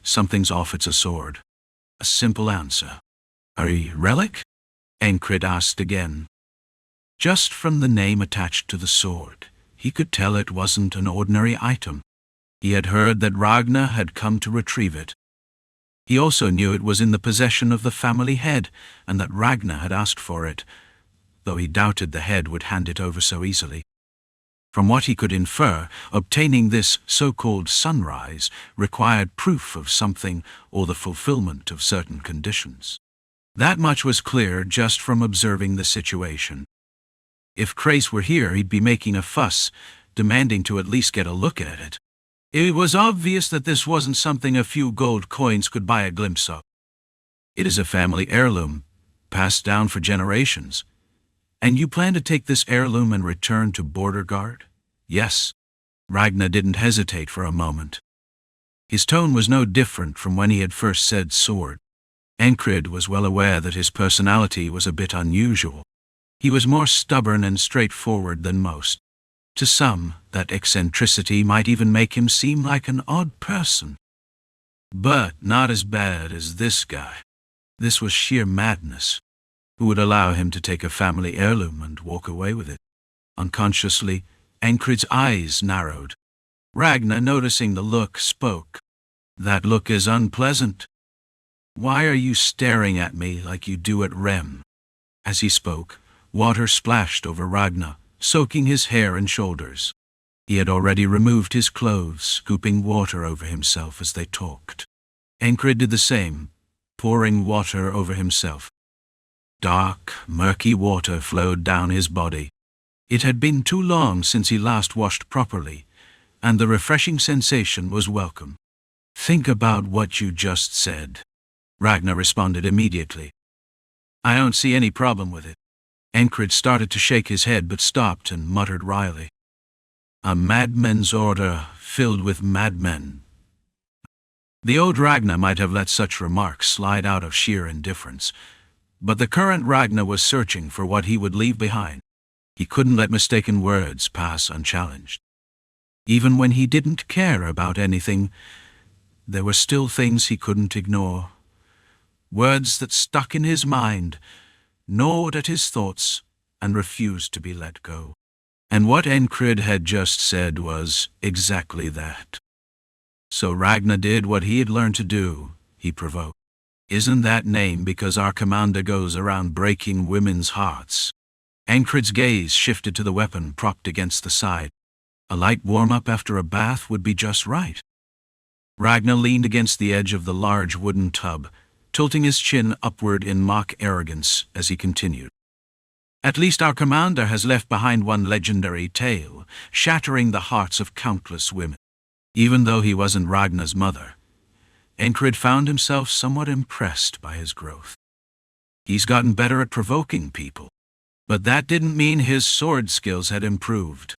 Something's off, it's a sword. A simple answer. A relic? Ankrid asked again. Just from the name attached to the sword, he could tell it wasn't an ordinary item. He had heard that Ragnar had come to retrieve it. He also knew it was in the possession of the family head, and that Ragnar had asked for it, though he doubted the head would hand it over so easily. From what he could infer, obtaining this so-called sunrise required proof of something or the fulfillment of certain conditions. That much was clear just from observing the situation. If Crace were here, he'd be making a fuss, demanding to at least get a look at it. It was obvious that this wasn't something a few gold coins could buy a glimpse of. It is a family heirloom, passed down for generations. And you plan to take this heirloom and return to Border Guard? Yes. Ragnar didn't hesitate for a moment. His tone was no different from when he had first said sword. Enkrid was well aware that his personality was a bit unusual. He was more stubborn and straightforward than most. To some, that eccentricity might even make him seem like an odd person. But not as bad as this guy. This was sheer madness. Who would allow him to take a family heirloom and walk away with it? Unconsciously, Enkrid's eyes narrowed. Ragnar, noticing the look, spoke. That look is unpleasant. Why are you staring at me like you do at Rem? As he spoke, water splashed over Ragnar, soaking his hair and shoulders. He had already removed his clothes, scooping water over himself as they talked. Ankrid did the same, pouring water over himself. Dark, murky water flowed down his body. It had been too long since he last washed properly, and the refreshing sensation was welcome. "Think about what you just said," Ragnar responded immediately. "I don't see any problem with it." Enkrid started to shake his head but stopped and muttered wryly. "A madmen's order filled with madmen." The old Ragnar might have let such remarks slide out of sheer indifference, but the current Ragnar was searching for what he would leave behind. He couldn't let mistaken words pass unchallenged. Even when he didn't care about anything, there were still things he couldn't ignore. Words that stuck in his mind, gnawed at his thoughts, and refused to be let go. And what Ankrid had just said was exactly that. So Ragnar did what he had learned to do, he provoked. "Isn't that named because our commander goes around breaking women's hearts?" Ankrid's gaze shifted to the weapon propped against the side. A light warm-up after a bath would be just right. Ragnar leaned against the edge of the large wooden tub, tilting his chin upward in mock arrogance as he continued. "At least our commander has left behind one legendary tale, shattering the hearts of countless women." Even though he wasn't Ragnar's mother, Enkrid found himself somewhat impressed by his growth. He's gotten better at provoking people, but that didn't mean his sword skills had improved.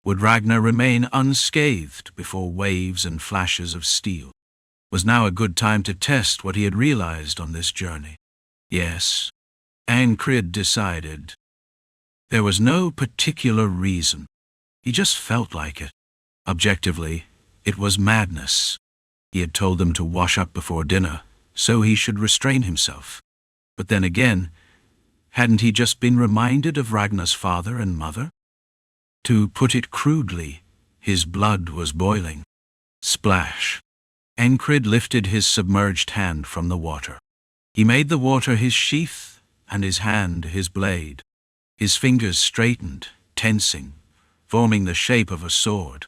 Would Ragnar remain unscathed before waves and flashes of steel? Was now a good time to test what he had realized on this journey? Yes, Ankrid decided. There was no particular reason. He just felt like it. Objectively, it was madness. He had told them to wash up before dinner, so he should restrain himself. But then again, hadn't he just been reminded of Ragnar's father and mother? To put it crudely, his blood was boiling. Splash. Enkrid lifted his submerged hand from the water. He made the water his sheath and his hand his blade. His fingers straightened, tensing, forming the shape of a sword.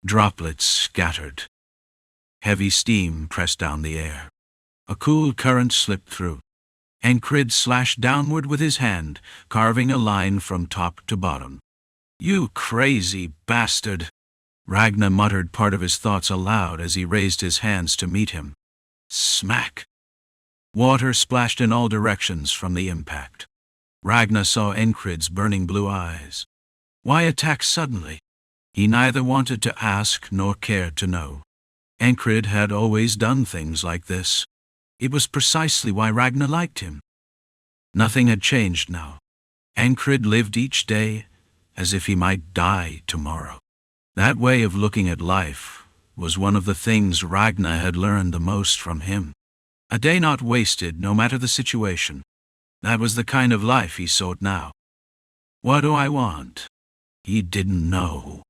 Droplets scattered. Heavy steam pressed down the air. A cool current slipped through. Enkrid slashed downward with his hand, carving a line from top to bottom. "You crazy bastard!" Ragnar muttered part of his thoughts aloud as he raised his hands to meet him. Smack! Water splashed in all directions from the impact. Ragnar saw Enkrid's burning blue eyes. Why attack suddenly? He neither wanted to ask nor cared to know. Enkrid had always done things like this. It was precisely why Ragnar liked him. Nothing had changed now. Enkrid lived each day as if he might die tomorrow. That way of looking at life was one of the things Ragnar had learned the most from him. A day not wasted, no matter the situation. That was the kind of life he sought now. What do I want? He didn't know.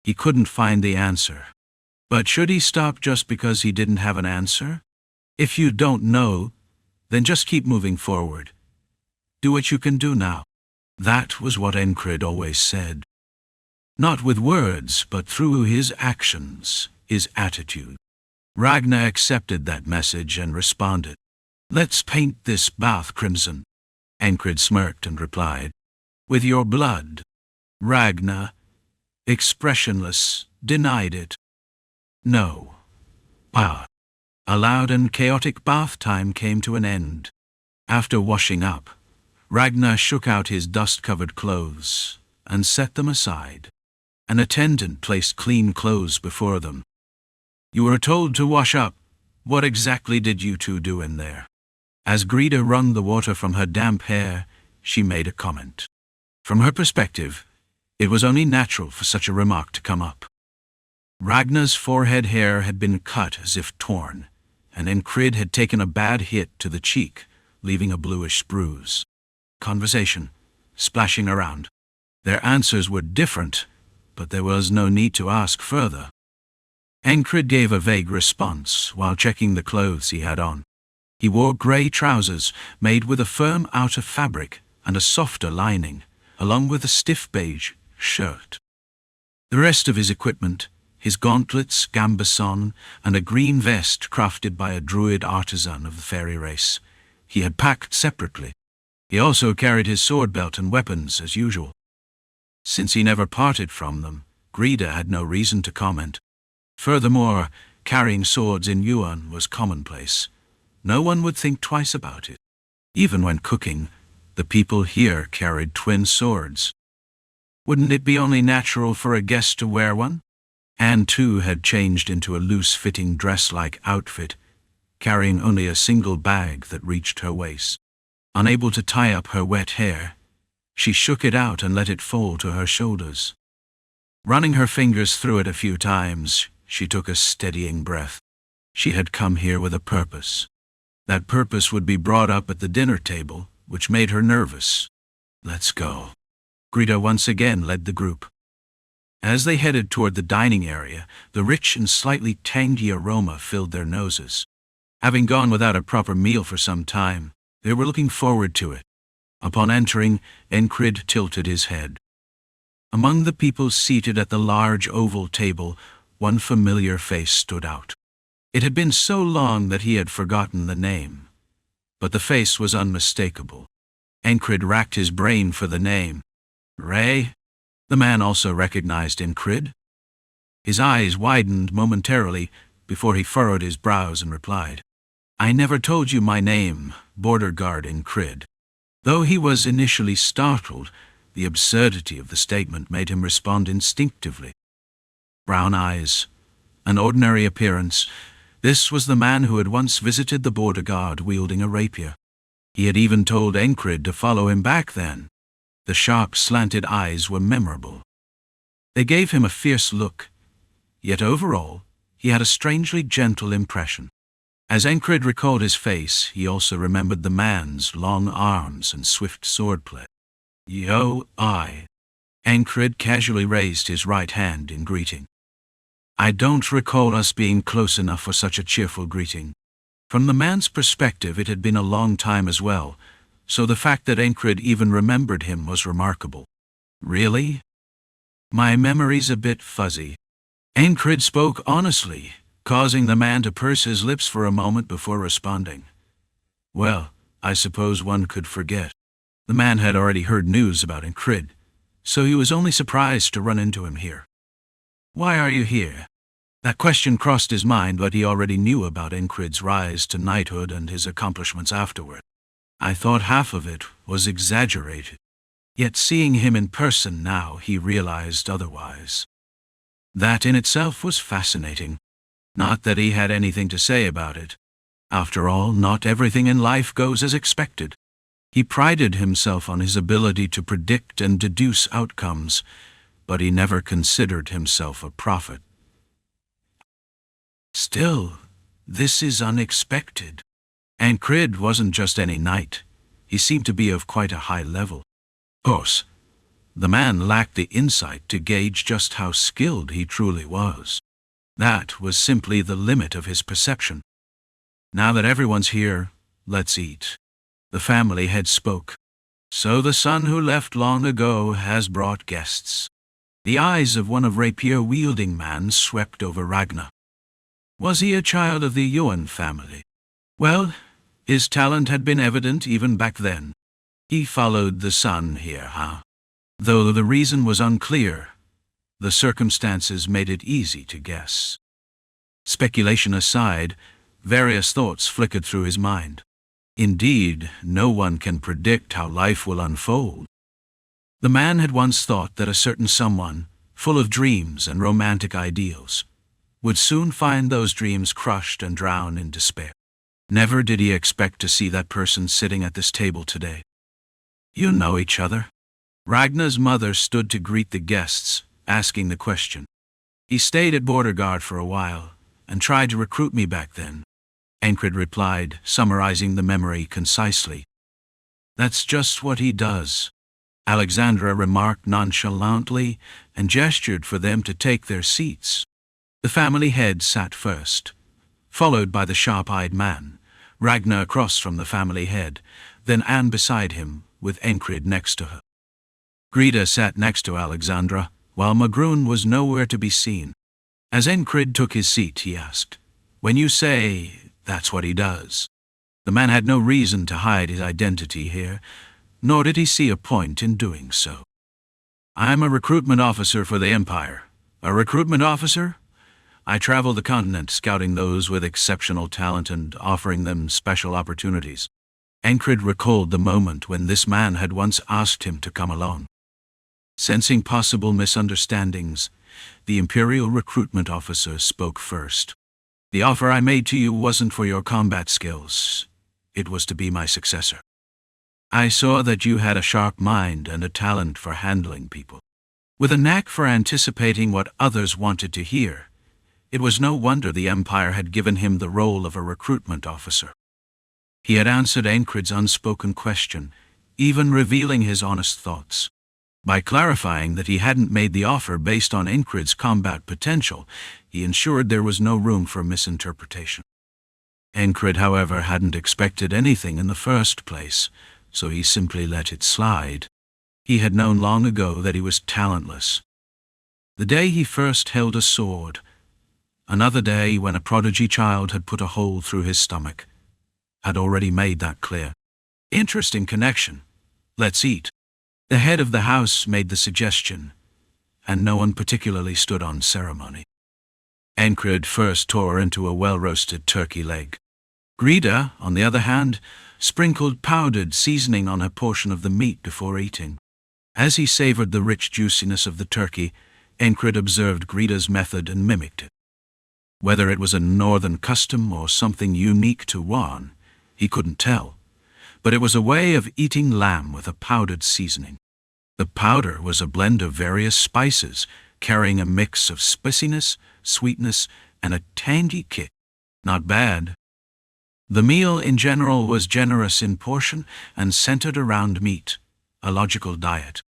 He couldn't find the answer. But should he stop just because he didn't have an answer? If you don't know, then just keep moving forward. Do what you can do now. That was what Enkrid always said. Not with words, but through his actions, his attitude. Ragnar accepted that message and responded. "Let's paint this bath crimson." Ankrid smirked and replied, "With your blood." Ragnar, expressionless, denied it. No. Ah. A loud and chaotic bath time came to an end. After washing up, Ragnar shook out his dust-covered clothes and set them aside. An attendant placed clean clothes before them. "You were told to wash up. What exactly did you two do in there?" As Grida wrung the water from her damp hair, she made a comment. From her perspective, it was only natural for such a remark to come up. Ragnar's forehead hair had been cut as if torn, and Enkrid had taken a bad hit to the cheek, leaving a bluish bruise. Conversation, splashing around. Their answers were different, but there was no need to ask further. Enkrid gave a vague response while checking the clothes he had on. He wore grey trousers made with a firm outer fabric and a softer lining, along with a stiff beige shirt. The rest of his equipment, his gauntlets, gambeson, and a green vest crafted by a druid artisan of the fairy race, he had packed separately. He also carried his sword belt and weapons as usual. Since he never parted from them, Grida had no reason to comment. Furthermore, carrying swords in Yuan was commonplace. No one would think twice about it. Even when cooking, the people here carried twin swords. Wouldn't it be only natural for a guest to wear one? Anne too had changed into a loose-fitting dress-like outfit, carrying only a single bag that reached her waist. Unable to tie up her wet hair, she shook it out and let it fall to her shoulders. Running her fingers through it a few times, she took a steadying breath. She had come here with a purpose. That purpose would be brought up at the dinner table, which made her nervous. Let's go. Grida once again led the group. As they headed toward the dining area, the rich and slightly tangy aroma filled their noses. Having gone without a proper meal for some time, they were looking forward to it. Upon entering, Enkrid tilted his head. Among the people seated at the large oval table, one familiar face stood out. It had been so long that he had forgotten the name, but the face was unmistakable. Enkrid racked his brain for the name. Ray? The man also recognized Enkrid. His eyes widened momentarily before he furrowed his brows and replied, I never told you my name, border guard Enkrid. Though he was initially startled, the absurdity of the statement made him respond instinctively. Brown eyes, an ordinary appearance. This was the man who had once visited the border guard wielding a rapier. He had even told Enkrid to follow him back then. The sharp, slanted eyes were memorable. They gave him a fierce look, yet overall, he had a strangely gentle impression. As Enkrid recalled his face, he also remembered the man's long arms and swift swordplay. Enkrid casually raised his right hand in greeting. I don't recall us being close enough for such a cheerful greeting. From the man's perspective, it had been a long time as well, so the fact that Enkrid even remembered him was remarkable. Really? My memory's a bit fuzzy. Enkrid spoke honestly, causing the man to purse his lips for a moment before responding. Well, I suppose one could forget. The man had already heard news about Enkrid, so he was only surprised to run into him here. Why are you here? That question crossed his mind, but he already knew about Enkrid's rise to knighthood and his accomplishments afterward. I thought half of it was exaggerated. Yet seeing him in person now, he realized otherwise. That in itself was fascinating. Not that he had anything to say about it. After all, not everything in life goes as expected. He prided himself on his ability to predict and deduce outcomes, but he never considered himself a prophet. Still, this is unexpected. Ankrid wasn't just any knight. He seemed to be of quite a high level. Of course, the man lacked the insight to gauge just how skilled he truly was. That was simply the limit of his perception. Now that everyone's here, let's eat. The family head spoke. So the son who left long ago has brought guests. The eyes of one of rapier-wielding man swept over Ragnar. Was he a child of the Yuan family? Well, his talent had been evident even back then. He followed the son here, Though the reason was unclear, the circumstances made it easy to guess. Speculation aside, various thoughts flickered through his mind. Indeed, no one can predict how life will unfold. The man had once thought that a certain someone, full of dreams and romantic ideals, would soon find those dreams crushed and drown in despair. Never did he expect to see that person sitting at this table today. You know each other? Ragnar's mother stood to greet the guests, asking the question. He stayed at border guard for a while, and tried to recruit me back then. Ankrid replied, summarizing the memory concisely. That's just what he does. Alexandra remarked nonchalantly and gestured for them to take their seats. The family head sat first, followed by the sharp-eyed man, Ragnar across from the family head, then Anne beside him, with Enkrid next to her. Grida sat next to Alexandra, while Magroon was nowhere to be seen. As Enkrid took his seat, he asked, When you say, that's what he does. The man had no reason to hide his identity here, nor did he see a point in doing so. I'm a recruitment officer for the Empire. A recruitment officer? I travel the continent scouting those with exceptional talent and offering them special opportunities. Ankrid recalled the moment when this man had once asked him to come along. Sensing possible misunderstandings, the Imperial recruitment officer spoke first. The offer I made to you wasn't for your combat skills. It was to be my successor. I saw that you had a sharp mind and a talent for handling people. With a knack for anticipating what others wanted to hear, it was no wonder the Empire had given him the role of a recruitment officer. He had answered Enkrid's unspoken question, even revealing his honest thoughts. By clarifying that he hadn't made the offer based on Enkrid's combat potential, he ensured there was no room for misinterpretation. Enkrid, however, hadn't expected anything in the first place, so he simply let it slide. He had known long ago that he was talentless. The day he first held a sword, another day when a prodigy child had put a hole through his stomach, had already made that clear. Interesting connection. Let's eat. The head of the house made the suggestion, and no one particularly stood on ceremony. Ankrid first tore into a well-roasted turkey leg. Grida, on the other hand, sprinkled powdered seasoning on her portion of the meat before eating. As he savored the rich juiciness of the turkey, Ankrid observed Grida's method and mimicked it. Whether it was a northern custom or something unique to Juan, he couldn't tell, but it was a way of eating lamb with a powdered seasoning. The powder was a blend of various spices, carrying a mix of spiciness, sweetness, and a tangy kick. Not bad. The meal in general was generous in portion and centered around meat, a logical diet.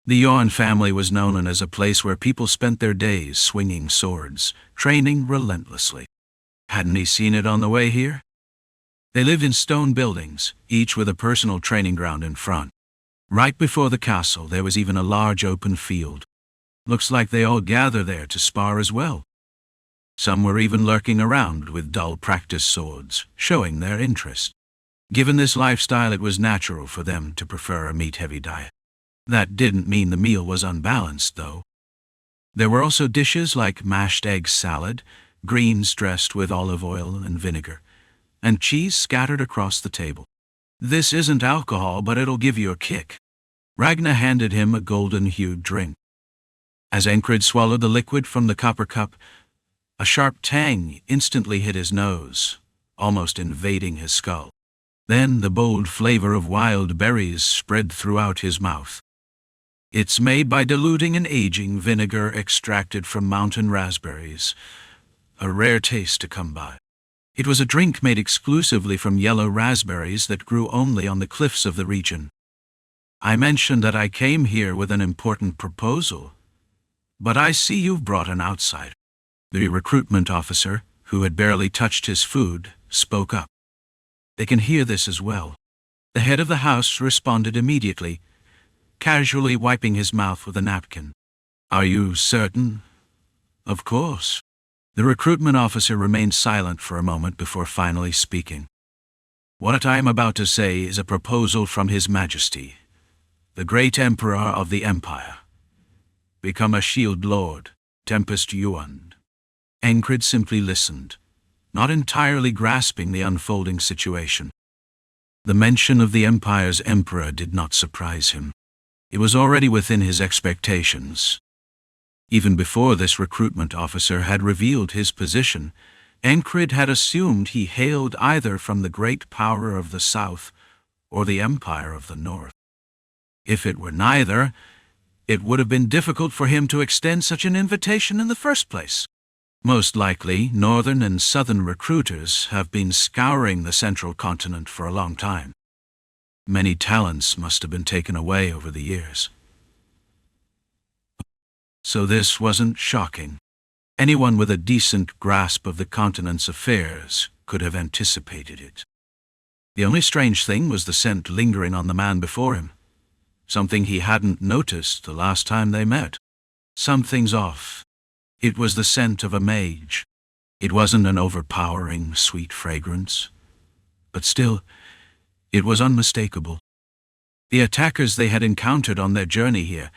The Yuan family was known as a place where people spent their days swinging swords, training relentlessly. Hadn't he seen it on the way here? They lived in stone buildings, each with a personal training ground in front. Right before the castle, there was even a large open field. Looks like they all gather there to spar as well. Some were even lurking around with dull practice swords, showing their interest. Given this lifestyle, it was natural for them to prefer a meat-heavy diet. That didn't mean the meal was unbalanced, though. There were also dishes like mashed egg salad, greens dressed with olive oil and vinegar, and cheese scattered across the table. This isn't alcohol, but it'll give you a kick. Ragnar handed him a golden-hued drink. As Enkrid swallowed the liquid from the copper cup, a sharp tang instantly hit his nose, almost invading his skull. Then the bold flavor of wild berries spread throughout his mouth. It's made by diluting and aging vinegar extracted from mountain raspberries, a rare taste to come by. It was a drink made exclusively from yellow raspberries that grew only on the cliffs of the region. I mentioned that I came here with an important proposal, but I see you've brought an outsider. The recruitment officer, who had barely touched his food, spoke up. They can hear this as well. The head of the house responded immediately, casually wiping his mouth with a napkin. Are you certain? Of course. The recruitment officer remained silent for a moment before finally speaking. What I am about to say is a proposal from His Majesty, the great Emperor of the Empire. Become a Shield Lord, Tempest Yuan. Enkrid simply listened, not entirely grasping the unfolding situation. The mention of the Empire's Emperor did not surprise him. It was already within his expectations. Even before this recruitment officer had revealed his position, Enkrid had assumed he hailed either from the great power of the South or the Empire of the North. If it were neither, it would have been difficult for him to extend such an invitation in the first place. Most likely, northern and southern recruiters have been scouring the central continent for a long time. Many talents must have been taken away over the years. So this wasn't shocking. Anyone with a decent grasp of the continent's affairs could have anticipated it. The only strange thing was the scent lingering on the man before him, something he hadn't noticed the last time they met. Something's off. It was the scent of a mage. It wasn't an overpowering, sweet fragrance, but still, it was unmistakable. The attackers they had encountered on their journey here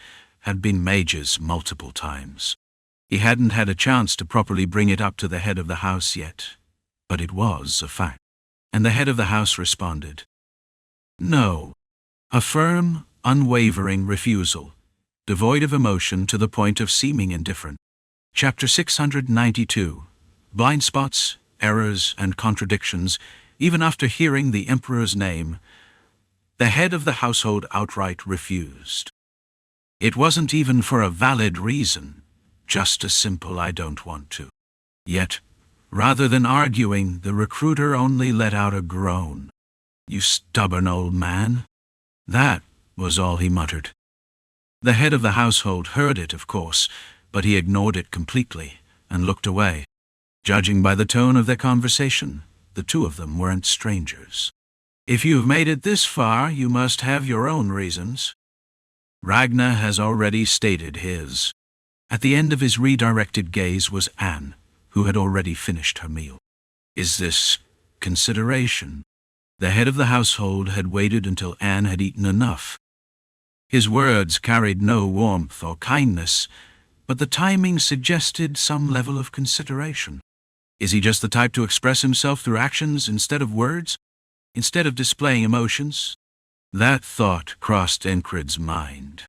had been mages multiple times. He hadn't had a chance to properly bring it up to the head of the house yet, but it was a fact. And the head of the house responded, "No." A firm, unwavering refusal, devoid of emotion to the point of seeming indifferent. Chapter 692. Blind spots, errors, and contradictions. Even after hearing the emperor's name, the head of the household outright refused. It wasn't even for a valid reason, just a simple "I don't want to." Yet, rather than arguing, the recruiter only let out a groan. "You stubborn old man." That was all he muttered. The head of the household heard it, of course, but he ignored it completely and looked away. Judging by the tone of their conversation, the two of them weren't strangers. "If you've made it this far, you must have your own reasons." Ragnar has already stated his. At the end of his redirected gaze was Anne, who had already finished her meal. Is this consideration? The head of the household had waited until Anne had eaten enough. His words carried no warmth or kindness, but the timing suggested some level of consideration. Is he just the type to express himself through actions instead of words? Instead of displaying emotions? That thought crossed Enkrid's mind.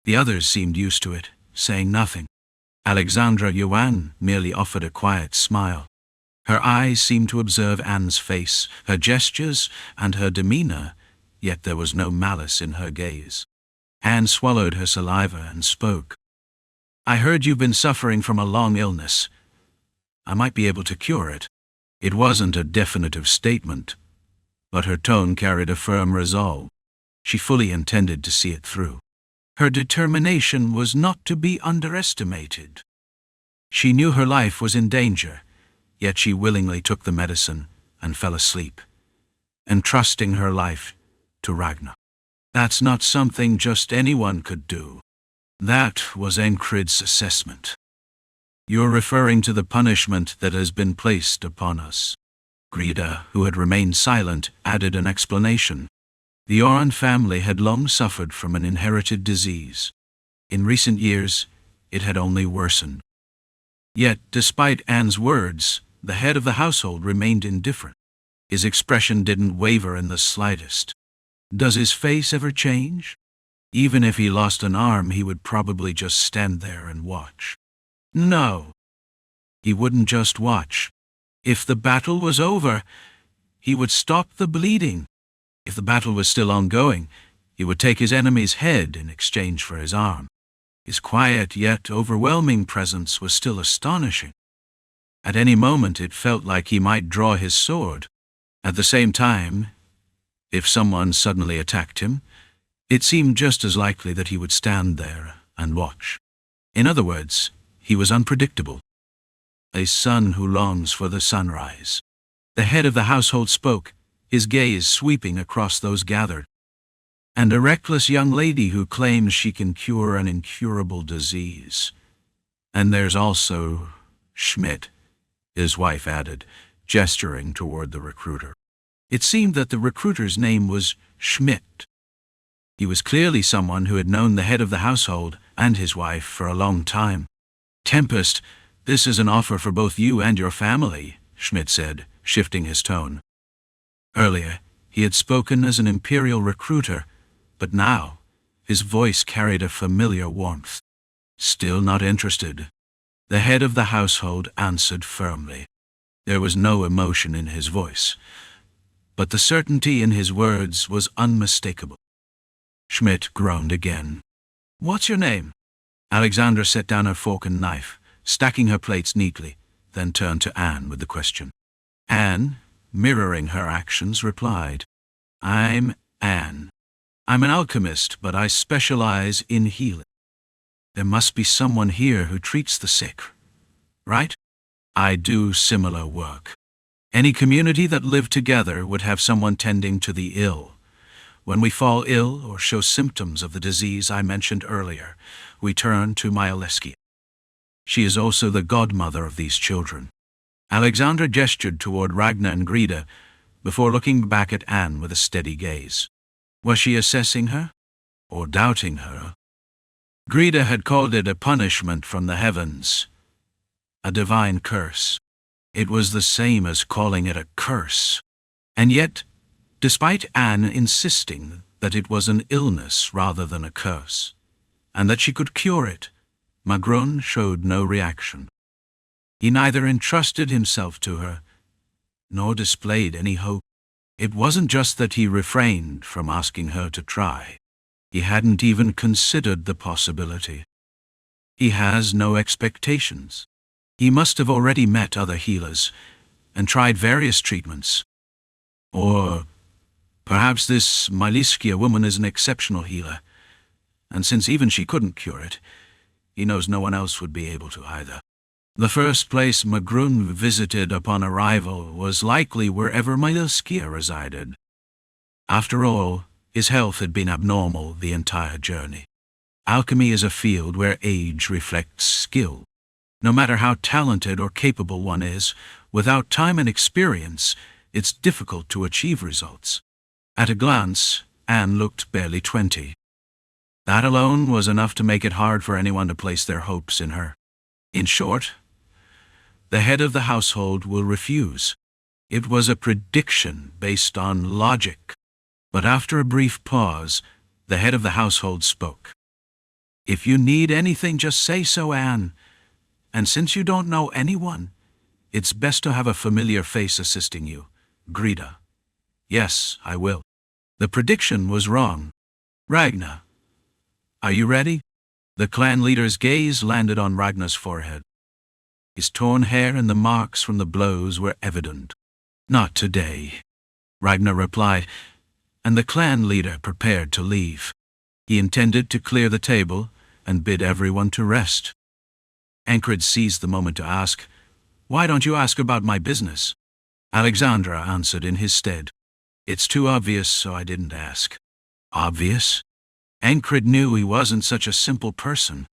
The others seemed used to it, saying nothing. Alexandra Yuan merely offered a quiet smile. Her eyes seemed to observe Anne's face, her gestures, and her demeanor, yet there was no malice in her gaze. Anne swallowed her saliva and spoke. "I heard you've been suffering from a long illness. I might be able to cure it." It wasn't a definitive statement, but her tone carried a firm resolve. She fully intended to see it through. Her determination was not to be underestimated. She knew her life was in danger, yet she willingly took the medicine and fell asleep, entrusting her life to Ragnar. That's not something just anyone could do. That was Enkrid's assessment. "You're referring to the punishment that has been placed upon us." Grida, who had remained silent, added an explanation. The Oran family had long suffered from an inherited disease. In recent years, it had only worsened. Yet, despite Anne's words, the head of the household remained indifferent. His expression didn't waver in the slightest. Does his face ever change? Even if he lost an arm, he would probably just stand there and watch. No. He wouldn't just watch. If the battle was over, he would stop the bleeding. If the battle was still ongoing, he would take his enemy's head in exchange for his arm. His quiet yet overwhelming presence was still astonishing. At any moment it felt like he might draw his sword. At the same time, if someone suddenly attacked him, it seemed just as likely that he would stand there and watch. In other words, he was unpredictable. A son who longs for the sunrise. The head of the household spoke, his gaze sweeping across those gathered. And a reckless young lady who claims she can cure an incurable disease. And there's also Schmidt, his wife added, gesturing toward the recruiter. It seemed that the recruiter's name was Schmidt. He was clearly someone who had known the head of the household and his wife for a long time. "Tempest, this is an offer for both you and your family," Schmidt said, shifting his tone. Earlier, he had spoken as an imperial recruiter, but now, his voice carried a familiar warmth. "Still not interested?" The head of the household answered firmly. There was no emotion in his voice, but the certainty in his words was unmistakable. Schmidt groaned again. "What's your name?" Alexandra set down her fork and knife, stacking her plates neatly, then turned to Anne with the question. Anne, mirroring her actions, replied, "I'm Anne. I'm an alchemist, but I specialize in healing. There must be someone here who treats the sick, right? I do similar work. Any community that lived together would have someone tending to the ill. When we fall ill or show symptoms of the disease I mentioned earlier, we turn to Myaleskia. She is also the godmother of these children." Alexandra gestured toward Ragnar and Grida before looking back at Anne with a steady gaze. Was she assessing her? Or doubting her? Grida had called it a punishment from the heavens, a divine curse. It was the same as calling it a curse. And yet, despite Anne insisting that it was an illness rather than a curse, and that she could cure it, Magrun showed no reaction. He neither entrusted himself to her, nor displayed any hope. It wasn't just that he refrained from asking her to try. He hadn't even considered the possibility. He has no expectations. He must have already met other healers and tried various treatments. Or perhaps this Myliskia woman is an exceptional healer, and since even she couldn't cure it, he knows no one else would be able to either. The first place Magrun visited upon arrival was likely wherever Myliskia resided. After all, his health had been abnormal the entire journey. Alchemy is a field where age reflects skill. No matter how talented or capable one is, without time and experience, it's difficult to achieve results. At a glance, Anne looked barely 20. That alone was enough to make it hard for anyone to place their hopes in her. In short, the head of the household will refuse. It was a prediction based on logic. But after a brief pause, the head of the household spoke. "If you need anything, just say so, Anne. And since you don't know anyone, it's best to have a familiar face assisting you. Grida." "Yes, I will." The prediction was wrong. "Ragnar, are you ready?" The clan leader's gaze landed on Ragnar's forehead. His torn hair and the marks from the blows were evident. "Not today," Ragnar replied, and the clan leader prepared to leave. He intended to clear the table and bid everyone to rest. Ankrid seized the moment to ask, "Why don't you ask about my business?" Alexandra answered in his stead, "It's too obvious, so I didn't ask." Obvious? Ankrid knew he wasn't such a simple person.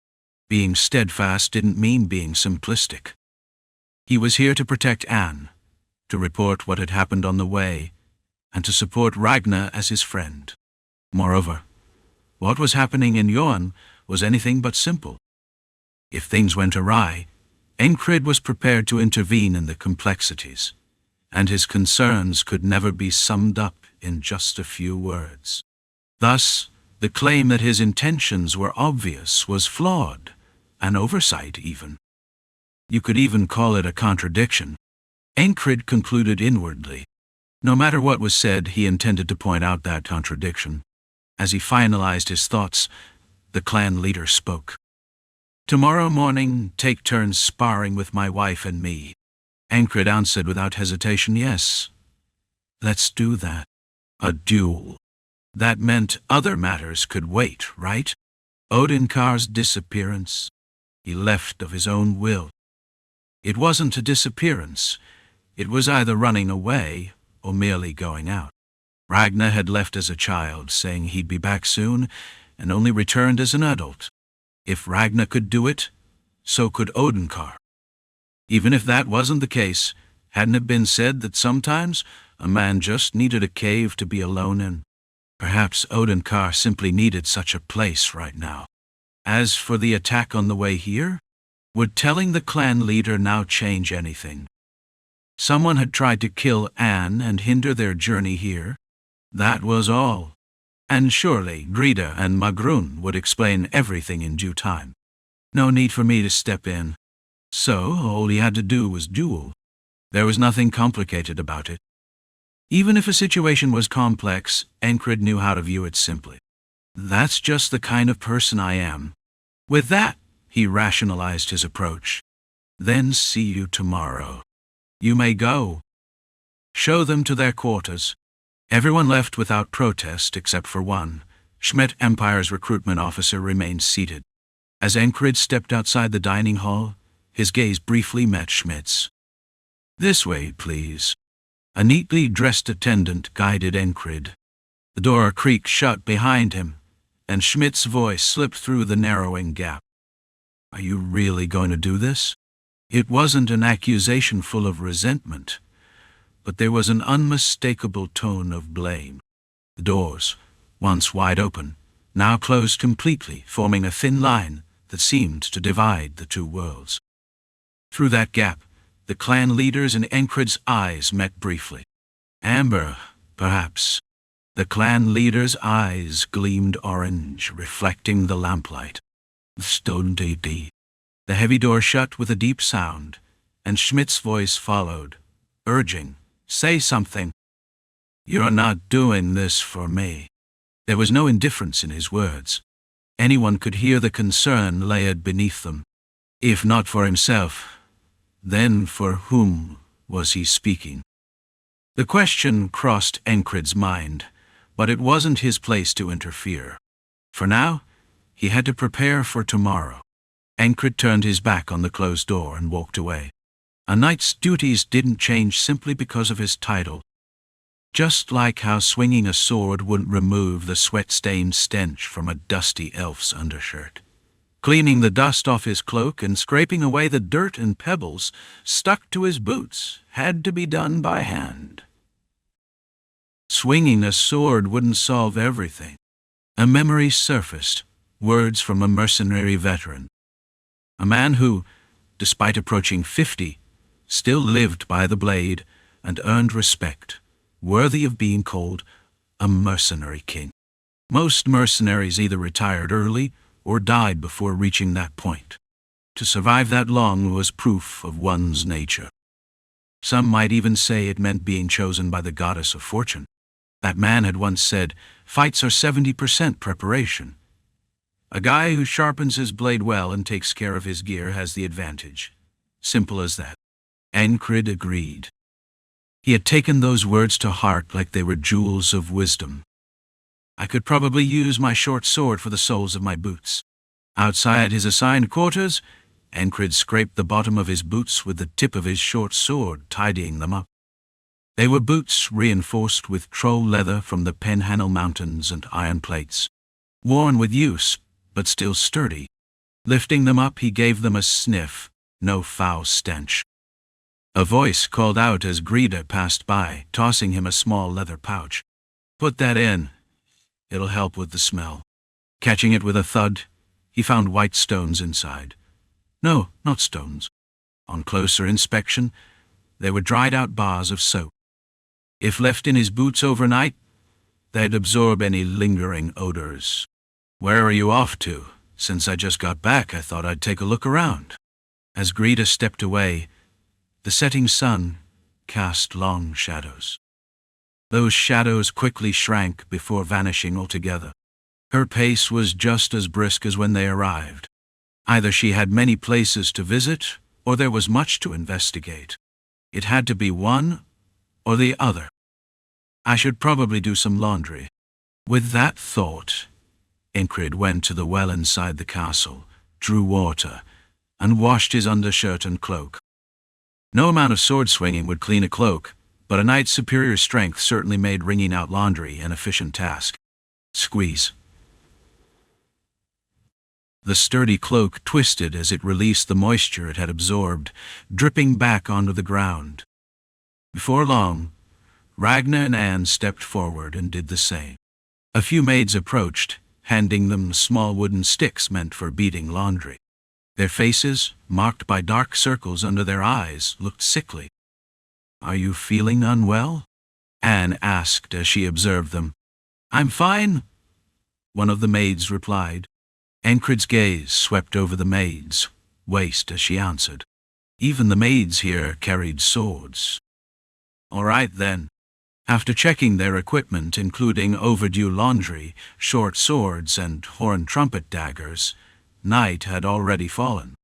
Being steadfast didn't mean being simplistic. He was here to protect Anne, to report what had happened on the way, and to support Ragnar as his friend. Moreover, what was happening in Johan was anything but simple. If things went awry, Enkrid was prepared to intervene in the complexities, and his concerns could never be summed up in just a few words. Thus, the claim that his intentions were obvious was flawed, an oversight even. You could even call it a contradiction. Enkrid concluded inwardly. No matter what was said, he intended to point out that contradiction. As he finalized his thoughts, the clan leader spoke. "Tomorrow morning, take turns sparring with my wife and me." Ankrid answered without hesitation, "Yes. Let's do that." A duel. That meant other matters could wait, right? Odinkar's disappearance. He left of his own will. It wasn't a disappearance. It was either running away or merely going out. Ragnar had left as a child, saying he'd be back soon, and only returned as an adult. If Ragnar could do it, so could Odinkar. Even if that wasn't the case, hadn't it been said that sometimes a man just needed a cave to be alone in? Perhaps Odinkar simply needed such a place right now. As for the attack on the way here, would telling the clan leader now change anything? Someone had tried to kill Anne and hinder their journey here. That was all. And surely Grida and Magrun would explain everything in due time. No need for me to step in. So all he had to do was duel. There was nothing complicated about it. Even if a situation was complex, Enkrid knew how to view it simply. That's just the kind of person I am. With that, he rationalized his approach. Then see you tomorrow. You may go. Show them to their quarters. Everyone left without protest except for one. Schmidt Empire's recruitment officer remained seated. As Enkrid stepped outside the dining hall, his gaze briefly met Schmidt's. "This way, please." A neatly dressed attendant guided Enkrid. The door creaked shut behind him, and Schmidt's voice slipped through the narrowing gap. "Are you really going to do this?" It wasn't an accusation full of resentment, but there was an unmistakable tone of blame. The doors, once wide open, now closed completely, forming a thin line that seemed to divide the two worlds. Through that gap, the clan leaders and Enkrid's eyes met briefly. Amber, perhaps. The clan leader's eyes gleamed orange, reflecting the lamplight. Stone D. The heavy door shut with a deep sound, and Schmidt's voice followed, urging, "Say something. You're not doing this for me." There was no indifference in his words. Anyone could hear the concern layered beneath them. If not for himself, then for whom was he speaking? The question crossed Enkrid's mind, but it wasn't his place to interfere. For now, he had to prepare for tomorrow. Ankrid turned his back on the closed door and walked away. A knight's duties didn't change simply because of his title. Just like how swinging a sword wouldn't remove the sweat-stained stench from a dusty elf's undershirt. Cleaning the dust off his cloak and scraping away the dirt and pebbles stuck to his boots had to be done by hand. Swinging a sword wouldn't solve everything. A memory surfaced, words from a mercenary veteran. A man who, despite approaching 50, still lived by the blade and earned respect, worthy of being called a mercenary king. Most mercenaries either retired early or died before reaching that point. To survive that long was proof of one's nature. Some might even say it meant being chosen by the goddess of fortune. That man had once said, "Fights are 70% preparation. A guy who sharpens his blade well and takes care of his gear has the advantage." Simple as that. Ankrid agreed. He had taken those words to heart like they were jewels of wisdom. I could probably use my short sword for the soles of my boots. Outside his assigned quarters, Ankrid scraped the bottom of his boots with the tip of his short sword, tidying them up. They were boots reinforced with troll leather from the Penhandle Mountains and iron plates. Worn with use, but still sturdy. Lifting them up, he gave them a sniff, no foul stench. A voice called out as Grida passed by, tossing him a small leather pouch. "Put that in. It'll help with the smell." Catching it with a thud, he found white stones inside. No, not stones. On closer inspection, they were dried-out bars of soap. If left in his boots overnight, they'd absorb any lingering odors. "Where are you off to? Since I just got back, I thought I'd take a look around." As Grida stepped away, the setting sun cast long shadows. Those shadows quickly shrank before vanishing altogether. Her pace was just as brisk as when they arrived. Either she had many places to visit, or there was much to investigate. It had to be one or the other. I should probably do some laundry. With that thought, Enkrid went to the well inside the castle, drew water, and washed his undershirt and cloak. No amount of sword swinging would clean a cloak, but a knight's superior strength certainly made wringing out laundry an efficient task. Squeeze. The sturdy cloak twisted as it released the moisture it had absorbed, dripping back onto the ground. Before long, Ragnar and Anne stepped forward and did the same. A few maids approached, handing them small wooden sticks meant for beating laundry. Their faces, marked by dark circles under their eyes, looked sickly. "Are you feeling unwell?" Anne asked as she observed them. "I'm fine," one of the maids replied. Enkrid's gaze swept over the maid's waist as she answered. Even the maids here carried swords. "All right, then." After checking their equipment, including overdue laundry, short swords, and horn trumpet daggers, night had already fallen.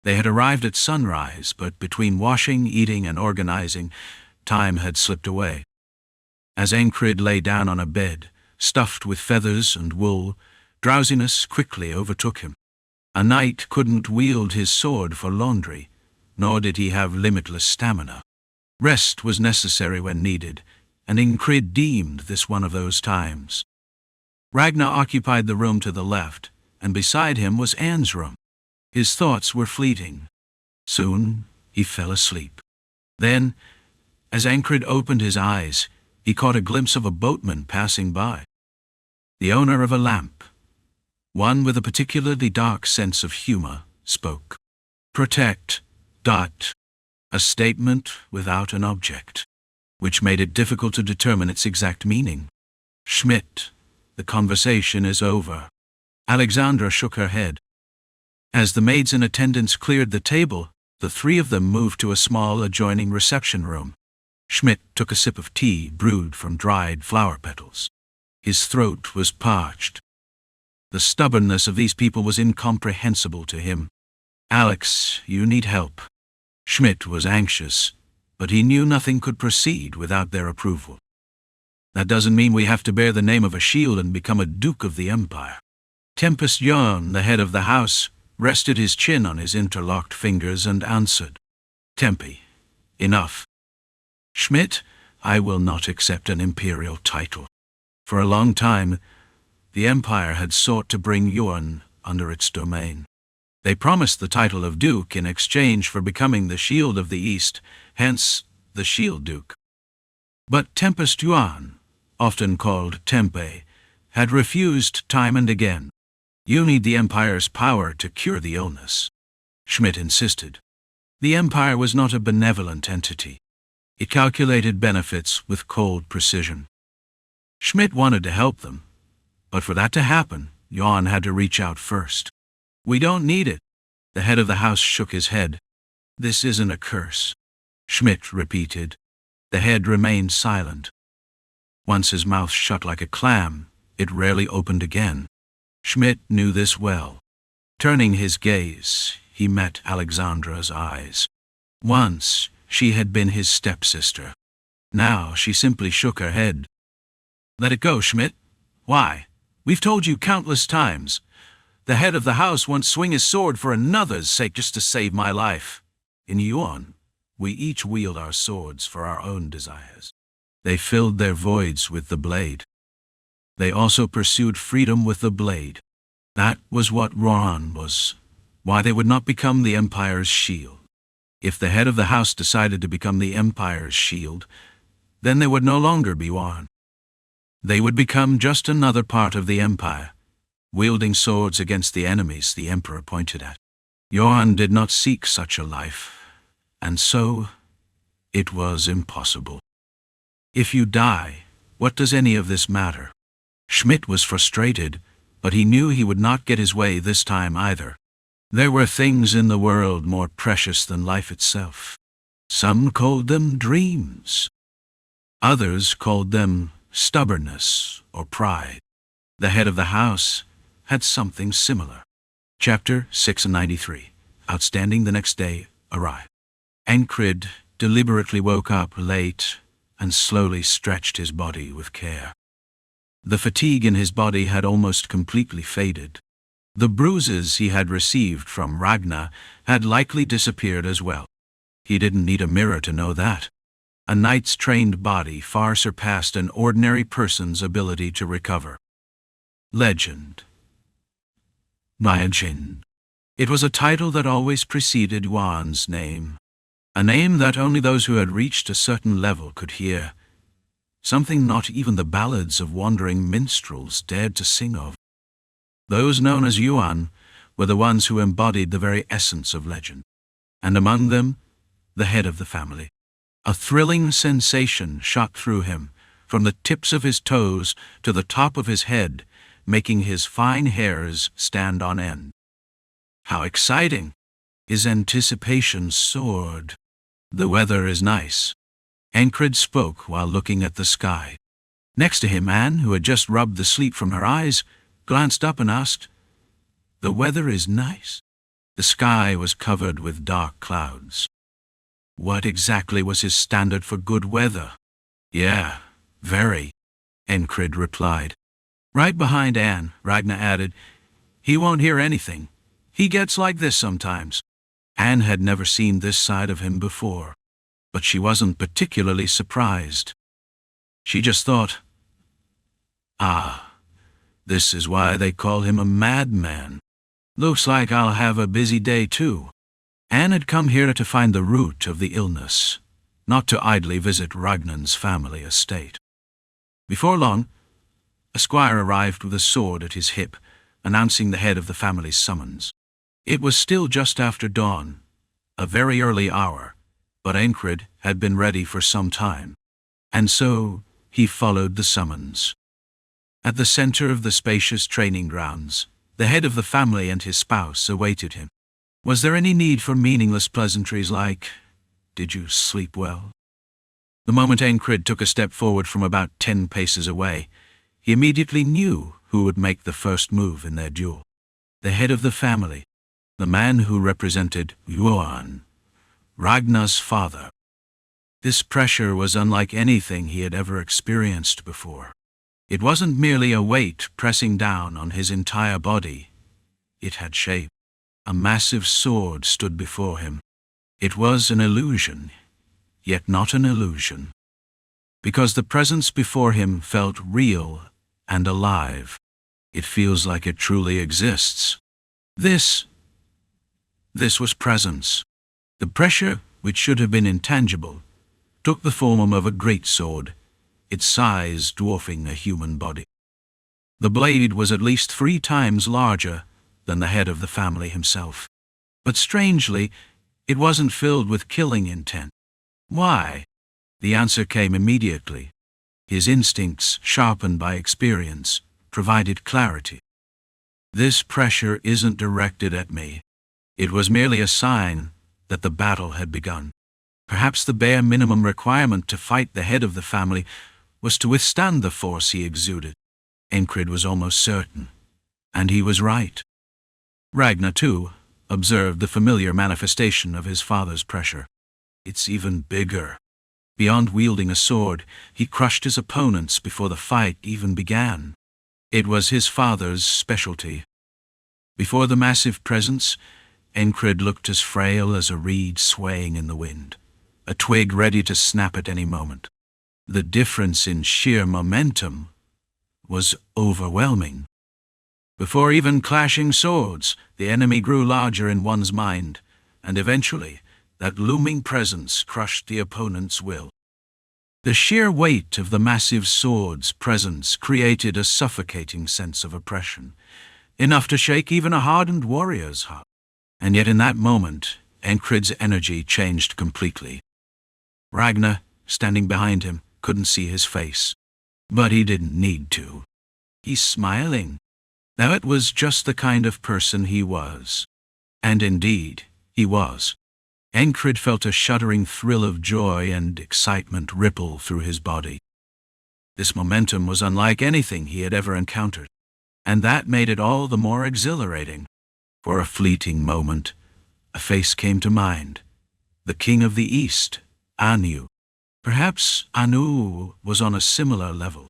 They had arrived at sunrise, but between washing, eating, and organizing, time had slipped away. As Ankrid lay down on a bed, stuffed with feathers and wool, drowsiness quickly overtook him. A knight couldn't wield his sword for laundry, nor did he have limitless stamina. Rest was necessary when needed, and Enkrid deemed this one of those times. Ragnar occupied the room to the left, and beside him was Anne's room. His thoughts were fleeting. Soon he fell asleep. Then, as Ankrid opened his eyes, he caught a glimpse of a boatman passing by. The owner of a lamp, One with a particularly dark sense of humor spoke. Protect. A statement without an object, which made it difficult to determine its exact meaning. Schmidt, the conversation is over. Alexandra shook her head. As the maids in attendance cleared the table, the three of them moved to a small adjoining reception room. Schmidt took a sip of tea brewed from dried flower petals. His throat was parched. The stubbornness of these people was incomprehensible to him. Alex, you need help. Schmidt was anxious, but he knew nothing could proceed without their approval. That doesn't mean we have to bear the name of a shield and become a duke of the empire. Tempest Yarn, the head of the house, rested his chin on his interlocked fingers and answered. Tempe, enough. Schmidt, I will not accept an imperial title. For a long time, the empire had sought to bring Yuan under its domain. They promised the title of duke in exchange for becoming the shield of the East, hence the Shield Duke. But Tempest Yuan, often called Tempe, had refused time and again. You need the Empire's power to cure the illness. Schmidt insisted. The Empire was not a benevolent entity. It calculated benefits with cold precision. Schmidt wanted to help them, but for that to happen, Yuan had to reach out first. We don't need it. The head of the house shook his head. This isn't a curse. Schmidt repeated. The head remained silent. Once his mouth shut like a clam, it rarely opened again. Schmidt knew this well. Turning his gaze, he met Alexandra's eyes. Once, she had been his stepsister. Now she simply shook her head. Let it go, Schmidt. Why? We've told you countless times. The head of the house won't swing his sword for another's sake just to save my life. In Yuan, we each wield our swords for our own desires. They filled their voids with the blade. They also pursued freedom with the blade. That was what Yuan was, why they would not become the Empire's shield. If the head of the house decided to become the Empire's shield, then they would no longer be Yuan. They would become just another part of the Empire, wielding swords against the enemies the Emperor pointed at. Yuan did not seek such a life, and so it was impossible. If you die, what does any of this matter? Schmidt was frustrated, but he knew he would not get his way this time either. There were things in the world more precious than life itself. Some called them dreams. Others called them stubbornness or pride. The head of the house had something similar. Chapter 693. Outstanding the next day arrived. Ankrid deliberately woke up late and slowly stretched his body with care. The fatigue in his body had almost completely faded. The bruises he had received from Ragnar had likely disappeared as well. He didn't need a mirror to know that. A knight's trained body far surpassed an ordinary person's ability to recover. Legend. Legend. It was a title that always preceded Yuan's name. A name that only those who had reached a certain level could hear. Something not even the ballads of wandering minstrels dared to sing of. Those known as Yuan were the ones who embodied the very essence of legend, and among them, the head of the family. A thrilling sensation shot through him, from the tips of his toes to the top of his head, making his fine hairs stand on end. How exciting! His anticipation soared. The weather is nice. Ankrid spoke while looking at the sky. Next to him, Anne, who had just rubbed the sleep from her eyes, glanced up and asked, "The weather is nice?" The sky was covered with dark clouds. What exactly was his standard for good weather? Yeah, very, Enkrid replied. Right behind Anne, Ragnar added, "He won't hear anything. He gets like this sometimes." Anne had never seen this side of him before, but she wasn't particularly surprised. She just thought, this is why they call him a madman. Looks like I'll have a busy day too. Anne had come here to find the root of the illness, not to idly visit Ragnar's family estate. Before long, a squire arrived with a sword at his hip, announcing the head of the family's summons. It was still just after dawn, a very early hour, but Ankrid had been ready for some time, and so he followed the summons. At the center of the spacious training grounds, the head of the family and his spouse awaited him. Was there any need for meaningless pleasantries like, "Did you sleep well?" The moment Ankrid took a step forward from about 10 paces away, he immediately knew who would make the first move in their duel. The head of the family, the man who represented Yuan, Ragnar's father. This pressure was unlike anything he had ever experienced before. It wasn't merely a weight pressing down on his entire body. It had shape. A massive sword stood before him. It was an illusion, yet not an illusion, because the presence before him felt real and alive. It feels like it truly exists. This was presence. The pressure, which should have been intangible, took the form of a great sword, its size dwarfing a human body. The blade was at least 3 times larger than the head of the family himself. But strangely, it wasn't filled with killing intent. Why? The answer came immediately. His instincts, sharpened by experience, provided clarity. This pressure isn't directed at me. It was merely a sign that the battle had begun. Perhaps the bare minimum requirement to fight the head of the family was to withstand the force he exuded. Enkrid was almost certain, and he was right. Ragnar, too, observed the familiar manifestation of his father's pressure. It's even bigger. Beyond wielding a sword, he crushed his opponents before the fight even began. It was his father's specialty. Before the massive presence, Enkrid looked as frail as a reed swaying in the wind, a twig ready to snap at any moment. The difference in sheer momentum was overwhelming. Before even clashing swords, the enemy grew larger in one's mind, and eventually, that looming presence crushed the opponent's will. The sheer weight of the massive sword's presence created a suffocating sense of oppression, enough to shake even a hardened warrior's heart. And yet in that moment, Enkrid's energy changed completely. Ragnar, standing behind him, couldn't see his face. But he didn't need to. He's smiling. Now it was just the kind of person he was. And indeed, he was. Ankrid felt a shuddering thrill of joy and excitement ripple through his body. This momentum was unlike anything he had ever encountered, and that made it all the more exhilarating. For a fleeting moment, a face came to mind. The King of the East, Anu. Perhaps Anu was on a similar level.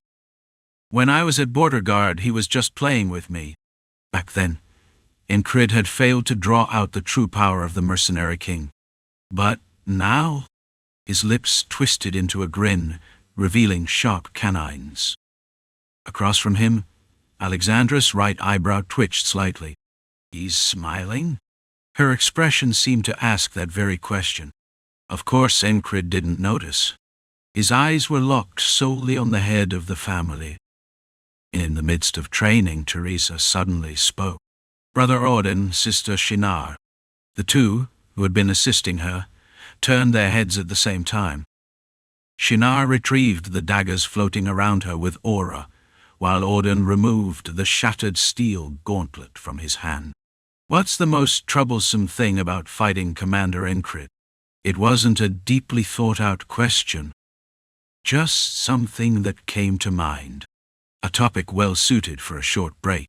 When I was at Border Guard, he was just playing with me. Back then, Enkrid had failed to draw out the true power of the mercenary king. But now, his lips twisted into a grin, revealing sharp canines. Across from him, Alexandra's right eyebrow twitched slightly. He's smiling? Her expression seemed to ask that very question. Of course, Enkrid didn't notice. His eyes were locked solely on the head of the family. In the midst of training, Teresa suddenly spoke. Brother Odin, Sister Shinar. The two, who had been assisting her, turned their heads at the same time. Shinar retrieved the daggers floating around her with aura, while Odin removed the shattered steel gauntlet from his hand. What's the most troublesome thing about fighting Commander Enkrid? It wasn't a deeply thought-out question, just something that came to mind. A topic well suited for a short break.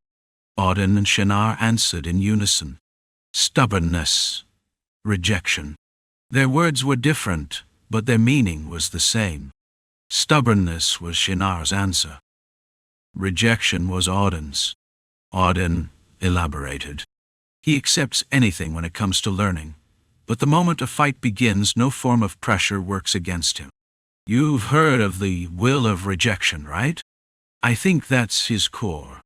Odin and Shinar answered in unison. Stubbornness. Rejection. Their words were different, but their meaning was the same. Stubbornness was Shinar's answer. Rejection was Odin's. Odin elaborated. He accepts anything when it comes to learning, but the moment a fight begins, no form of pressure works against him. You've heard of the will of rejection, right? I think that's his core.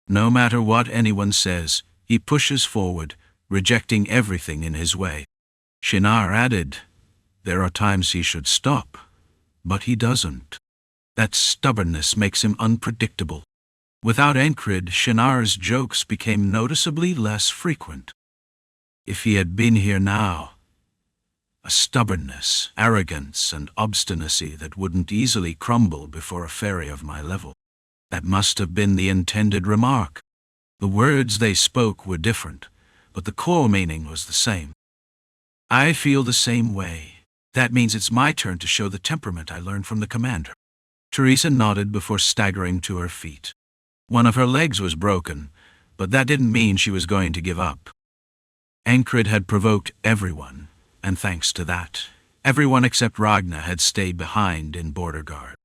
No matter what anyone says, he pushes forward, rejecting everything in his way. Shinar added, there are times he should stop, but he doesn't. That stubbornness makes him unpredictable. Without Ankrid, Shinar's jokes became noticeably less frequent. If he had been here now, a stubbornness, arrogance, and obstinacy that wouldn't easily crumble before a fairy of my level. That must have been the intended remark. The words they spoke were different, but the core meaning was the same. I feel the same way. That means it's my turn to show the temperament I learned from the commander. Teresa nodded before staggering to her feet. One of her legs was broken, but that didn't mean she was going to give up. Ankrid had provoked everyone, and thanks to that, everyone except Ragna had stayed behind in border guard.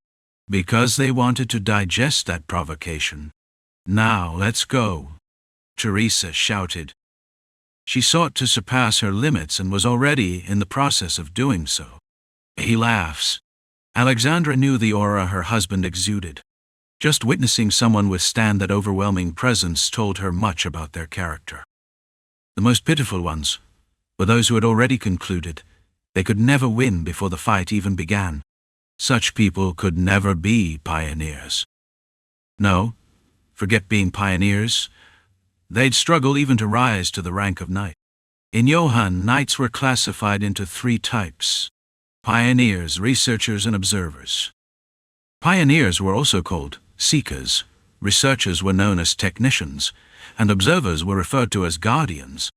Because they wanted to digest that provocation. Now let's go, Teresa shouted. She sought to surpass her limits and was already in the process of doing so. He laughs. Alexandra knew the aura her husband exuded. Just witnessing someone withstand that overwhelming presence told her much about their character. The most pitiful ones were those who had already concluded they could never win before the fight even began. Such people could never be pioneers. No, forget being pioneers. They'd struggle even to rise to the rank of knight. In Johann, knights were classified into 3 types: pioneers, researchers, and observers. Pioneers were also called seekers, researchers were known as technicians, and observers were referred to as guardians.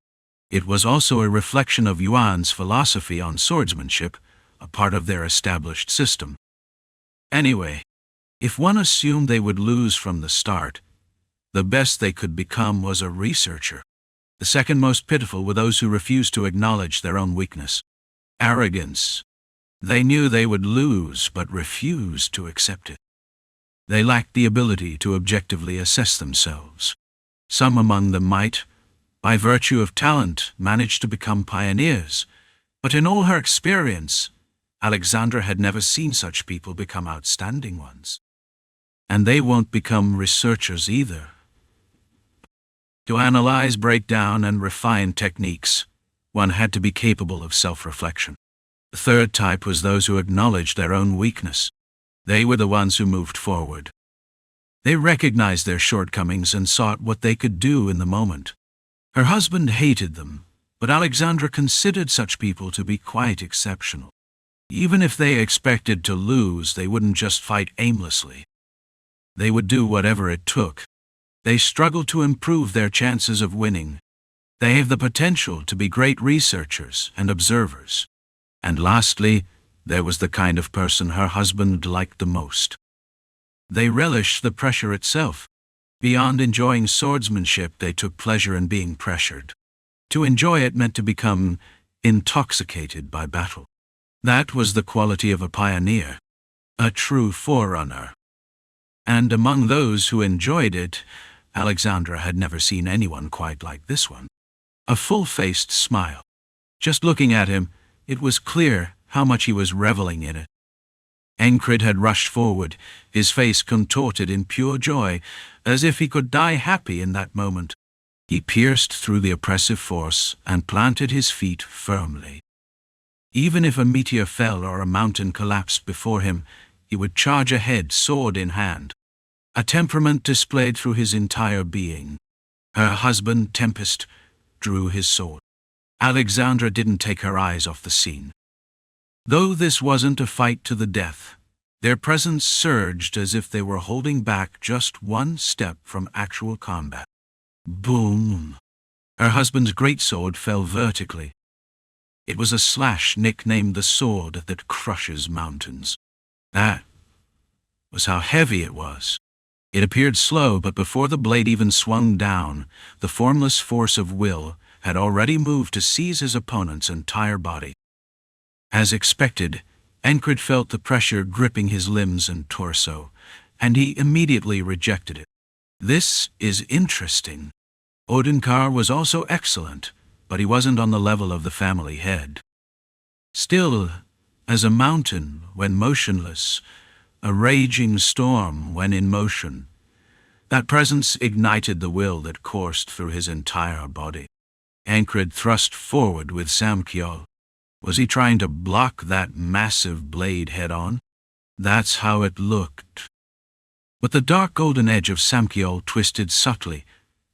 It was also a reflection of Yuan's philosophy on swordsmanship, a part of their established system. Anyway, if one assumed they would lose from the start, the best they could become was a researcher. The second most pitiful were those who refused to acknowledge their own weakness. Arrogance. They knew they would lose, but refused to accept it. They lacked the ability to objectively assess themselves. Some among them might, by virtue of talent, manage to become pioneers, but in all her experience, Alexandra had never seen such people become outstanding ones. And they won't become researchers either. To analyze, break down, and refine techniques, one had to be capable of self-reflection. The third type was those who acknowledged their own weakness. They were the ones who moved forward. They recognized their shortcomings and sought what they could do in the moment. Her husband hated them, but Alexandra considered such people to be quite exceptional. Even if they expected to lose, they wouldn't just fight aimlessly. They would do whatever it took. They struggled to improve their chances of winning. They have the potential to be great researchers and observers. And lastly, there was the kind of person her husband liked the most. They relished the pressure itself. Beyond enjoying swordsmanship, they took pleasure in being pressured. To enjoy it meant to become intoxicated by battle. That was the quality of a pioneer, a true forerunner. And among those who enjoyed it, Alexandra had never seen anyone quite like this one. A full-faced smile. Just looking at him, it was clear how much he was reveling in it. Enkrid had rushed forward, his face contorted in pure joy, as if he could die happy in that moment. He pierced through the oppressive force and planted his feet firmly. Even if a meteor fell or a mountain collapsed before him, he would charge ahead, sword in hand. A temperament displayed through his entire being. Her husband, Tempest, drew his sword. Alexandra didn't take her eyes off the scene. Though this wasn't a fight to the death, their presence surged as if they were holding back just one step from actual combat. Boom! Her husband's greatsword fell vertically. It was a slash nicknamed the sword that crushes mountains. That was how heavy it was. It appeared slow, but before the blade even swung down, the formless force of will had already moved to seize his opponent's entire body. As expected, Enkrid felt the pressure gripping his limbs and torso, and he immediately rejected it. This is interesting. Odenkar was also excellent, but he wasn't on the level of the family head. Still, as a mountain when motionless, a raging storm when in motion, that presence ignited the will that coursed through his entire body. Ankrid thrust forward with Samkyo. Was he trying to block that massive blade head-on? That's how it looked. But the dark golden edge of Samkiol twisted subtly,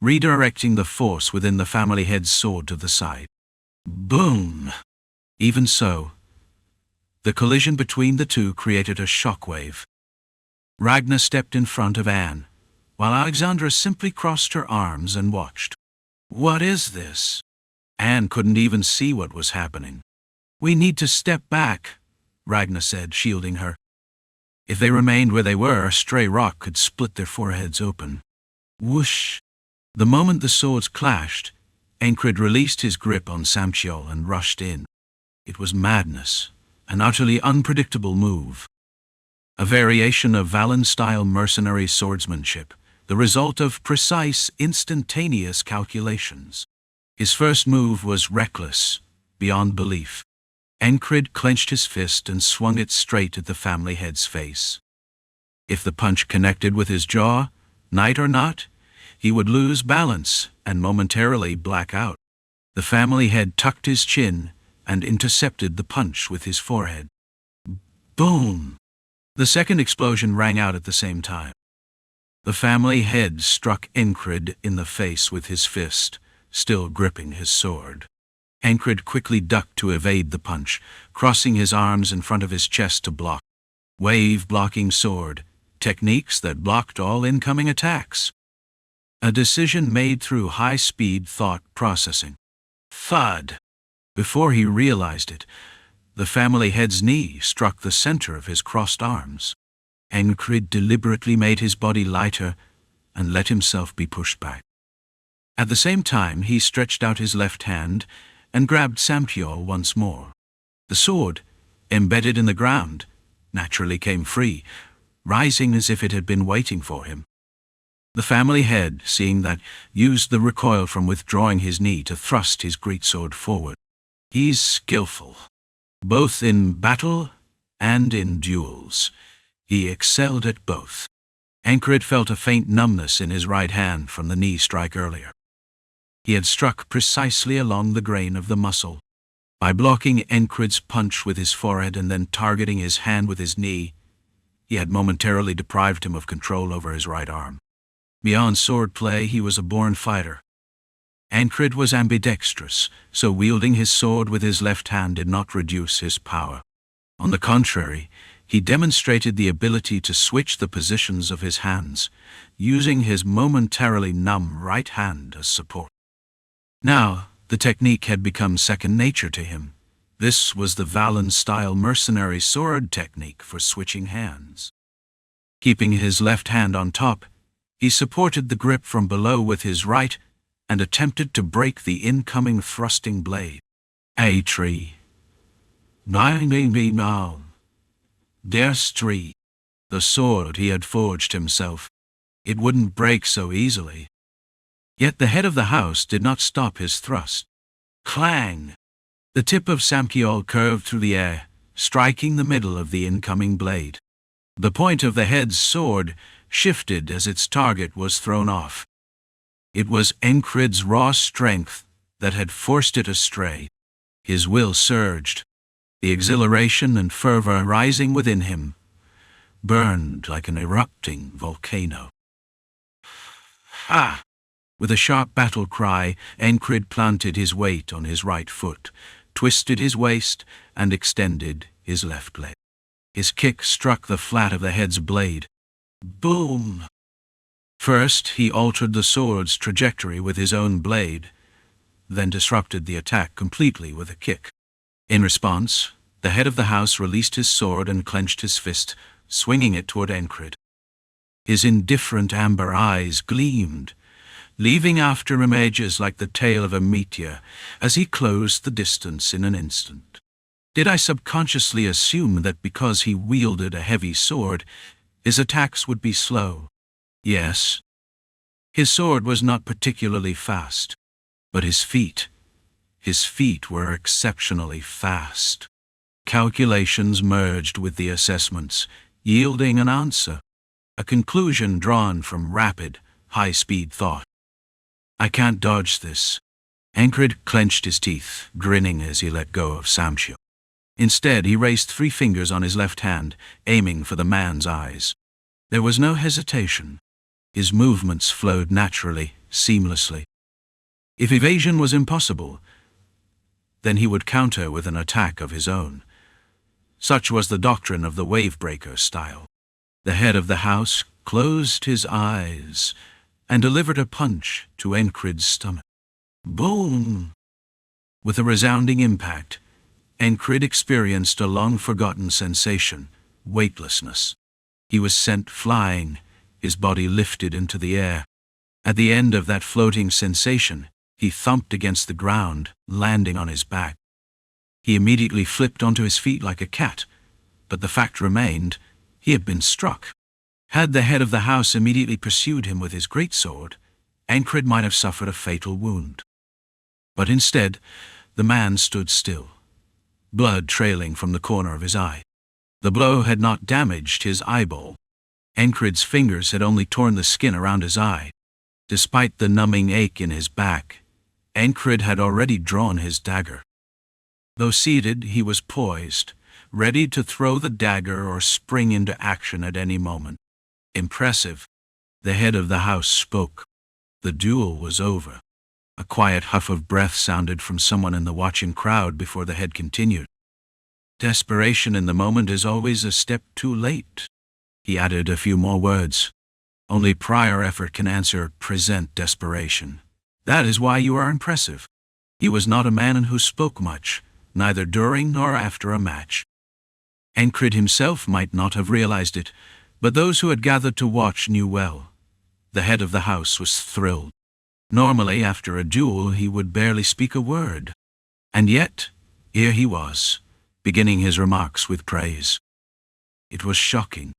redirecting the force within the family head's sword to the side. Boom! Even so, the collision between the two created a shockwave. Ragnar stepped in front of Anne, while Alexandra simply crossed her arms and watched. What is this? Anne couldn't even see what was happening. We need to step back, Ragnar said, shielding her. If they remained where they were, a stray rock could split their foreheads open. Whoosh! The moment the swords clashed, Enkrid released his grip on Samchiol and rushed in. It was madness, an utterly unpredictable move. A variation of Valen-style mercenary swordsmanship, the result of precise, instantaneous calculations. His first move was reckless, beyond belief. Enkrid clenched his fist and swung it straight at the family head's face. If the punch connected with his jaw, knight or not, he would lose balance and momentarily black out. The family head tucked his chin and intercepted the punch with his forehead. Boom! The second explosion rang out at the same time. The family head struck Enkrid in the face with his fist, still gripping his sword. Enkrid quickly ducked to evade the punch, crossing his arms in front of his chest to block. Wave-blocking sword, techniques that blocked all incoming attacks. A decision made through high-speed thought processing. Thud! Before he realized it, the family head's knee struck the center of his crossed arms. Enkrid deliberately made his body lighter and let himself be pushed back. At the same time, he stretched out his left hand and grabbed Samchiol once more. The sword, embedded in the ground, naturally came free, rising as if it had been waiting for him. The family head, seeing that, used the recoil from withdrawing his knee to thrust his greatsword forward. He's skillful, both in battle and in duels. He excelled at both. Ankrid felt a faint numbness in his right hand from the knee strike earlier. He had struck precisely along the grain of the muscle. By blocking Enkrid's punch with his forehead and then targeting his hand with his knee, he had momentarily deprived him of control over his right arm. Beyond swordplay, he was a born fighter. Ankrid was ambidextrous, so wielding his sword with his left hand did not reduce his power. On the contrary, he demonstrated the ability to switch the positions of his hands, using his momentarily numb right hand as support. Now, the technique had become second nature to him. This was the Valen-style mercenary sword technique for switching hands. Keeping his left hand on top, he supported the grip from below with his right and attempted to break the incoming thrusting blade. A tree. There's tree. The sword he had forged himself. It wouldn't break so easily. Yet the head of the house did not stop his thrust. Clang! The tip of Samchiol curved through the air, striking the middle of the incoming blade. The point of the head's sword shifted as its target was thrown off. It was Enkrid's raw strength that had forced it astray. His will surged, the exhilaration and fervor rising within him, burned like an erupting volcano. Ha! With a sharp battle cry, Enkrid planted his weight on his right foot, twisted his waist, and extended his left leg. His kick struck the flat of the head's blade. Boom! First, he altered the sword's trajectory with his own blade, then disrupted the attack completely with a kick. In response, the head of the house released his sword and clenched his fist, swinging it toward Enkrid. His indifferent amber eyes gleamed, leaving after images like the tail of a meteor as he closed the distance in an instant. Did I subconsciously assume that because he wielded a heavy sword, his attacks would be slow? Yes. His sword was not particularly fast, but his feet were exceptionally fast. Calculations merged with the assessments, yielding an answer, a conclusion drawn from rapid, high-speed thought. I can't dodge this. Ankrid clenched his teeth, grinning as he let go of Samchiol. Instead, he raised 3 fingers on his left hand, aiming for the man's eyes. There was no hesitation. His movements flowed naturally, seamlessly. If evasion was impossible, then he would counter with an attack of his own. Such was the doctrine of the wave-breaker style. The head of the house closed his eyes and delivered a punch to Enkrid's stomach. Boom! With a resounding impact, Ankrid experienced a long-forgotten sensation, weightlessness. He was sent flying, his body lifted into the air. At the end of that floating sensation, he thumped against the ground, landing on his back. He immediately flipped onto his feet like a cat, but the fact remained, he had been struck. Had the head of the house immediately pursued him with his greatsword, Ankrid might have suffered a fatal wound. But instead, the man stood still, blood trailing from the corner of his eye. The blow had not damaged his eyeball. Enkrid's fingers had only torn the skin around his eye. Despite the numbing ache in his back, Ankrid had already drawn his dagger. Though seated, he was poised, ready to throw the dagger or spring into action at any moment. Impressive. The head of the house spoke. The duel was over. A quiet huff of breath sounded from someone in the watching crowd before the head continued. Desperation in the moment is always a step too late. He added a few more words. Only prior effort can answer present desperation. That is why you are impressive. He was not a man who spoke much, neither during nor after a match. Ankrid himself might not have realized it, but those who had gathered to watch knew well. The head of the house was thrilled. Normally, after a duel, he would barely speak a word. And yet, here he was, beginning his remarks with praise. It was shocking.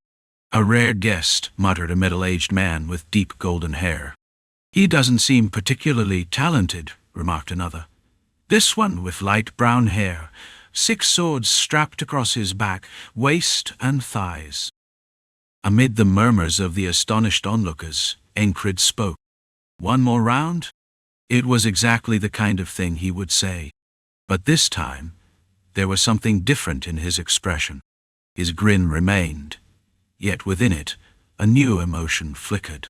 A rare guest, muttered a middle-aged man with deep golden hair. He doesn't seem particularly talented, remarked another. This one with light brown hair, 6 swords strapped across his back, waist and thighs. Amid the murmurs of the astonished onlookers, Enkrid spoke. One more round? It was exactly the kind of thing he would say. But this time, there was something different in his expression. His grin remained, yet within it, a new emotion flickered.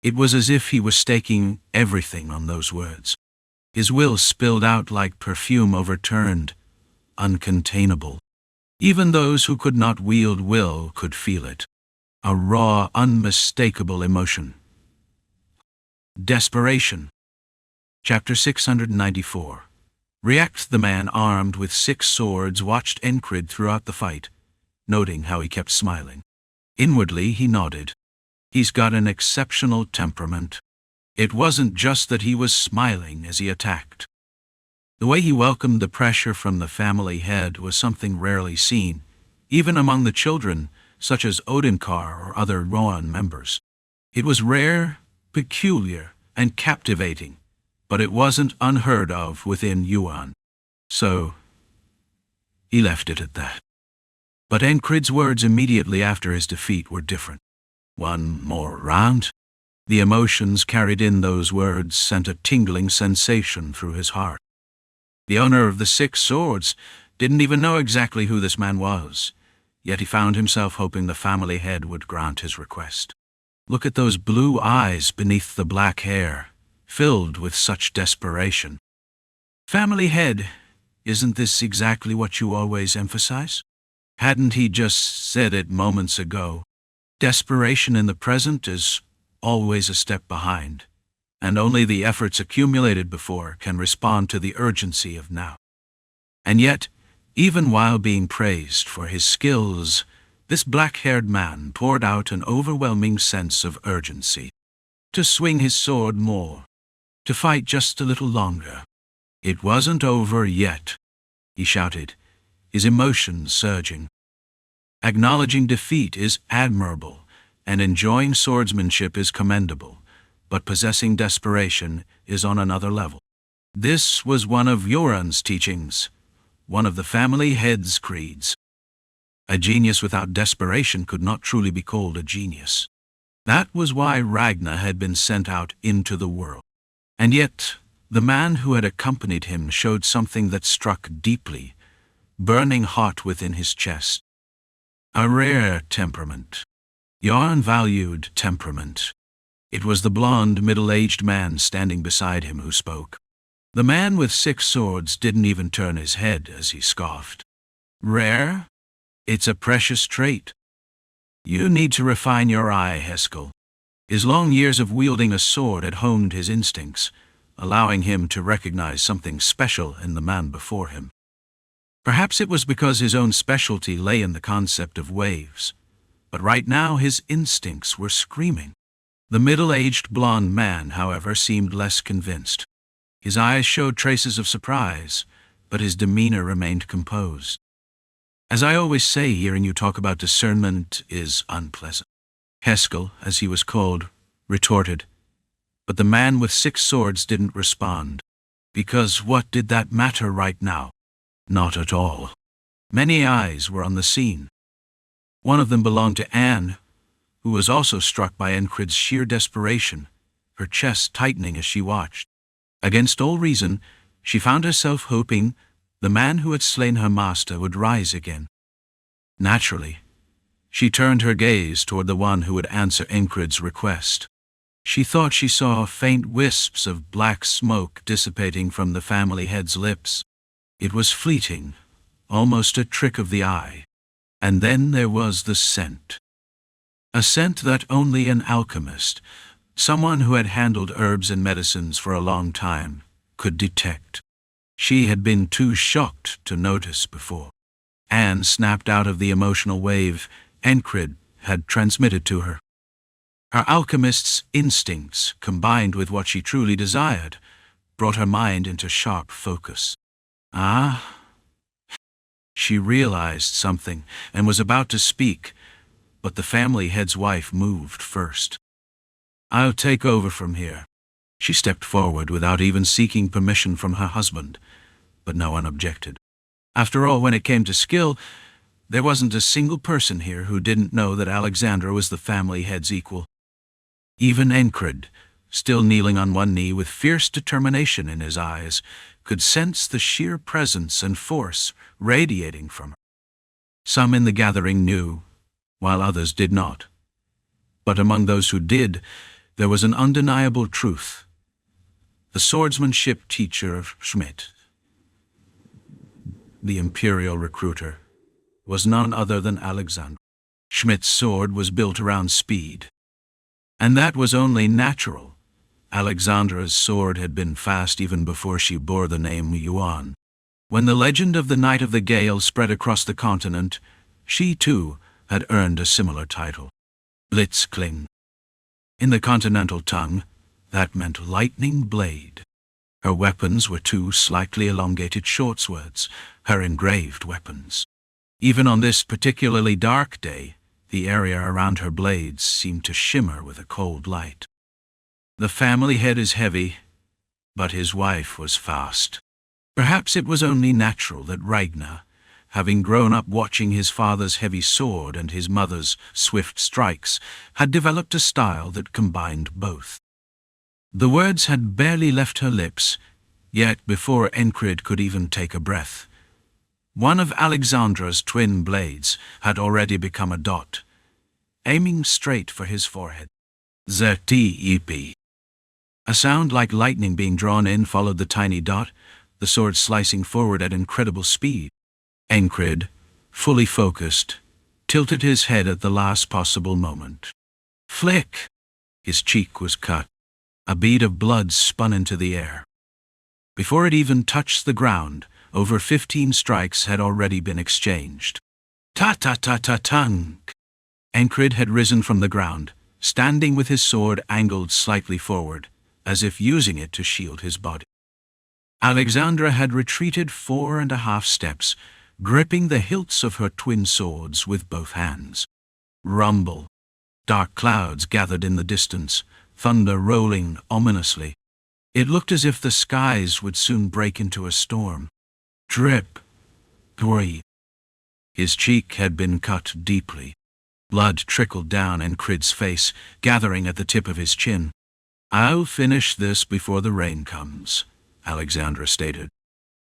It was as if he was staking everything on those words. His will spilled out like perfume overturned, uncontainable. Even those who could not wield will could feel it. A raw, unmistakable emotion. Desperation. Chapter 694. React. The man armed with 6 swords watched Enkrid throughout the fight, noting how he kept smiling. Inwardly, he nodded. He's got an exceptional temperament. It wasn't just that he was smiling as he attacked. The way he welcomed the pressure from the family head was something rarely seen, even among the children, such as Odinkar or other Rohan members. It was rare, peculiar, and captivating, but it wasn't unheard of within Yuan. So, he left it at that. But Enkrid's words immediately after his defeat were different. One more round? The emotions carried in those words sent a tingling sensation through his heart. The owner of the 6 swords didn't even know exactly who this man was, yet he found himself hoping the family head would grant his request. Look at those blue eyes beneath the black hair, filled with such desperation. Family head, isn't this exactly what you always emphasize? Hadn't he just said it moments ago? Desperation in the present is always a step behind, and only the efforts accumulated before can respond to the urgency of now. And yet, even while being praised for his skills, this black-haired man poured out an overwhelming sense of urgency. To swing his sword more, to fight just a little longer. It wasn't over yet, he shouted, his emotions surging. Acknowledging defeat is admirable, and enjoying swordsmanship is commendable, but possessing desperation is on another level. This was one of Yoran's teachings, one of the family head's creeds. A genius without desperation could not truly be called a genius. That was why Ragnar had been sent out into the world. And yet, the man who had accompanied him showed something that struck deeply, burning hot within his chest. A rare temperament. Yarn valued temperament. It was the blond, middle-aged man standing beside him who spoke. The man with 6 swords didn't even turn his head as he scoffed. Rare? It's a precious trait. You need to refine your eye, Heskel. His long years of wielding a sword had honed his instincts, allowing him to recognize something special in the man before him. Perhaps it was because his own specialty lay in the concept of waves, but right now his instincts were screaming. The middle-aged blond man, however, seemed less convinced. His eyes showed traces of surprise, but his demeanor remained composed. As I always say, hearing you talk about discernment is unpleasant. Heskel, as he was called, retorted, but the man with 6 swords didn't respond. Because what did that matter right now? Not at all. Many eyes were on the scene. One of them belonged to Anne, who was also struck by Enkrid's sheer desperation, her chest tightening as she watched. Against all reason, she found herself hoping the man who had slain her master would rise again. Naturally, she turned her gaze toward the one who would answer Enkrid's request. She thought she saw faint wisps of black smoke dissipating from the family head's lips. It was fleeting, almost a trick of the eye. And then there was the scent. A scent that only an alchemist, someone who had handled herbs and medicines for a long time, could detect. She had been too shocked to notice before. Anne snapped out of the emotional wave Enkrid had transmitted to her. Her alchemist's instincts, combined with what she truly desired, brought her mind into sharp focus. Ah! She realized something and was about to speak, but the family head's wife moved first. I'll take over from here. She stepped forward without even seeking permission from her husband, but no one objected. After all, when it came to skill, there wasn't a single person here who didn't know that Alexandra was the family head's equal. Even Enkrid, still kneeling on one knee with fierce determination in his eyes, could sense the sheer presence and force radiating from her. Some in the gathering knew, while others did not. But among those who did, there was an undeniable truth. The swordsmanship teacher of Schmidt, the imperial recruiter, was none other than Alexandra. Schmidt's sword was built around speed. And that was only natural. Alexandra's sword had been fast even before she bore the name Yuan. When the legend of the Knight of the Gale spread across the continent, she too had earned a similar title, Blitzkling. In the continental tongue, that meant lightning blade. Her weapons were 2 slightly elongated short swords, her engraved weapons. Even on this particularly dark day, the area around her blades seemed to shimmer with a cold light. The family head is heavy, but his wife was fast. Perhaps it was only natural that Ragnar, having grown up watching his father's heavy sword and his mother's swift strikes, had developed a style that combined both. The words had barely left her lips, yet before Enkrid could even take a breath, one of Alexandra's twin blades had already become a dot, aiming straight for his forehead. Zerti-ipi. A sound like lightning being drawn in followed the tiny dot, the sword slicing forward at incredible speed. Enkrid, fully focused, tilted his head at the last possible moment. Flick! His cheek was cut. A bead of blood spun into the air. Before it even touched the ground, over 15 strikes had already been exchanged. Ta-ta-ta-ta-tunk! Ankrid had risen from the ground, standing with his sword angled slightly forward, as if using it to shield his body. Alexandra had retreated 4.5 steps, gripping the hilts of her twin swords with both hands. Rumble. Dark clouds gathered in the distance, thunder rolling ominously. It looked as if the skies would soon break into a storm. Drip. Breathe. His cheek had been cut deeply. Blood trickled down Enkrid's face, gathering at the tip of his chin. I'll finish this before the rain comes, Alexandra stated.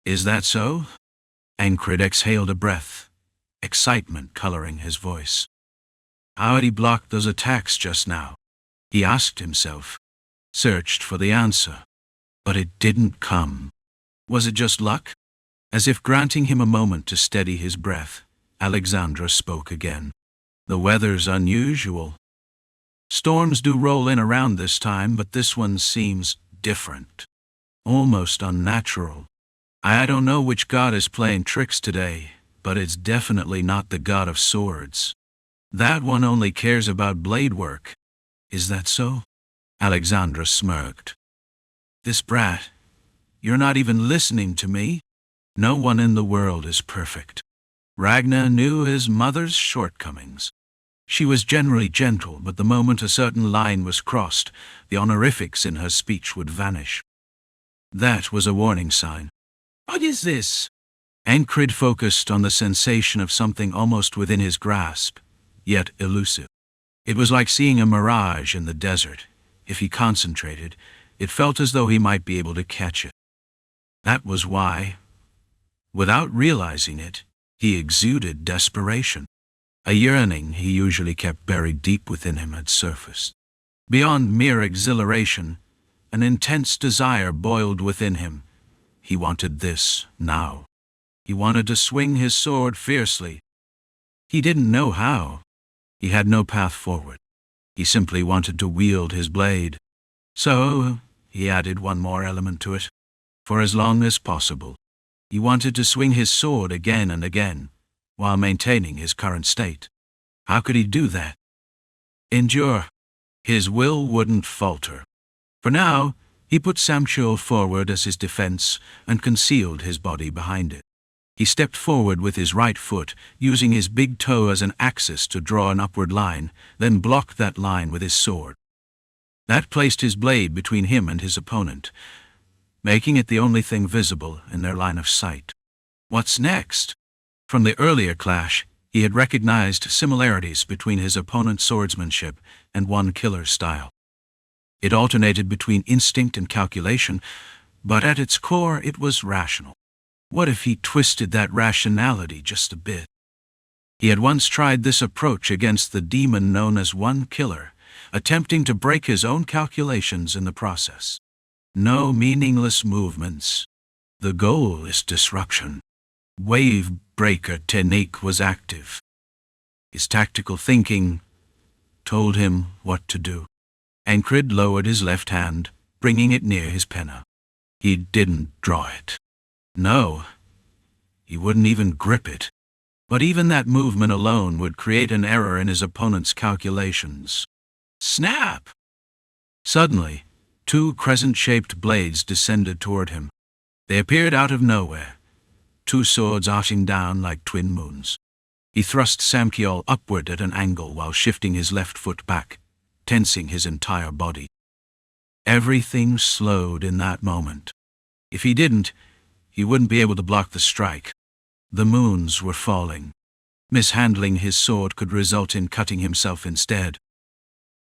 Is that so? Ankrid exhaled a breath, excitement coloring his voice. How had he blocked those attacks just now? He asked himself, searched for the answer. But it didn't come. Was it just luck? As if granting him a moment to steady his breath, Alexandra spoke again. The weather's unusual. Storms do roll in around this time, but this one seems different. Almost unnatural. I don't know which god is playing tricks today, but it's definitely not the god of swords. That one only cares about blade work. Is that so? Alexandra smirked. This brat. You're not even listening to me? No one in the world is perfect. Ragnar knew his mother's shortcomings. She was generally gentle, but the moment a certain line was crossed, the honorifics in her speech would vanish. That was a warning sign. What is this? Ankrid focused on the sensation of something almost within his grasp, yet elusive. It was like seeing a mirage in the desert. If he concentrated, it felt as though he might be able to catch it. That was why, without realizing it, he exuded desperation. A yearning he usually kept buried deep within him had surfaced. Beyond mere exhilaration, an intense desire boiled within him. He wanted this now. He wanted to swing his sword fiercely. He didn't know how. He had no path forward. He simply wanted to wield his blade. So, he added one more element to it. For as long as possible, he wanted to swing his sword again and again, while maintaining his current state. How could he do that? Endure. His will wouldn't falter. For now, he put Samchiel forward as his defense and concealed his body behind it. He stepped forward with his right foot, using his big toe as an axis to draw an upward line, then blocked that line with his sword. That placed his blade between him and his opponent, making it the only thing visible in their line of sight. What's next? From the earlier clash, he had recognized similarities between his opponent's swordsmanship and one-killer's style. It alternated between instinct and calculation, but at its core it was rational. What if he twisted that rationality just a bit? He had once tried this approach against the demon known as one-killer, attempting to break his own calculations in the process. No meaningless movements. The goal is disruption. Wave breaker technique was active. His tactical thinking told him what to do. Enkrid lowered his left hand, bringing it near his penna. He didn't draw it. No, he wouldn't even grip it. But even that movement alone would create an error in his opponent's calculations. Snap! Suddenly, two crescent-shaped blades descended toward him. They appeared out of nowhere, two swords arching down like twin moons. He thrust Samchiel upward at an angle while shifting his left foot back, tensing his entire body. Everything slowed in that moment. If he didn't, he wouldn't be able to block the strike. The moons were falling. Mishandling his sword could result in cutting himself instead.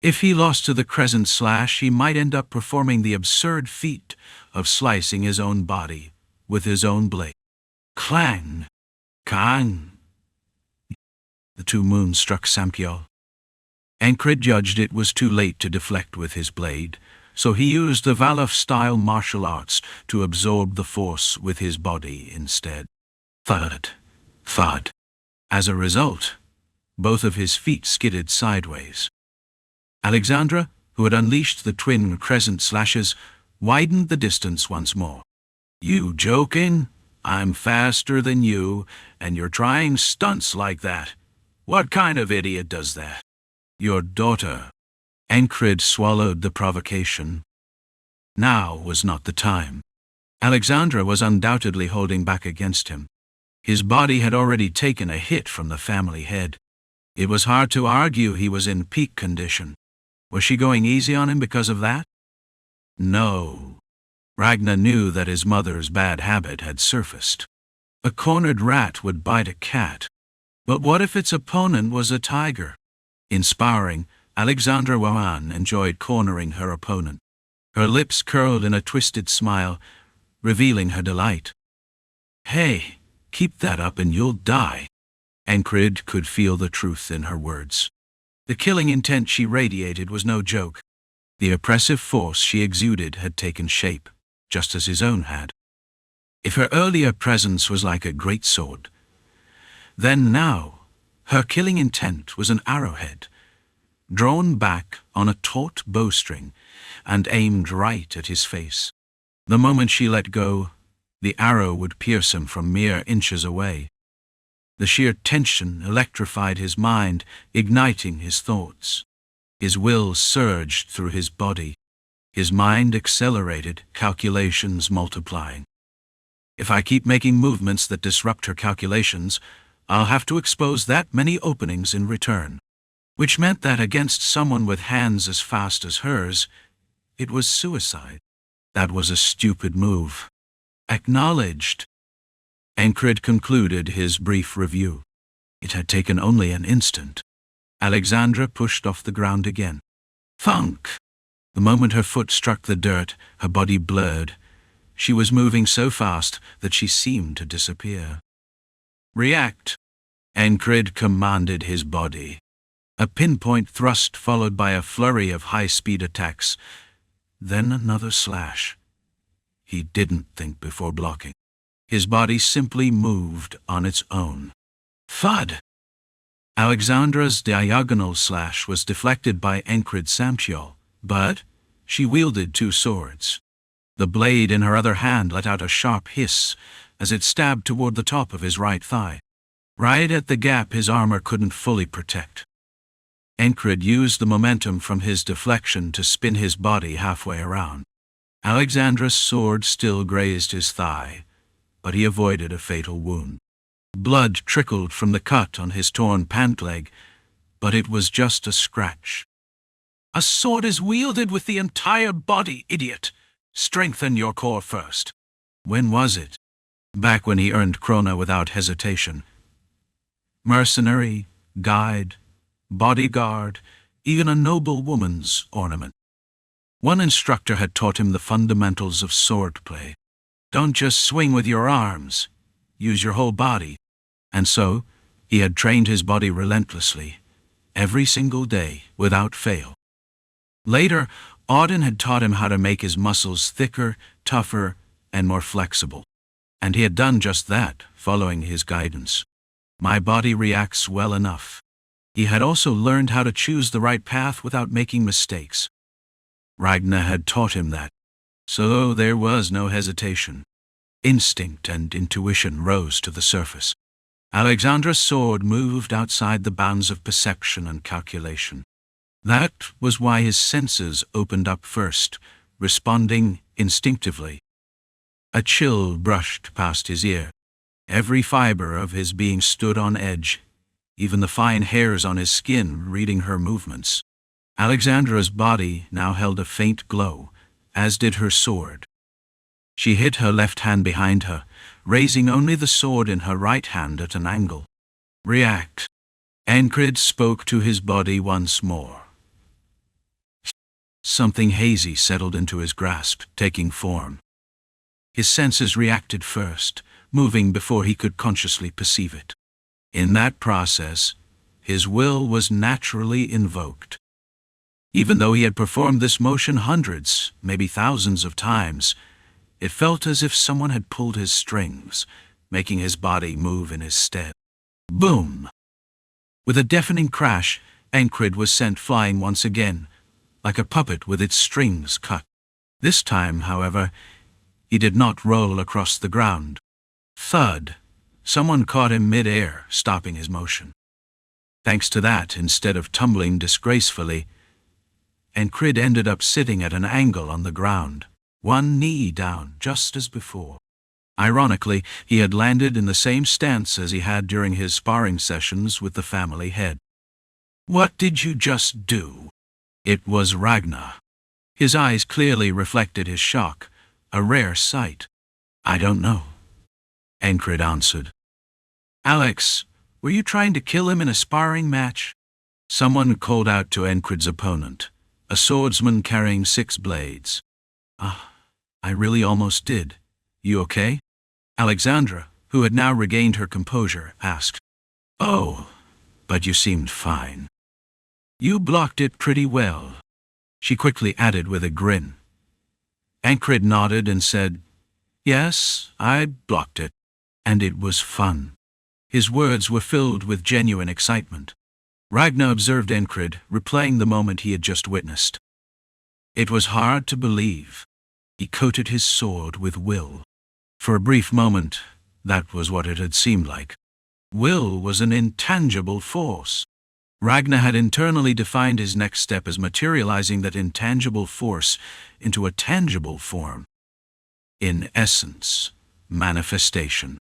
If he lost to the crescent slash, he might end up performing the absurd feat of slicing his own body with his own blade. Clang! Kang! The two moons struck Samchiel. Ankrid judged it was too late to deflect with his blade, so he used the Valaf-style martial arts to absorb the force with his body instead. Thud! Thud! As a result, both of his feet skidded sideways. Alexandra, who had unleashed the twin crescent slashes, widened the distance once more. You joking? I'm faster than you, and you're trying stunts like that. What kind of idiot does that? Your daughter. Enkrid swallowed the provocation. Now was not the time. Alexandra was undoubtedly holding back against him. His body had already taken a hit from the family head. It was hard to argue he was in peak condition. Was she going easy on him because of that? No. Ragnar knew that his mother's bad habit had surfaced. A cornered rat would bite a cat. But what if its opponent was a tiger? In sparring, Alexandra Waran enjoyed cornering her opponent. Her lips curled in a twisted smile, revealing her delight. Hey, keep that up and you'll die. Enkrid could feel the truth in her words. The killing intent she radiated was no joke. The oppressive force she exuded had taken shape, just as his own had. If her earlier presence was like a great sword, then now her killing intent was an arrowhead, drawn back on a taut bowstring and aimed right at his face. The moment she let go, the arrow would pierce him from mere inches away. The sheer tension electrified his mind, igniting his thoughts. His will surged through his body. His mind accelerated, calculations multiplying. If I keep making movements that disrupt her calculations, I'll have to expose that many openings in return. Which meant that against someone with hands as fast as hers, it was suicide. That was a stupid move. Acknowledged. Ankrid concluded his brief review. It had taken only an instant. Alexandra pushed off the ground again. Thunk! The moment her foot struck the dirt, her body blurred. She was moving so fast that she seemed to disappear. React! Ankrid commanded his body. A pinpoint thrust followed by a flurry of high-speed attacks. Then another slash. He didn't think before blocking. His body simply moved on its own. Thud! Alexandra's diagonal slash was deflected by Enkrid's samtiol, but she wielded two swords. The blade in her other hand let out a sharp hiss as it stabbed toward the top of his right thigh, right at the gap his armor couldn't fully protect. Enkrid used the momentum from his deflection to spin his body halfway around. Alexandra's sword still grazed his thigh, but he avoided a fatal wound. Blood trickled from the cut on his torn pant leg, but it was just a scratch. A sword is wielded with the entire body, idiot. Strengthen your core first. When was it? Back when he earned Krona without hesitation. Mercenary, guide, bodyguard, even a noble woman's ornament. One instructor had taught him the fundamentals of swordplay. Don't just swing with your arms. Use your whole body. And so, he had trained his body relentlessly, every single day, without fail. Later, Auden had taught him how to make his muscles thicker, tougher, and more flexible. And he had done just that, following his guidance. My body reacts well enough. He had also learned how to choose the right path without making mistakes. Ragnar had taught him that. So there was no hesitation. Instinct and intuition rose to the surface. Alexandra's sword moved outside the bounds of perception and calculation. That was why his senses opened up first, responding instinctively. A chill brushed past his ear. Every fiber of his being stood on edge, even the fine hairs on his skin reading her movements. Alexandra's body now held a faint glow, as did her sword. She hid her left hand behind her, raising only the sword in her right hand at an angle. React. Ankrid spoke to his body once more. Something hazy settled into his grasp, taking form. His senses reacted first, moving before he could consciously perceive it. In that process, his will was naturally invoked. Even though he had performed this motion hundreds, maybe thousands of times, it felt as if someone had pulled his strings, making his body move in his stead. Boom! With a deafening crash, Ankrid was sent flying once again, like a puppet with its strings cut. This time, however, he did not roll across the ground. Thud! Someone caught him mid-air, stopping his motion. Thanks to that, instead of tumbling disgracefully, Ankrid ended up sitting at an angle on the ground, one knee down, just as before. Ironically, he had landed in the same stance as he had during his sparring sessions with the family head. What did you just do? It was Ragnar. His eyes clearly reflected his shock, a rare sight. I don't know, Ankrid answered. Alex, were you trying to kill him in a sparring match? Someone called out to Enkrid's opponent, a swordsman carrying 6 blades. I really almost did. You okay? Alexandra, who had now regained her composure, asked. Oh, but you seemed fine. You blocked it pretty well, she quickly added with a grin. Ankrid nodded and said, Yes, I blocked it, and it was fun. His words were filled with genuine excitement. Ragnar observed Enkrid, replaying the moment he had just witnessed. It was hard to believe. He coated his sword with will. For a brief moment, that was what it had seemed like. Will was an intangible force. Ragnar had internally defined his next step as materializing that intangible force into a tangible form. In essence, manifestation.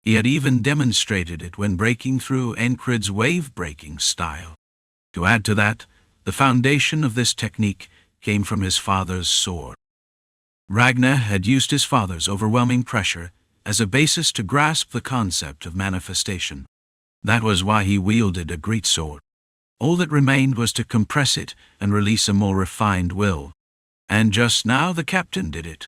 He had even demonstrated it when breaking through Enkrid's wave-breaking style. To add to that, the foundation of this technique came from his father's sword. Ragnar had used his father's overwhelming pressure as a basis to grasp the concept of manifestation. That was why he wielded a greatsword. All that remained was to compress it and release a more refined will. And just now the captain did it.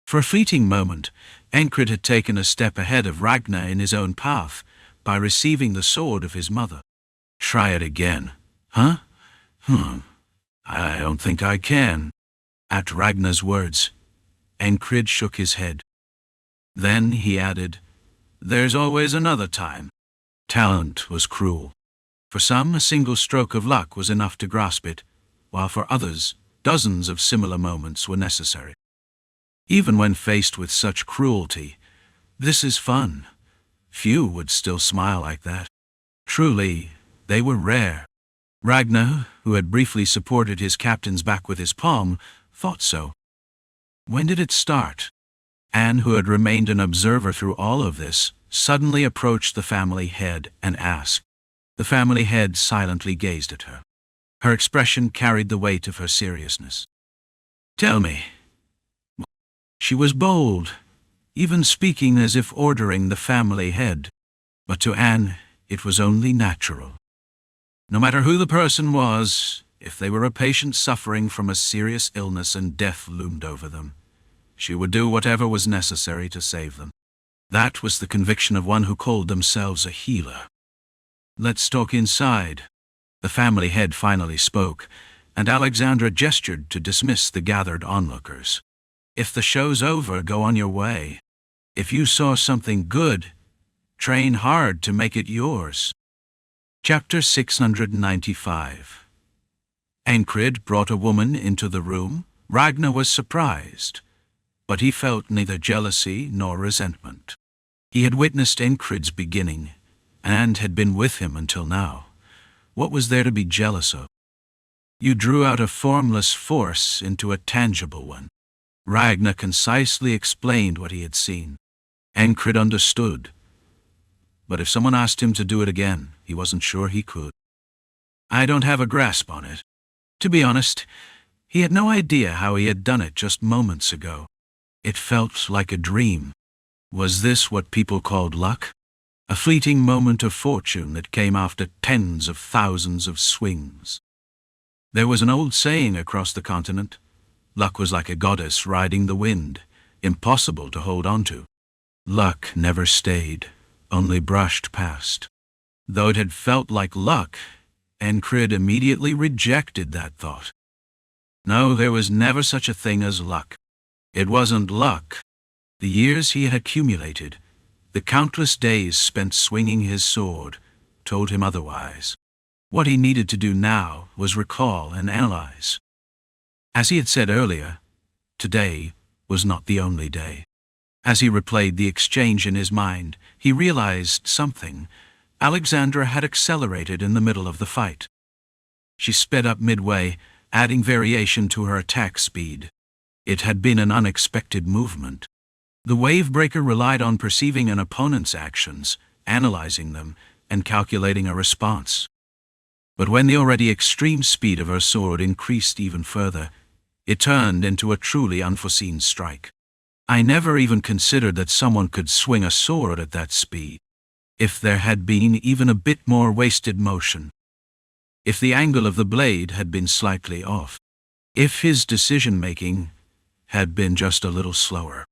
For a fleeting moment, Ankrid had taken a step ahead of Ragnar in his own path by receiving the sword of his mother. Try it again. Huh? I don't think I can. At Ragnar's words, Ankrid shook his head. Then he added, There's always another time. Talent was cruel. For some, a single stroke of luck was enough to grasp it, while for others, dozens of similar moments were necessary. Even when faced with such cruelty, this is fun. Few would still smile like that. Truly, they were rare. Ragnar, who had briefly supported his captain's back with his palm, thought so. When did it start? Anne, who had remained an observer through all of this, suddenly approached the family head and asked. The family head silently gazed at her. Her expression carried the weight of her seriousness. Tell me. She was bold, even speaking as if ordering the family head. But to Anne, it was only natural. No matter who the person was, if they were a patient suffering from a serious illness and death loomed over them, she would do whatever was necessary to save them. That was the conviction of one who called themselves a healer. Let's talk inside. The family head finally spoke, and Alexandra gestured to dismiss the gathered onlookers. If the show's over, go on your way. If you saw something good, train hard to make it yours. Chapter 695. Ankrid brought a woman into the room. Ragnar was surprised, but he felt neither jealousy nor resentment. He had witnessed Enkrid's beginning, and had been with him until now. What was there to be jealous of? You drew out a formless force into a tangible one. Ragnar concisely explained what he had seen. Ankrid understood, but if someone asked him to do it again, he wasn't sure he could. I don't have a grasp on it. To be honest, he had no idea how he had done it just moments ago. It felt like a dream. Was this what people called luck? A fleeting moment of fortune that came after tens of thousands of swings. There was an old saying across the continent. Luck was like a goddess riding the wind, impossible to hold on to. Luck never stayed, only brushed past. Though it had felt like luck, Enkrid immediately rejected that thought. No, there was never such a thing as luck. It wasn't luck. The years he had accumulated, the countless days spent swinging his sword, told him otherwise. What he needed to do now was recall and analyze. As he had said earlier, today was not the only day. As he replayed the exchange in his mind, he realized something. Alexandra had accelerated in the middle of the fight. She sped up midway, adding variation to her attack speed. It had been an unexpected movement. The Wavebreaker relied on perceiving an opponent's actions, analyzing them, and calculating a response. But when the already extreme speed of her sword increased even further, it turned into a truly unforeseen strike. I never even considered that someone could swing a sword at that speed. If there had been even a bit more wasted motion. If the angle of the blade had been slightly off. If his decision-making had been just a little slower.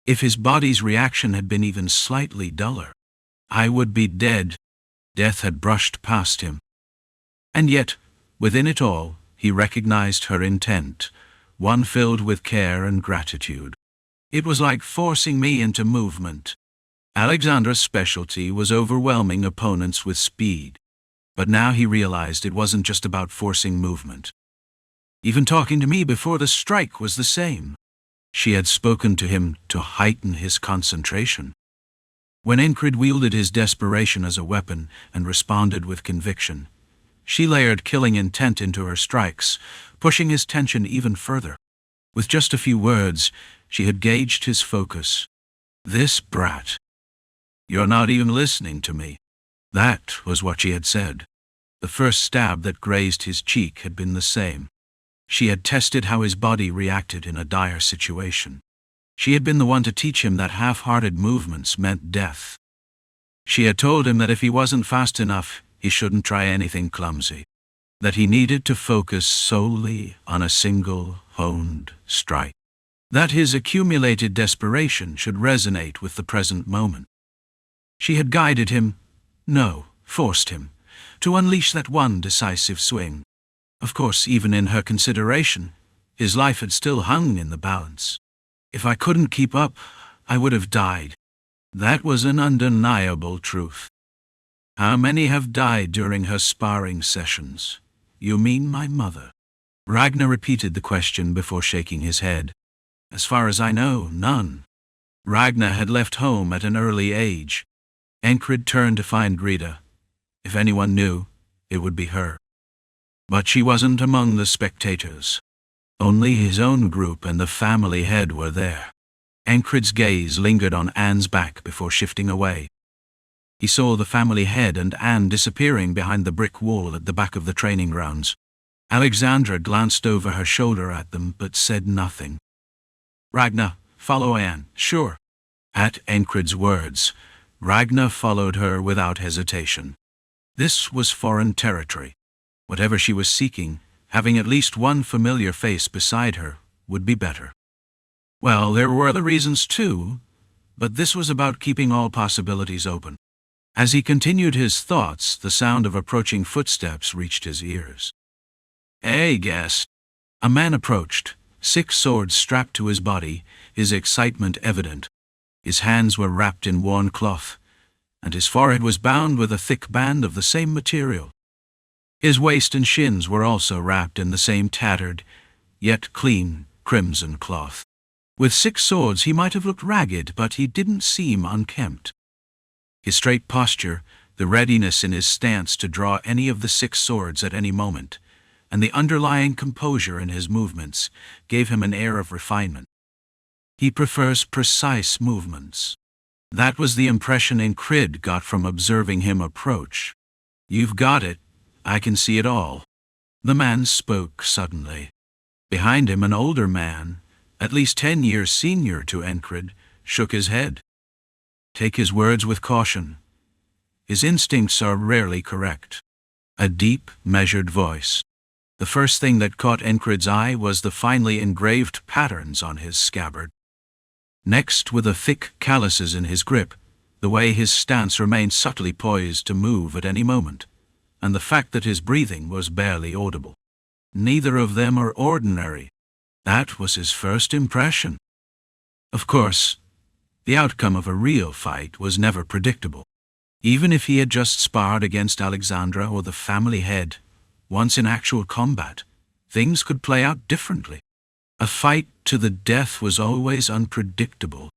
If his body's reaction had been even slightly duller. I would be dead. Death had brushed past him. And yet, Within it all, he recognized her intent, one filled with care and gratitude. It was like forcing me into movement. Alexandra's specialty was overwhelming opponents with speed. But now he realized it wasn't just about forcing movement. Even talking to me before the strike was the same. She had spoken to him to heighten his concentration. When Enkrid wielded his desperation as a weapon and responded with conviction, she layered killing intent into her strikes, pushing his tension even further. With just a few words, she had gauged his focus. "This brat. You're not even listening to me." That was what she had said. The first stab that grazed his cheek had been the same. She had tested how his body reacted in a dire situation. She had been the one to teach him that half-hearted movements meant death. She had told him that if he wasn't fast enough, he shouldn't try anything clumsy. That he needed to focus solely on a single, honed strike. That his accumulated desperation should resonate with the present moment. She had guided him, no, forced him, to unleash that one decisive swing. Of course, even in her consideration, his life had still hung in the balance. If I couldn't keep up, I would have died. That was an undeniable truth. How many have died during her sparring sessions? You mean my mother? Ragnar repeated the question before shaking his head. As far as I know, none. Ragnar had left home at an early age. Ankrid turned to find Rita. If anyone knew, it would be her. But she wasn't among the spectators. Only his own group and the family head were there. Ankrid's gaze lingered on Anne's back before shifting away. He saw the family head and Anne disappearing behind the brick wall at the back of the training grounds. Alexandra glanced over her shoulder at them but said nothing. Ragnar, follow Anne, sure. At Enkrid's words, Ragnar followed her without hesitation. This was foreign territory. Whatever she was seeking, having at least one familiar face beside her would be better. Well, there were other reasons too, but this was about keeping all possibilities open. As he continued his thoughts, the sound of approaching footsteps reached his ears. Hey, guest. A man approached, 6 swords strapped to his body, his excitement evident. His hands were wrapped in worn cloth, and his forehead was bound with a thick band of the same material. His waist and shins were also wrapped in the same tattered, yet clean, crimson cloth. With 6 swords he might have looked ragged, but he didn't seem unkempt. His straight posture, the readiness in his stance to draw any of the 6 swords at any moment, and the underlying composure in his movements gave him an air of refinement. He prefers precise movements. That was the impression Enkrid got from observing him approach. You've got it. I can see it all. The man spoke suddenly. Behind him, an older man, at least 10 years senior to Enkrid, shook his head. Take his words with caution. His instincts are rarely correct. A deep, measured voice. The first thing that caught Enkrid's eye was the finely engraved patterns on his scabbard. Next, with the thick calluses in his grip, the way his stance remained subtly poised to move at any moment, and the fact that his breathing was barely audible. Neither of them are ordinary. That was his first impression. Of course, the outcome of a real fight was never predictable. Even if he had just sparred against Alexandra or the family head, once in actual combat, things could play out differently. A fight to the death was always unpredictable.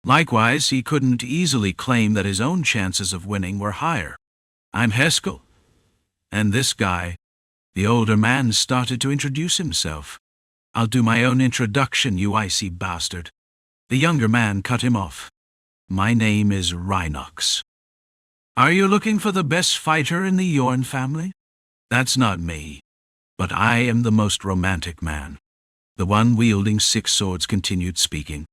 Likewise, he couldn't easily claim that his own chances of winning were higher. I'm Heskel. And this guy, the older man, started to introduce himself. I'll do my own introduction, you icy bastard. The younger man cut him off. My name is Rhinox. Are you looking for the best fighter in the Yorn family? That's not me. But I am the most romantic man. The one wielding 6 swords continued speaking.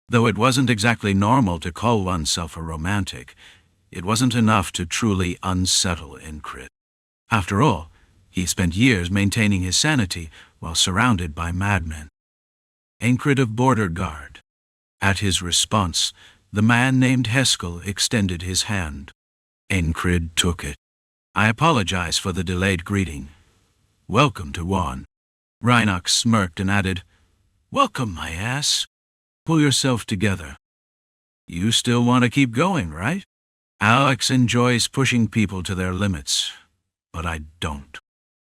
Though it wasn't exactly normal to call oneself a romantic, it wasn't enough to truly unsettle Enkrid. After all, he spent years maintaining his sanity while surrounded by madmen. Ankrid of Border Guard. At his response, the man named Heskel extended his hand. Enkrid took it. I apologize for the delayed greeting. Welcome to one. Rhinox smirked and added, Welcome, my ass. Pull yourself together. You still want to keep going, right? Alex enjoys pushing people to their limits, but I don't.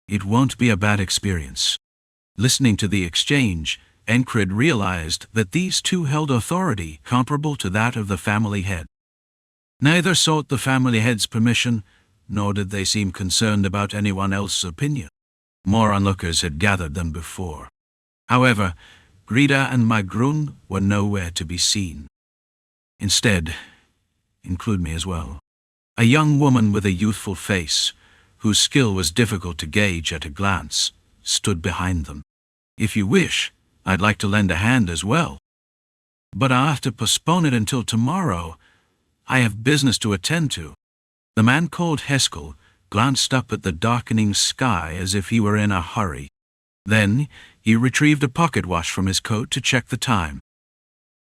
It won't be a bad experience. Listening to the exchange, Enkrid realized that these two held authority comparable to that of the family head. Neither sought the family head's permission, nor did they seem concerned about anyone else's opinion. More onlookers had gathered than before. However, Grida and Magrun were nowhere to be seen. Instead, include me as well, a young woman with a youthful face, whose skill was difficult to gauge at a glance, stood behind them. If you wish, I'd like to lend a hand as well. But I'll have to postpone it until tomorrow. I have business to attend to. The man called Heskel glanced up at the darkening sky as if he were in a hurry. Then he retrieved a pocket watch from his coat to check the time.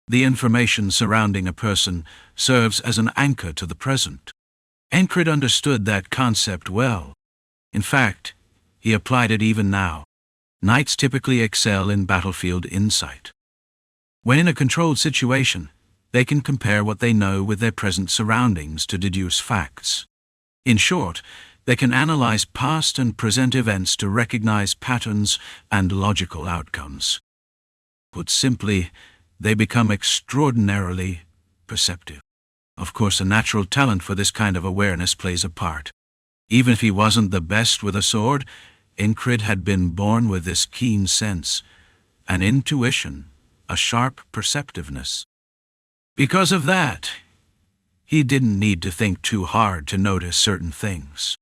The information surrounding a person serves as an anchor to the present. Ankrid understood that concept well. In fact, he applied it even now. Knights typically excel in battlefield insight. When in a controlled situation, they can compare what they know with their present surroundings to deduce facts. In short, they can analyze past and present events to recognize patterns and logical outcomes. Put simply, they become extraordinarily perceptive. Of course, a natural talent for this kind of awareness plays a part. Even if he wasn't the best with a sword, Enkrid had been born with this keen sense, an intuition, a sharp perceptiveness. Because of that, he didn't need to think too hard to notice certain things.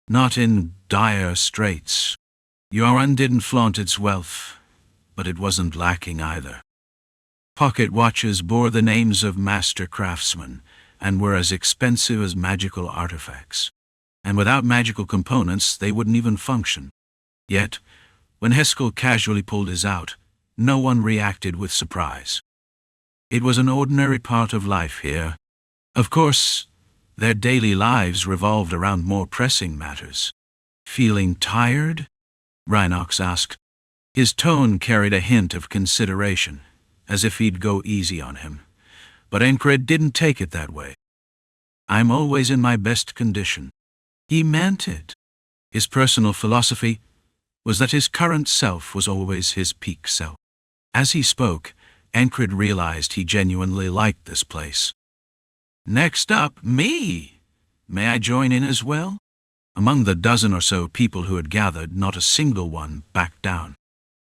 Not in dire straits. Yoran didn't flaunt its wealth, but it wasn't lacking either. Pocket watches bore the names of master craftsmen and were as expensive as magical artifacts. And without magical components, they wouldn't even function. Yet, when Heskel casually pulled his out, no one reacted with surprise. It was an ordinary part of life here. Of course, their daily lives revolved around more pressing matters. Feeling tired? Rhinox asked. His tone carried a hint of consideration, as if he'd go easy on him. But Enkrid didn't take it that way. I'm always in my best condition. He meant it. His personal philosophy was that his current self was always his peak self. As he spoke, Enkrid realized he genuinely liked this place. Next up, me! May I join in as well? Among the dozen or so people who had gathered, not a single one backed down.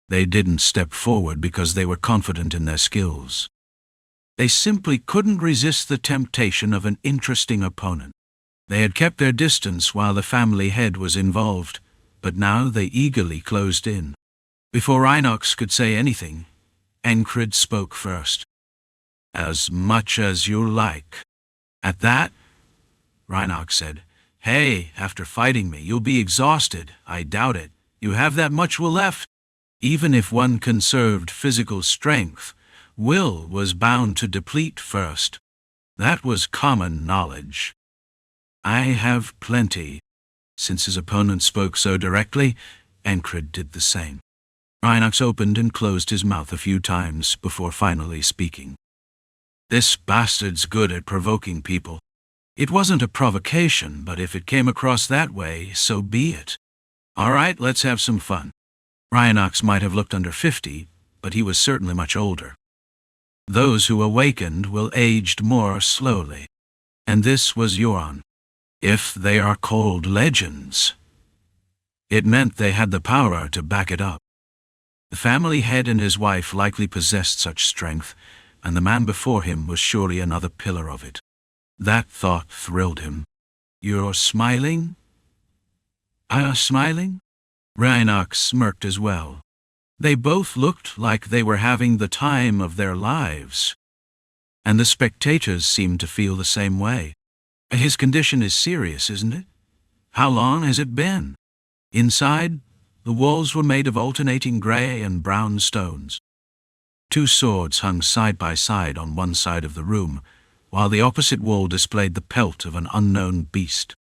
They didn't step forward because they were confident in their skills. They simply couldn't resist the temptation of an interesting opponent. They had kept their distance while the family head was involved, but now they eagerly closed in. Before Rhinox could say anything, Enkrid spoke first. As much as you like. At that, Rhinox said, Hey, after fighting me, you'll be exhausted. I doubt it. You have that much will left. Even if one conserved physical strength, will was bound to deplete first. That was common knowledge. I have plenty. Since his opponent spoke so directly, Ankrid did the same. Rhinox opened and closed his mouth a few times before finally speaking. This bastard's good at provoking people. It wasn't a provocation, but if it came across that way, so be it. All right, let's have some fun. Rhinox might have looked under 50, but he was certainly much older. Those who awakened will aged more slowly. And this was Yoran. If they are called legends, it meant they had the power to back it up. The family head and his wife likely possessed such strength, and the man before him was surely another pillar of it. That thought thrilled him. You're smiling? Smiling? Rhinox smirked as well. They both looked like they were having the time of their lives. And the spectators seemed to feel the same way. His condition is serious, isn't it? How long has it been? Inside, the walls were made of alternating gray and brown stones. 2 swords hung side by side on one side of the room, while the opposite wall displayed the pelt of an unknown beast.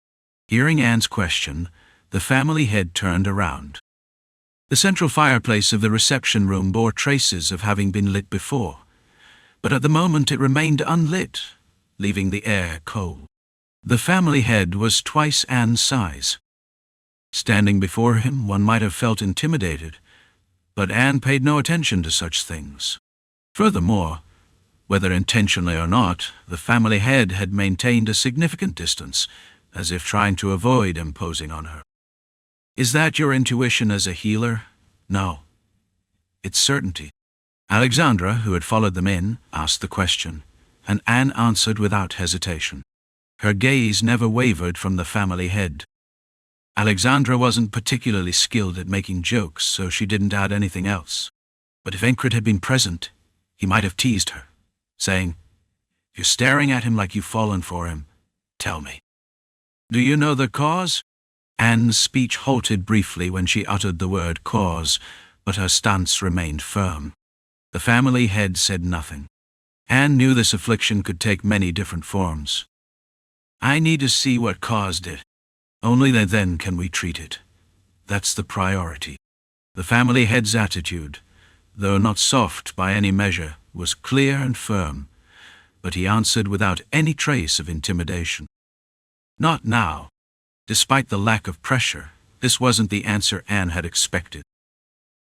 Hearing Anne's question, the family head turned around. The central fireplace of the reception room bore traces of having been lit before, but at the moment it remained unlit, leaving the air cold. The family head was twice Anne's size. Standing before him, one might have felt intimidated, but Anne paid no attention to such things. Furthermore, whether intentionally or not, the family head had maintained a significant distance, as if trying to avoid imposing on her. Is that your intuition as a healer? No. It's certainty. Alexandra, who had followed them in, asked the question, and Anne answered without hesitation. Her gaze never wavered from the family head. Alexandra wasn't particularly skilled at making jokes, so she didn't add anything else. But if Enkrid had been present, he might have teased her, saying, "You're staring at him like you've fallen for him. Tell me. Do you know the cause?" Anne's speech halted briefly when she uttered the word cause, but her stance remained firm. The family head said nothing. Anne knew this affliction could take many different forms. I need to see what caused it. Only then can we treat it. That's the priority. The family head's attitude, though not soft by any measure, was clear and firm, but he answered without any trace of intimidation. Not now. Despite the lack of pressure, this wasn't the answer Anne had expected.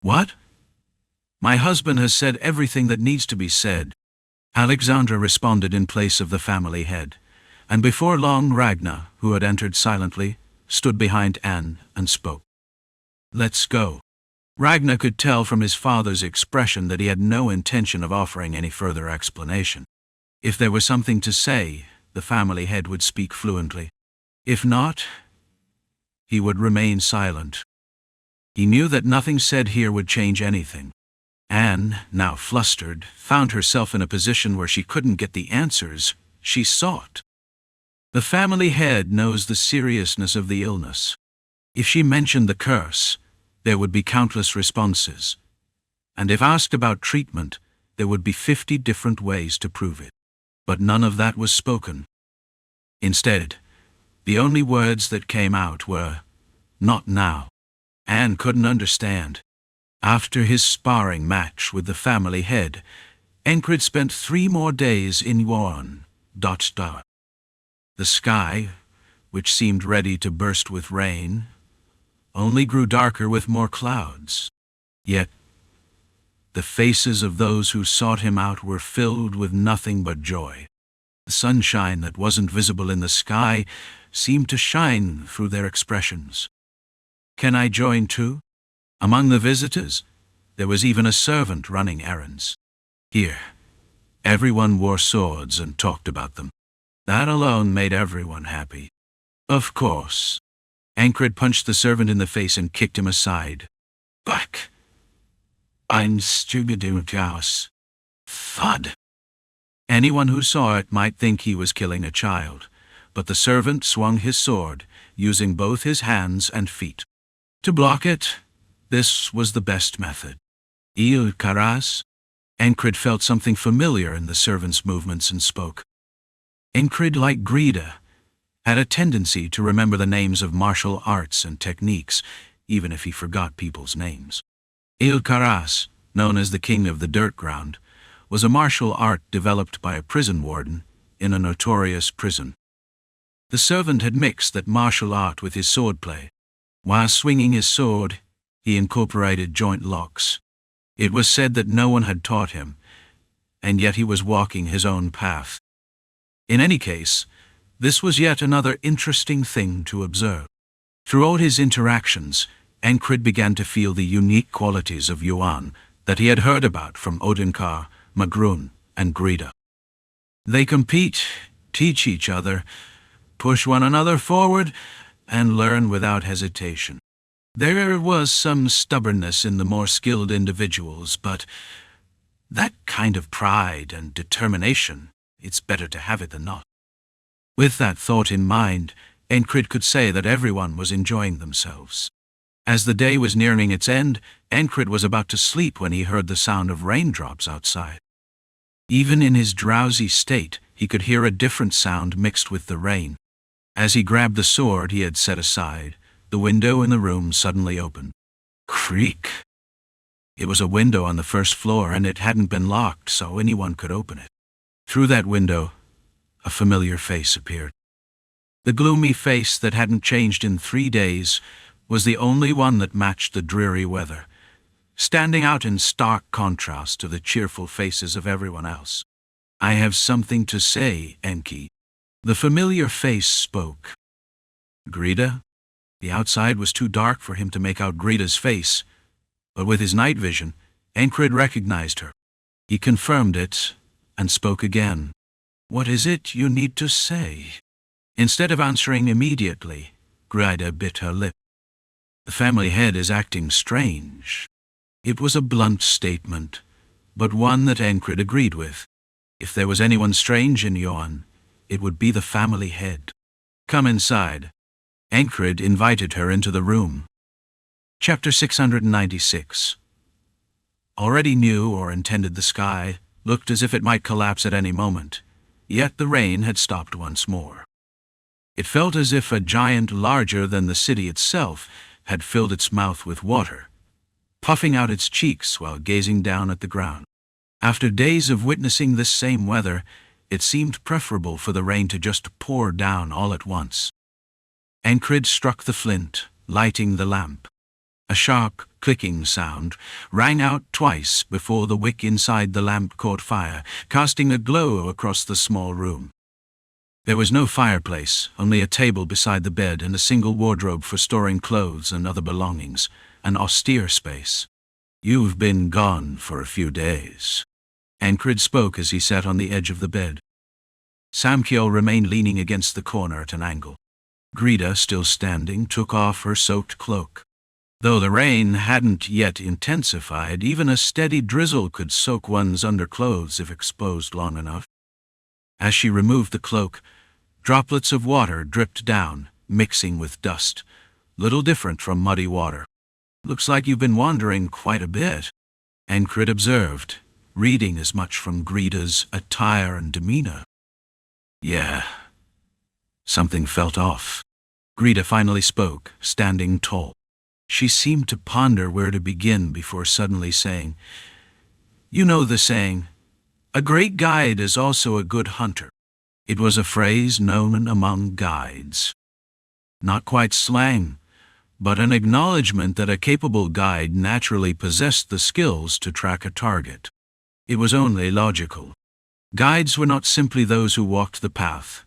What? My husband has said everything that needs to be said. Alexandra responded in place of the family head, and before long Ragnar, who had entered silently, stood behind Anne and spoke. Let's go. Ragnar could tell from his father's expression that he had no intention of offering any further explanation. If there was something to say, the family head would speak fluently. If not, he would remain silent. He knew that nothing said here would change anything. Anne, now flustered, found herself in a position where she couldn't get the answers she sought. The family head knows the seriousness of the illness. If she mentioned the curse, there would be countless responses. And if asked about treatment, there would be 50 different ways to prove it. But none of that was spoken. Instead, the only words that came out were, "Not now." Anne couldn't understand. After his sparring match with the family head, Enkrid spent 3 more days in Yuan. The sky, which seemed ready to burst with rain, only grew darker with more clouds. Yet, the faces of those who sought him out were filled with nothing but joy. The sunshine that wasn't visible in the sky seemed to shine through their expressions. Can I join too? Among the visitors, there was even a servant running errands. Here, everyone wore swords and talked about them. That alone made everyone happy. Of course. Ankrid punched the servant in the face and kicked him aside. Back. Ein Stugedukaus. Thud. Anyone who saw it might think he was killing a child, but the servant swung his sword, using both his hands and feet. To block it, this was the best method. Il Karas? Enkrid felt something familiar in the servant's movements and spoke. Enkrid, like Grida, had a tendency to remember the names of martial arts and techniques, even if he forgot people's names. Il Karas, known as the King of the Dirt Ground, was a martial art developed by a prison warden in a notorious prison. The servant had mixed that martial art with his swordplay. While swinging his sword, he incorporated joint locks. It was said that no one had taught him, and yet he was walking his own path. In any case, this was yet another interesting thing to observe. Throughout his interactions, Enkrid began to feel the unique qualities of Yuan that he had heard about from Odinkar, Magrun, and Grida. They compete, teach each other, push one another forward, and learn without hesitation. There was some stubbornness in the more skilled individuals, but that kind of pride and determination, it's better to have it than not. With that thought in mind, Enkrid could say that everyone was enjoying themselves. As the day was nearing its end, Enkrid was about to sleep when he heard the sound of raindrops outside. Even in his drowsy state, he could hear a different sound mixed with the rain. As he grabbed the sword he had set aside, the window in the room suddenly opened. Creak. It was a window on the first floor, and it hadn't been locked, so anyone could open it. Through that window, a familiar face appeared. The gloomy face that hadn't changed in 3 days was the only one that matched the dreary weather, standing out in stark contrast to the cheerful faces of everyone else. "I have something to say, Enkrid." The familiar face spoke. "Grida?" The outside was too dark for him to make out Grida's face, but with his night vision, Ankrid recognized her. He confirmed it and spoke again. "What is it you need to say?" Instead of answering immediately, Grida bit her lip. "The family head is acting strange." It was a blunt statement, but one that Ankrid agreed with. If there was anyone strange in Yuan, it would be the family head. "Come inside." Ankrid invited her into the room. Chapter 696. Already knew or intended the sky looked as if it might collapse at any moment, yet the rain had stopped once more. It felt as if a giant larger than the city itself had filled its mouth with water, puffing out its cheeks while gazing down at the ground. After days of witnessing this same weather, it seemed preferable for the rain to just pour down all at once. Ankrid struck the flint, lighting the lamp. A sharp, clicking sound rang out twice before the wick inside the lamp caught fire, casting a glow across the small room. There was no fireplace, only a table beside the bed and a single wardrobe for storing clothes and other belongings, an austere space. "You've been gone for a few days." Ankrid spoke as he sat on the edge of the bed. Samkyo remained leaning against the corner at an angle. Grida, still standing, took off her soaked cloak. Though the rain hadn't yet intensified, even a steady drizzle could soak one's underclothes if exposed long enough. As she removed the cloak, droplets of water dripped down, mixing with dust, little different from muddy water. "Looks like you've been wandering quite a bit," Ankrid observed, reading as much from Grida's attire and demeanor. "Yeah." Something felt off. Grida finally spoke, standing tall. She seemed to ponder where to begin before suddenly saying, "You know the saying, 'A great guide is also a good hunter.'" It was a phrase known among guides. Not quite slang, but an acknowledgement that a capable guide naturally possessed the skills to track a target. It was only logical. Guides were not simply those who walked the path.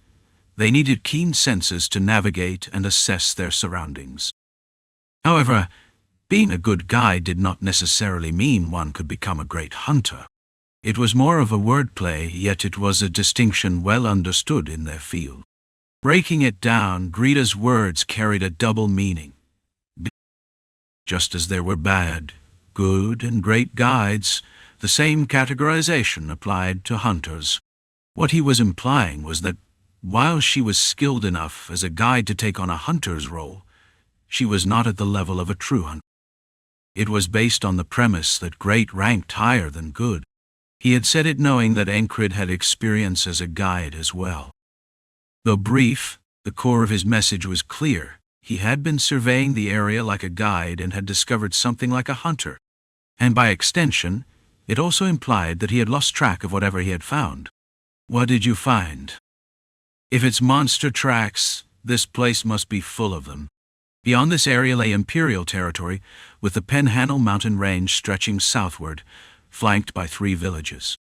They needed keen senses to navigate and assess their surroundings. However, being a good guide did not necessarily mean one could become a great hunter. It was more of a wordplay, yet it was a distinction well understood in their field. Breaking it down, Grida's words carried a double meaning. Just as there were bad, good, and great guides, the same categorization applied to hunters. What he was implying was that, while she was skilled enough as a guide to take on a hunter's role, she was not at the level of a true hunter. It was based on the premise that great ranked higher than good. He had said it knowing that Ankrid had experience as a guide as well. Though brief, the core of his message was clear. He had been surveying the area like a guide and had discovered something like a hunter. And by extension, it also implied that he had lost track of whatever he had found. "What did you find?" "If it's monster tracks, this place must be full of them." Beyond this area lay Imperial territory, with the Penhanel mountain range stretching southward, flanked by 3 villages.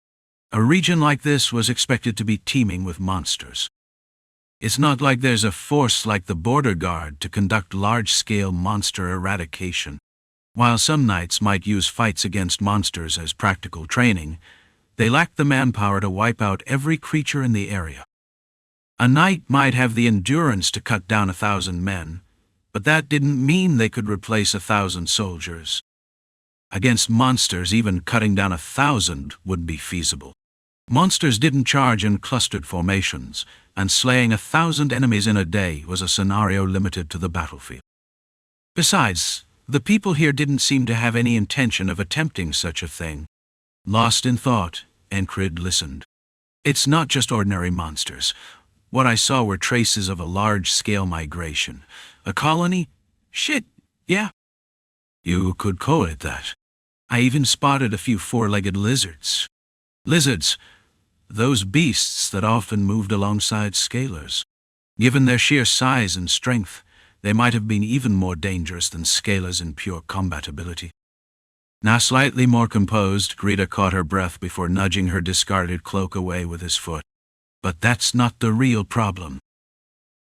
A region like this was expected to be teeming with monsters. It's not like there's a force like the Border Guard to conduct large-scale monster eradication. While some knights might use fights against monsters as practical training, they lacked the manpower to wipe out every creature in the area. A knight might have the endurance to cut down 1,000 men, but that didn't mean they could replace 1,000 soldiers. Against monsters, even cutting down 1,000 wouldn't be feasible. Monsters didn't charge in clustered formations, and slaying 1,000 enemies in a day was a scenario limited to the battlefield. Besides, the people here didn't seem to have any intention of attempting such a thing. Lost in thought, Enkrid listened. "It's not just ordinary monsters. What I saw were traces of a large-scale migration. A colony? Shit, yeah. You could call it that. I even spotted a few four-legged lizards. Lizards, those beasts that often moved alongside scalers. Given their sheer size and strength, they might have been even more dangerous than scalers in pure combat ability. Now slightly more composed, Greta caught her breath before nudging her discarded cloak away with his foot. But that's not the real problem.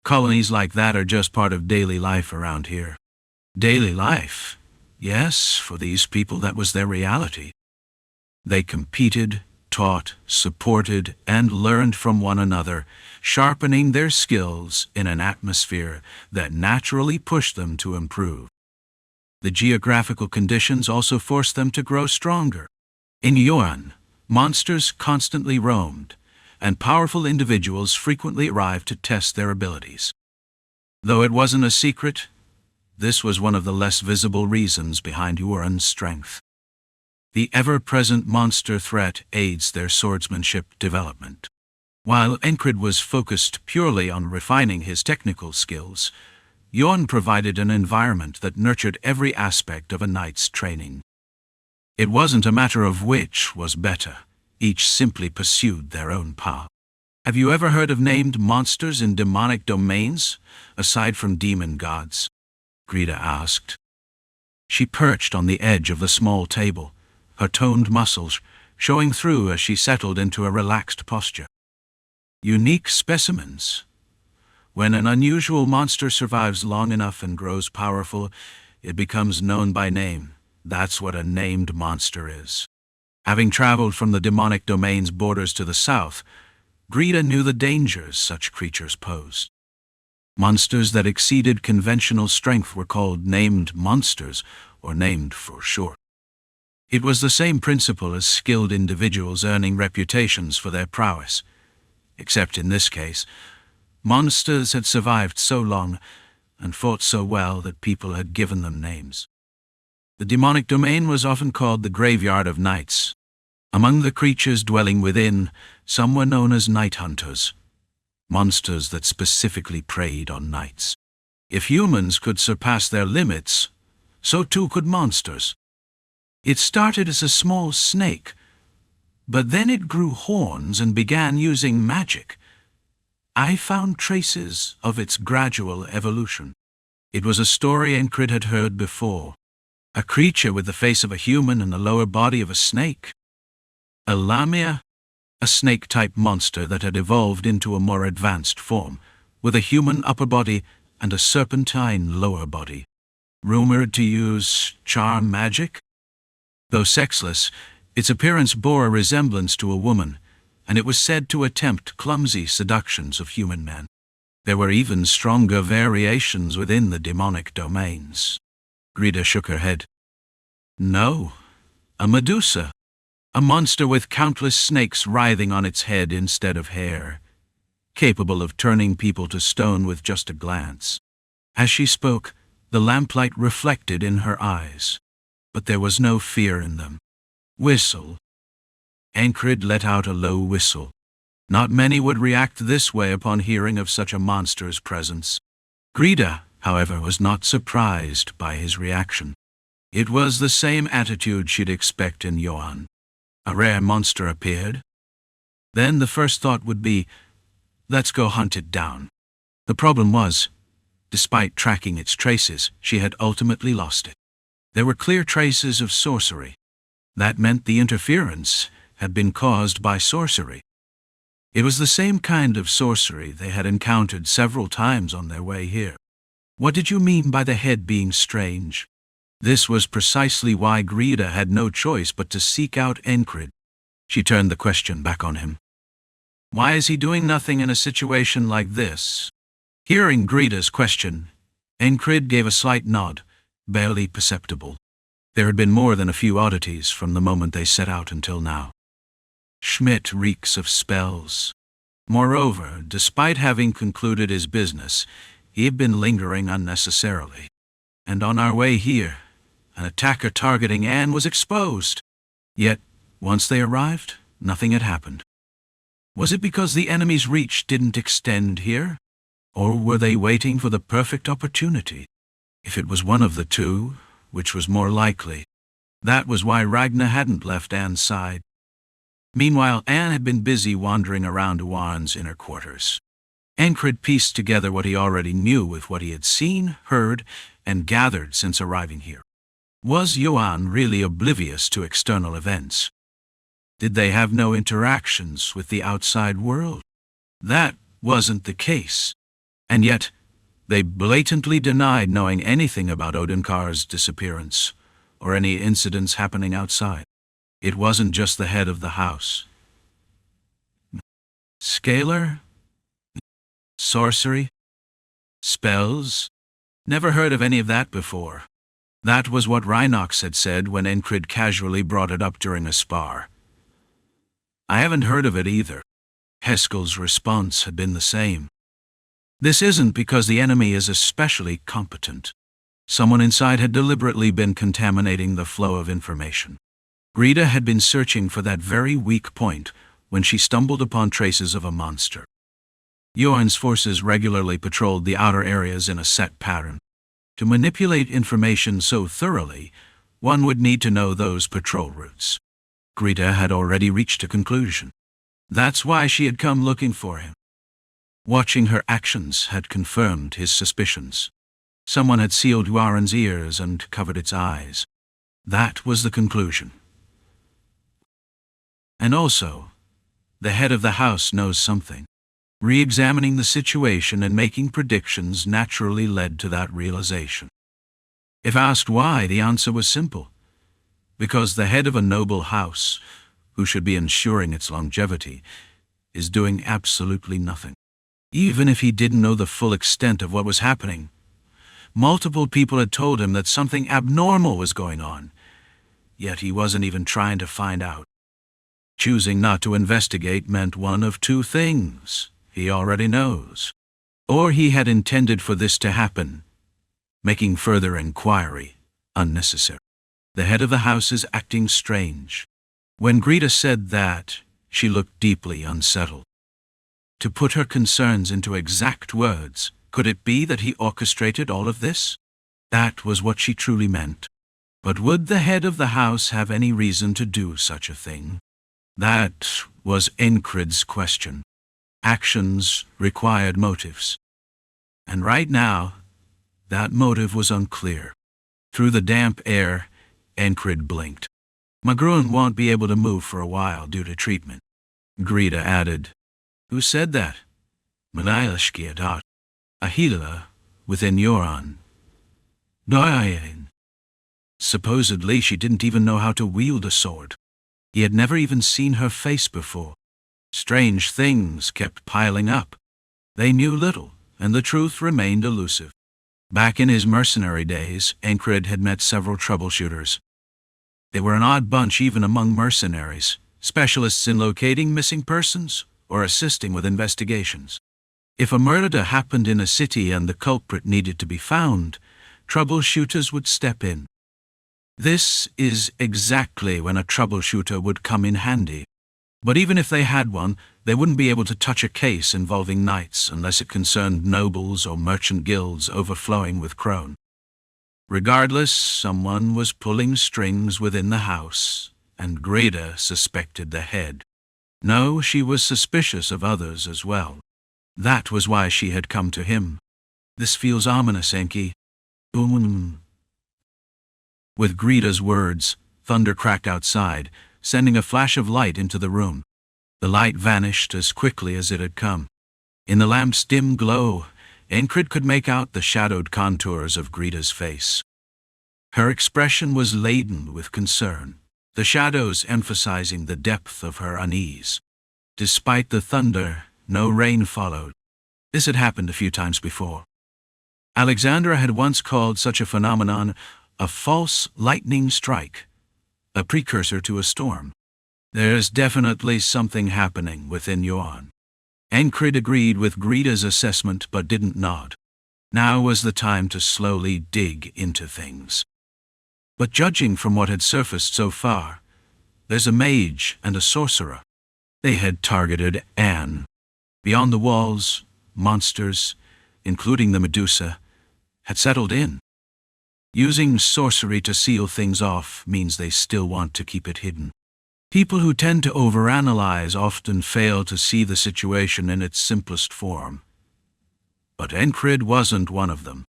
Colonies like that are just part of daily life around here. Daily life? Yes, for these people that was their reality. They competed, taught, supported, and learned from one another, sharpening their skills in an atmosphere that naturally pushed them to improve. The geographical conditions also forced them to grow stronger. In Yuan, monsters constantly roamed, and powerful individuals frequently arrived to test their abilities. Though it wasn't a secret, this was one of the less visible reasons behind Yuan's strength. The ever-present monster threat aids their swordsmanship development. While Enkrid was focused purely on refining his technical skills, Yuan provided an environment that nurtured every aspect of a knight's training. It wasn't a matter of which was better. Each simply pursued their own path. Have you ever heard of named monsters in demonic domains, aside from demon gods? Greta asked. She perched on the edge of the small table, her toned muscles showing through as she settled into a relaxed posture. Unique specimens. When an unusual monster survives long enough and grows powerful, it becomes known by name. That's what a named monster is. Having traveled from the demonic domain's borders to the south, Greta knew the dangers such creatures posed. Monsters that exceeded conventional strength were called named monsters, or named for short. It was the same principle as skilled individuals earning reputations for their prowess, except in this case, monsters had survived so long and fought so well that people had given them names. The demonic domain was often called the graveyard of knights. Among the creatures dwelling within, some were known as night hunters, monsters that specifically preyed on knights. If humans could surpass their limits, so too could monsters. It started as a small snake, but then it grew horns and began using magic. I found traces of its gradual evolution. It was a story Ankrid had heard before. A creature with the face of a human and the lower body of a snake. A lamia, a snake-type monster that had evolved into a more advanced form, with a human upper body and a serpentine lower body. Rumored to use charm magic? Though sexless, its appearance bore a resemblance to a woman, and it was said to attempt clumsy seductions of human men. There were even stronger variations within the demonic domains. Greta shook her head. No, a Medusa, a monster with countless snakes writhing on its head instead of hair, capable of turning people to stone with just a glance. As she spoke, the lamplight reflected in her eyes, but there was no fear in them. Whistle. Ankrid let out a low whistle. Not many would react this way upon hearing of such a monster's presence. Greta, however, was not surprised by his reaction. It was the same attitude she'd expect in Yuan. A rare monster appeared. Then the first thought would be, let's go hunt it down. The problem was, despite tracking its traces, she had ultimately lost it. There were clear traces of sorcery. That meant the interference had been caused by sorcery. It was the same kind of sorcery they had encountered several times on their way here. What did you mean by the head being strange? This was precisely why Greta had no choice but to seek out Enkrid. She turned the question back on him. Why is he doing nothing in a situation like this? Hearing Greta's question, Enkrid gave a slight nod, barely perceptible. There had been more than a few oddities from the moment they set out until now. Schmidt reeks of spells. Moreover, despite having concluded his business, he had been lingering unnecessarily. And on our way here, an attacker targeting Anne was exposed. Yet, once they arrived, nothing had happened. Was it because the enemy's reach didn't extend here? Or were they waiting for the perfect opportunity? If it was one of the two, which was more likely. That was why Ragnar hadn't left Anne's side. Meanwhile, Anne had been busy wandering around Owain's inner quarters. Ankrid pieced together what he already knew with what he had seen, heard, and gathered since arriving here. Was Owain really oblivious to external events? Did they have no interactions with the outside world? That wasn't the case. And yet, they blatantly denied knowing anything about Odenkar's disappearance, or any incidents happening outside. It wasn't just the head of the house. Scalar? Sorcery? Spells? Never heard of any of that before. That was what Rhinox had said when Enkrid casually brought it up during a spar. I haven't heard of it either. Heskel's response had been the same. This isn't because the enemy is especially competent. Someone inside had deliberately been contaminating the flow of information. Greta had been searching for that very weak point when she stumbled upon traces of a monster. Owain's forces regularly patrolled the outer areas in a set pattern. To manipulate information so thoroughly, one would need to know those patrol routes. Greta had already reached a conclusion. That's why she had come looking for him. Watching her actions had confirmed his suspicions. Someone had sealed Owain's ears and covered its eyes. That was the conclusion. And also, the head of the house knows something. Re-examining the situation and making predictions naturally led to that realization. If asked why, the answer was simple. Because the head of a noble house, who should be ensuring its longevity, is doing absolutely nothing. Even if he didn't know the full extent of what was happening, multiple people had told him that something abnormal was going on, yet he wasn't even trying to find out. Choosing not to investigate meant one of two things. He already knows. Or he had intended for this to happen, making further inquiry unnecessary. The head of the house is acting strange. When Greta said that, she looked deeply unsettled. To put her concerns into exact words, could it be that he orchestrated all of this? That was what she truly meant. But would the head of the house have any reason to do such a thing? That was Enkrid's question. Actions required motives. And right now, that motive was unclear. Through the damp air, Enkrid blinked. Magruin won't be able to move for a while due to treatment. Greta added, Who said that? Manayashkiadat. Ahila, within Yoran. Doyain. Supposedly she didn't even know how to wield a sword. He had never even seen her face before. Strange things kept piling up. They knew little, and the truth remained elusive. Back in his mercenary days, Ankrid had met several troubleshooters. They were an odd bunch even among mercenaries, specialists in locating missing persons or assisting with investigations. If a murder happened in a city and the culprit needed to be found, troubleshooters would step in. This is exactly when a troubleshooter would come in handy. But even if they had one, they wouldn't be able to touch a case involving knights unless it concerned nobles or merchant guilds overflowing with crone. Regardless, someone was pulling strings within the house, and Greta suspected the head. No, she was suspicious of others as well. That was why she had come to him. This feels ominous, Enki. With Greta's words, thunder cracked outside, sending a flash of light into the room. The light vanished as quickly as it had come. In the lamp's dim glow, Enkrid could make out the shadowed contours of Greta's face. Her expression was laden with concern, the shadows emphasizing the depth of her unease. Despite the thunder, no rain followed. This had happened a few times before. Alexandra had once called such a phenomenon a false lightning strike, a precursor to a storm. There's definitely something happening within Owain. Ankrid agreed with Greta's assessment but didn't nod. Now was the time to slowly dig into things. But judging from what had surfaced so far, there's a mage and a sorcerer. They had targeted Anne. Beyond the walls, monsters, including the Medusa, had settled in. Using sorcery to seal things off means they still want to keep it hidden. People who tend to overanalyze often fail to see the situation in its simplest form. But Enkrid wasn't one of them.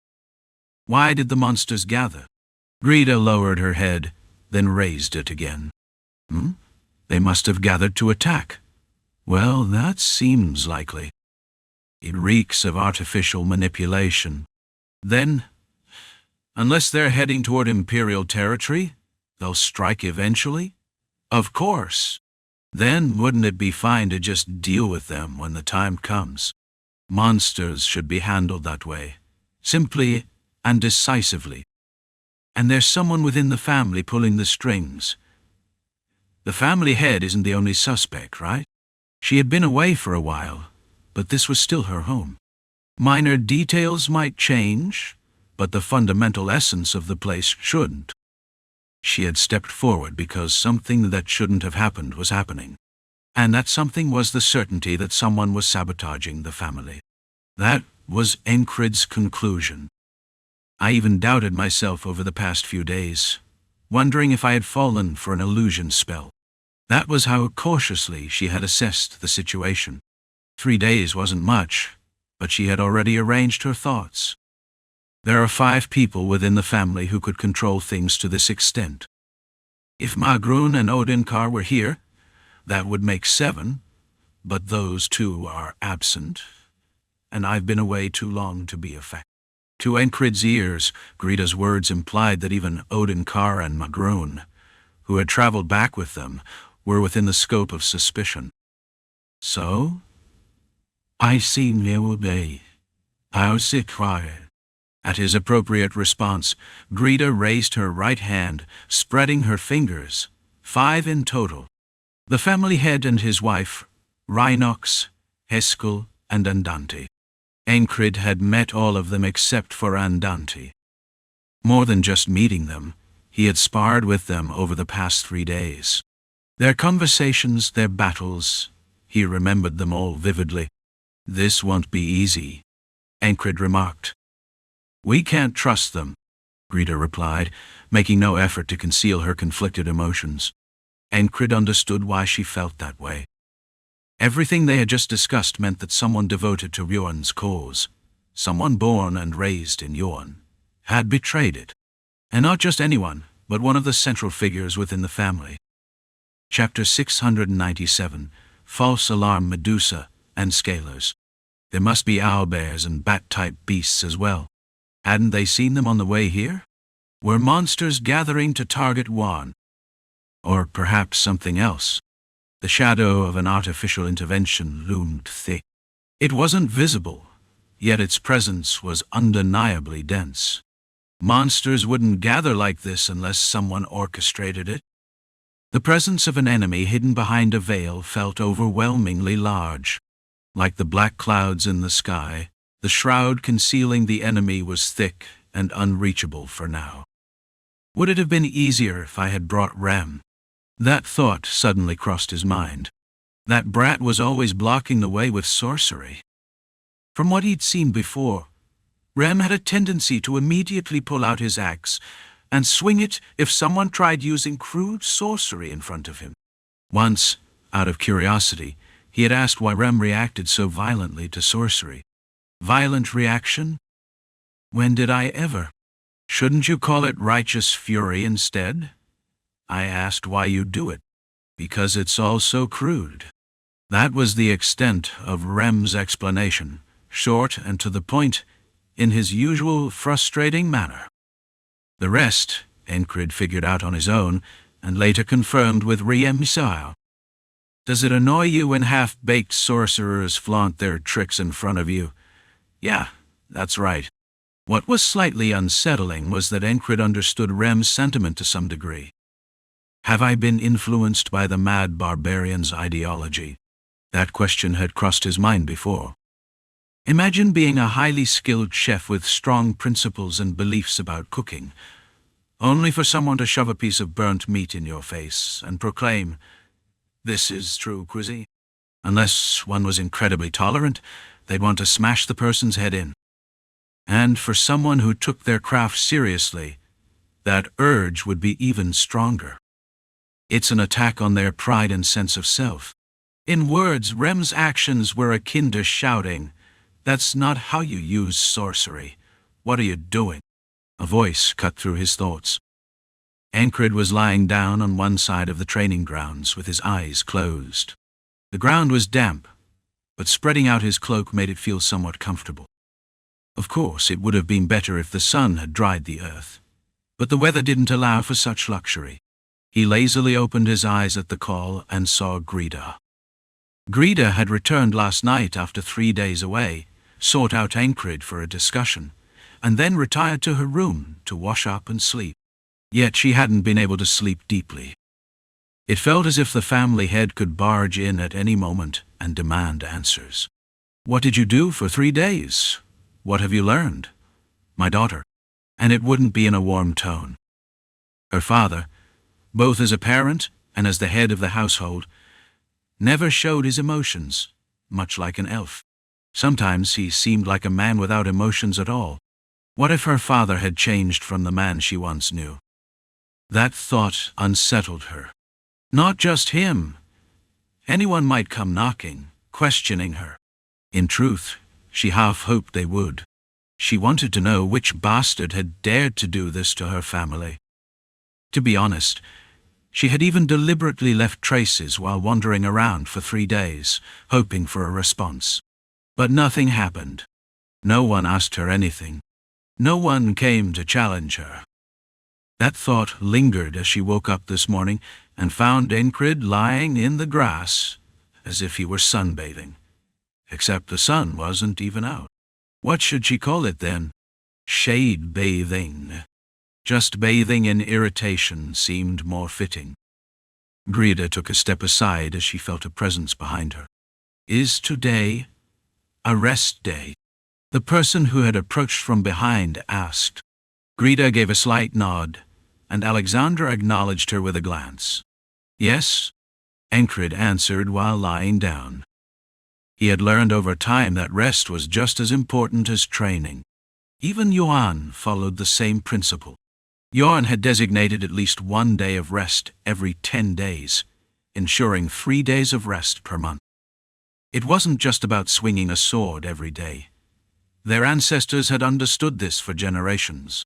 Why did the monsters gather? Greta lowered her head, then raised it again. They must have gathered to attack. Well, that seems likely. It reeks of artificial manipulation. Then, unless they're heading toward Imperial territory, they'll strike eventually? Of course. Then wouldn't it be fine to just deal with them when the time comes? Monsters should be handled that way, simply and decisively. And there's someone within the family pulling the strings. The family head isn't the only suspect, right? She had been away for a while, but this was still her home. Minor details might change, but the fundamental essence of the place shouldn't. She had stepped forward because something that shouldn't have happened was happening. And that something was the certainty that someone was sabotaging the family. That was Enkrid's conclusion. I even doubted myself over the past few days, wondering if I had fallen for an illusion spell. That was how cautiously she had assessed the situation. 3 days wasn't much, but she had already arranged her thoughts. There are 5 people within the family who could control things to this extent. If Magrun and Odinkar were here, that would make 7, but those 2 are absent, and I've been away too long to be effective. To Enkrid's ears, Greta's words implied that even Odinkar and Magrun, who had traveled back with them, were within the scope of suspicion. So, I seem to obey. I'll sit quiet. At his appropriate response, Greta raised her right hand, spreading her fingers, 5 in total. The family head and his wife, Rhinox, Heskel, and Andante. Ankrid had met all of them except for Andante. More than just meeting them, he had sparred with them over the past 3 days. Their conversations, their battles, he remembered them all vividly. This won't be easy, Ankrid remarked. We can't trust them, Greta replied, making no effort to conceal her conflicted emotions. Ankrid understood why she felt that way. Everything they had just discussed meant that someone devoted to Yuan's cause, someone born and raised in Yuan, had betrayed it. And not just anyone, but one of the central figures within the family. Chapter 697, False Alarm Medusa and Scalers. There must be owlbears and bat-type beasts as well. Hadn't they seen them on the way here? Were monsters gathering to target Yuan? Or perhaps something else? The shadow of an artificial intervention loomed thick. It wasn't visible, yet its presence was undeniably dense. Monsters wouldn't gather like this unless someone orchestrated it. The presence of an enemy hidden behind a veil felt overwhelmingly large. Like the black clouds in the sky, the shroud concealing the enemy was thick and unreachable for now. Would it have been easier if I had brought Rem? That thought suddenly crossed his mind. That brat was always blocking the way with sorcery. From what he'd seen before, Rem had a tendency to immediately pull out his axe and swing it if someone tried using crude sorcery in front of him. Once, out of curiosity, he had asked why Rem reacted so violently to sorcery. Violent reaction? When did I ever? Shouldn't you call it righteous fury instead? I asked why you do it. Because it's all so crude. That was the extent of Rem's explanation, short and to the point, in his usual frustrating manner. The rest, Enkrid figured out on his own, and later confirmed with Remed. Does it annoy you when half-baked sorcerers flaunt their tricks in front of you? Yeah, that's right. What was slightly unsettling was that Enkrid understood Rem's sentiment to some degree. Have I been influenced by the mad barbarian's ideology? That question had crossed his mind before. Imagine being a highly skilled chef with strong principles and beliefs about cooking, only for someone to shove a piece of burnt meat in your face and proclaim, "This is true cuisine." Unless one was incredibly tolerant, they'd want to smash the person's head in. And for someone who took their craft seriously, that urge would be even stronger. It's an attack on their pride and sense of self. In words, Rem's actions were akin to shouting, "That's not how you use sorcery. What are you doing?" A voice cut through his thoughts. Ankrid was lying down on one side of the training grounds with his eyes closed. The ground was damp, but spreading out his cloak made it feel somewhat comfortable. Of course, it would have been better if the sun had dried the earth, but the weather didn't allow for such luxury. He lazily opened his eyes at the call and saw Grida. Grida had returned last night after 3 days away, sought out Ankrid for a discussion, and then retired to her room to wash up and sleep. Yet she hadn't been able to sleep deeply. It felt as if the family head could barge in at any moment and demand answers. "What did you do for 3 days? What have you learned?" "My daughter." And it wouldn't be in a warm tone. Her father, both as a parent and as the head of the household, never showed his emotions, much like an elf. Sometimes he seemed like a man without emotions at all. What if her father had changed from the man she once knew? That thought unsettled her. Not just him. Anyone might come knocking, questioning her. In truth, she half hoped they would. She wanted to know which bastard had dared to do this to her family. To be honest, she had even deliberately left traces while wandering around for 3 days, hoping for a response. But nothing happened. No one asked her anything. No one came to challenge her. That thought lingered as she woke up this morning and found Enkrid lying in the grass as if he were sunbathing. Except the sun wasn't even out. What should she call it then? Shade bathing. Just bathing in irritation seemed more fitting. Grida took a step aside as she felt a presence behind her. "Is today a rest day?" the person who had approached from behind asked. Grida gave a slight nod, and Alexandra acknowledged her with a glance. "Yes," Enkrid answered while lying down. He had learned over time that rest was just as important as training. Even Johan followed the same principle. Johan had designated at least 1 day of rest every 10 days, ensuring 3 days of rest per month. It wasn't just about swinging a sword every day. Their ancestors had understood this for generations.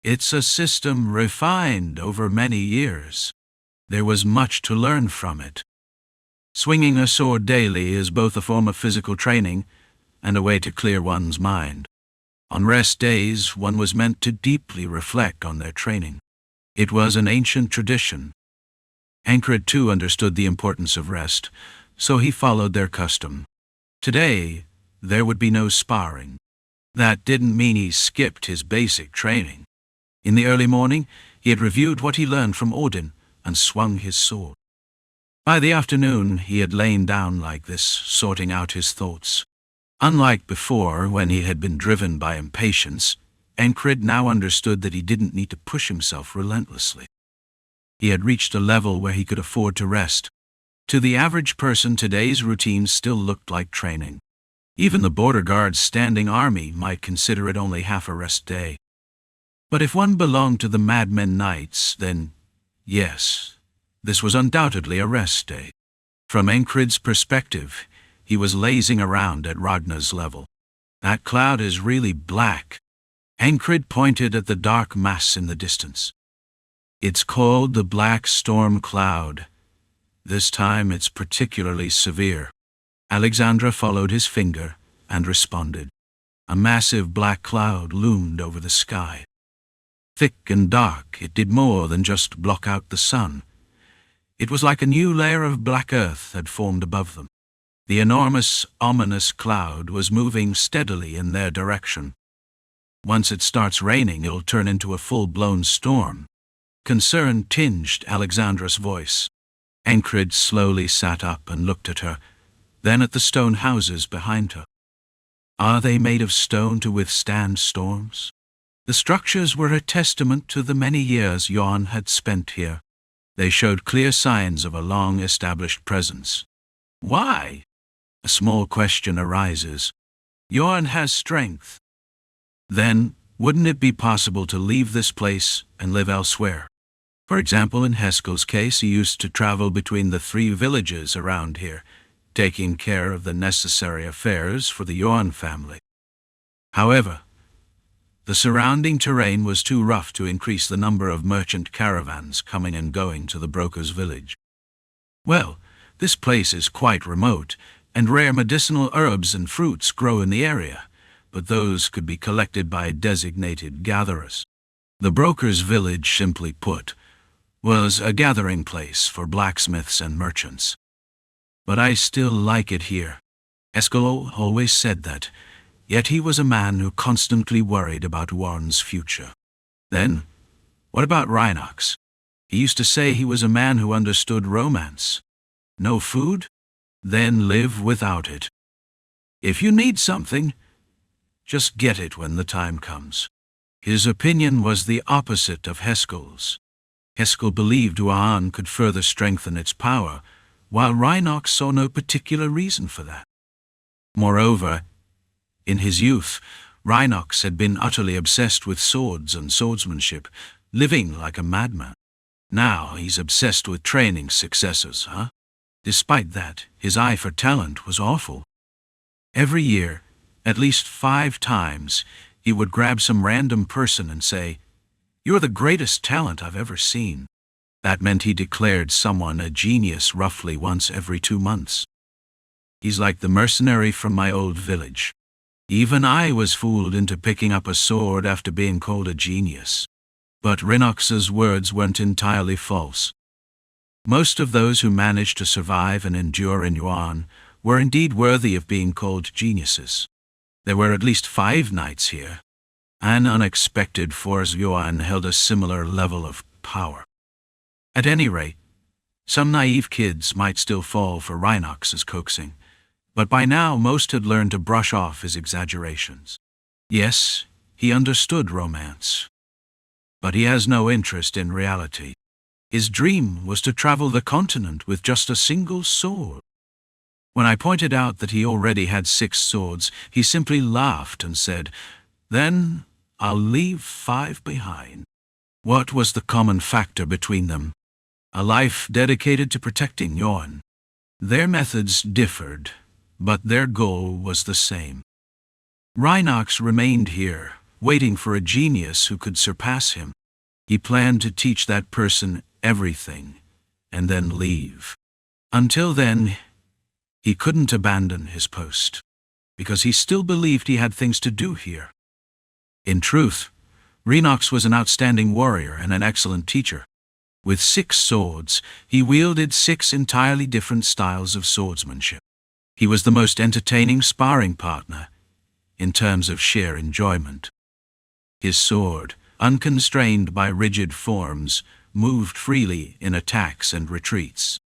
It's a system refined over many years. There was much to learn from it. Swinging a sword daily is both a form of physical training and a way to clear one's mind. On rest days, one was meant to deeply reflect on their training. It was an ancient tradition. Ankrid too understood the importance of rest, so he followed their custom. Today, there would be no sparring. That didn't mean he skipped his basic training. In the early morning, he had reviewed what he learned from Odin and swung his sword. By the afternoon, he had lain down like this, sorting out his thoughts. Unlike before, when he had been driven by impatience, Enkrid now understood that he didn't need to push himself relentlessly. He had reached a level where he could afford to rest. To the average person, today's routine still looked like training. Even the border guard's standing army might consider it only half a rest day. But if one belonged to the Madmen Knights, then yes, this was undoubtedly a rest day. From Enkrid's perspective, he was lazing around at Ragnar's level. "That cloud is really black." Ankrid pointed at the dark mass in the distance. "It's called the Black Storm Cloud. This time it's particularly severe." Alexandra followed his finger and responded. A massive black cloud loomed over the sky. Thick and dark, it did more than just block out the sun. It was like a new layer of black earth had formed above them. The enormous, ominous cloud was moving steadily in their direction. "Once it starts raining, it'll turn into a full-blown storm." Concern tinged Alexandra's voice. Ankrid slowly sat up and looked at her, then at the stone houses behind her. Are they made of stone to withstand storms? The structures were a testament to the many years Johan had spent here. They showed clear signs of a long-established presence. Why? A small question arises. Johan has strength. Then, Wouldn't it be possible to leave this place and live elsewhere? For example, in Heskel's case, he used to travel between the 3 villages around here, taking care of the necessary affairs for the Yuan family. However, the surrounding terrain was too rough to increase the number of merchant caravans coming and going to the broker's village. Well, this place is quite remote, and rare medicinal herbs and fruits grow in the area, but those could be collected by designated gatherers. The broker's village, simply put, was a gathering place for blacksmiths and merchants. But I still like it here. Eskel always said that, yet he was a man who constantly worried about Warren's future. Then, what about Rhinox? He used to say he was a man who understood romance. No food? Then live without it. If you need something, just get it when the time comes. His opinion was the opposite of Heskel's. Heskel believed Yuan could further strengthen its power, while Rhinox saw no particular reason for that. Moreover, in his youth, Rhinox had been utterly obsessed with swords and swordsmanship, living like a madman. Now he's obsessed with training successors, huh? Despite that, his eye for talent was awful. Every year, at least 5 times, he would grab some random person and say, "You're the greatest talent I've ever seen." That meant he declared someone a genius roughly once every 2 months. He's like the mercenary from my old village. Even I was fooled into picking up a sword after being called a genius. But Rhinox's words weren't entirely false. Most of those who managed to survive and endure in Yuan were indeed worthy of being called geniuses. There were at least 5 knights here. An unexpected force Yuan held a similar level of power. At any rate, some naive kids might still fall for Rhinox's coaxing, but by now most had learned to brush off his exaggerations. Yes, he understood romance, but he has no interest in reality. His dream was to travel the continent with just a single sword. When I pointed out that he already had 6 swords, he simply laughed and said, "Then I'll leave 5 behind." What was the common factor between them? A life dedicated to protecting Yuan. Their methods differed, but their goal was the same. Rhinox remained here, waiting for a genius who could surpass him. He planned to teach that person everything, and then leave. Until then, he couldn't abandon his post, because he still believed he had things to do here. In truth, Rhinox was an outstanding warrior and an excellent teacher. With 6 swords, he wielded 6 entirely different styles of swordsmanship. He was the most entertaining sparring partner, in terms of sheer enjoyment. His sword, unconstrained by rigid forms, moved freely in attacks and retreats.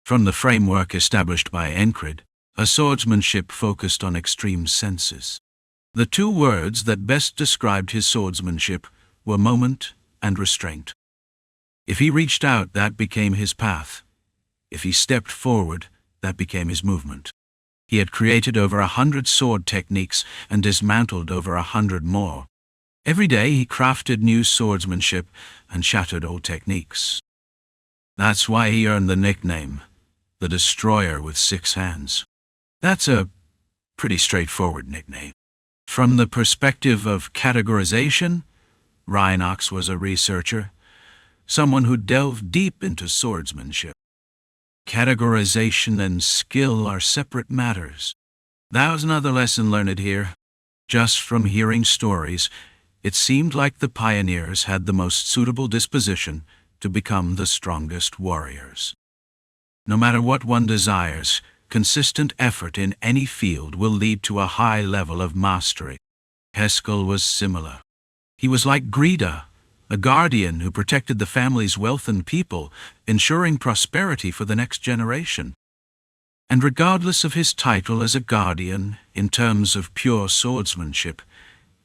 From the framework established by Enkrid, a swordsmanship focused on extreme senses. The 2 words that best described his swordsmanship were moment and restraint. If he reached out, that became his path. If he stepped forward, that became his movement. He had created over 100 sword techniques and dismantled over 100 more. Every day he crafted new swordsmanship and shattered old techniques. That's why he earned the nickname, the Destroyer with 6 hands. That's a pretty straightforward nickname. From the perspective of categorization, Rhinox was a researcher, someone who delved deep into swordsmanship. Categorization and skill are separate matters. That was another lesson learned here. Just from hearing stories, it seemed like the pioneers had the most suitable disposition to become the strongest warriors. No matter what one desires, consistent effort in any field will lead to a high level of mastery. Heskel was similar. He was like Grida, a guardian who protected the family's wealth and people, ensuring prosperity for the next generation. And regardless of his title as a guardian, in terms of pure swordsmanship,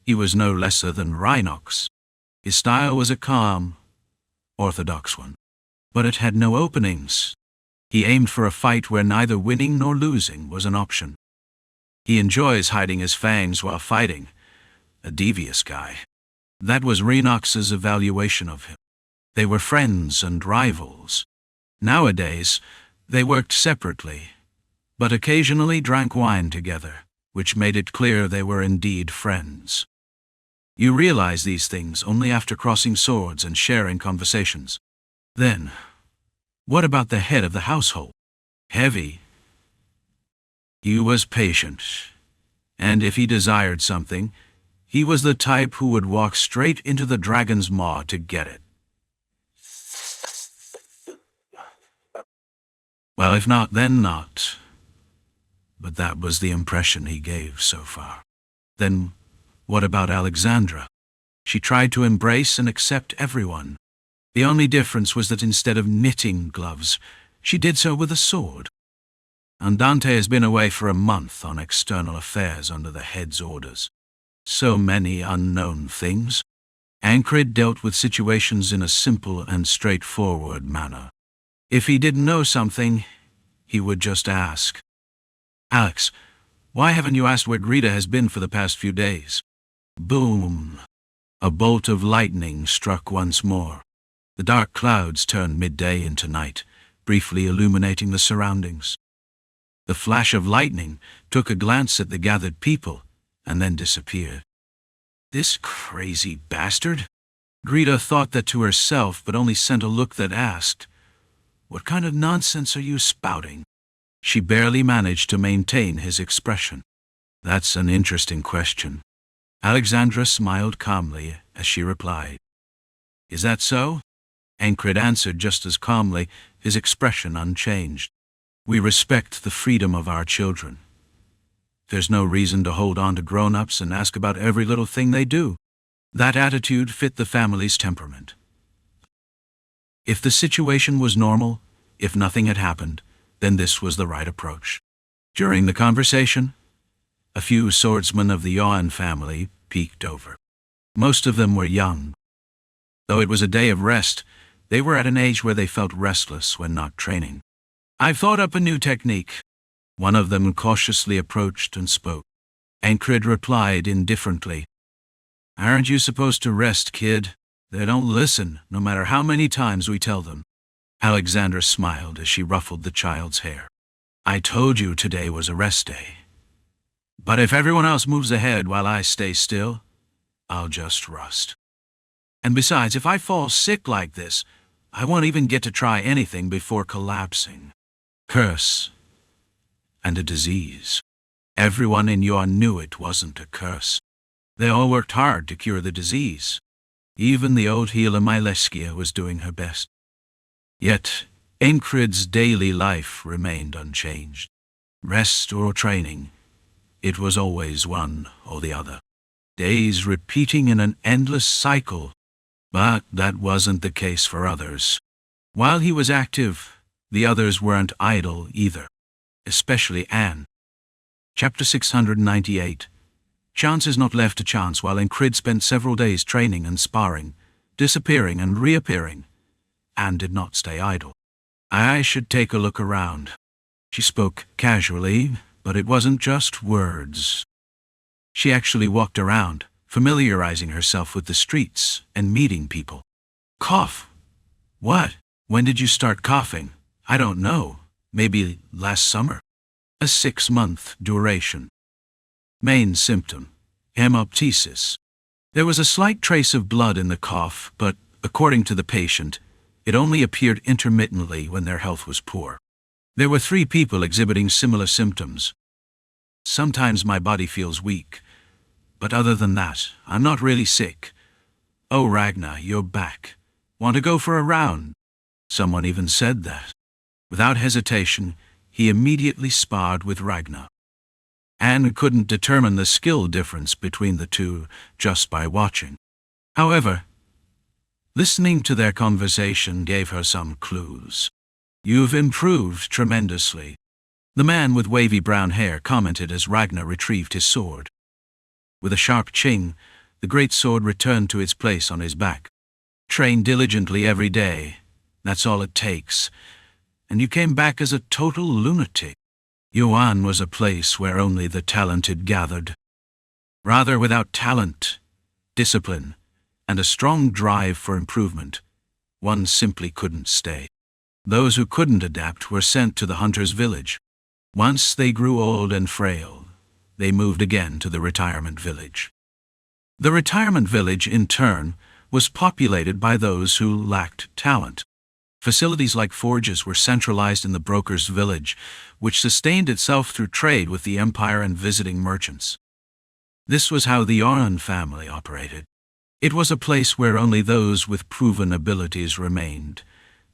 he was no lesser than Rhinox. His style was a calm, orthodox one, but it had no openings. He aimed for a fight where neither winning nor losing was an option. He enjoys hiding his fangs while fighting, a devious guy. That was Renox's evaluation of him. They were friends and rivals. Nowadays, they worked separately, but occasionally drank wine together, which made it clear they were indeed friends. You realize these things only after crossing swords and sharing conversations. Then, what about the head of the household? Heavy. He was patient, and if he desired something, he was the type who would walk straight into the dragon's maw to get it. Well, if not, then not. But that was the impression he gave so far. Then, what about Alexandra? She tried to embrace and accept everyone. The only difference was that instead of knitting gloves, she did so with a sword. Andante has been away for a month on external affairs under the head's orders. So many unknown things. Ankrid dealt with situations in a simple and straightforward manner. If he didn't know something, he would just ask. Alex, why haven't you asked where Greta has been for the past few days? Boom! A bolt of lightning struck once more. The dark clouds turned midday into night, briefly illuminating the surroundings. The flash of lightning took a glance at the gathered people, and then disappeared. This crazy bastard? Greta thought that to herself, but only sent a look that asked, "What kind of nonsense are you spouting?" She barely managed to maintain his expression. That's an interesting question. Alexandra smiled calmly as she replied. Is that so? Ankrid answered just as calmly, his expression unchanged. We respect the freedom of our children. There's no reason to hold on to grown-ups and ask about every little thing they do. That attitude fit the family's temperament. If the situation was normal, if nothing had happened, then this was the right approach. During the conversation, a few swordsmen of the Yuan family peeked over. Most of them were young. Though it was a day of rest, they were at an age where they felt restless when not training. I've thought up a new technique. One of them cautiously approached and spoke. Enkrid replied indifferently. Aren't you supposed to rest, kid? They don't listen, no matter how many times we tell them. Alexandra smiled as she ruffled the child's hair. I told you today was a rest day. But if everyone else moves ahead while I stay still, I'll just rust. And besides, if I fall sick like this, I won't even get to try anything before collapsing. Curse. And a disease. Everyone in Yuan knew it wasn't a curse. They all worked hard to cure the disease. Even the old healer Mileskia was doing her best. Yet, Enkrid's daily life remained unchanged. Rest or training, it was always one or the other. Days repeating in an endless cycle. But that wasn't the case for others. While he was active, the others weren't idle either. Especially Anne. Chapter 698. Chance is not left to chance. While Enkrid spent several days training and sparring, disappearing and reappearing, Anne did not stay idle. I should take a look around. She spoke casually, but it wasn't just words. She actually walked around, familiarizing herself with the streets and meeting people. Cough. What? When did you start coughing? I don't know. Maybe last summer. A 6-month duration. Main symptom, hemoptysis. There was a slight trace of blood in the cough, but, according to the patient, it only appeared intermittently when their health was poor. There were 3 people exhibiting similar symptoms. Sometimes my body feels weak, but other than that, I'm not really sick. Oh, Ragnar, you're back. Want to go for a round? Someone even said that. Without hesitation, he immediately sparred with Ragnar. Anne couldn't determine the skill difference between the two just by watching. However, listening to their conversation gave her some clues. You've improved tremendously. The man with wavy brown hair commented as Ragnar retrieved his sword. With a sharp ching, the great sword returned to its place on his back. Train diligently every day. That's all it takes. And you came back as a total lunatic. Yuan was a place where only the talented gathered. Rather, without talent, discipline, and a strong drive for improvement. One simply couldn't stay. Those who couldn't adapt were sent to the hunter's village. Once they grew old and frail, they moved again to the retirement village. The retirement village, in turn, was populated by those who lacked talent. Facilities like forges were centralized in the broker's village, which sustained itself through trade with the empire and visiting merchants. This was how the Aran family operated. It was a place where only those with proven abilities remained,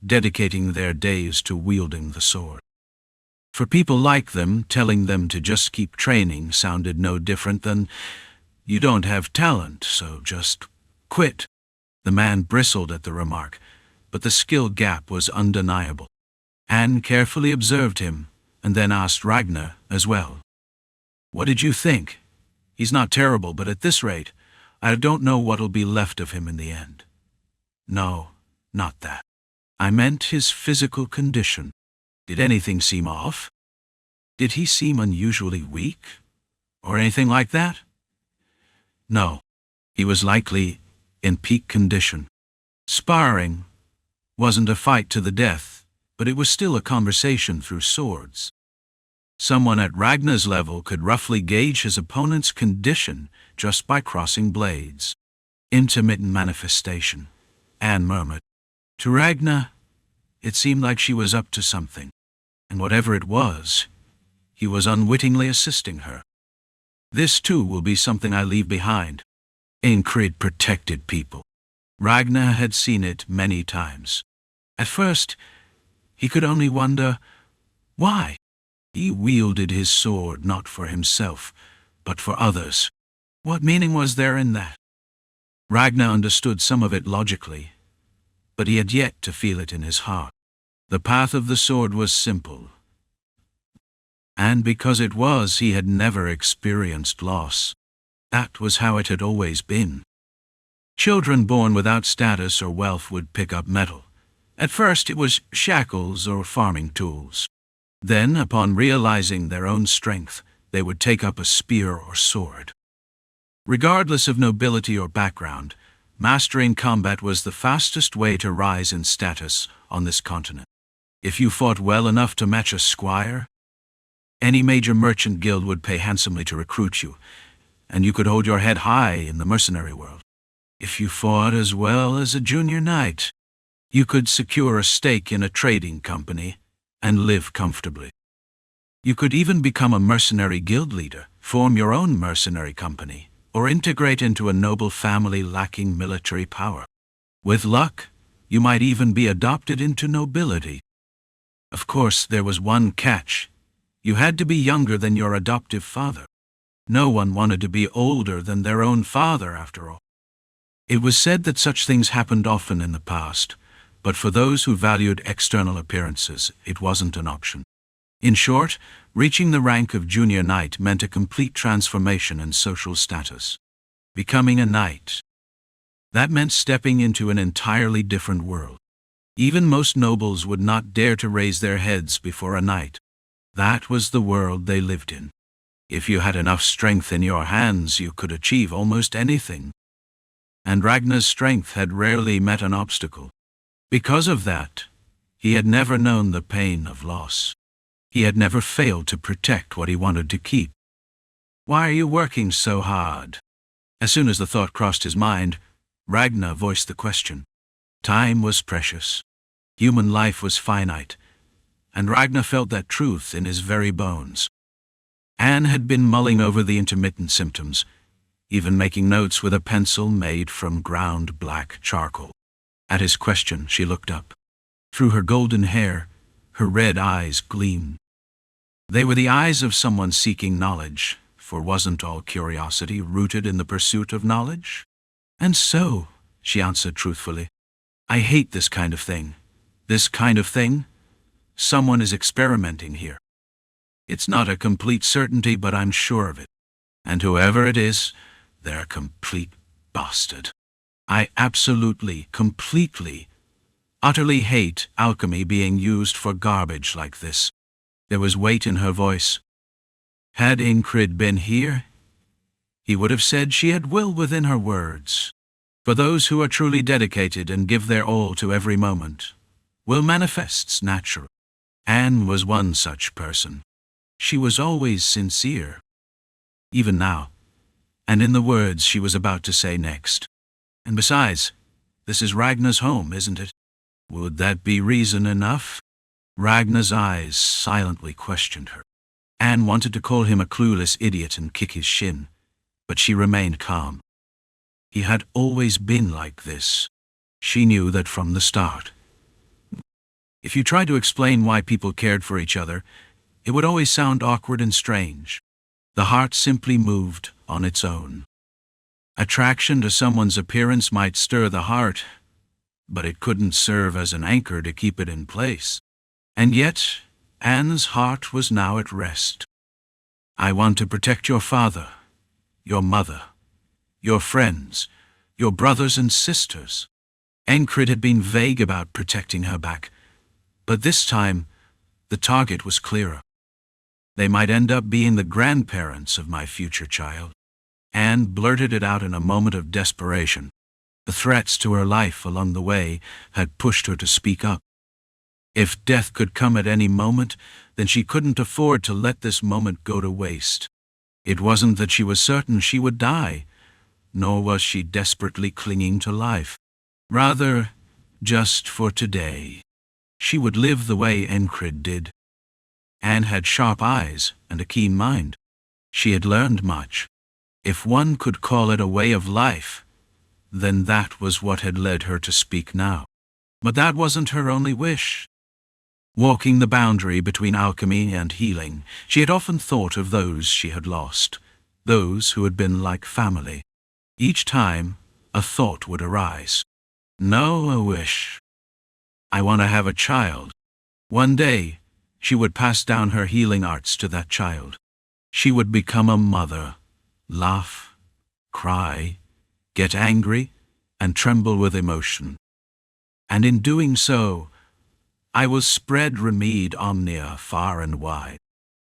dedicating their days to wielding the sword. For people like them, telling them to just keep training sounded no different than, "You don't have talent, so just quit." The man bristled at the remark, but the skill gap was undeniable. Anne carefully observed him, and then asked Ragnar as well. "What did you think? He's not terrible, but at this rate, I don't know what'll be left of him in the end." "No, not that. I meant his physical condition. Did anything seem off? Did he seem unusually weak? Or anything like that?" "No. He was likely in peak condition. Sparring wasn't a fight to the death, but it was still a conversation through swords. Someone at Ragnar's level could roughly gauge his opponent's condition just by crossing blades." "Intermittent manifestation," Anne murmured. To Ragnar, it seemed like she was up to something, and whatever it was, he was unwittingly assisting her. "This too will be something I leave behind." Ankrid protected people. Ragnar had seen it many times. At first, he could only wonder why. He wielded his sword not for himself, but for others. What meaning was there in that? Ragnar understood some of it logically, but he had yet to feel it in his heart. The path of the sword was simple, and because it was, he had never experienced loss. That was how it had always been. Children born without status or wealth would pick up metal. At first it was shackles or farming tools. Then, upon realizing their own strength, they would take up a spear or sword. Regardless of nobility or background, mastering combat was the fastest way to rise in status on this continent. If you fought well enough to match a squire, any major merchant guild would pay handsomely to recruit you, and you could hold your head high in the mercenary world. If you fought as well as a junior knight, you could secure a stake in a trading company and live comfortably. You could even become a mercenary guild leader, form your own mercenary company, or integrate into a noble family lacking military power. With luck, you might even be adopted into nobility. Of course, there was one catch. You had to be younger than your adoptive father. No one wanted to be older than their own father, after all. It was said that such things happened often in the past, but for those who valued external appearances, it wasn't an option. In short, reaching the rank of junior knight meant a complete transformation in social status. Becoming a knight. That meant stepping into an entirely different world. Even most nobles would not dare to raise their heads before a knight. That was the world they lived in. If you had enough strength in your hands, you could achieve almost anything. And Ragnar's strength had rarely met an obstacle. Because of that, he had never known the pain of loss. He had never failed to protect what he wanted to keep. "Why are you working so hard?" As soon as the thought crossed his mind, Ragnar voiced the question. Time was precious. Human life was finite, and Ragnar felt that truth in his very bones. Anne had been mulling over the intermittent symptoms, even making notes with a pencil made from ground black charcoal. At his question, she looked up. Through her golden hair, her red eyes gleamed. They were the eyes of someone seeking knowledge, for wasn't all curiosity rooted in the pursuit of knowledge? "And so," she answered truthfully, "I hate this kind of thing. This kind of thing? Someone is experimenting here. It's not a complete certainty, but I'm sure of it. And whoever it is, they're a complete bastard. I absolutely, completely, utterly hate alchemy being used for garbage like this." There was weight in her voice. Had Enkrid been here, he would have said she had will within her words. For those who are truly dedicated and give their all to every moment, will manifests natural. Anne was one such person. She was always sincere, even now, and in the words she was about to say next. And besides, this is Ragnar's home, isn't it? Would that be reason enough? Ragnar's eyes silently questioned her. Anne wanted to call him a clueless idiot and kick his shin, but she remained calm. He had always been like this. She knew that from the start. If you tried to explain why people cared for each other, it would always sound awkward and strange. The heart simply moved on its own. Attraction to someone's appearance might stir the heart, but it couldn't serve as an anchor to keep it in place. And yet, Anne's heart was now at rest. I want to protect your father, your mother, your friends, your brothers and sisters. Enkrid had been vague about protecting her back, but this time, the target was clearer. They might end up being the grandparents of my future child. Anne blurted it out in a moment of desperation. The threats to her life along the way had pushed her to speak up. If death could come at any moment, then she couldn't afford to let this moment go to waste. It wasn't that she was certain she would die, nor was she desperately clinging to life. Rather, just for today, she would live the way Enkrid did. Anne had sharp eyes and a keen mind. She had learned much. If one could call it a way of life, then that was what had led her to speak now. But that wasn't her only wish. Walking the boundary between alchemy and healing, she had often thought of those she had lost, those who had been like family. Each time, a thought would arise. No, a wish. I want to have a child. One day, she would pass down her healing arts to that child. She would become a mother, laugh, cry, get angry, and tremble with emotion. And in doing so, I will spread Remed Omnia far and wide.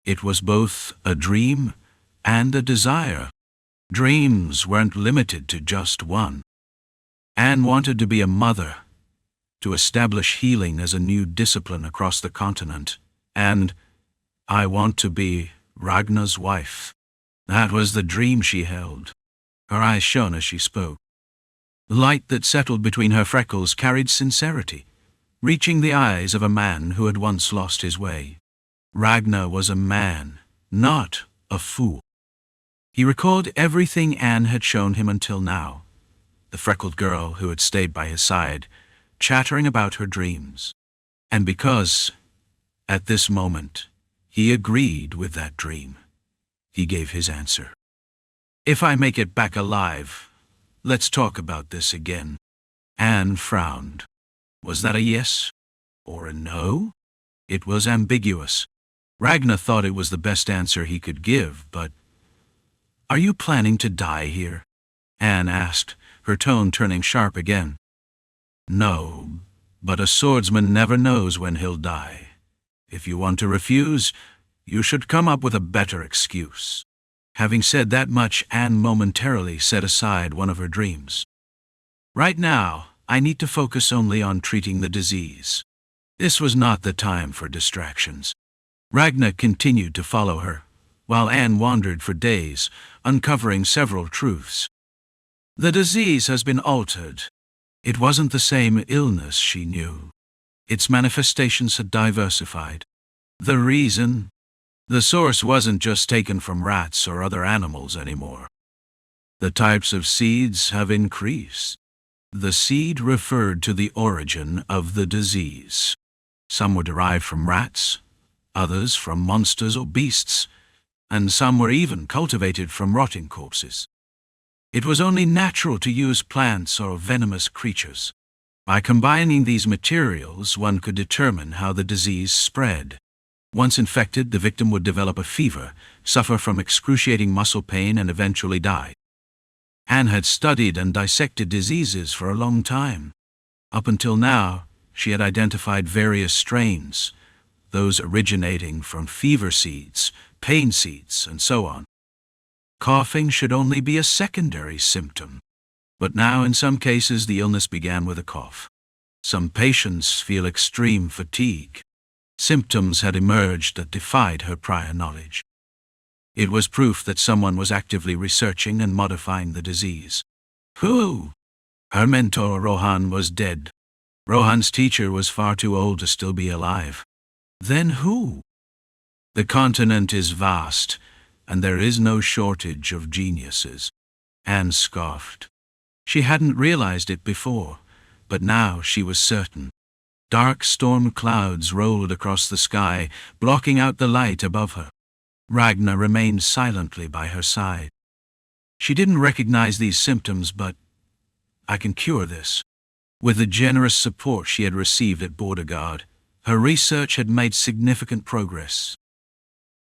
It was both a dream and a desire. Dreams weren't limited to just one. Anne wanted to be a mother, to establish healing as a new discipline across the continent, and I want to be Ragnar's wife. That was the dream she held. Her eyes shone as she spoke. The light that settled between her freckles carried sincerity, reaching the eyes of a man who had once lost his way. Ragnar was a man, not a fool. He recalled everything Anne had shown him until now, the freckled girl who had stayed by his side, chattering about her dreams. And because, at this moment, he agreed with that dream, he gave his answer. If I make it back alive, let's talk about this again. Anne frowned. Was that a yes or a no? It was ambiguous. Ragnar thought it was the best answer he could give, but... Are you planning to die here? Anne asked, her tone turning sharp again. No, but a swordsman never knows when he'll die. If you want to refuse, you should come up with a better excuse. Having said that much, Anne momentarily set aside one of her dreams. Right now, I need to focus only on treating the disease. This was not the time for distractions. Ragnar continued to follow her, while Anne wandered for days, uncovering several truths. The disease has been altered. It wasn't the same illness she knew. Its manifestations had diversified. The reason? The source wasn't just taken from rats or other animals anymore. The types of seeds have increased. The seed referred to the origin of the disease. Some were derived from rats, others from monsters or beasts, and some were even cultivated from rotting corpses. It was only natural to use plants or venomous creatures. By combining these materials, one could determine how the disease spread. Once infected, the victim would develop a fever, suffer from excruciating muscle pain, and eventually die. Anne had studied and dissected diseases for a long time. Up until now, she had identified various strains, those originating from fever seeds, pain seeds, and so on. Coughing should only be a secondary symptom. But now in some cases the illness began with a cough. Some patients feel extreme fatigue. Symptoms had emerged that defied her prior knowledge. It was proof that someone was actively researching and modifying the disease. Who? Her mentor, Rohan, was dead. Rohan's teacher was far too old to still be alive. Then who? The continent is vast, and there is no shortage of geniuses. Anne scoffed. She hadn't realized it before, but now she was certain. Dark storm clouds rolled across the sky, blocking out the light above her. Ragnar remained silently by her side. She didn't recognize these symptoms, but I can cure this. With the generous support she had received at Border Guard, her research had made significant progress.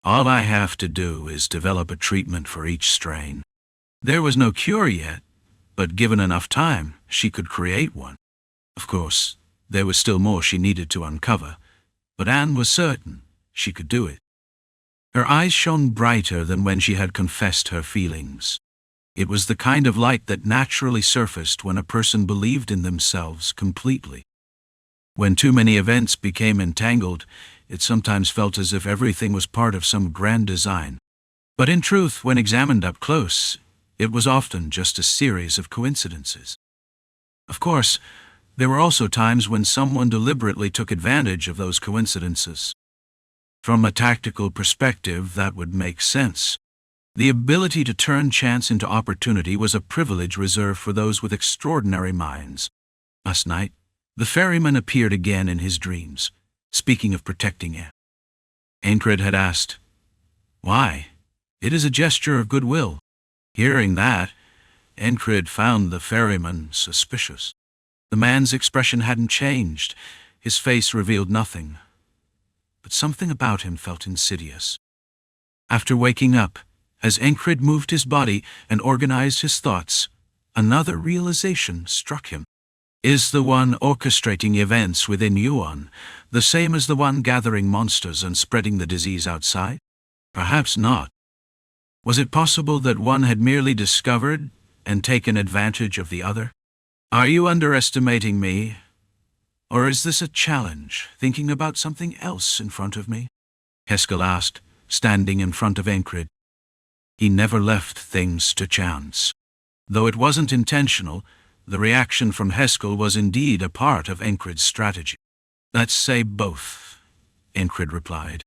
All I have to do is develop a treatment for each strain. There was no cure yet, but given enough time, she could create one. Of course, there was still more she needed to uncover, but Anne was certain she could do it. Her eyes shone brighter than when she had confessed her feelings. It was the kind of light that naturally surfaced when a person believed in themselves completely. When too many events became entangled, it sometimes felt as if everything was part of some grand design. But in truth, when examined up close, it was often just a series of coincidences. Of course, there were also times when someone deliberately took advantage of those coincidences. From a tactical perspective, that would make sense. The ability to turn chance into opportunity was a privilege reserved for those with extraordinary minds. Last night, the ferryman appeared again in his dreams, speaking of protecting Anne. Ankrid had asked, "Why?" "It is a gesture of goodwill." Hearing that, Ankrid found the ferryman suspicious. The man's expression hadn't changed. His face revealed nothing. But something about him felt insidious. After waking up, as Enkrid moved his body and organized his thoughts, another realization struck him. Is the one orchestrating events within Yuan the same as the one gathering monsters and spreading the disease outside? Perhaps not. Was it possible that one had merely discovered and taken advantage of the other? Are you underestimating me? Or is this a challenge, thinking about something else in front of me? Heskel asked, standing in front of Enkrid. He never left things to chance. Though it wasn't intentional, the reaction from Heskel was indeed a part of Enkrid's strategy. Let's say both, Enkrid replied.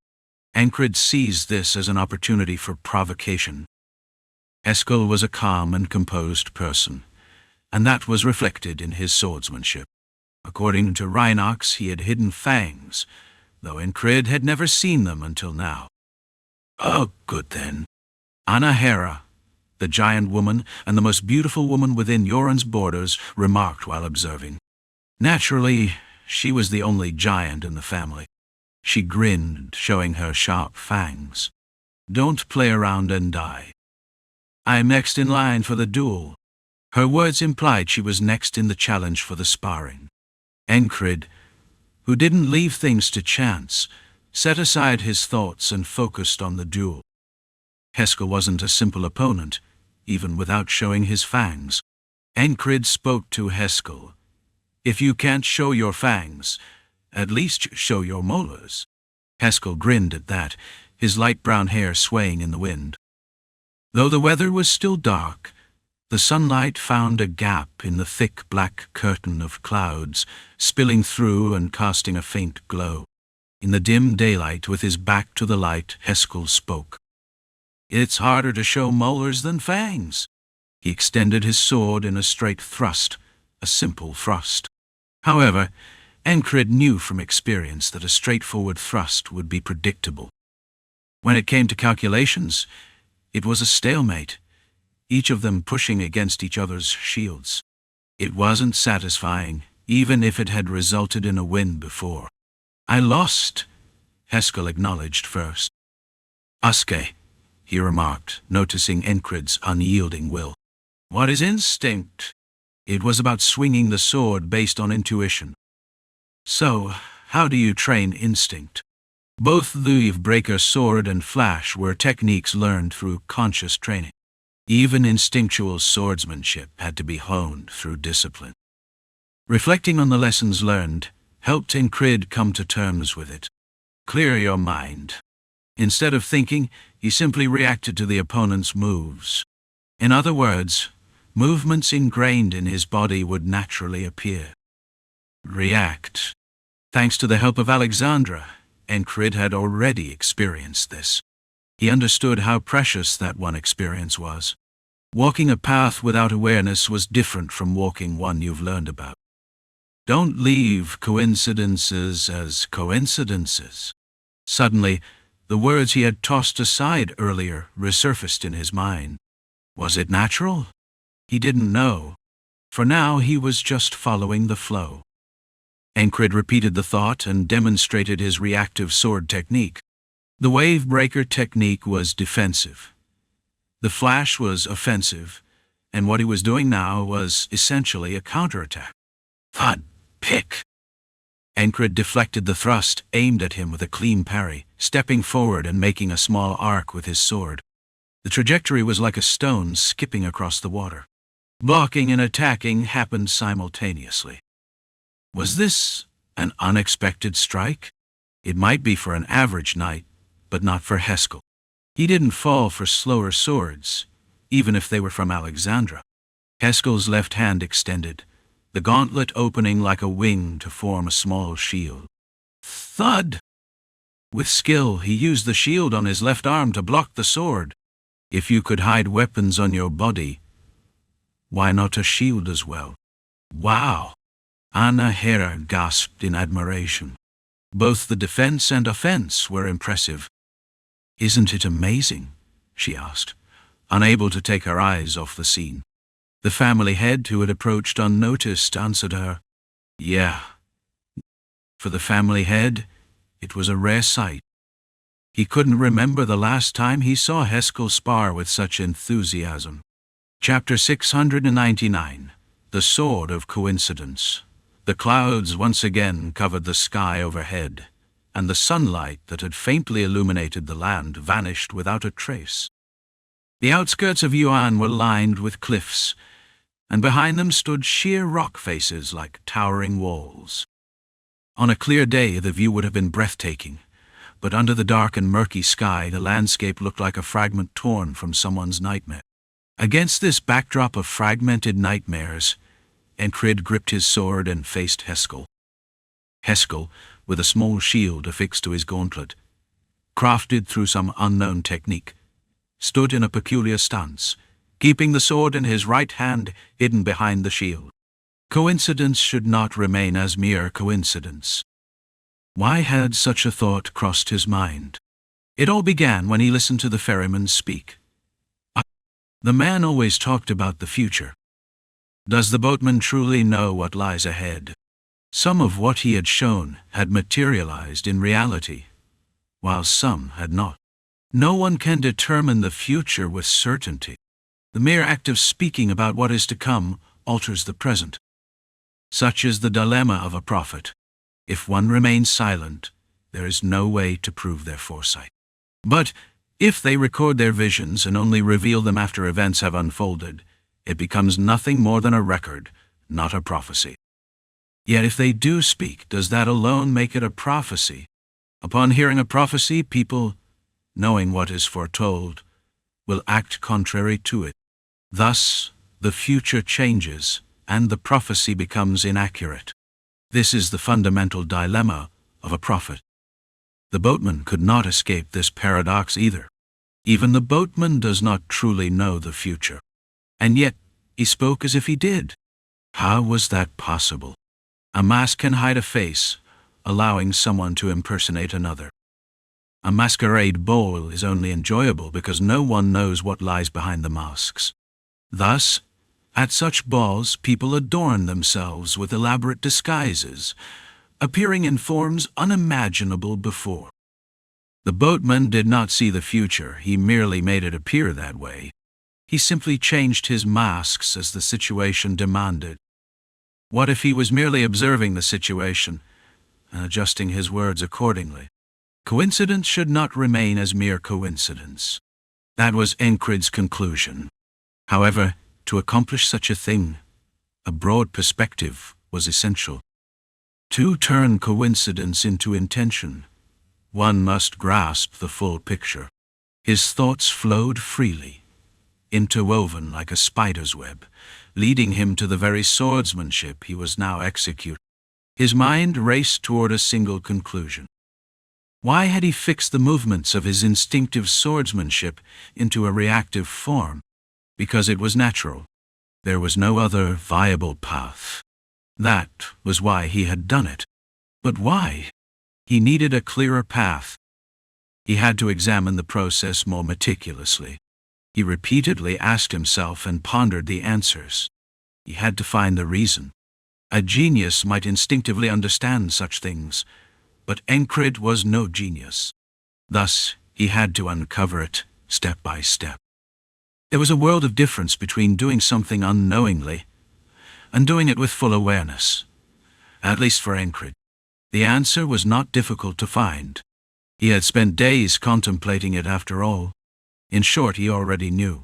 Enkrid seized this as an opportunity for provocation. Heskel was a calm and composed person, and that was reflected in his swordsmanship. According to Rhinox, he had hidden fangs, though Enkrid had never seen them until now. Oh, good then. Anahera, the giant woman and the most beautiful woman within Yoren's borders, remarked while observing. Naturally, she was the only giant in the family. She grinned, showing her sharp fangs. Don't play around and die. I'm next in line for the duel. Her words implied she was next in the challenge for the sparring. Enkrid, who didn't leave things to chance, set aside his thoughts and focused on the duel. Heskel wasn't a simple opponent, even without showing his fangs. Enkrid spoke to Heskel. If you can't show your fangs, at least show your molars. Heskel grinned at that, his light brown hair swaying in the wind. Though the weather was still dark, the sunlight found a gap in the thick black curtain of clouds, spilling through and casting a faint glow. In the dim daylight, with his back to the light, Heskel spoke. It's harder to show molars than fangs. He extended his sword in a straight thrust, a simple thrust. However, Enkrid knew from experience that a straightforward thrust would be predictable. When it came to calculations, it was a stalemate, each of them pushing against each other's shields. It wasn't satisfying, even if it had resulted in a win before. I lost, Heskel acknowledged first. Uske, he remarked, noticing Enkrid's unyielding will. What is instinct? It was about swinging the sword based on intuition. So, how do you train instinct? Both the Breaker sword and flash were techniques learned through conscious training. Even instinctual swordsmanship had to be honed through discipline. Reflecting on the lessons learned helped Enkrid come to terms with it. Clear your mind. Instead of thinking, he simply reacted to the opponent's moves. In other words, movements ingrained in his body would naturally appear. React. Thanks to the help of Alexandra, Ankrid had already experienced this. He understood how precious that one experience was. Walking a path without awareness was different from walking one you've learned about. Don't leave coincidences as coincidences. Suddenly, the words he had tossed aside earlier resurfaced in his mind. Was it natural? He didn't know. For now, he was just following the flow. Ankrid repeated the thought and demonstrated his reactive sword technique. The wave breaker technique was defensive. The flash was offensive, and what he was doing now was essentially a counterattack. Thud! Pick! Ankrid deflected the thrust aimed at him with a clean parry, stepping forward and making a small arc with his sword. The trajectory was like a stone skipping across the water. Blocking and attacking happened simultaneously. Was this an unexpected strike? It might be for an average knight, but not for Heskel. He didn't fall for slower swords, even if they were from Alexandra. Heskel's left hand extended, the gauntlet opening like a wing to form a small shield. Thud! With skill, he used the shield on his left arm to block the sword. If you could hide weapons on your body, why not a shield as well? Wow! Anna Hera gasped in admiration. Both the defense and offense were impressive. Isn't it amazing? She asked, unable to take her eyes off the scene. The family head, who had approached unnoticed, answered her. Yeah. For the family head, it was a rare sight. He couldn't remember the last time he saw Heskel spar with such enthusiasm. Chapter 699. The Sword of Coincidence. The clouds once again covered the sky overhead, and the sunlight that had faintly illuminated the land vanished without a trace. The outskirts of Yuan were lined with cliffs, and behind them stood sheer rock faces like towering walls. On a clear day, the view would have been breathtaking, but under the dark and murky sky, the landscape looked like a fragment torn from someone's nightmare. Against this backdrop of fragmented nightmares, Enkrid gripped his sword and faced Heskel. Heskel, with a small shield affixed to his gauntlet, crafted through some unknown technique, stood in a peculiar stance, keeping the sword in his right hand hidden behind the shield. Coincidence should not remain as mere coincidence. Why had such a thought crossed his mind? It all began when he listened to the ferryman speak. The man always talked about the future. Does the boatman truly know what lies ahead? Some of what he had shown had materialized in reality, while some had not. No one can determine the future with certainty. The mere act of speaking about what is to come alters the present. Such is the dilemma of a prophet. If one remains silent, there is no way to prove their foresight. But if they record their visions and only reveal them after events have unfolded, it becomes nothing more than a record, not a prophecy. Yet if they do speak, does that alone make it a prophecy? Upon hearing a prophecy, people, knowing what is foretold, will act contrary to it. Thus, the future changes, and the prophecy becomes inaccurate. This is the fundamental dilemma of a prophet. The boatman could not escape this paradox either. Even the boatman does not truly know the future. And yet, he spoke as if he did. How was that possible? A mask can hide a face, allowing someone to impersonate another. A masquerade ball is only enjoyable because no one knows what lies behind the masks. Thus, at such balls, people adorn themselves with elaborate disguises, appearing in forms unimaginable before. The boatman did not see the future, he merely made it appear that way. He simply changed his masks as the situation demanded. What if he was merely observing the situation and adjusting his words accordingly? Coincidence should not remain as mere coincidence. That was Enkrid's conclusion. However, to accomplish such a thing, a broad perspective was essential. To turn coincidence into intention, one must grasp the full picture. His thoughts flowed freely, interwoven like a spider's web, leading him to the very swordsmanship he was now executing. His mind raced toward a single conclusion. Why had he fixed the movements of his instinctive swordsmanship into a reactive form? Because it was natural. There was no other viable path. That was why he had done it. But why? He needed a clearer path. He had to examine the process more meticulously. He repeatedly asked himself and pondered the answers. He had to find the reason. A genius might instinctively understand such things, but Ankrid was no genius. Thus, he had to uncover it step by step. There was a world of difference between doing something unknowingly and doing it with full awareness. At least for Ankrid. The answer was not difficult to find. He had spent days contemplating it after all. In short, he already knew.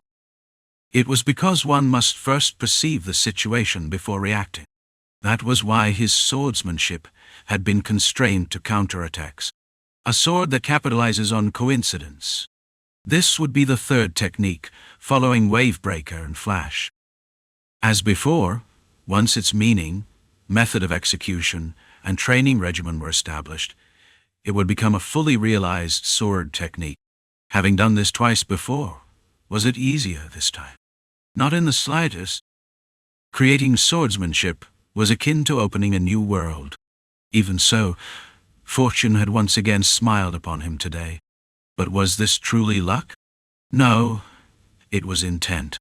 It was because one must first perceive the situation before reacting. That was why his swordsmanship had been constrained to counterattacks. A sword that capitalizes on coincidence. This would be the third technique, following Wavebreaker and Flash. As before, once its meaning, method of execution, and training regimen were established, it would become a fully realized sword technique. Having done this twice before, was it easier this time? Not in the slightest. Creating swordsmanship was akin to opening a new world. Even so, fortune had once again smiled upon him today. But was this truly luck? No, it was intent.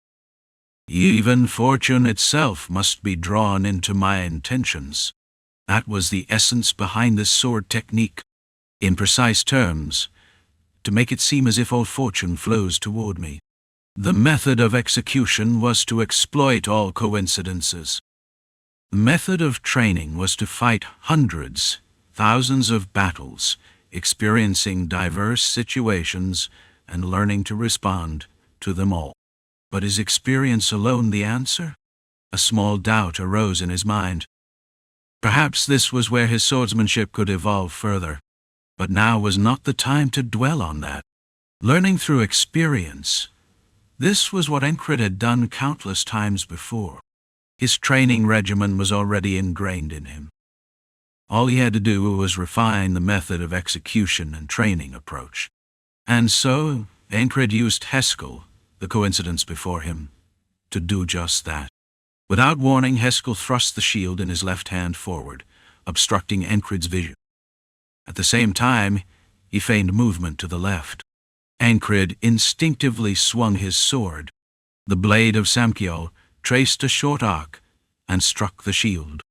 Even fortune itself must be drawn into my intentions. That was the essence behind this sword technique. In precise terms, to make it seem as if all fortune flows toward me. The method of execution was to exploit all coincidences. The method of training was to fight hundreds, thousands of battles, experiencing diverse situations and learning to respond to them all. But is experience alone the answer? A small doubt arose in his mind. Perhaps this was where his swordsmanship could evolve further. But now was not the time to dwell on that. Learning through experience. This was what Enkrid had done countless times before. His training regimen was already ingrained in him. All he had to do was refine the method of execution and training approach. And so, Enkrid used Heskel, the coincidence before him, to do just that. Without warning, Heskel thrust the shield in his left hand forward, obstructing Enkrid's vision. At the same time, he feigned movement to the left. Ankrid instinctively swung his sword. The blade of Samkiel traced a short arc and struck the shield.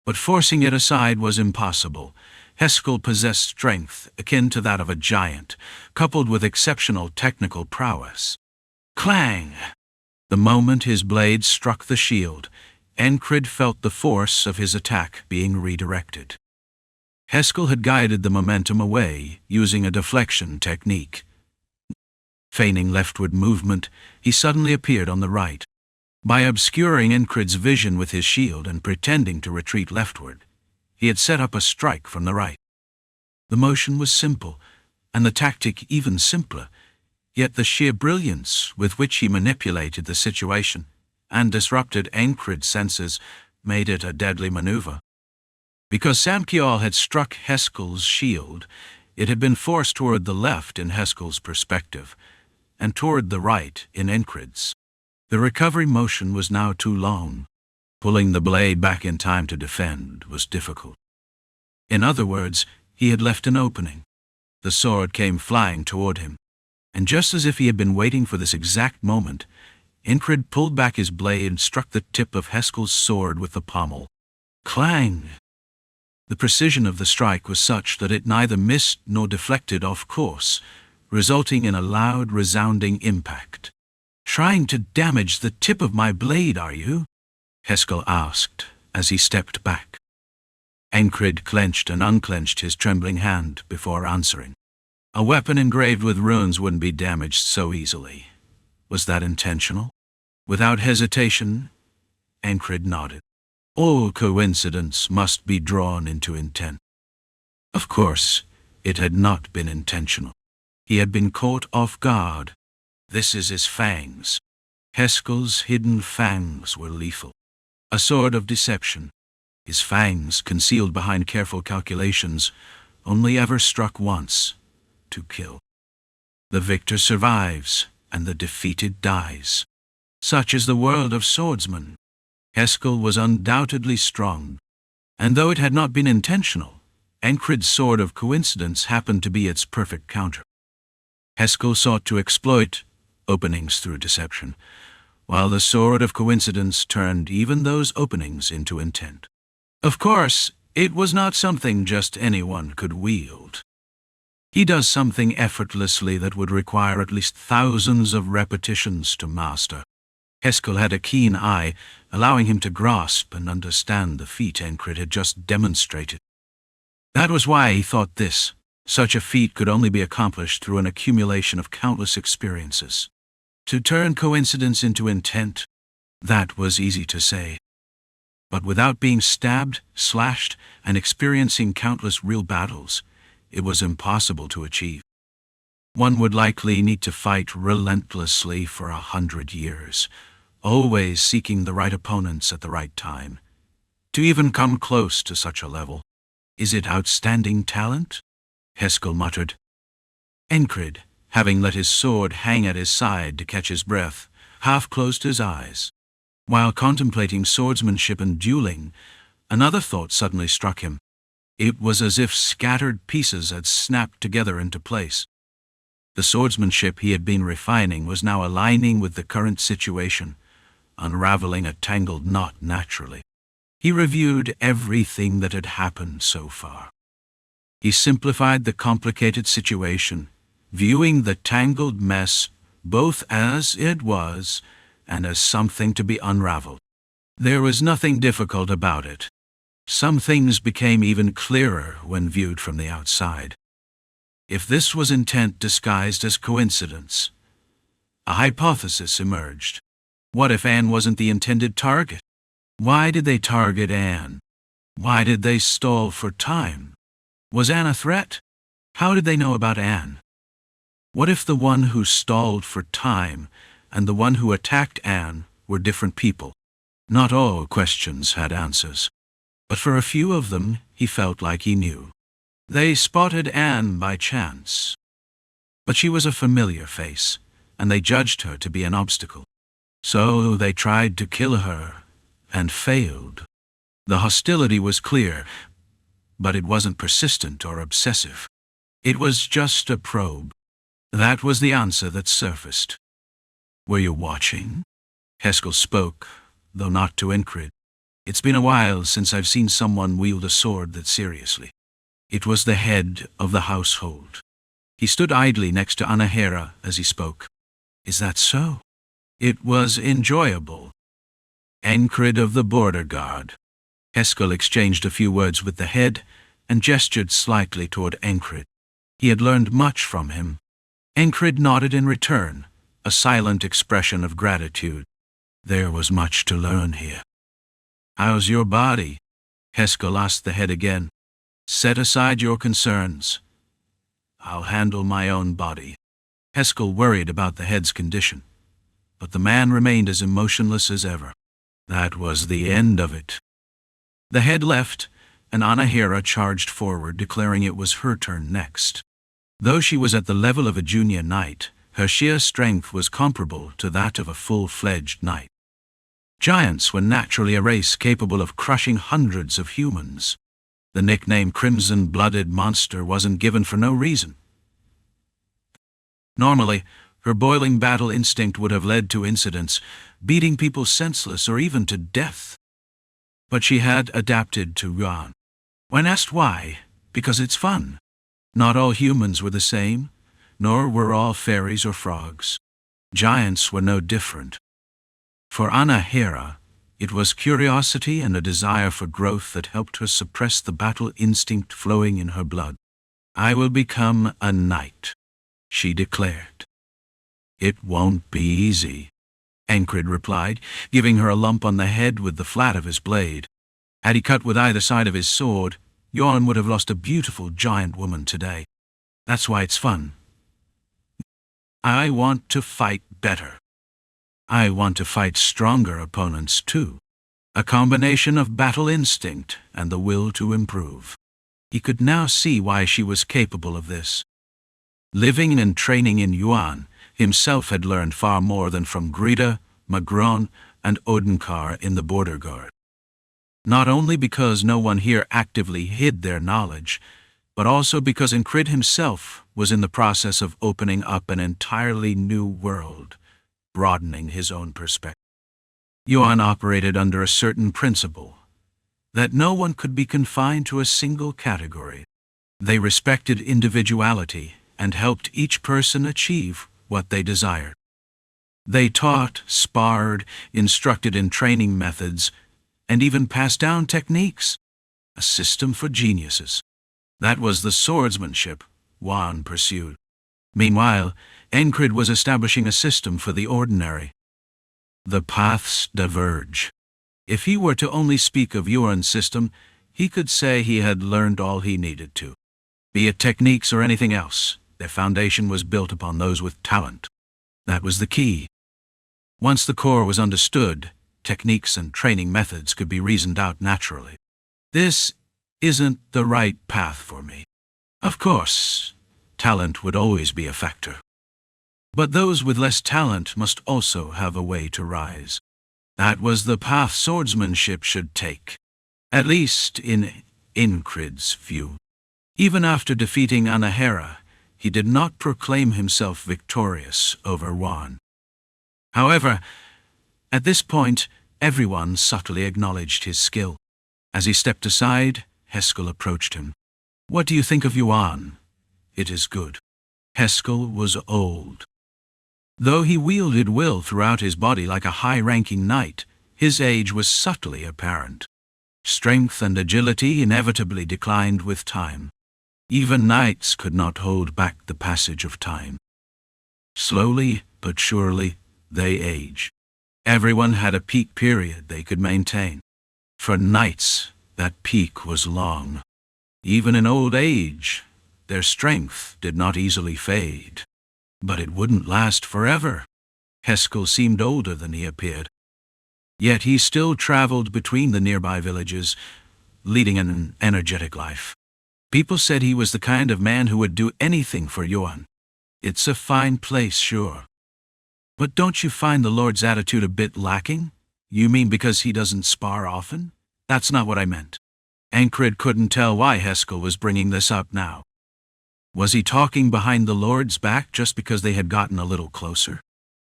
But forcing it aside was impossible. Heskel possessed strength akin to that of a giant, coupled with exceptional technical prowess. Clang! The moment his blade struck the shield, Enkrid felt the force of his attack being redirected. Heskel had guided the momentum away using a deflection technique. Feigning leftward movement, he suddenly appeared on the right. By obscuring Enkrid's vision with his shield and pretending to retreat leftward, he had set up a strike from the right. The motion was simple, and the tactic even simpler, yet the sheer brilliance with which he manipulated the situation and disrupted Enkrid's senses made it a deadly maneuver. Because Samkiel had struck Heskel's shield, it had been forced toward the left in Heskel's perspective, and toward the right in Enkrid's. The recovery motion was now too long. Pulling the blade back in time to defend was difficult. In other words, he had left an opening. The sword came flying toward him, and just as if he had been waiting for this exact moment, Enkrid pulled back his blade and struck the tip of Heskel's sword with the pommel. Clang! The precision of the strike was such that it neither missed nor deflected off course, resulting in a loud, resounding impact. "Trying to damage the tip of my blade, are you?" Heskel asked as he stepped back. Ankrid clenched and unclenched his trembling hand before answering. A weapon engraved with runes wouldn't be damaged so easily. Was that intentional? Without hesitation, Ankrid nodded. All coincidence must be drawn into intent. Of course, it had not been intentional. He had been caught off guard. This is his fangs. Heskel's hidden fangs were lethal. A sword of deception. His fangs, concealed behind careful calculations, only ever struck once, to kill. The victor survives, and the defeated dies. Such is the world of swordsmen. Heskel was undoubtedly strong, and though it had not been intentional, Enkrid's sword of coincidence happened to be its perfect counter. Heskel sought to exploit openings through deception, while the sword of coincidence turned even those openings into intent. Of course, it was not something just anyone could wield. He does something effortlessly that would require at least thousands of repetitions to master. Heskel had a keen eye, allowing him to grasp and understand the feat Enkrid had just demonstrated. That was why he thought such a feat could only be accomplished through an accumulation of countless experiences. To turn coincidence into intent, that was easy to say. But without being stabbed, slashed, and experiencing countless real battles, it was impossible to achieve. One would likely need to fight relentlessly for 100 years, always seeking the right opponents at the right time. To even come close to such a level, is it outstanding talent? Heskel muttered. Enkrid, having let his sword hang at his side to catch his breath, half closed his eyes. While contemplating swordsmanship and dueling, another thought suddenly struck him. It was as if scattered pieces had snapped together into place. The swordsmanship he had been refining was now aligning with the current situation, unraveling a tangled knot naturally. He reviewed everything that had happened so far. He simplified the complicated situation, viewing the tangled mess both as it was and as something to be unraveled. There was nothing difficult about it. Some things became even clearer when viewed from the outside. If this was intent disguised as coincidence, a hypothesis emerged. What if Anne wasn't the intended target? Why did they target Anne? Why did they stall for time? Was Anne a threat? How did they know about Anne? What if the one who stalled for time and the one who attacked Anne were different people? Not all questions had answers, but for a few of them he felt like he knew. They spotted Anne by chance, but she was a familiar face, and they judged her to be an obstacle. So they tried to kill her, and failed. The hostility was clear, but it wasn't persistent or obsessive. It was just a probe. That was the answer that surfaced. Were you watching? Heskel spoke, though not to Enkrid. It's been a while since I've seen someone wield a sword that seriously. It was the head of the household. He stood idly next to Anahera as he spoke. Is that so? It was enjoyable. Ankrid of the border guard. Heskel exchanged a few words with the head and gestured slightly toward Enkrid. He had learned much from him. Enkrid nodded in return, a silent expression of gratitude. There was much to learn here. How's your body? Heskel asked the head again. Set aside your concerns. I'll handle my own body. Heskel worried about the head's condition, but the man remained as emotionless as ever. That was the end of it. The head left, and Anahera charged forward, declaring it was her turn next. Though she was at the level of a junior knight, her sheer strength was comparable to that of a full-fledged knight. Giants were naturally a race capable of crushing hundreds of humans. The nickname Crimson-Blooded Monster wasn't given for no reason. Normally, her boiling battle instinct would have led to incidents, beating people senseless or even to death. But she had adapted to Yuan. When asked why, because it's fun. Not all humans were the same, nor were all fairies or frogs. Giants were no different. For Anahera, it was curiosity and a desire for growth that helped her suppress the battle instinct flowing in her blood. I will become a knight, she declared. It won't be easy. Ankrid replied, giving her a lump on the head with the flat of his blade. Had he cut with either side of his sword, Jorn would have lost a beautiful giant woman today. That's why it's fun. I want to fight better. I want to fight stronger opponents too. A combination of battle instinct and the will to improve. He could now see why she was capable of this. Living and training in Yuan, himself had learned far more than from Grida, Magron, and Odenkar in the Border Guard. Not only because no one here actively hid their knowledge, but also because Enkrid himself was in the process of opening up an entirely new world, broadening his own perspective. Yuan operated under a certain principle, that no one could be confined to a single category. They respected individuality and helped each person achieve what they desired. They taught, sparred, instructed in training methods, and even passed down techniques. A system for geniuses. That was the swordsmanship Yuan pursued. Meanwhile, Enkrid was establishing a system for the ordinary. The paths diverge. If he were to only speak of Yuan's system, he could say he had learned all he needed to. Be it techniques or anything else, their foundation was built upon those with talent. That was the key. Once the core was understood, techniques and training methods could be reasoned out naturally. This isn't the right path for me. Of course, talent would always be a factor. But those with less talent must also have a way to rise. That was the path swordsmanship should take, at least in Enkrid's view. Even after defeating Anahera, he did not proclaim himself victorious over Yuan. However, at this point, everyone subtly acknowledged his skill. As he stepped aside, Heskel approached him. "What do you think of Yuan?" "It is good." Heskel was old. Though he wielded will throughout his body like a high-ranking knight, his age was subtly apparent. Strength and agility inevitably declined with time. Even knights could not hold back the passage of time. Slowly but surely, they age. Everyone had a peak period they could maintain. For knights, that peak was long. Even in old age, their strength did not easily fade. But it wouldn't last forever. Heskel seemed older than he appeared. Yet he still traveled between the nearby villages, leading an energetic life. People said he was the kind of man who would do anything for Yuan. It's a fine place, sure. But don't you find the Lord's attitude a bit lacking? You mean because he doesn't spar often? That's not what I meant. Ankrid couldn't tell why Heskel was bringing this up now. Was he talking behind the Lord's back just because they had gotten a little closer?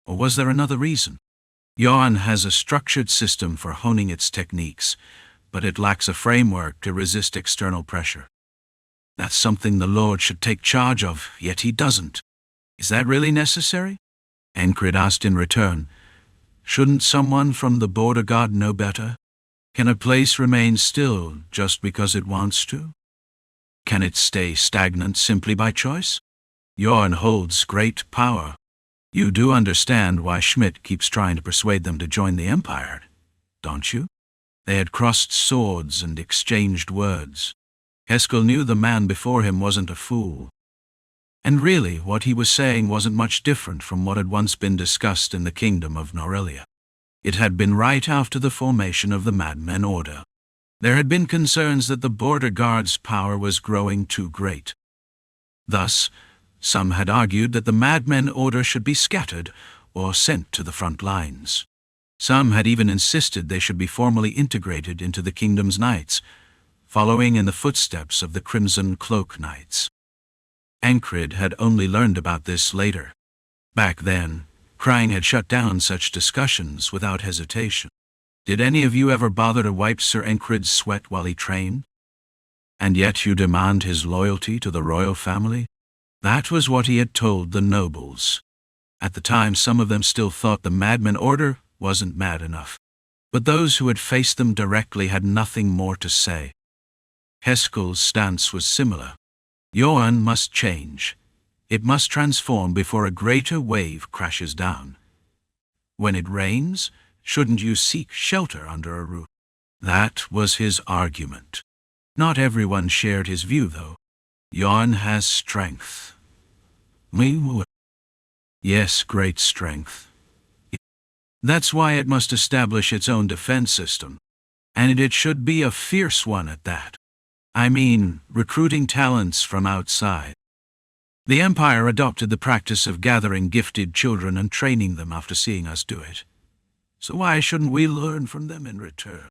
Or was there another reason? Yuan has a structured system for honing its techniques, but it lacks a framework to resist external pressure. That's something the Lord should take charge of, yet he doesn't. Is that really necessary? Ankrid asked in return. Shouldn't someone from the Border Guard know better? Can a place remain still just because it wants to? Can it stay stagnant simply by choice? Yuan holds great power. You do understand why Schmidt keeps trying to persuade them to join the Empire, don't you? They had crossed swords and exchanged words. Heskel knew the man before him wasn't a fool. And really, what he was saying wasn't much different from what had once been discussed in the kingdom of Norelia. It had been right after the formation of the Madmen Order. There had been concerns that the Border Guard's power was growing too great. Thus, some had argued that the Madmen Order should be scattered or sent to the front lines. Some had even insisted they should be formally integrated into the kingdom's knights, following in the footsteps of the Crimson Cloak Knights. Ankrid had only learned about this later. Back then, Krang had shut down such discussions without hesitation. Did any of you ever bother to wipe Sir Enkrid's sweat while he trained? And yet you demand his loyalty to the royal family? That was what he had told the nobles. At the time, some of them still thought the Madmen Order wasn't mad enough. But those who had faced them directly had nothing more to say. Heskel's stance was similar. Yuan must change. It must transform before a greater wave crashes down. When it rains, shouldn't you seek shelter under a roof? That was his argument. Not everyone shared his view, though. Yon has strength. Yes, great strength. That's why it must establish its own defense system. And it should be a fierce one at that. I mean, recruiting talents from outside. The Empire adopted the practice of gathering gifted children and training them after seeing us do it. So why shouldn't we learn from them in return?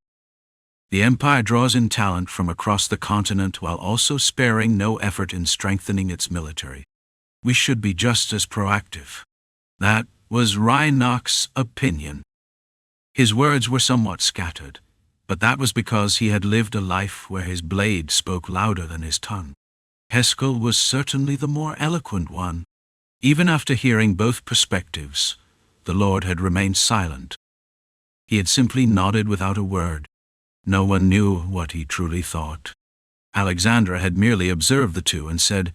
The Empire draws in talent from across the continent while also sparing no effort in strengthening its military. We should be just as proactive. That was Rhinox's opinion. His words were somewhat scattered, but that was because he had lived a life where his blade spoke louder than his tongue. Heskel was certainly the more eloquent one. Even after hearing both perspectives, the Lord had remained silent. He had simply nodded without a word. No one knew what he truly thought. Alexandra had merely observed the two and said,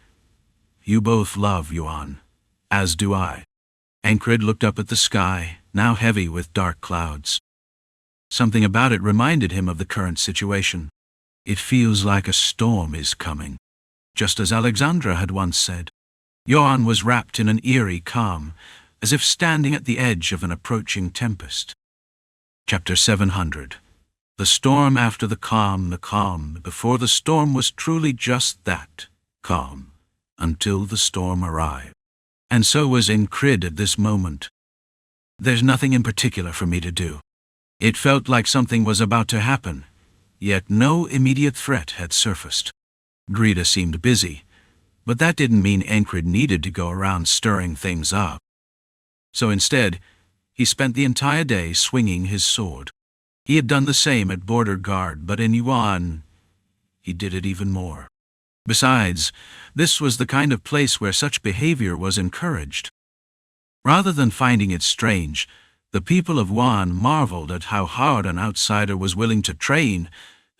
"You both love Yuan, as do I." Ankrid looked up at the sky, now heavy with dark clouds. Something about it reminded him of the current situation. It feels like a storm is coming, just as Alexandra had once said. Yuan was wrapped in an eerie calm, as if standing at the edge of an approaching tempest. Chapter 700. The storm after the calm before the storm was truly just that, calm, until the storm arrived. And so was Enkrid at this moment. There's nothing in particular for me to do. It felt like something was about to happen, yet no immediate threat had surfaced. Grida seemed busy, but that didn't mean Ankrid needed to go around stirring things up. So instead, he spent the entire day swinging his sword. He had done the same at Border Guard, but in Yuan, he did it even more. Besides, this was the kind of place where such behavior was encouraged. Rather than finding it strange, the people of Yuan marveled at how hard an outsider was willing to train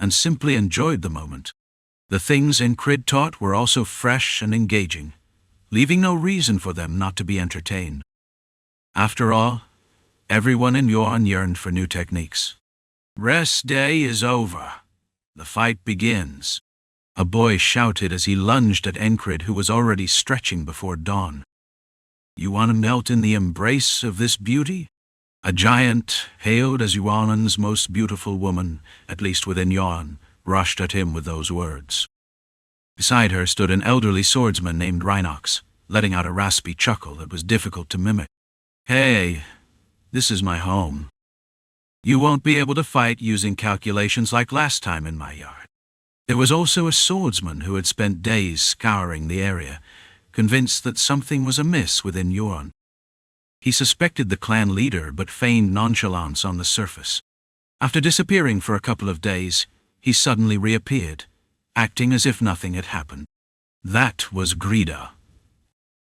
and simply enjoyed the moment. The things Enkrid taught were also fresh and engaging, leaving no reason for them not to be entertained. After all, everyone in Yuan yearned for new techniques. Rest day is over. The fight begins. A boy shouted as he lunged at Enkrid, who was already stretching before dawn. You want to melt in the embrace of this beauty? A giant, hailed as Yuan's most beautiful woman, at least within Yuan, rushed at him with those words. Beside her stood an elderly swordsman named Rhinox, letting out a raspy chuckle that was difficult to mimic. Hey, this is my home. You won't be able to fight using calculations like last time in my yard. There was also a swordsman who had spent days scouring the area, convinced that something was amiss within Yuan. He suspected the clan leader but feigned nonchalance on the surface. After disappearing for a couple of days, he suddenly reappeared, acting as if nothing had happened. That was Grida.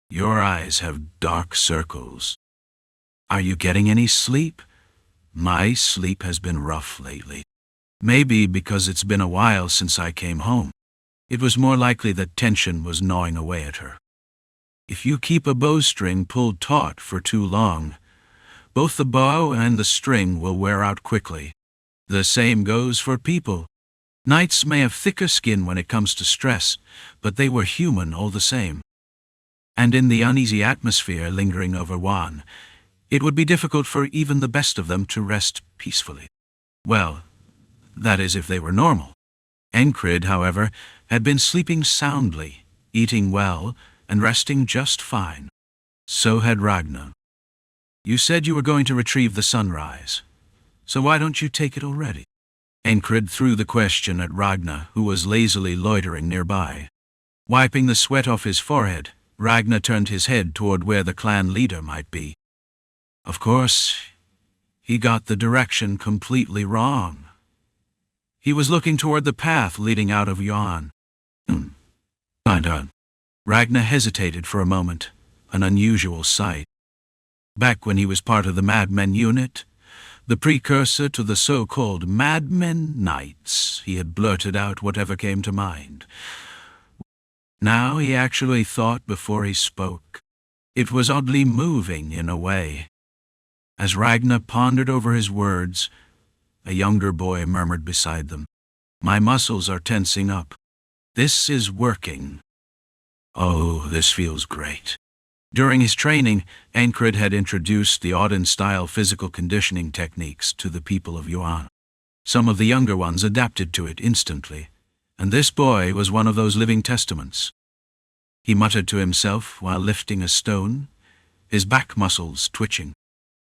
Your eyes have dark circles. Are you getting any sleep? My sleep has been rough lately. Maybe because it's been a while since I came home. It was more likely that tension was gnawing away at her. If you keep a bowstring pulled taut for too long, both the bow and the string will wear out quickly. The same goes for people. Knights may have thicker skin when it comes to stress, but they were human all the same. And in the uneasy atmosphere lingering over Yuan, it would be difficult for even the best of them to rest peacefully. Well, that is if they were normal. Enkrid, however, had been sleeping soundly, eating well, and resting just fine. So had Ragnar. You said you were going to retrieve the sunrise, so why don't you take it already? Enkrid threw the question at Ragnar, who was lazily loitering nearby. Wiping the sweat off his forehead, Ragnar turned his head toward where the clan leader might be. Of course, he got the direction completely wrong. He was looking toward the path leading out of Yuan. Ragnar hesitated for a moment, an unusual sight. Back when he was part of the Madmen unit, the precursor to the so-called Madmen Knights, he had blurted out whatever came to mind. Now he actually thought before he spoke. It was oddly moving in a way. As Ragnar pondered over his words, a younger boy murmured beside them, "My muscles are tensing up. This is working. Oh, this feels great." During his training, Ankrid had introduced the Odin-style physical conditioning techniques to the people of Yuan. Some of the younger ones adapted to it instantly, and this boy was one of those living testaments. He muttered to himself while lifting a stone, his back muscles twitching.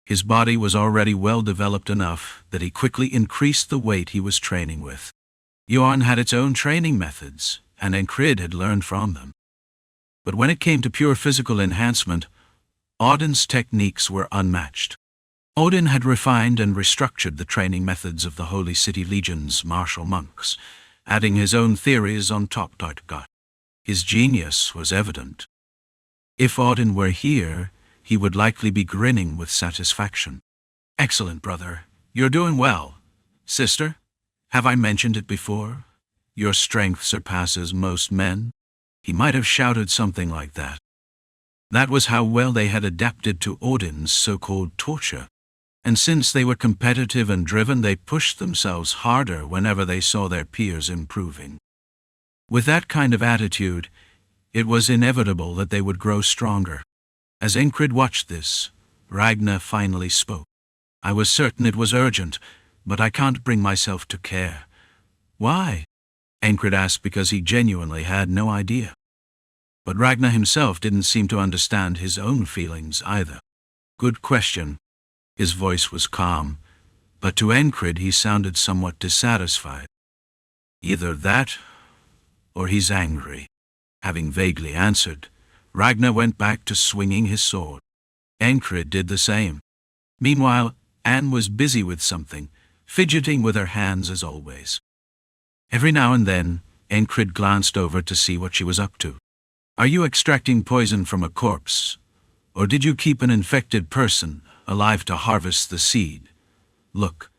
His body was already well developed enough that he quickly increased the weight he was training with. Yuan had its own training methods, and Enkrid had learned from them. But when it came to pure physical enhancement, Odin's techniques were unmatched. Odin had refined and restructured the training methods of the Holy City Legion's martial monks, adding his own theories on top. His genius was evident. If Odin were here, he would likely be grinning with satisfaction. "Excellent, brother. You're doing well. Sister, have I mentioned it before? Your strength surpasses most men." He might have shouted something like that. That was how well they had adapted to Odin's so-called torture. And since they were competitive and driven, they pushed themselves harder whenever they saw their peers improving. With that kind of attitude, it was inevitable that they would grow stronger. As Enkrid watched this, Ragnar finally spoke. "I was certain it was urgent, but I can't bring myself to care." "Why?" Enkrid asked, because he genuinely had no idea. But Ragnar himself didn't seem to understand his own feelings either. "Good question." His voice was calm, but to Enkrid he sounded somewhat dissatisfied. "Either that, or he's angry." Having vaguely answered, Ragnar went back to swinging his sword. Enkrid did the same. Meanwhile, Anne was busy with something, fidgeting with her hands as always. Every now and then, Enkrid glanced over to see what she was up to. "Are you extracting poison from a corpse? Or did you keep an infected person alive to harvest the seed? Look.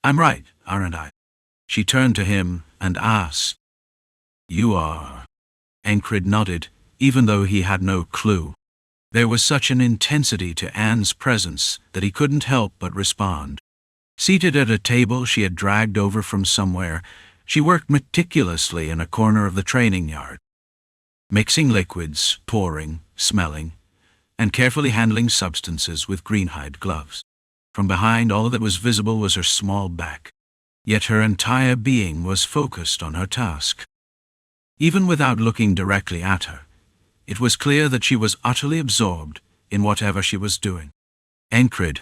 I'm right, aren't I?" She turned to him and asked. "You are." Enkrid nodded, even though he had no clue. There was such an intensity to Anne's presence that he couldn't help but respond. Seated at a table she had dragged over from somewhere, she worked meticulously in a corner of the training yard, mixing liquids, pouring, smelling, and carefully handling substances with greenhide gloves. From behind, all that was visible was her small back, yet her entire being was focused on her task. Even without looking directly at her, it was clear that she was utterly absorbed in whatever she was doing. Enkrid,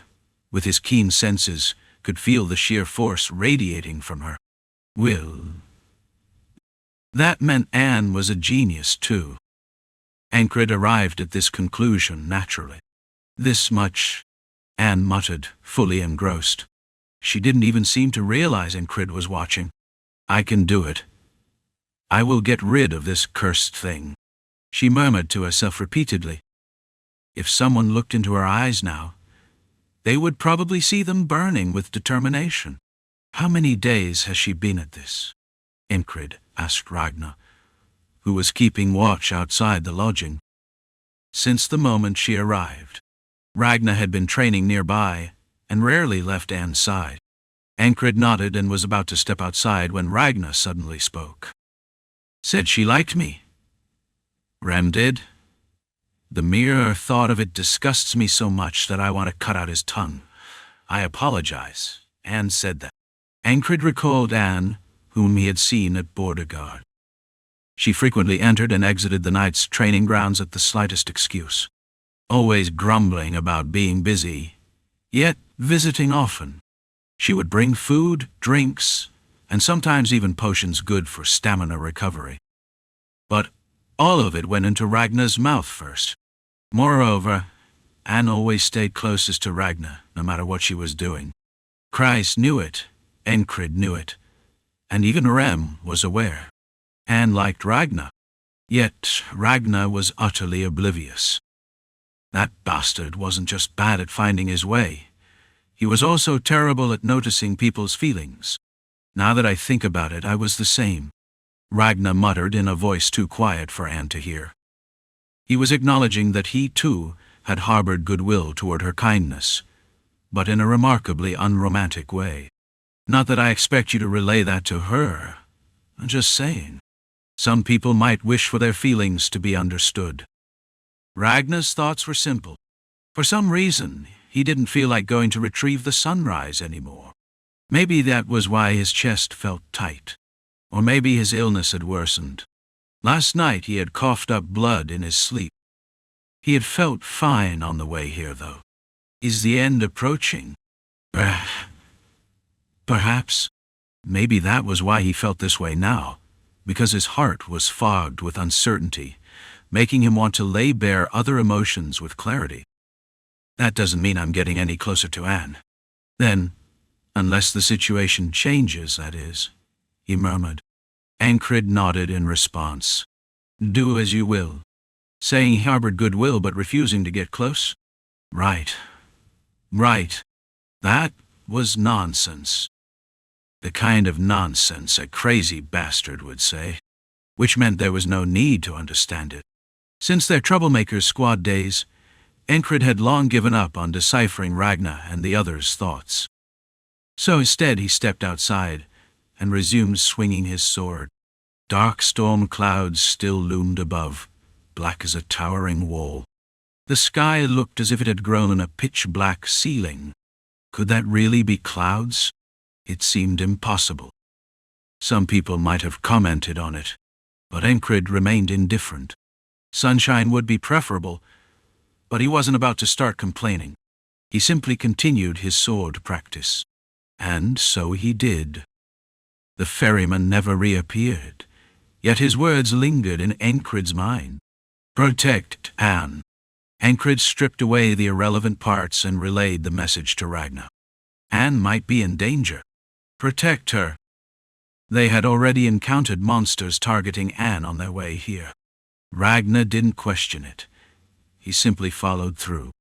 with his keen senses, could feel the sheer force radiating from her. Will. That meant Anne was a genius too. Enkrid arrived at this conclusion naturally. "This much," Anne muttered, fully engrossed. She didn't even seem to realize Enkrid was watching. "I can do it. I will get rid of this cursed thing," she murmured to herself repeatedly. If someone looked into her eyes now, they would probably see them burning with determination. "How many days has she been at this?" Enkrid asked Ragnar, who was keeping watch outside the lodging. "Since the moment she arrived." Ragnar had been training nearby and rarely left Anne's side. Enkrid nodded and was about to step outside when Ragnar suddenly spoke. "Said she liked me." "Remed did? The mere thought of it disgusts me so much that I want to cut out his tongue. I apologize." Anne said that. Enkrid recalled Anne, whom he had seen at border guard. She frequently entered and exited the knight's training grounds at the slightest excuse, always grumbling about being busy, yet visiting often. She would bring food, drinks, and sometimes even potions good for stamina recovery. But all of it went into Ragnar's mouth first. Moreover, Anne always stayed closest to Ragnar, no matter what she was doing. Christ knew it, Enkrid knew it, and even Rem was aware. Anne liked Ragnar, yet Ragnar was utterly oblivious. That bastard wasn't just bad at finding his way. He was also terrible at noticing people's feelings. Now that I think about it, I was the same. Ragnar muttered in a voice too quiet for Anne to hear. He was acknowledging that he, too, had harbored goodwill toward her kindness, but in a remarkably unromantic way. Not that I expect you to relay that to her. I'm just saying. Some people might wish for their feelings to be understood. Ragnar's thoughts were simple. For some reason, he didn't feel like going to retrieve the sunrise anymore. Maybe that was why his chest felt tight. Or maybe his illness had worsened. Last night he had coughed up blood in his sleep. He had felt fine on the way here, though. Is the end approaching? Perhaps. Maybe that was why he felt this way now, because his heart was fogged with uncertainty, making him want to lay bare other emotions with clarity. That doesn't mean I'm getting any closer to Anne. Then, unless the situation changes, that is, he murmured. Ankrid nodded in response. Do as you will. Saying he harbored goodwill but refusing to get close? Right. That was nonsense. The kind of nonsense a crazy bastard would say, which meant there was no need to understand it. Since their Troublemakers squad days, Enkrid had long given up on deciphering Ragnar and the others' thoughts. So instead he stepped outside and resumed swinging his sword. Dark storm clouds still loomed above, black as a towering wall. The sky looked as if it had grown a pitch-black ceiling. Could that really be clouds? It seemed impossible. Some people might have commented on it, but Enkrid remained indifferent. Sunshine would be preferable, but he wasn't about to start complaining. He simply continued his sword practice. And so he did. The ferryman never reappeared, yet his words lingered in Enkrid's mind. Protect Anne. Ankrid stripped away the irrelevant parts and relayed the message to Ragnar. Anne might be in danger. Protect her. They had already encountered monsters targeting Anne on their way here. Ragnar didn't question it. He simply followed through.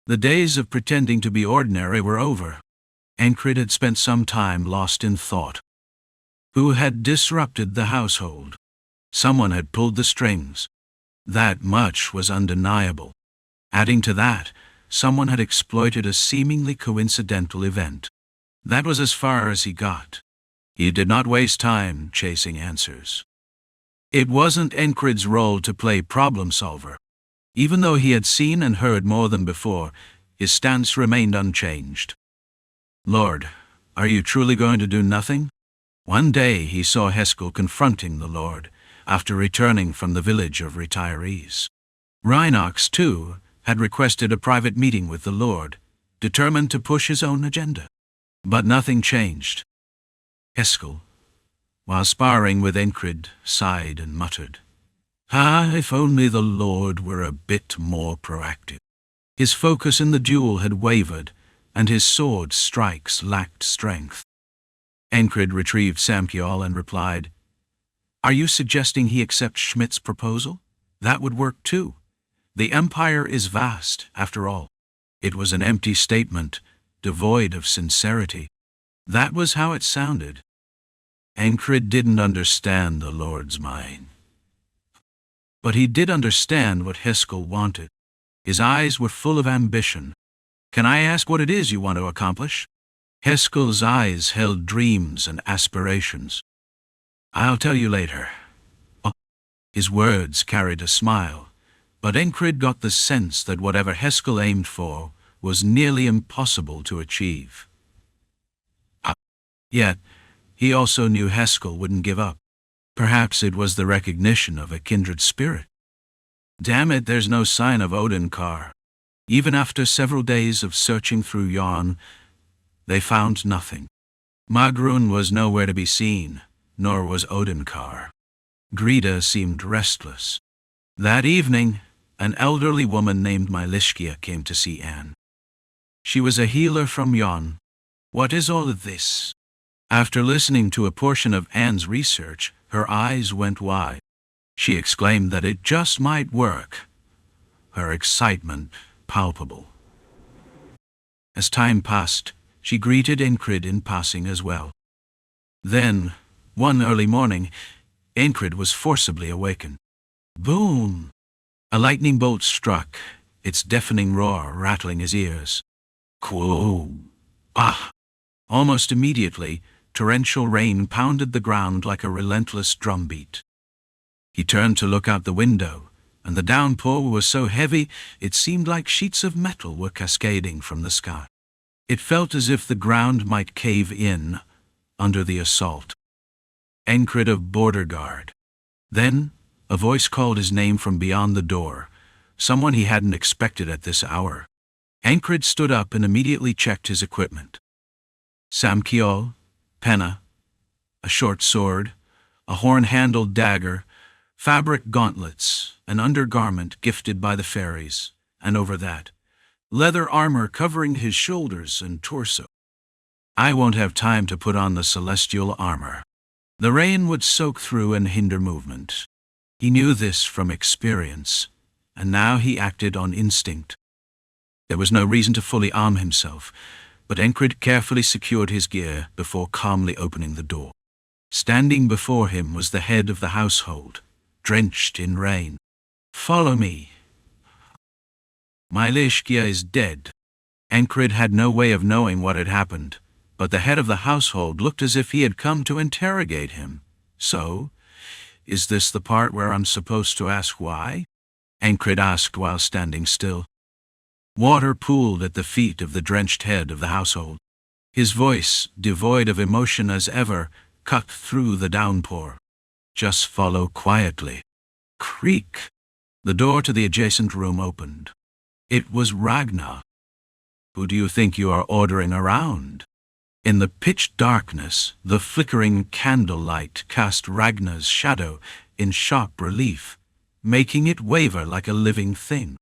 The days of pretending to be ordinary were over. Ankrid had spent some time lost in thought. Who had disrupted the household? Someone had pulled the strings. That much was undeniable. Adding to that, someone had exploited a seemingly coincidental event. That was as far as he got. He did not waste time chasing answers. It wasn't Enkrid's role to play problem solver. Even though he had seen and heard more than before, his stance remained unchanged. Lord, are you truly going to do nothing? One day he saw Heskel confronting the Lord after returning from the village of retirees. Rhinox, too, had requested a private meeting with the Lord, determined to push his own agenda. But nothing changed. Heskel, while sparring with Enkrid, sighed and muttered, if only the Lord were a bit more proactive. His focus in the duel had wavered, and his sword strikes lacked strength. Enkrid retrieved Sampiol and replied, Are you suggesting he accept Schmidt's proposal? That would work too. The Empire is vast, after all. It was an empty statement, devoid of sincerity. That was how it sounded. Enkrid didn't understand the Lord's mind. But he did understand what Heskel wanted. His eyes were full of ambition. Can I ask what it is you want to accomplish? Heskel's eyes held dreams and aspirations. I'll tell you later. His words carried a smile, but Enkrid got the sense that whatever Heskel aimed for was nearly impossible to achieve. Yet, he also knew Heskel wouldn't give up. Perhaps it was the recognition of a kindred spirit. Damn it, there's no sign of Odenkar. Even after several days of searching through Yarn, they found nothing. Magrun was nowhere to be seen, nor was Odenkar. Grida seemed restless. That evening, an elderly woman named Mylishkia came to see Anne. She was a healer from Yarn. What is all of this? After listening to a portion of Anne's research, her eyes went wide. She exclaimed that it just might work, her excitement palpable. As time passed, she greeted Enkrid in passing as well. Then, one early morning, Enkrid was forcibly awakened. Boom! A lightning bolt struck, its deafening roar rattling his ears. Quo. Ah! Almost immediately, torrential rain pounded the ground like a relentless drumbeat. He turned to look out the window, and the downpour was so heavy it seemed like sheets of metal were cascading from the sky. It felt as if the ground might cave in under the assault. Ankrid of Border Guard. Then, a voice called his name from beyond the door, someone he hadn't expected at this hour. Ankrid stood up and immediately checked his equipment. Samkiol, penna, a short sword, a horn-handled dagger, fabric gauntlets, an undergarment gifted by the fairies, and over that, leather armor covering his shoulders and torso. I won't have time to put on the celestial armor. The rain would soak through and hinder movement. He knew this from experience, and now he acted on instinct. There was no reason to fully arm himself, but Enkrid carefully secured his gear before calmly opening the door. Standing before him was the head of the household, drenched in rain. "Follow me. My Leshkia is dead." Enkrid had no way of knowing what had happened, but the head of the household looked as if he had come to interrogate him. "So, is this the part where I'm supposed to ask why?" Enkrid asked while standing still. Water pooled at the feet of the drenched head of the household. His voice, devoid of emotion as ever, cut through the downpour. "Just follow quietly." Creak! The door to the adjacent room opened. It was Ragnar. "Who do you think you are ordering around?" In the pitch darkness, the flickering candlelight cast Ragnar's shadow in sharp relief, making it waver like a living thing.